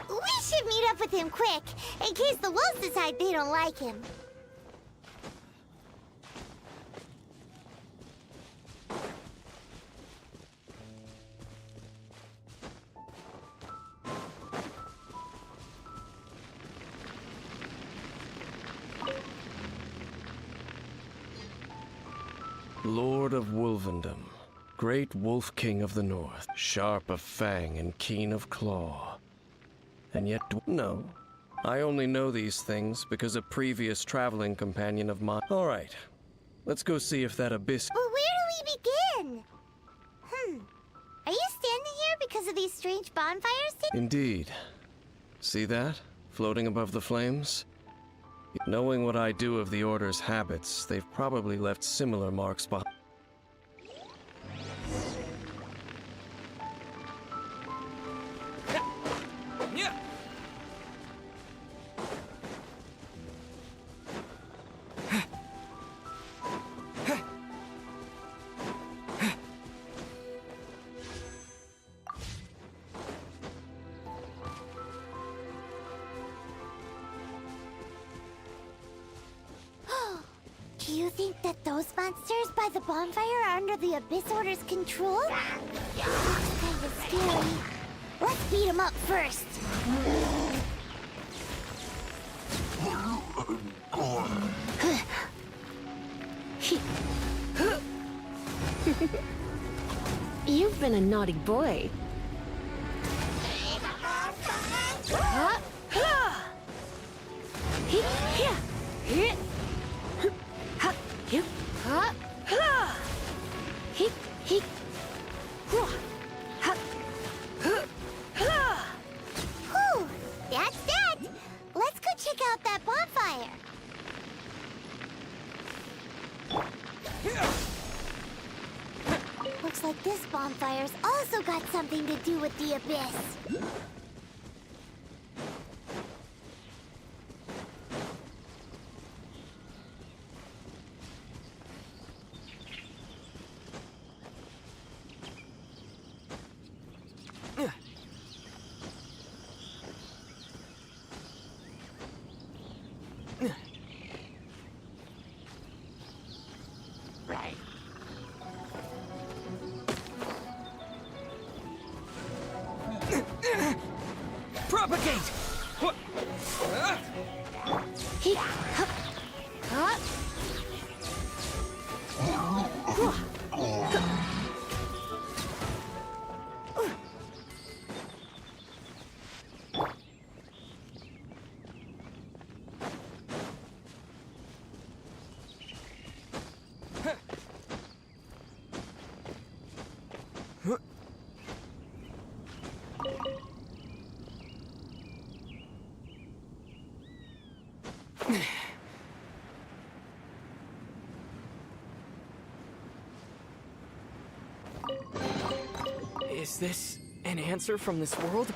We should meet up with him quick, in case the wolves decide they don't like him. Lord of Wolvendom, great wolf king of the north, sharp of fang and keen of claw. And yet, no. I only know these things because a previous traveling companion of mine. All right, let's go see if that abyss. But where do we begin? Are you standing here because of these strange bonfires? Indeed. See that? Floating above the flames? Knowing what I do of the Order's habits, they've probably left similar marks behind. Do you think that those monsters by the bonfire are under the Abyss Order's control? Looks kind of scary. Let's beat them up first. You've been a naughty boy. Whew, that's that. Let's go check out that bonfire. Looks like this bonfire's also got something to do with the Abyss. Propagate! What? Is this an answer from this world?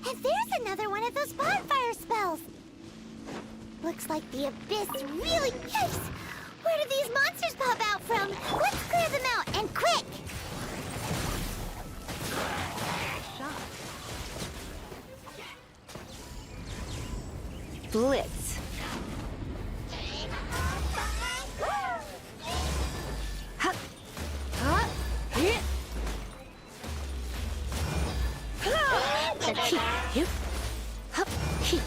And there's another one of those bonfire spells! Looks like the abyss really gifts! Where do these monsters pop out from? Let's clear them out, and quick! Blitz. Hup. Hup. Hit. Hup. He.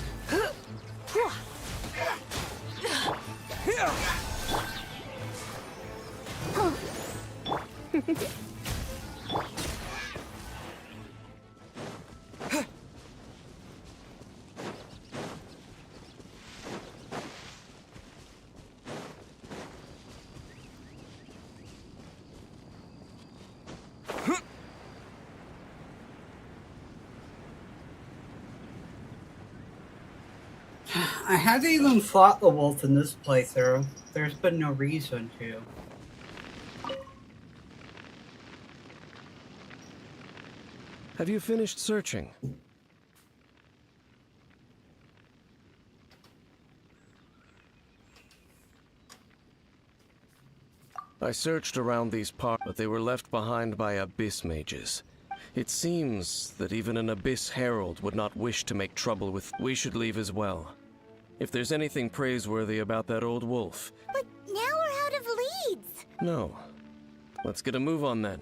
I hadn't even fought the wolf in this playthrough. There's been no reason to. Have you finished searching? I searched around these parts, but they were left behind by abyss mages. It seems that even an abyss herald would not wish to make trouble with... We should leave as well. If there's anything praiseworthy about that old wolf... But now we're out of leads! No. Let's get a move on then.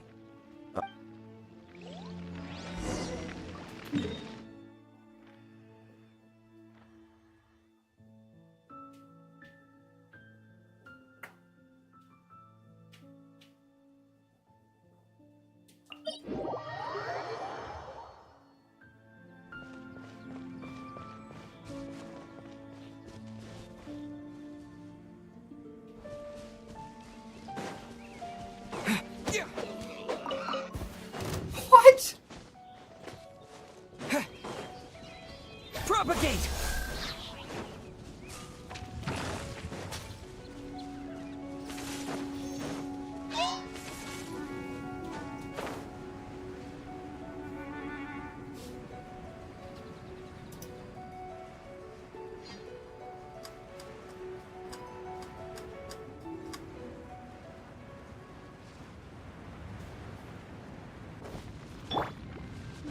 What? Propagate!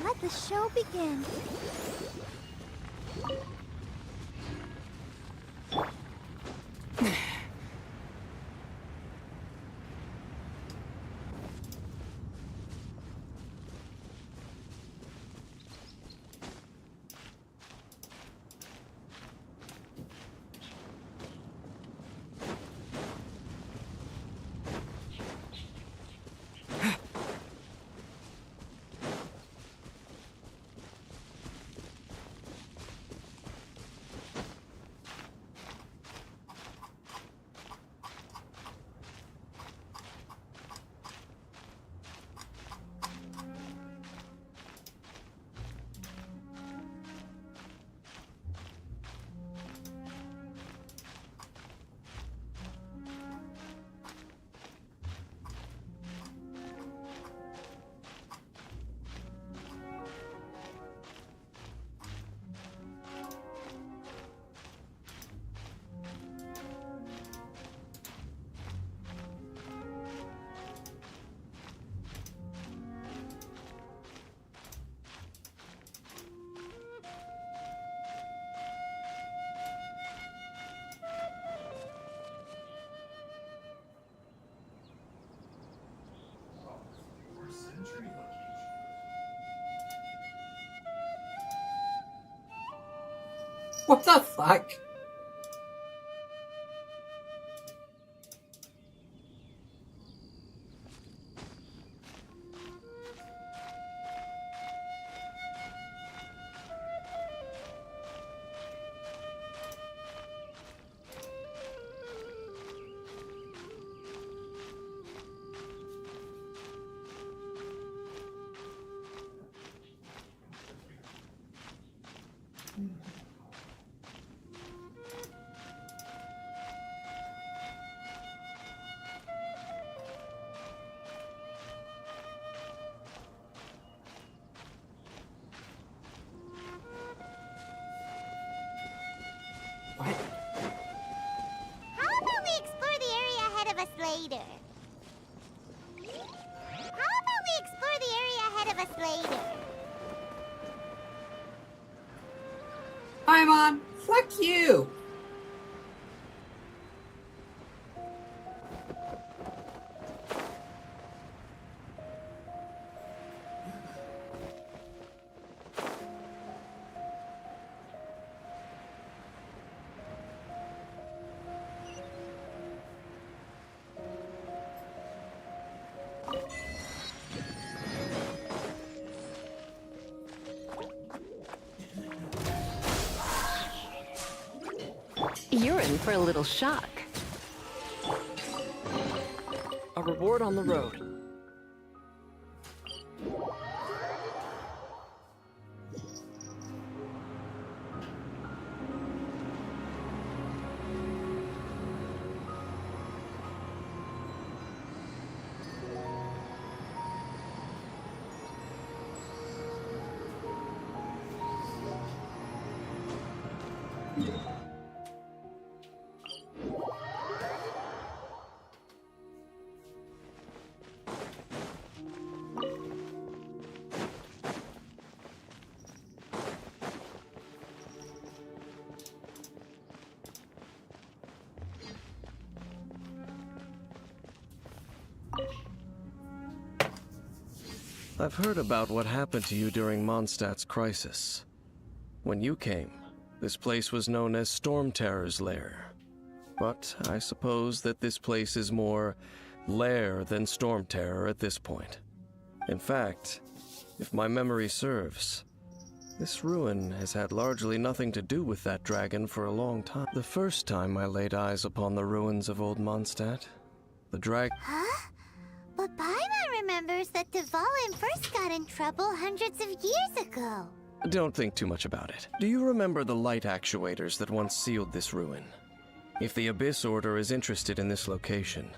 Let the show begin. What the fuck? How about we explore the area ahead of us later? How about we explore the area ahead of us later? Paimon, fuck you! You're in for a little shock. A reward on the road. I've heard about what happened to you during Mondstadt's crisis. When you came, this place was known as Storm Terror's Lair. But I suppose that this place is more lair than Storm Terror at this point. In fact, if my memory serves, this ruin has had largely nothing to do with that dragon for a long time. The first time I laid eyes upon the ruins of old Mondstadt, the dragon... Huh? But Paimon remembers that Dvalin first got in trouble hundreds of years ago. Don't think too much about it. Do you remember the light actuators that once sealed this ruin? If the Abyss Order is interested in this location,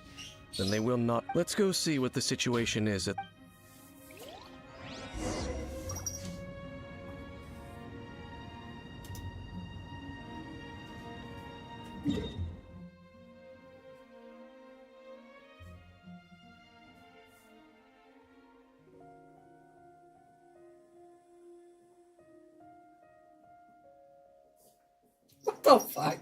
then they will not... Let's go see what the situation is at... What the fuck?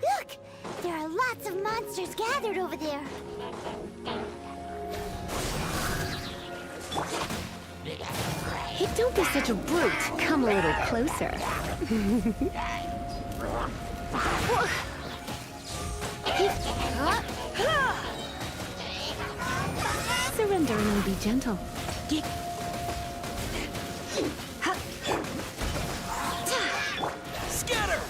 Look! There are lots of monsters gathered over there. Hey, don't be such a brute. Come a little closer. Surrender and be gentle. Scatter!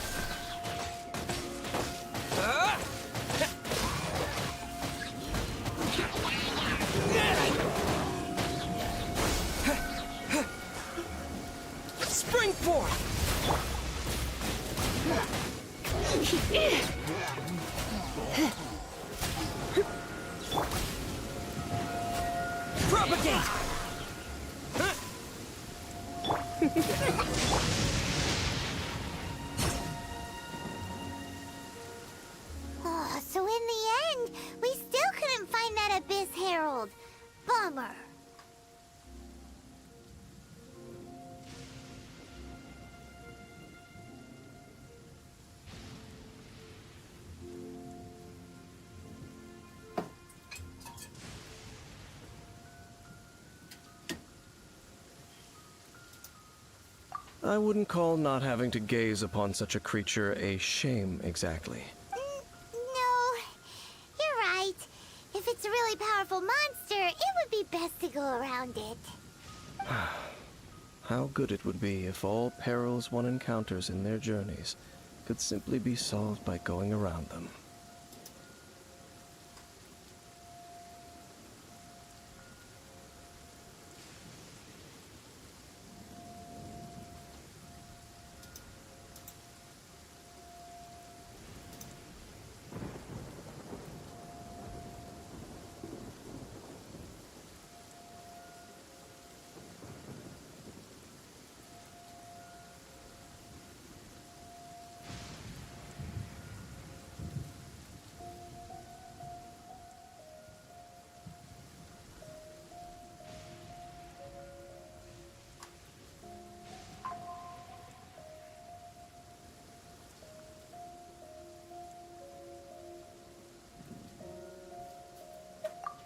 Springboard! Propagate! Oh, so in the end, we still couldn't find that Abyss Herald. Bummer. I wouldn't call not having to gaze upon such a creature a shame exactly. No, you're right. If it's a really powerful monster, it would be best to go around it. How good it would be if all perils one encounters in their journeys could simply be solved by going around them.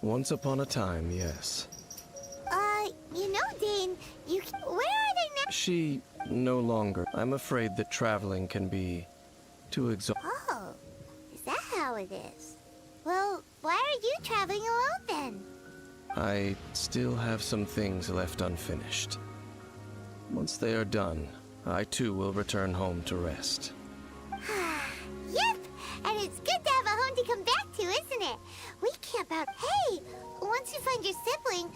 Once upon a time, yes. You know, Dane, where are they now? She no longer. I'm afraid that traveling can be too exhausting. Oh, is that how it is? Well, why are you traveling alone then? I still have some things left unfinished. Once they are done, I too will return home to rest. Yep, and it's good to have a home to come back to, isn't it? We camp out. Hey, once you find your sibling,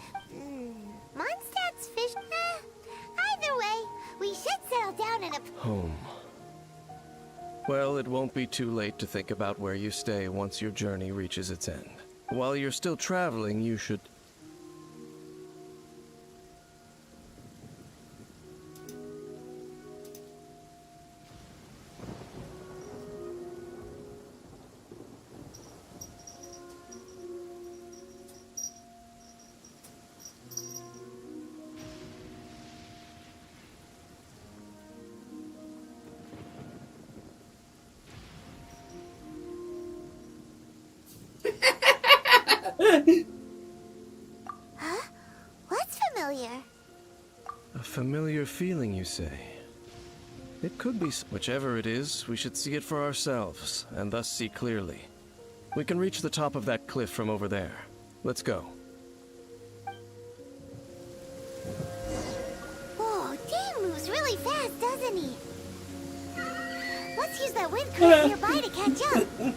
Mondstadt's fish. Either way, we should settle down in a Home. Well, it won't be too late to think about where you stay once your journey reaches its end. While you're still traveling, you should... Huh? What's familiar? A familiar feeling, you say? It could be... Whichever it is, we should see it for ourselves, and thus see clearly. We can reach the top of that cliff from over there. Let's go. Whoa, Dane moves really fast, doesn't he? Let's use that wind current nearby to catch up.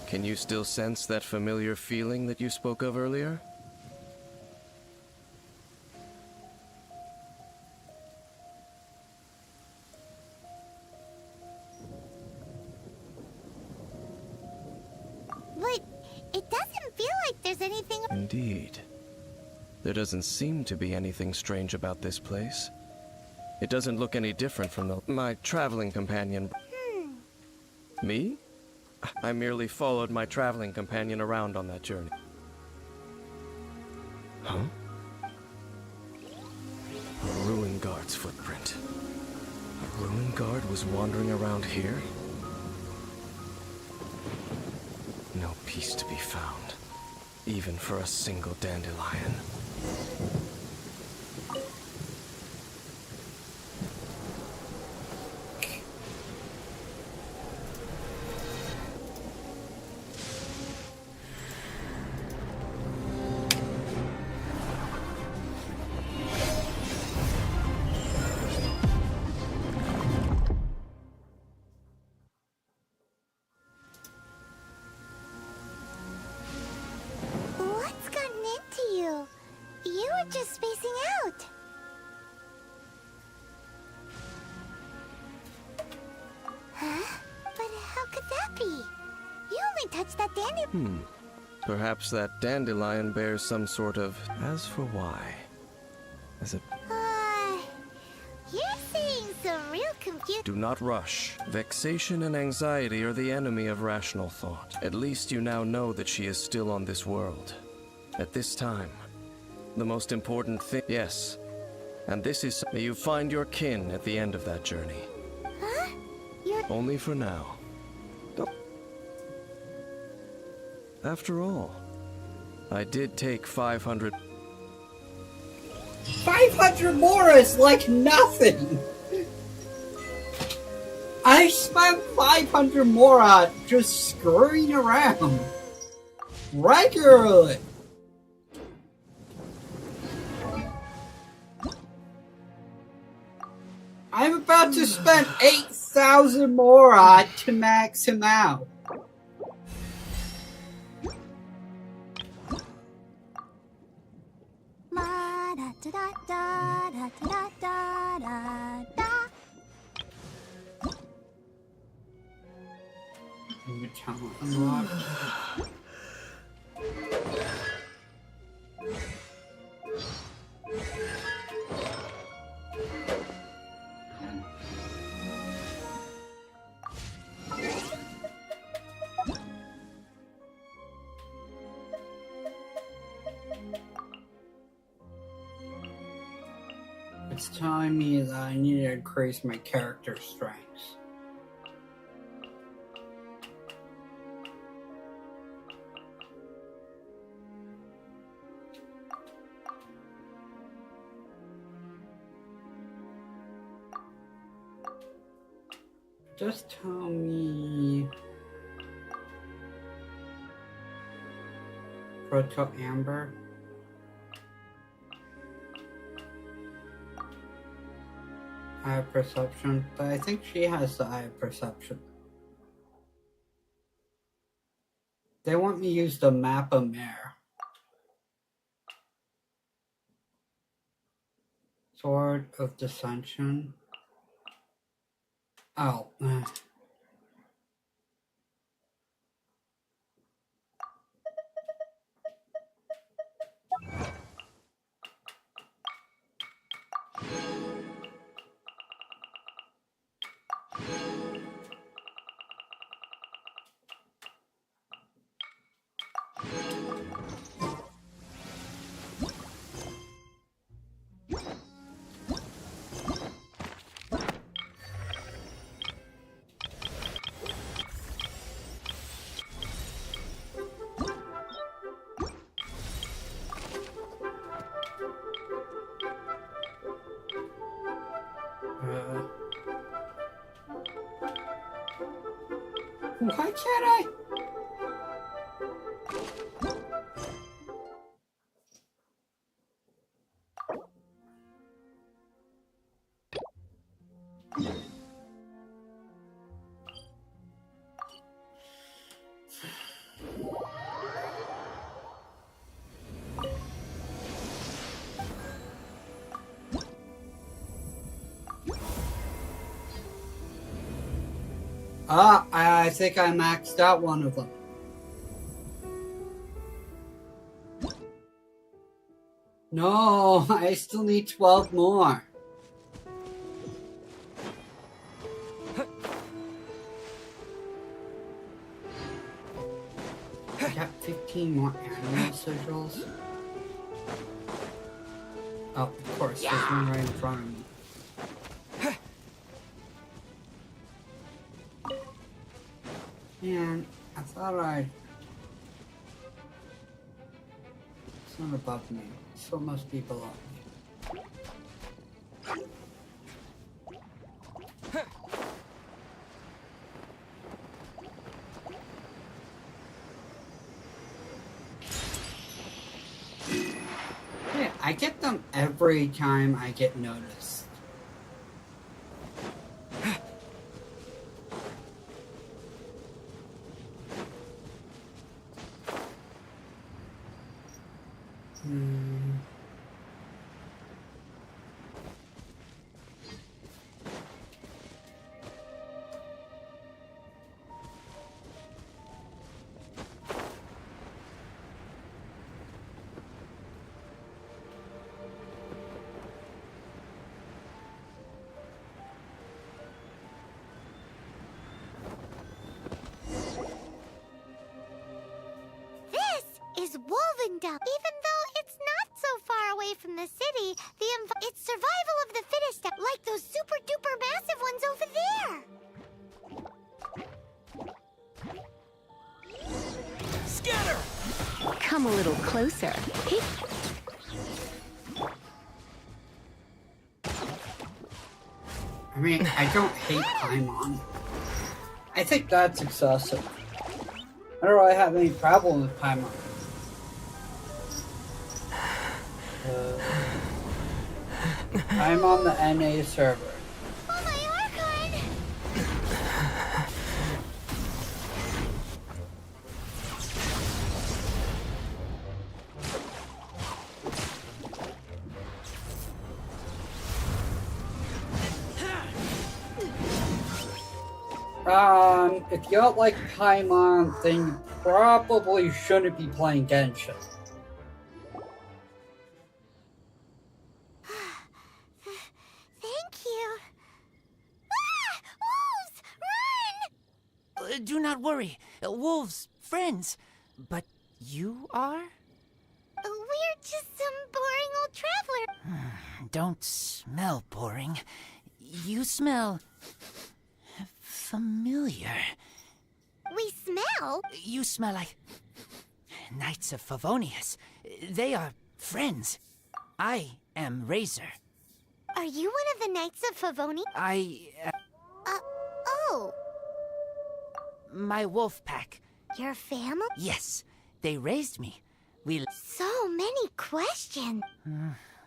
Can you still sense that familiar feeling that you spoke of earlier? But it doesn't feel like there's anything... Indeed. There doesn't seem to be anything strange about this place. It doesn't look any different from my traveling companion. Me? I merely followed my traveling companion around on that journey. Huh? A ruin guard's footprint. A ruin guard was wandering around here? No peace to be found, even for a single dandelion. were just spacing out. Huh? But how could that be? You only touched that dandelion. Perhaps that dandelion bears some sort of... As for why... As a... You're saying some real confusion. Do not rush. Vexation and anxiety are the enemy of rational thought. At least you now know that she is still on this world. At this time. The most important thing... Yes. And this is... May you find your kin at the end of that journey. Huh? Only for now. After all, I did take 500... 500 more is like nothing! I spent 500 more on just scurrying around. Regularly. I'm about to spend 8,000 more on to max him out. New talent unlocked. It's telling me that I need to increase my character strengths. Just tell me... Proto Amber. Eye of Perception, but I think she has the Eye of Perception. They want me to use the Map of Mare. Sword of Dissension. Oh. Why can't I? I think I maxed out one of them. No, I still need 12 more. I got 15 more animal sigils. Oh, of course, there's one right in front of me. Man, I thought I'd... It's not above me, so it must be below me. Yeah, I get them every time I get noticed. Wolvendale. Even though it's not so far away from the city, it's survival of the fittest, like those super duper massive ones over there. Scatter! Come a little closer. I mean, I don't hate Paimon. I think that's excessive. I don't really have any problem with Paimon. I'm on the NA server. Oh, my Archon! If you don't like Paimon, then you probably shouldn't be playing Genshin. Thank you. Ah! Wolves! Run! Do not worry. Wolves, friends. But you are? We're just some boring old traveler. Don't smell boring. You smell familiar. We smell? You smell like Knights of Favonius. They are friends. I am Razor. Are you one of the Knights of Favoni? Oh. My wolf pack. Your family? Yes, they raised me. So many questions.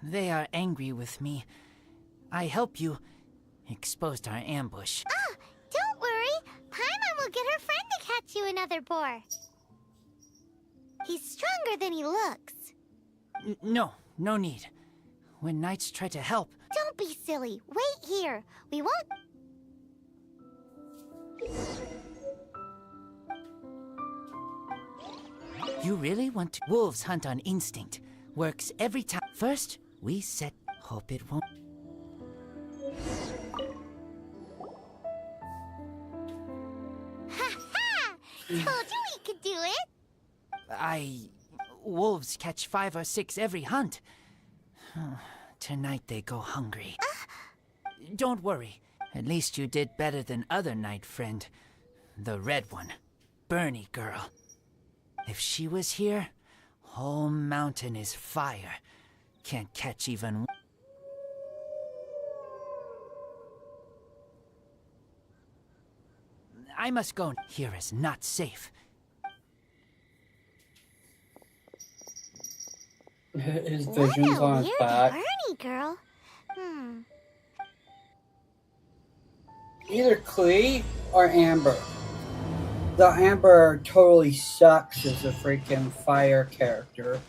They are angry with me. I help you. Exposed our ambush. Ah, don't worry. Paimon will get her friend to catch you another boar. He's stronger than he looks. No need. When knights try to help... Don't be silly. Wait here. We won't... You really want to... Wolves hunt on instinct. Works every time. First, we set... Hope it won't... Ha-ha! Told you we could do it! Wolves catch 5 or 6 every hunt. Tonight they go hungry. Don't worry. At least you did better than other night friend. The red one. Bernie girl. If she was here, whole mountain is fire. Can't catch even... I must go. Here is not safe. His vision's on his back. Bernie girl. Either Klee or Amber. The Amber totally sucks as a freaking fire character.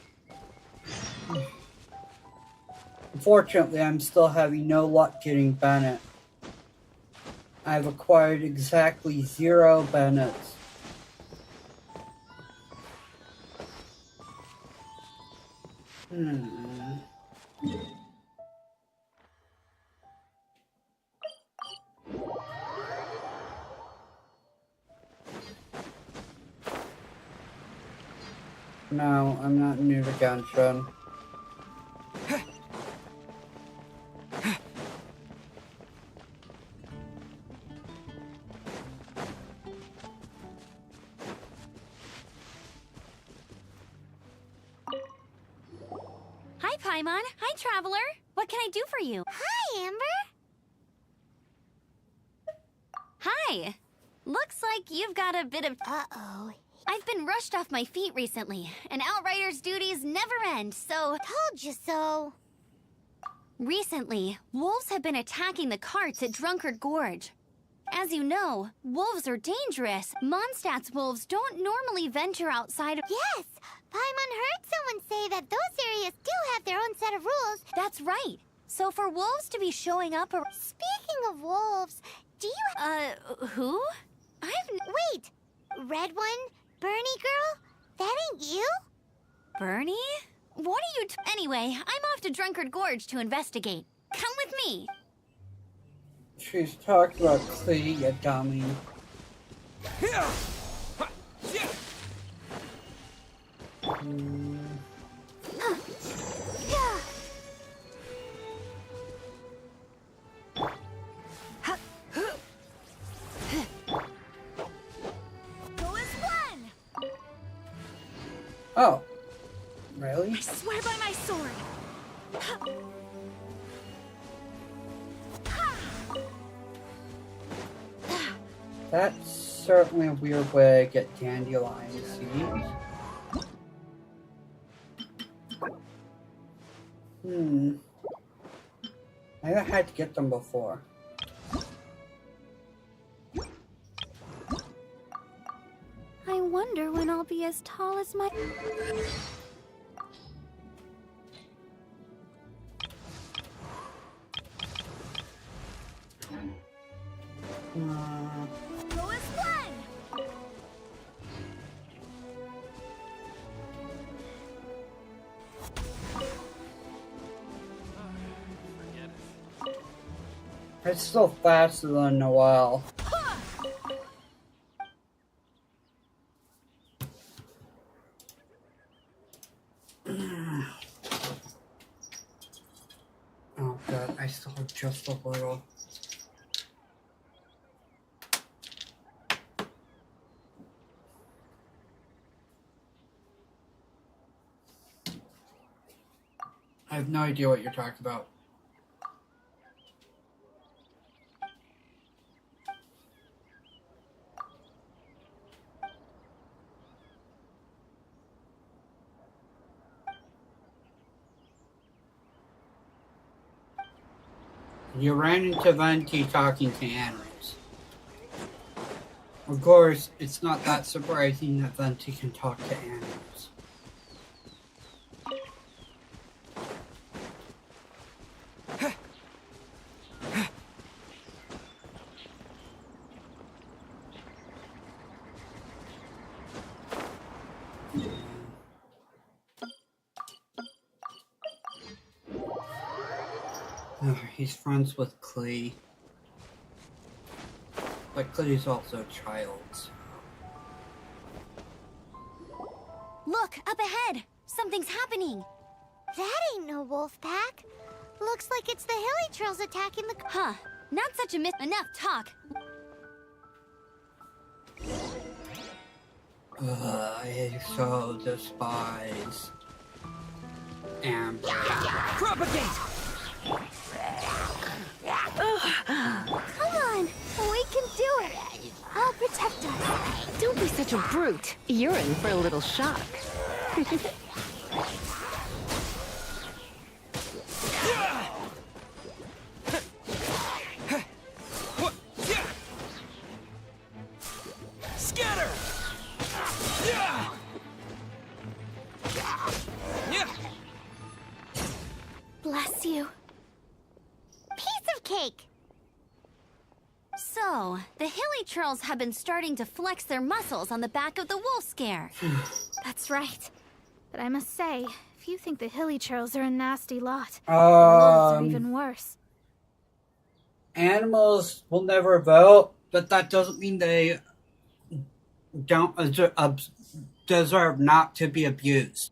Unfortunately, I'm still having no luck getting Bennett. I've acquired exactly 0 Bennetts. No, I'm not new to Genshin. Hi, Paimon. Hi, Traveler. What can I do for you? Hi, Amber. Hi. Looks like you've got a bit of... Uh-oh. I've been rushed off my feet recently, and Outrider's duties never end, so... Told you so. Recently, wolves have been attacking the carts at Drunkard Gorge. As you know, wolves are dangerous. Mondstadt's wolves don't normally venture outside of... Yes! Paimon heard someone say that those areas do have their own set of rules. That's right. So for wolves to be showing up... Speaking of wolves, do you... who? Wait! Red one? Bernie girl? That ain't you? Bernie? What are you Anyway, I'm off to Drunkard Gorge to investigate. Come with me. She's talking about Klee, you dummy. Oh, really? I swear by my sword. That's certainly a weird way to get dandelion seeds. I had to get them before. I wonder when I'll be as tall as my... Lowest one! It's still faster than Noel. Oh god, I still have just a little. I have no idea what you're talking about. You ran into Venti talking to animals. Of course, it's not that surprising that Venti can talk to animals. He's friends with Klee. But Klee's also a child. Look, up ahead! Something's happening! That ain't no wolf pack. Looks like it's the hilly trails attacking the... Huh. Not such a enough talk. I so despise Amber. Propagate! Come on! We can do it! I'll protect us. Don't be such a brute. You're in for a little shock. Scatter! Bless you. Piece of cake! So, the hilly trolls have been starting to flex their muscles on the back of the wolf scare. That's right. But I must say, if you think the hilly trolls are a nasty lot, the wolves are even worse. Animals will never vote, but that doesn't mean they don't deserve not to be abused.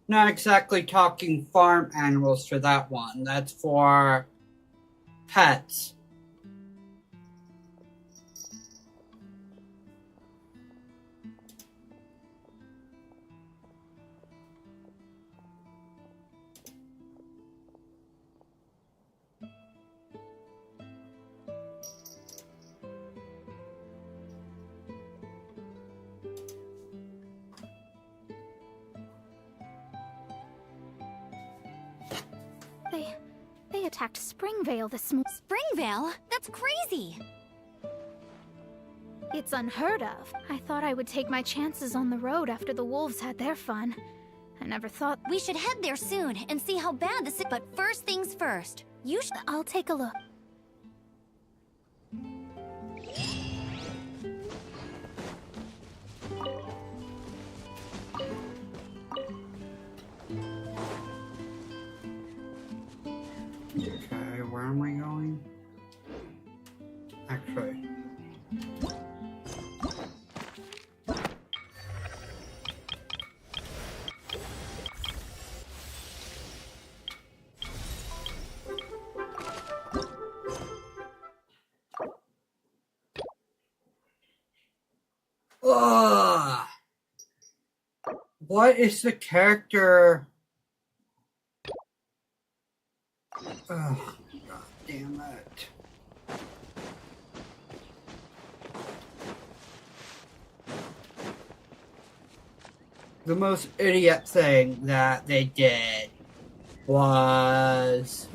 Not exactly talking farm animals for that one. That's for pets. They attacked Springvale this morning. Springvale? That's crazy! It's unheard of. I thought I would take my chances on the road after the wolves had their fun. I never thought... We should head there soon and see how bad this is. But first things first. I'll take a look. Okay, where am I going? Actually. Ugh. What is the character? Oh, God damn it. The most idiot thing that they did was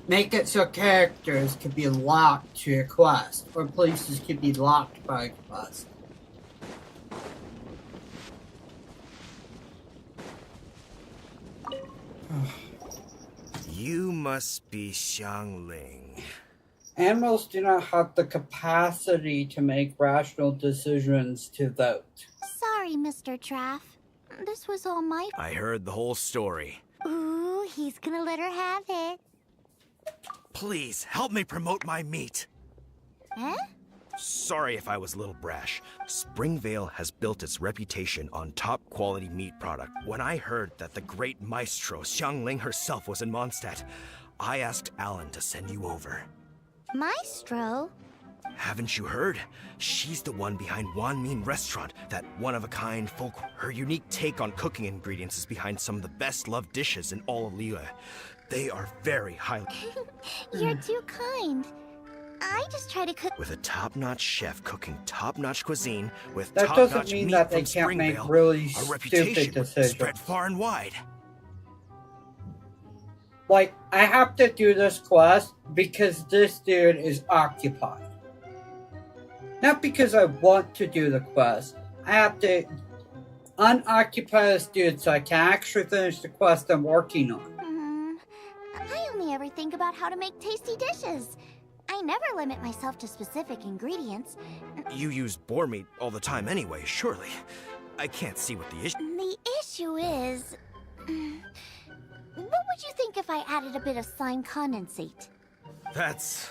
make it so characters could be locked to a quest, or places could be locked by a quest. You must be Xiangling. Animals do not have the capacity to make rational decisions to vote. Sorry, Mr. Traff. This was all my... I heard the whole story. Ooh, he's gonna let her have it. Please, help me promote my meat. Huh? Sorry if I was a little brash. Springvale has built its reputation on top-quality meat product. When I heard that the great maestro Xiangling herself was in Mondstadt, I asked Alan to send you over. Maestro? Haven't you heard? She's the one behind Wanmin Restaurant, that one-of-a-kind folk. Her unique take on cooking ingredients is behind some of the best-loved dishes in all of Liyue. They are very highly... You're too kind. I just try to cook... With a top-notch chef cooking top-notch cuisine with that top-notch doesn't mean meat that they from can't make Springvale, really a stupid reputation decisions. spread far and wide. Like, I have to do this quest because this dude is occupied. Not because I want to do the quest. I have to unoccupy this dude so I can actually finish the quest I'm working on. I only ever think about how to make tasty dishes. I never limit myself to specific ingredients. You use boar meat all the time anyway, surely. I can't see what the issue... The issue is... What would you think if I added a bit of slime condensate? That's...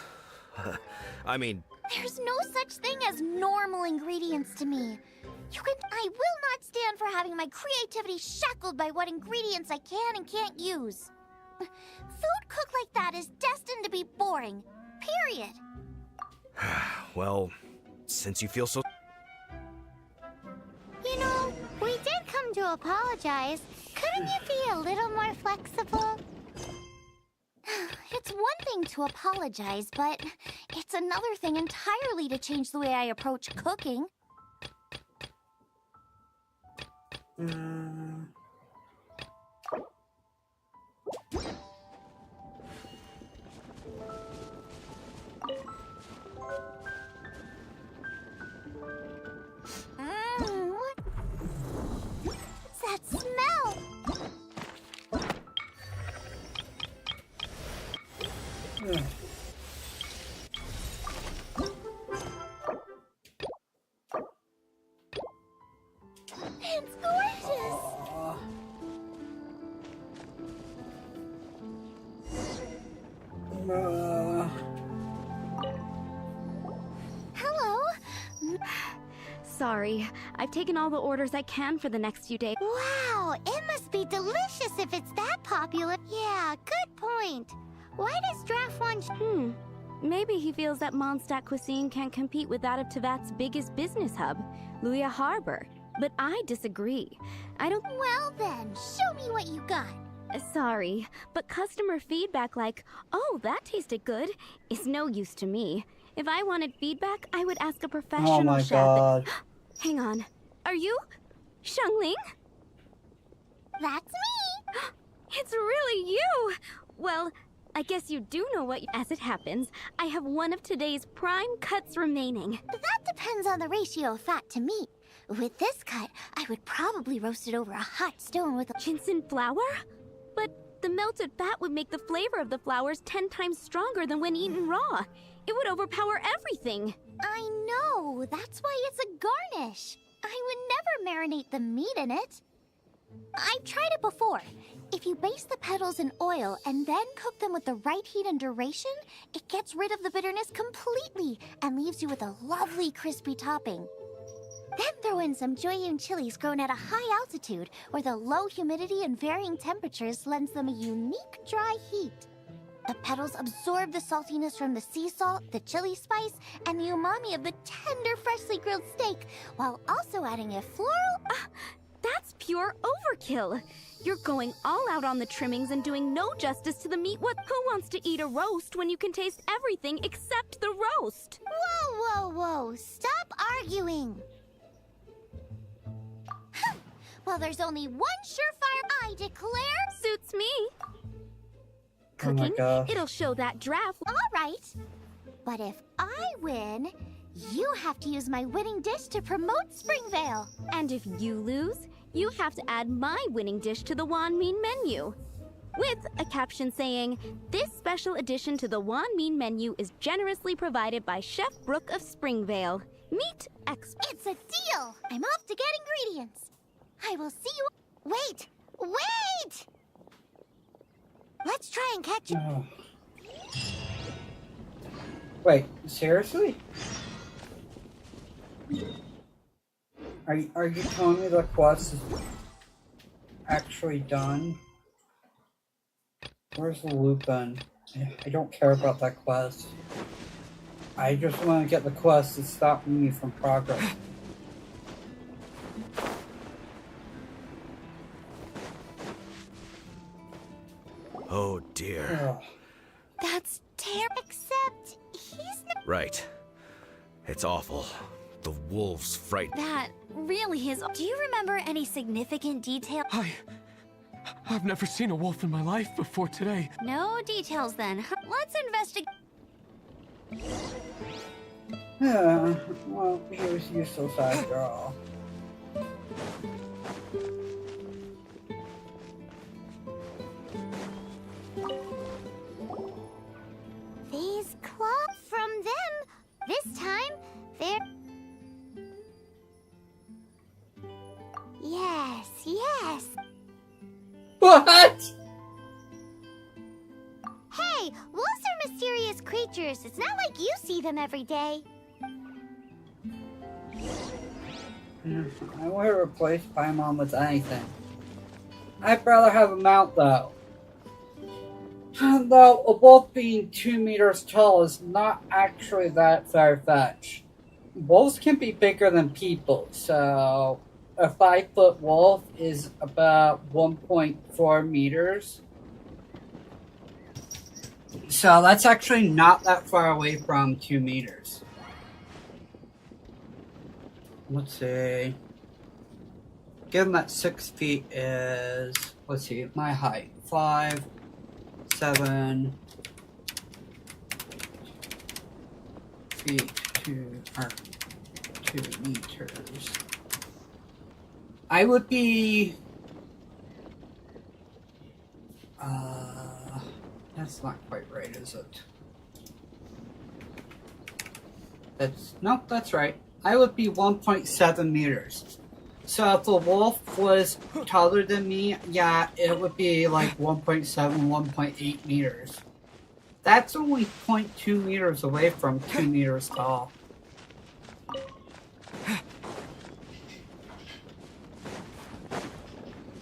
I mean... There's no such thing as normal ingredients to me. I will not stand for having my creativity shackled by what ingredients I can and can't use. Food cooked like that is destined to be boring. Period. Well, since you feel so... You know, we did come to apologize. Couldn't you be a little more flexible? It's one thing to apologize, but it's another thing entirely to change the way I approach cooking. What's that smell? It's gorgeous! Hello? Sorry, I've taken all the orders I can for the next few days. Wow, it must be delicious if it's that popular. Yeah, good point. Why does Draft want... Maybe he feels that Mondstadt cuisine can't compete with that of Tevat's biggest business hub, Liyue Harbor. But I disagree. I don't... Well then, show me what you got. Sorry, but customer feedback like, oh, that tasted good, is no use to me. If I wanted feedback, I would ask a professional Oh my chef. God. Hang on. Are you Xiangling? That's me. It's really you. Well, I guess you do know what... As it happens, I have one of today's prime cuts remaining. That depends on the ratio of fat to meat. With this cut, I would probably roast it over a hot stone with a... Ginseng flour? But the melted fat would make the flavor of the flowers 10 times stronger than when eaten raw. It would overpower everything. I know. That's why it's a garnish. I would never marinate the meat in it. I've tried it before. If you baste the petals in oil and then cook them with the right heat and duration, it gets rid of the bitterness completely and leaves you with a lovely crispy topping. Then throw in some Joyun chilies grown at a high altitude where the low humidity and varying temperatures lends them a unique dry heat. The petals absorb the saltiness from the sea salt, the chili spice, and the umami of the tender, freshly grilled steak, while also adding a floral... That's pure overkill. You're going all out on the trimmings and doing no justice to the meat. Who wants to eat a roast when you can taste everything except the roast? Whoa, whoa, whoa. Stop arguing. Well, there's only one surefire, I declare. Suits me. Oh my Cooking, gosh. it'll show that draft. All right. But if I win, you have to use my winning dish to promote Springvale. And if you lose, you have to add my winning dish to the Wan Min menu. With a caption saying, "This special addition to the Wan Min menu is generously provided by Chef Brooke of Springvale. Meet expert." It's a deal. I'm off to get ingredients. I will see you. Wait! Wait! Let's try and catch you. Oh. Wait, seriously? Are you telling me the quest is actually done? Where's the Lupin? I don't care about that quest. I just want to get the quest to stop me from progress. Oh dear. Ugh. That's terrible. Except he's not. Right. It's awful. The wolves frighten. That really is... Do you remember any significant detail? I've never seen a wolf in my life before today. No details then. Let's investigate. Yeah, well, he was useless after all. These claws from them. This time, they're... Yes, yes. What? Hey, wolves are mysterious creatures. It's not like you see them every day. I would replace Paimon with anything. I'd rather have a mount though. Though a wolf being 2 meters tall is not actually that far-fetched. Wolves can be bigger than people, so a 5-foot wolf is about 1.4 meters. So that's actually not that far away from 2 meters. Let's see. Given that 6 feet is, let's see, my height. 5, 7 feet to 2 meters. I would be that's not quite right, is it? That's right. I would be 1.7 meters. So if the wolf was taller than me, yeah, it would be like 1.7, 1.8 meters. That's only 0.2 meters away from 2 meters tall.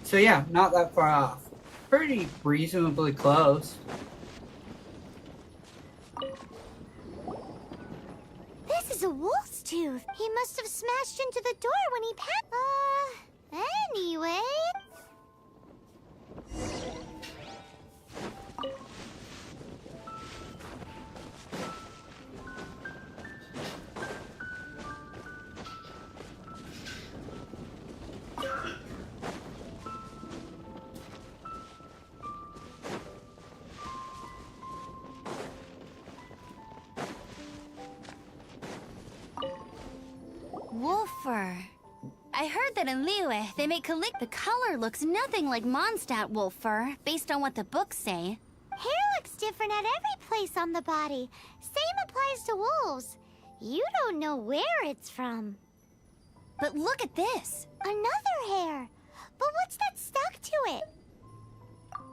So yeah, not that far off. Pretty reasonably close. This is a wolf's tooth. He must have smashed into the door when he anyway. Wolfer. I heard that in Liyue, they make The color looks nothing like Mondstadt wolf fur, based on what the books say. Hair looks different at every place on the body. Same applies to wolves. You don't know where it's from. But look at this. Another hair. But what's that stuck to it?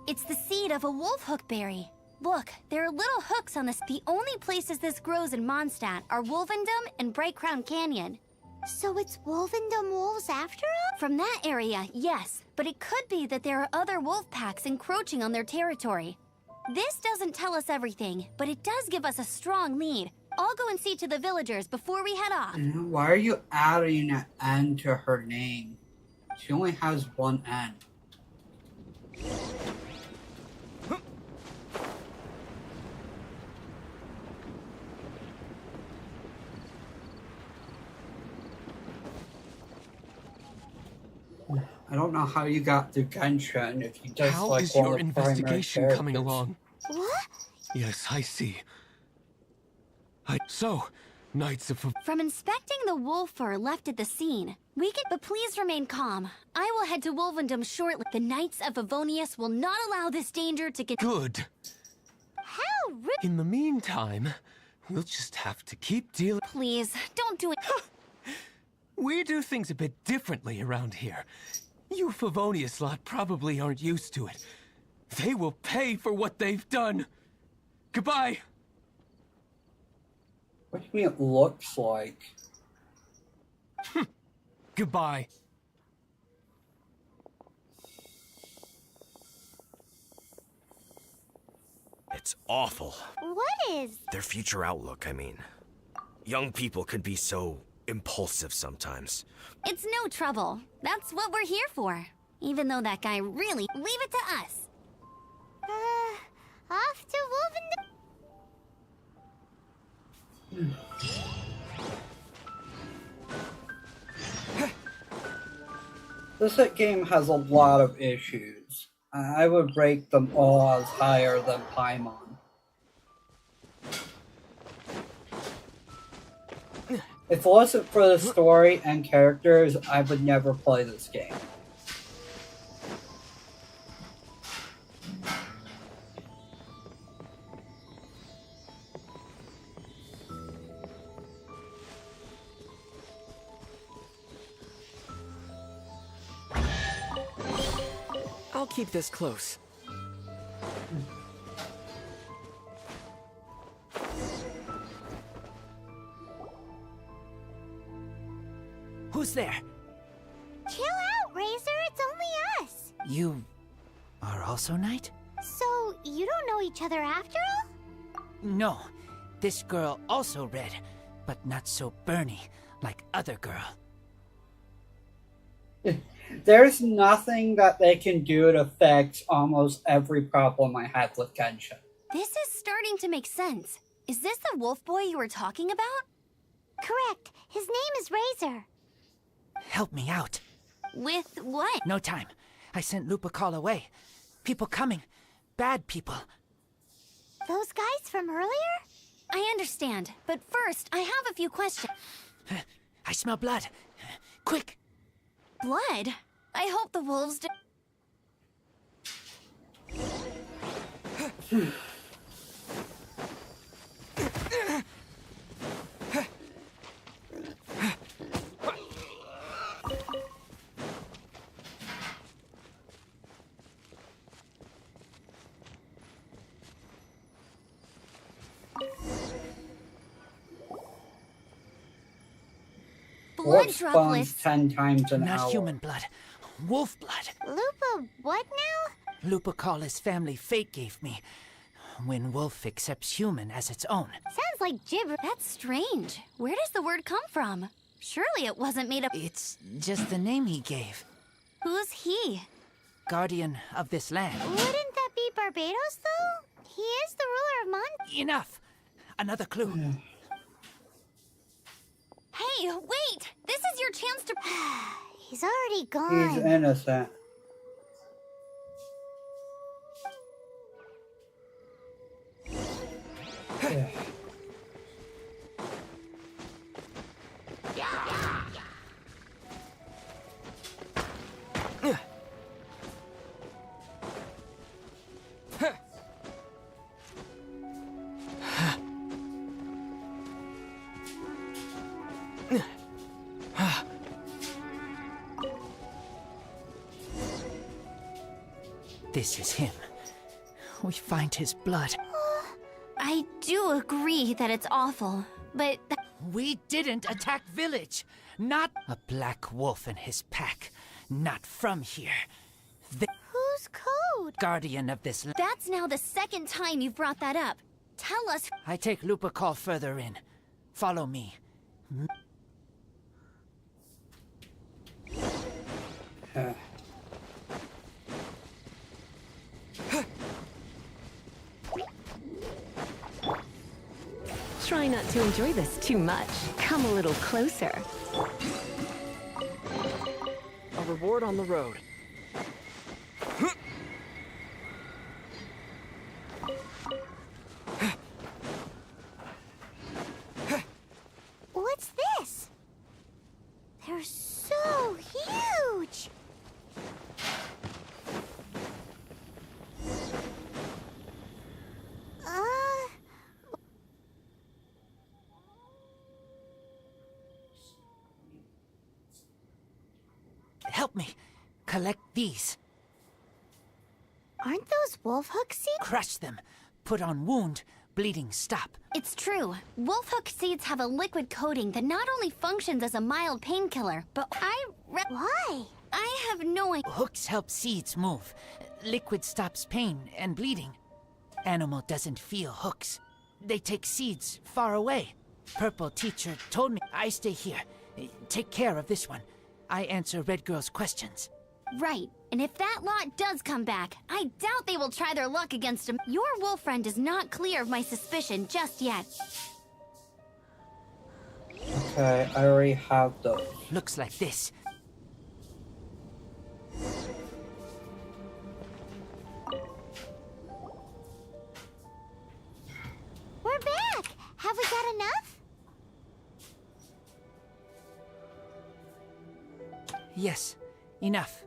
It's the seed of a wolf hookberry. Look, there are little hooks on this. The only places this grows in Mondstadt are Wolvendom and Bright Crown Canyon. So it's Wolvendom wolves after all? From that area, yes. But it could be that there are other wolf packs encroaching on their territory. This doesn't tell us everything, but it does give us a strong lead. I'll go and see to the villagers before we head off. Why are you adding an N to her name? She only has one N. I don't know how you got through Genshin if you just How like is one your of the primary investigation coming characters. along? What? Yes, I see. So, Knights of... From inspecting the wolf fur left at the scene, we can... But please remain calm. I will head to Wolvendom shortly. The Knights of Favonius will not allow this danger to get... Good. How rude! In the meantime, we'll just have to keep dealing... Please, don't do it. We do things a bit differently around here. You Favonius lot probably aren't used to it. They will pay for what they've done. Goodbye. What do you mean it looks like? Goodbye. It's awful. What is? Their future outlook, I mean. Young people can be so impulsive sometimes. It's no trouble. That's what we're here for. Even though that guy really... Leave it to us. Off to Wolvendom. This game has a lot of issues. I would rate them all as higher than Paimon. If it wasn't for the story and characters, I would never play this game. I'll keep this close. Who's there? Chill out, Razor. It's only us. You are also Knight? So, you don't know each other after all? No. This girl also red, but not so burny like other girl. There's nothing that they can do to fix almost every problem I have with Genshin. This is starting to make sense. Is this the wolf boy you were talking about? Correct. His name is Razor. Help me out. With what? No time. I sent Lupercal away. People coming. Bad people. Those guys from earlier? I understand, but first, I have a few questions. I smell blood. Quick! Blood? I hope the wolves do. Blood spawns 10 times an hour. Not human blood. Wolf blood. Lupa what now? Lupercal family fate gave me. When wolf accepts human as its own. Sounds like gibber. That's strange. Where does the word come from? Surely it wasn't made up. It's just the name he gave. Who's he? Guardian of this land. Wouldn't that be Barbados, though? He is the ruler of Mon... Enough! Another clue. Hey, wait! This is your chance to... He's already gone. He's innocent. This is him. we find his blood. I do agree that it's awful, but... We didn't attack village. Not a black wolf and his pack. Not from here. Who's Code? Guardian of this... That's now the second time you've brought that up. Tell us... I take Lupercal further in. Follow me. Try not to enjoy this too much. Come a little closer. A reward on the road. What's this? They're so huge! Help me. Collect these. Aren't those wolf hook seeds? Crush them. Put on wound. Bleeding stop. It's true. Wolfhook seeds have a liquid coating that not only functions as a mild painkiller, but Why? I have no idea. Hooks help seeds move. Liquid stops pain and bleeding. Animal doesn't feel hooks. They take seeds far away. Purple teacher told me I stay here. Take care of this one. I answer Red Girl's questions. Right. And if that lot does come back, I doubt they will try their luck against him. Your wolf friend is not clear of my suspicion just yet. Okay, I already have those. Looks like this. We're back! Have we got enough? Yes, enough.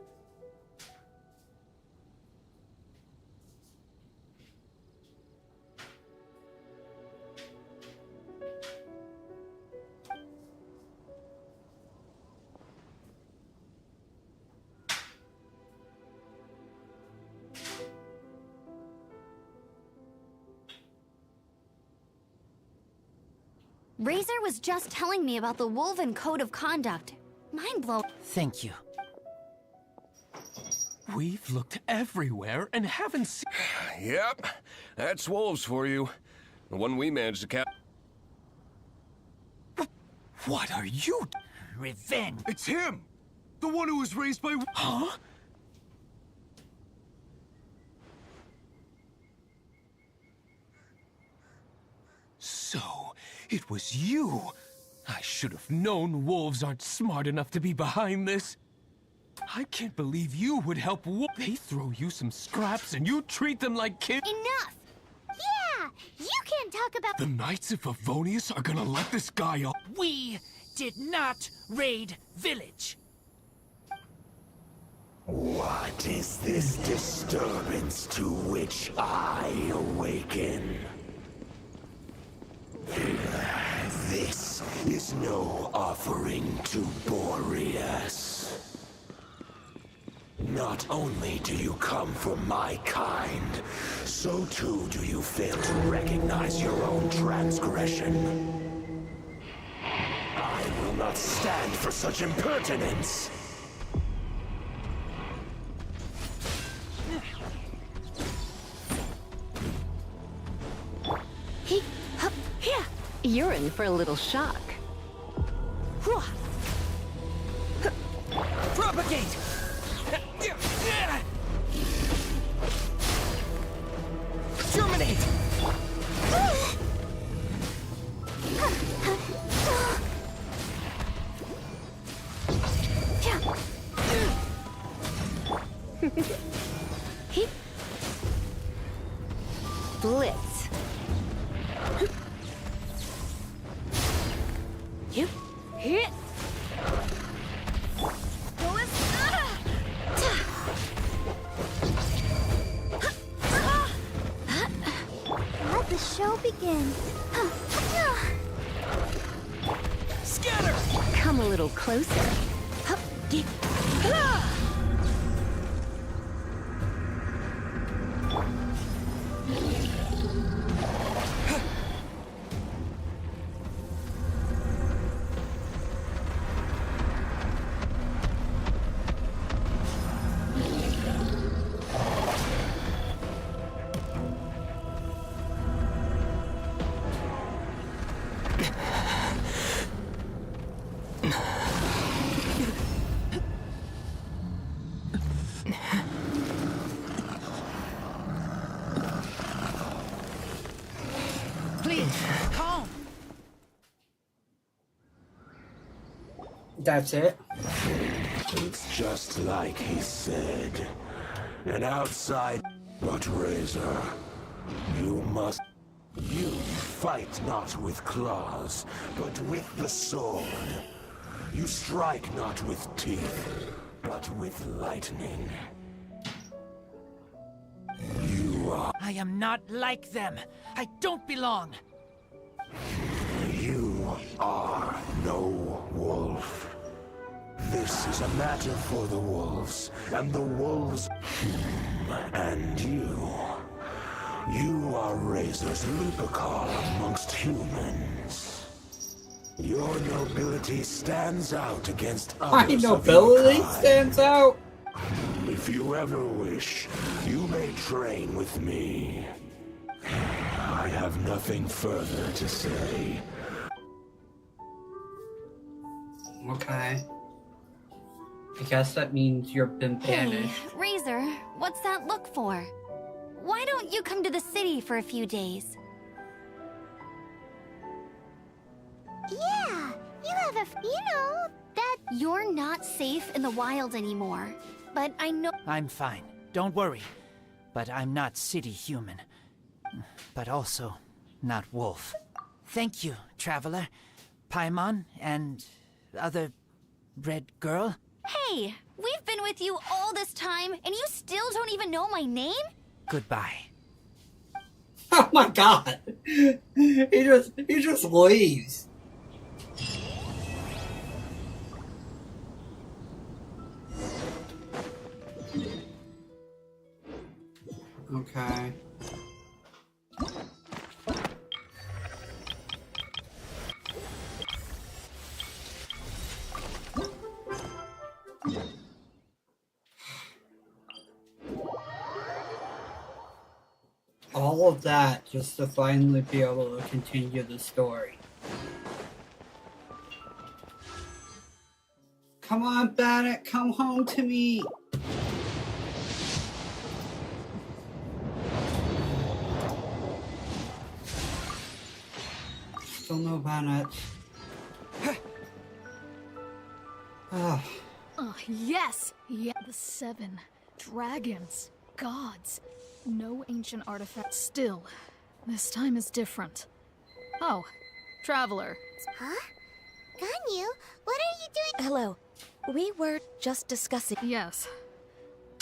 Razor was just telling me about the Woven Code of Conduct. Mind blown. Thank you. We've looked everywhere and haven't seen... Yep, that's wolves for you. The one we managed to catch. What are you... Revenge. It's him! The one who was raised by... Huh? So, it was you. I should have known wolves aren't smart enough to be behind this. I can't believe you would help They throw you some scraps and you treat them like kids. Enough! Yeah! You can't talk about... The Knights of Favonius are gonna let this guy off. We did not raid village. What is this disturbance to which I awaken? This is no offering to Boreas. Not only do you come from my kind, so too do you fail to recognize your own transgression. I will not stand for such impertinence. You're in for a little shock. Propagate! Germinate! Blitz. Yep. Hit. Let the show begin. Scatter! Come a little closer. That's it? It's just like he said. An outside but Razor. You must... You fight not with claws, but with the sword. You strike not with teeth, but with lightning. You are... I am not like them. I don't belong. You are no wolf. This is a matter for the wolves, and the wolves... And you... You are Razor's Lupercal amongst humans. Your nobility stands out against My others nobility of your kind. stands out? If you ever wish, you may train with me. I have nothing further to say. Okay. I guess that means you've been banished. Hey, Razor, what's that look for? Why don't you come to the city for a few days? Yeah, you have that... You're not safe in the wild anymore, but I know... I'm fine. Don't worry. But I'm not city human. But also not wolf. Thank you, traveler. Paimon and other red girl. Hey, we've been with you all this time, and you still don't even know my name? Goodbye. Oh my god! He just leaves. Okay. All of that just to finally be able to continue the story. Come on, Bennett, come home to me! Still no Bennett. Oh, yes! Yeah, the 7 dragons, gods. No ancient artifact. Still, this time is different. Oh, traveler. Huh? Ganyu, what are you doing? Hello. We were just discussing... Yes.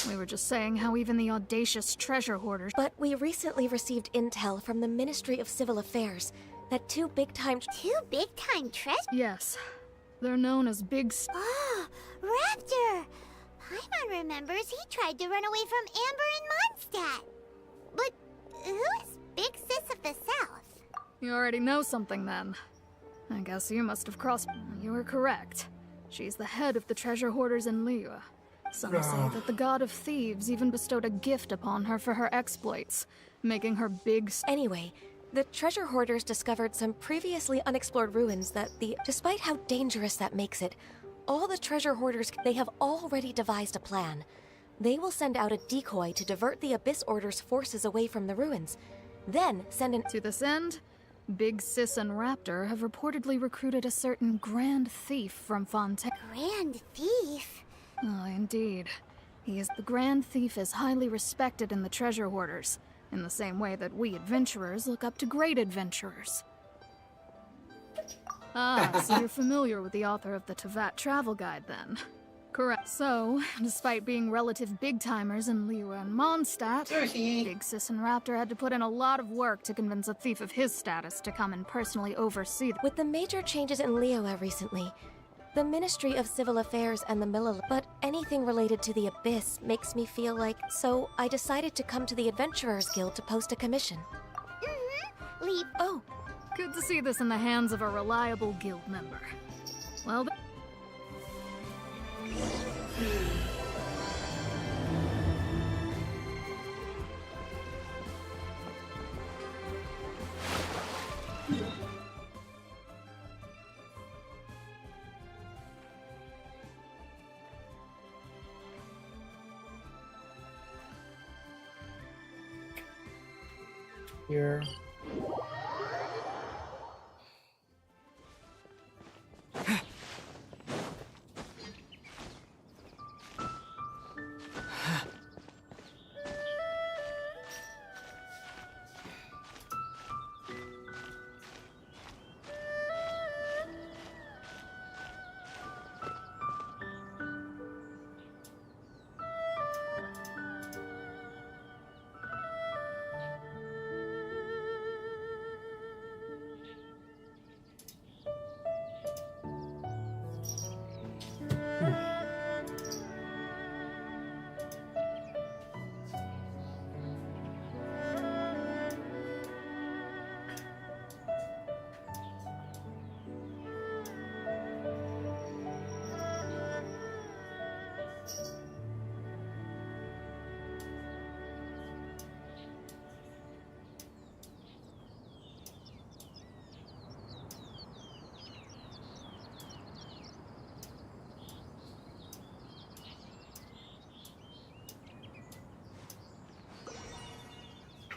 We were just saying how even the audacious treasure hoarders... But we recently received intel from the Ministry of Civil Affairs that 2 big-time... 2 big-time treasure? Yes. They're known as Big... Oh, Raptor! Paimon remembers he tried to run away from Amber and Mondstadt. But who is Big Sis of the South? You already know something then. I guess you must have crossed... You were correct. She's the head of the treasure hoarders in Liyue. Some say that the god of thieves even bestowed a gift upon her for her exploits, making her big... Anyway, the treasure hoarders discovered some previously unexplored ruins Despite how dangerous that makes it, all the treasure hoarders... They have already devised a plan. They will send out a decoy to divert the Abyss Order's forces away from the ruins. Then send an... To this end, Big Sis and Raptor have reportedly recruited a certain Grand Thief from Fontaine. Grand Thief? Oh, indeed. The Grand Thief is highly respected in the treasure hoarders, in the same way that we adventurers look up to great adventurers. Ah, so you're familiar with the author of the Tevat Travel Guide, then? Correct. So, despite being relative big-timers in Liyue and Mondstadt, Big Sis and Raptor had to put in a lot of work to convince a thief of his status to come and personally oversee them. With the major changes in Liyue recently, the Ministry of Civil Affairs and the but anything related to the Abyss makes me feel like... So, I decided to come to the Adventurers Guild to post a commission. Leave. Oh, good to see this in the hands of a reliable guild member. Well, Here.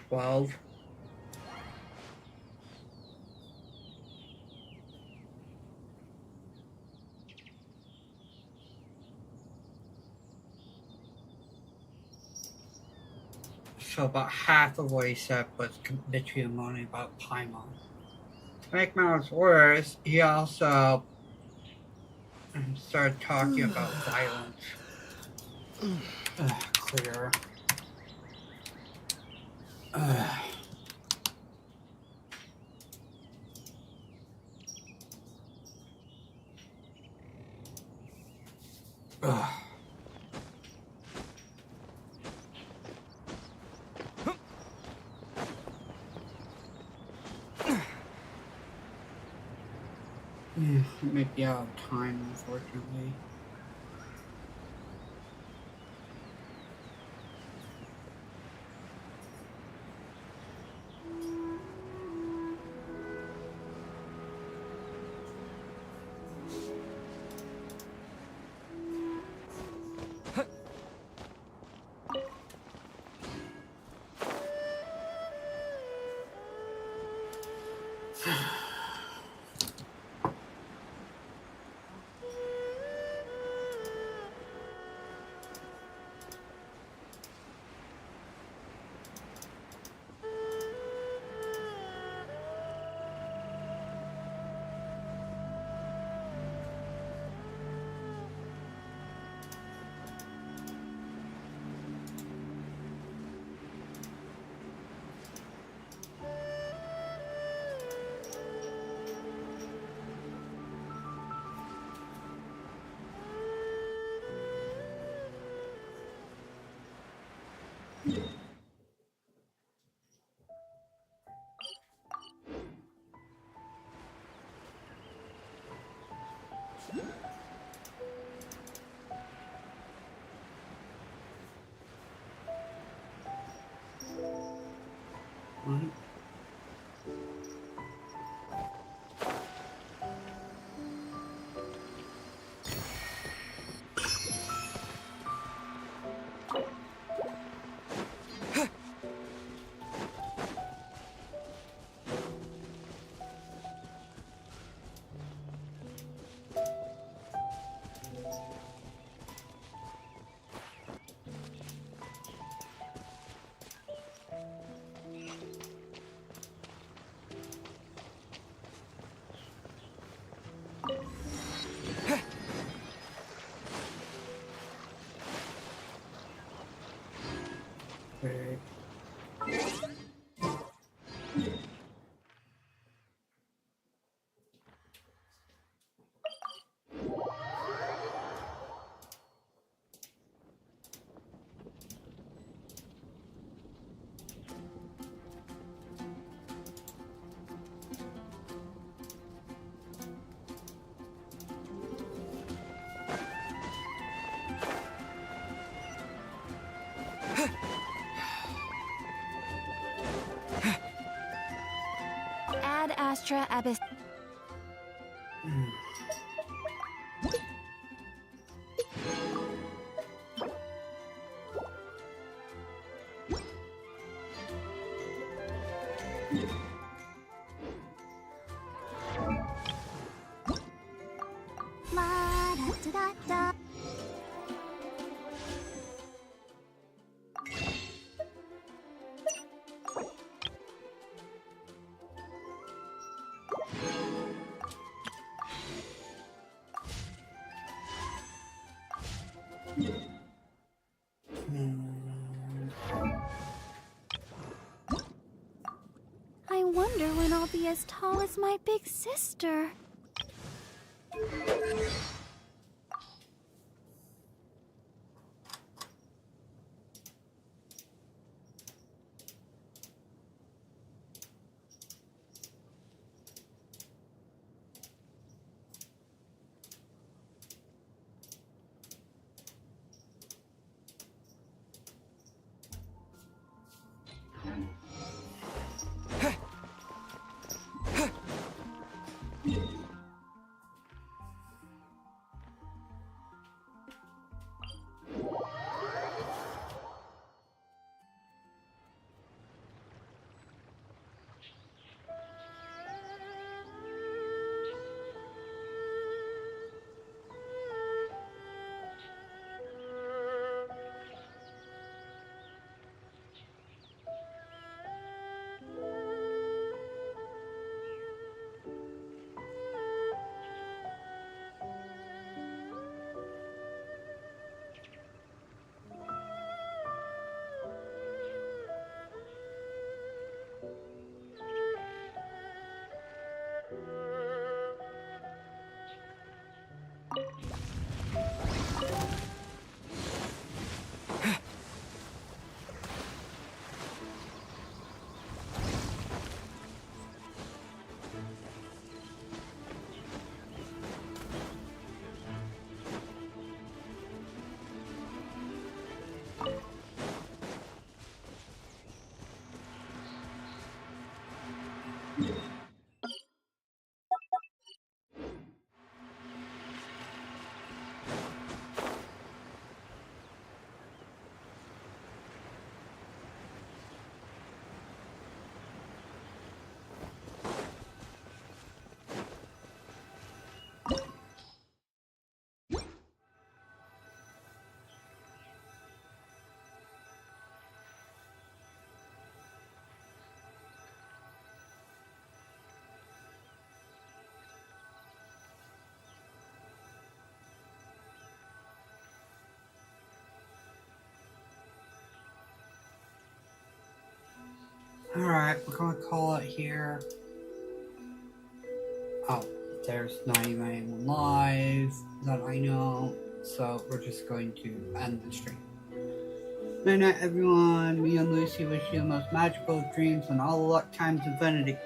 12. So about half of what he said was literally moaning about Paimon. To make matters worse, he also started talking about violence. Clear. Maybe out of time, unfortunately. Ad Astra Abyss. La-da-da-da-da. I wonder when I'll be as tall as my big sister. Alright, we're gonna call it here. Oh, there's 99 lives that I know, so we're just going to end the stream. Night night, everyone. Me and Lucy wish you the most magical of dreams and all the luck times infinity.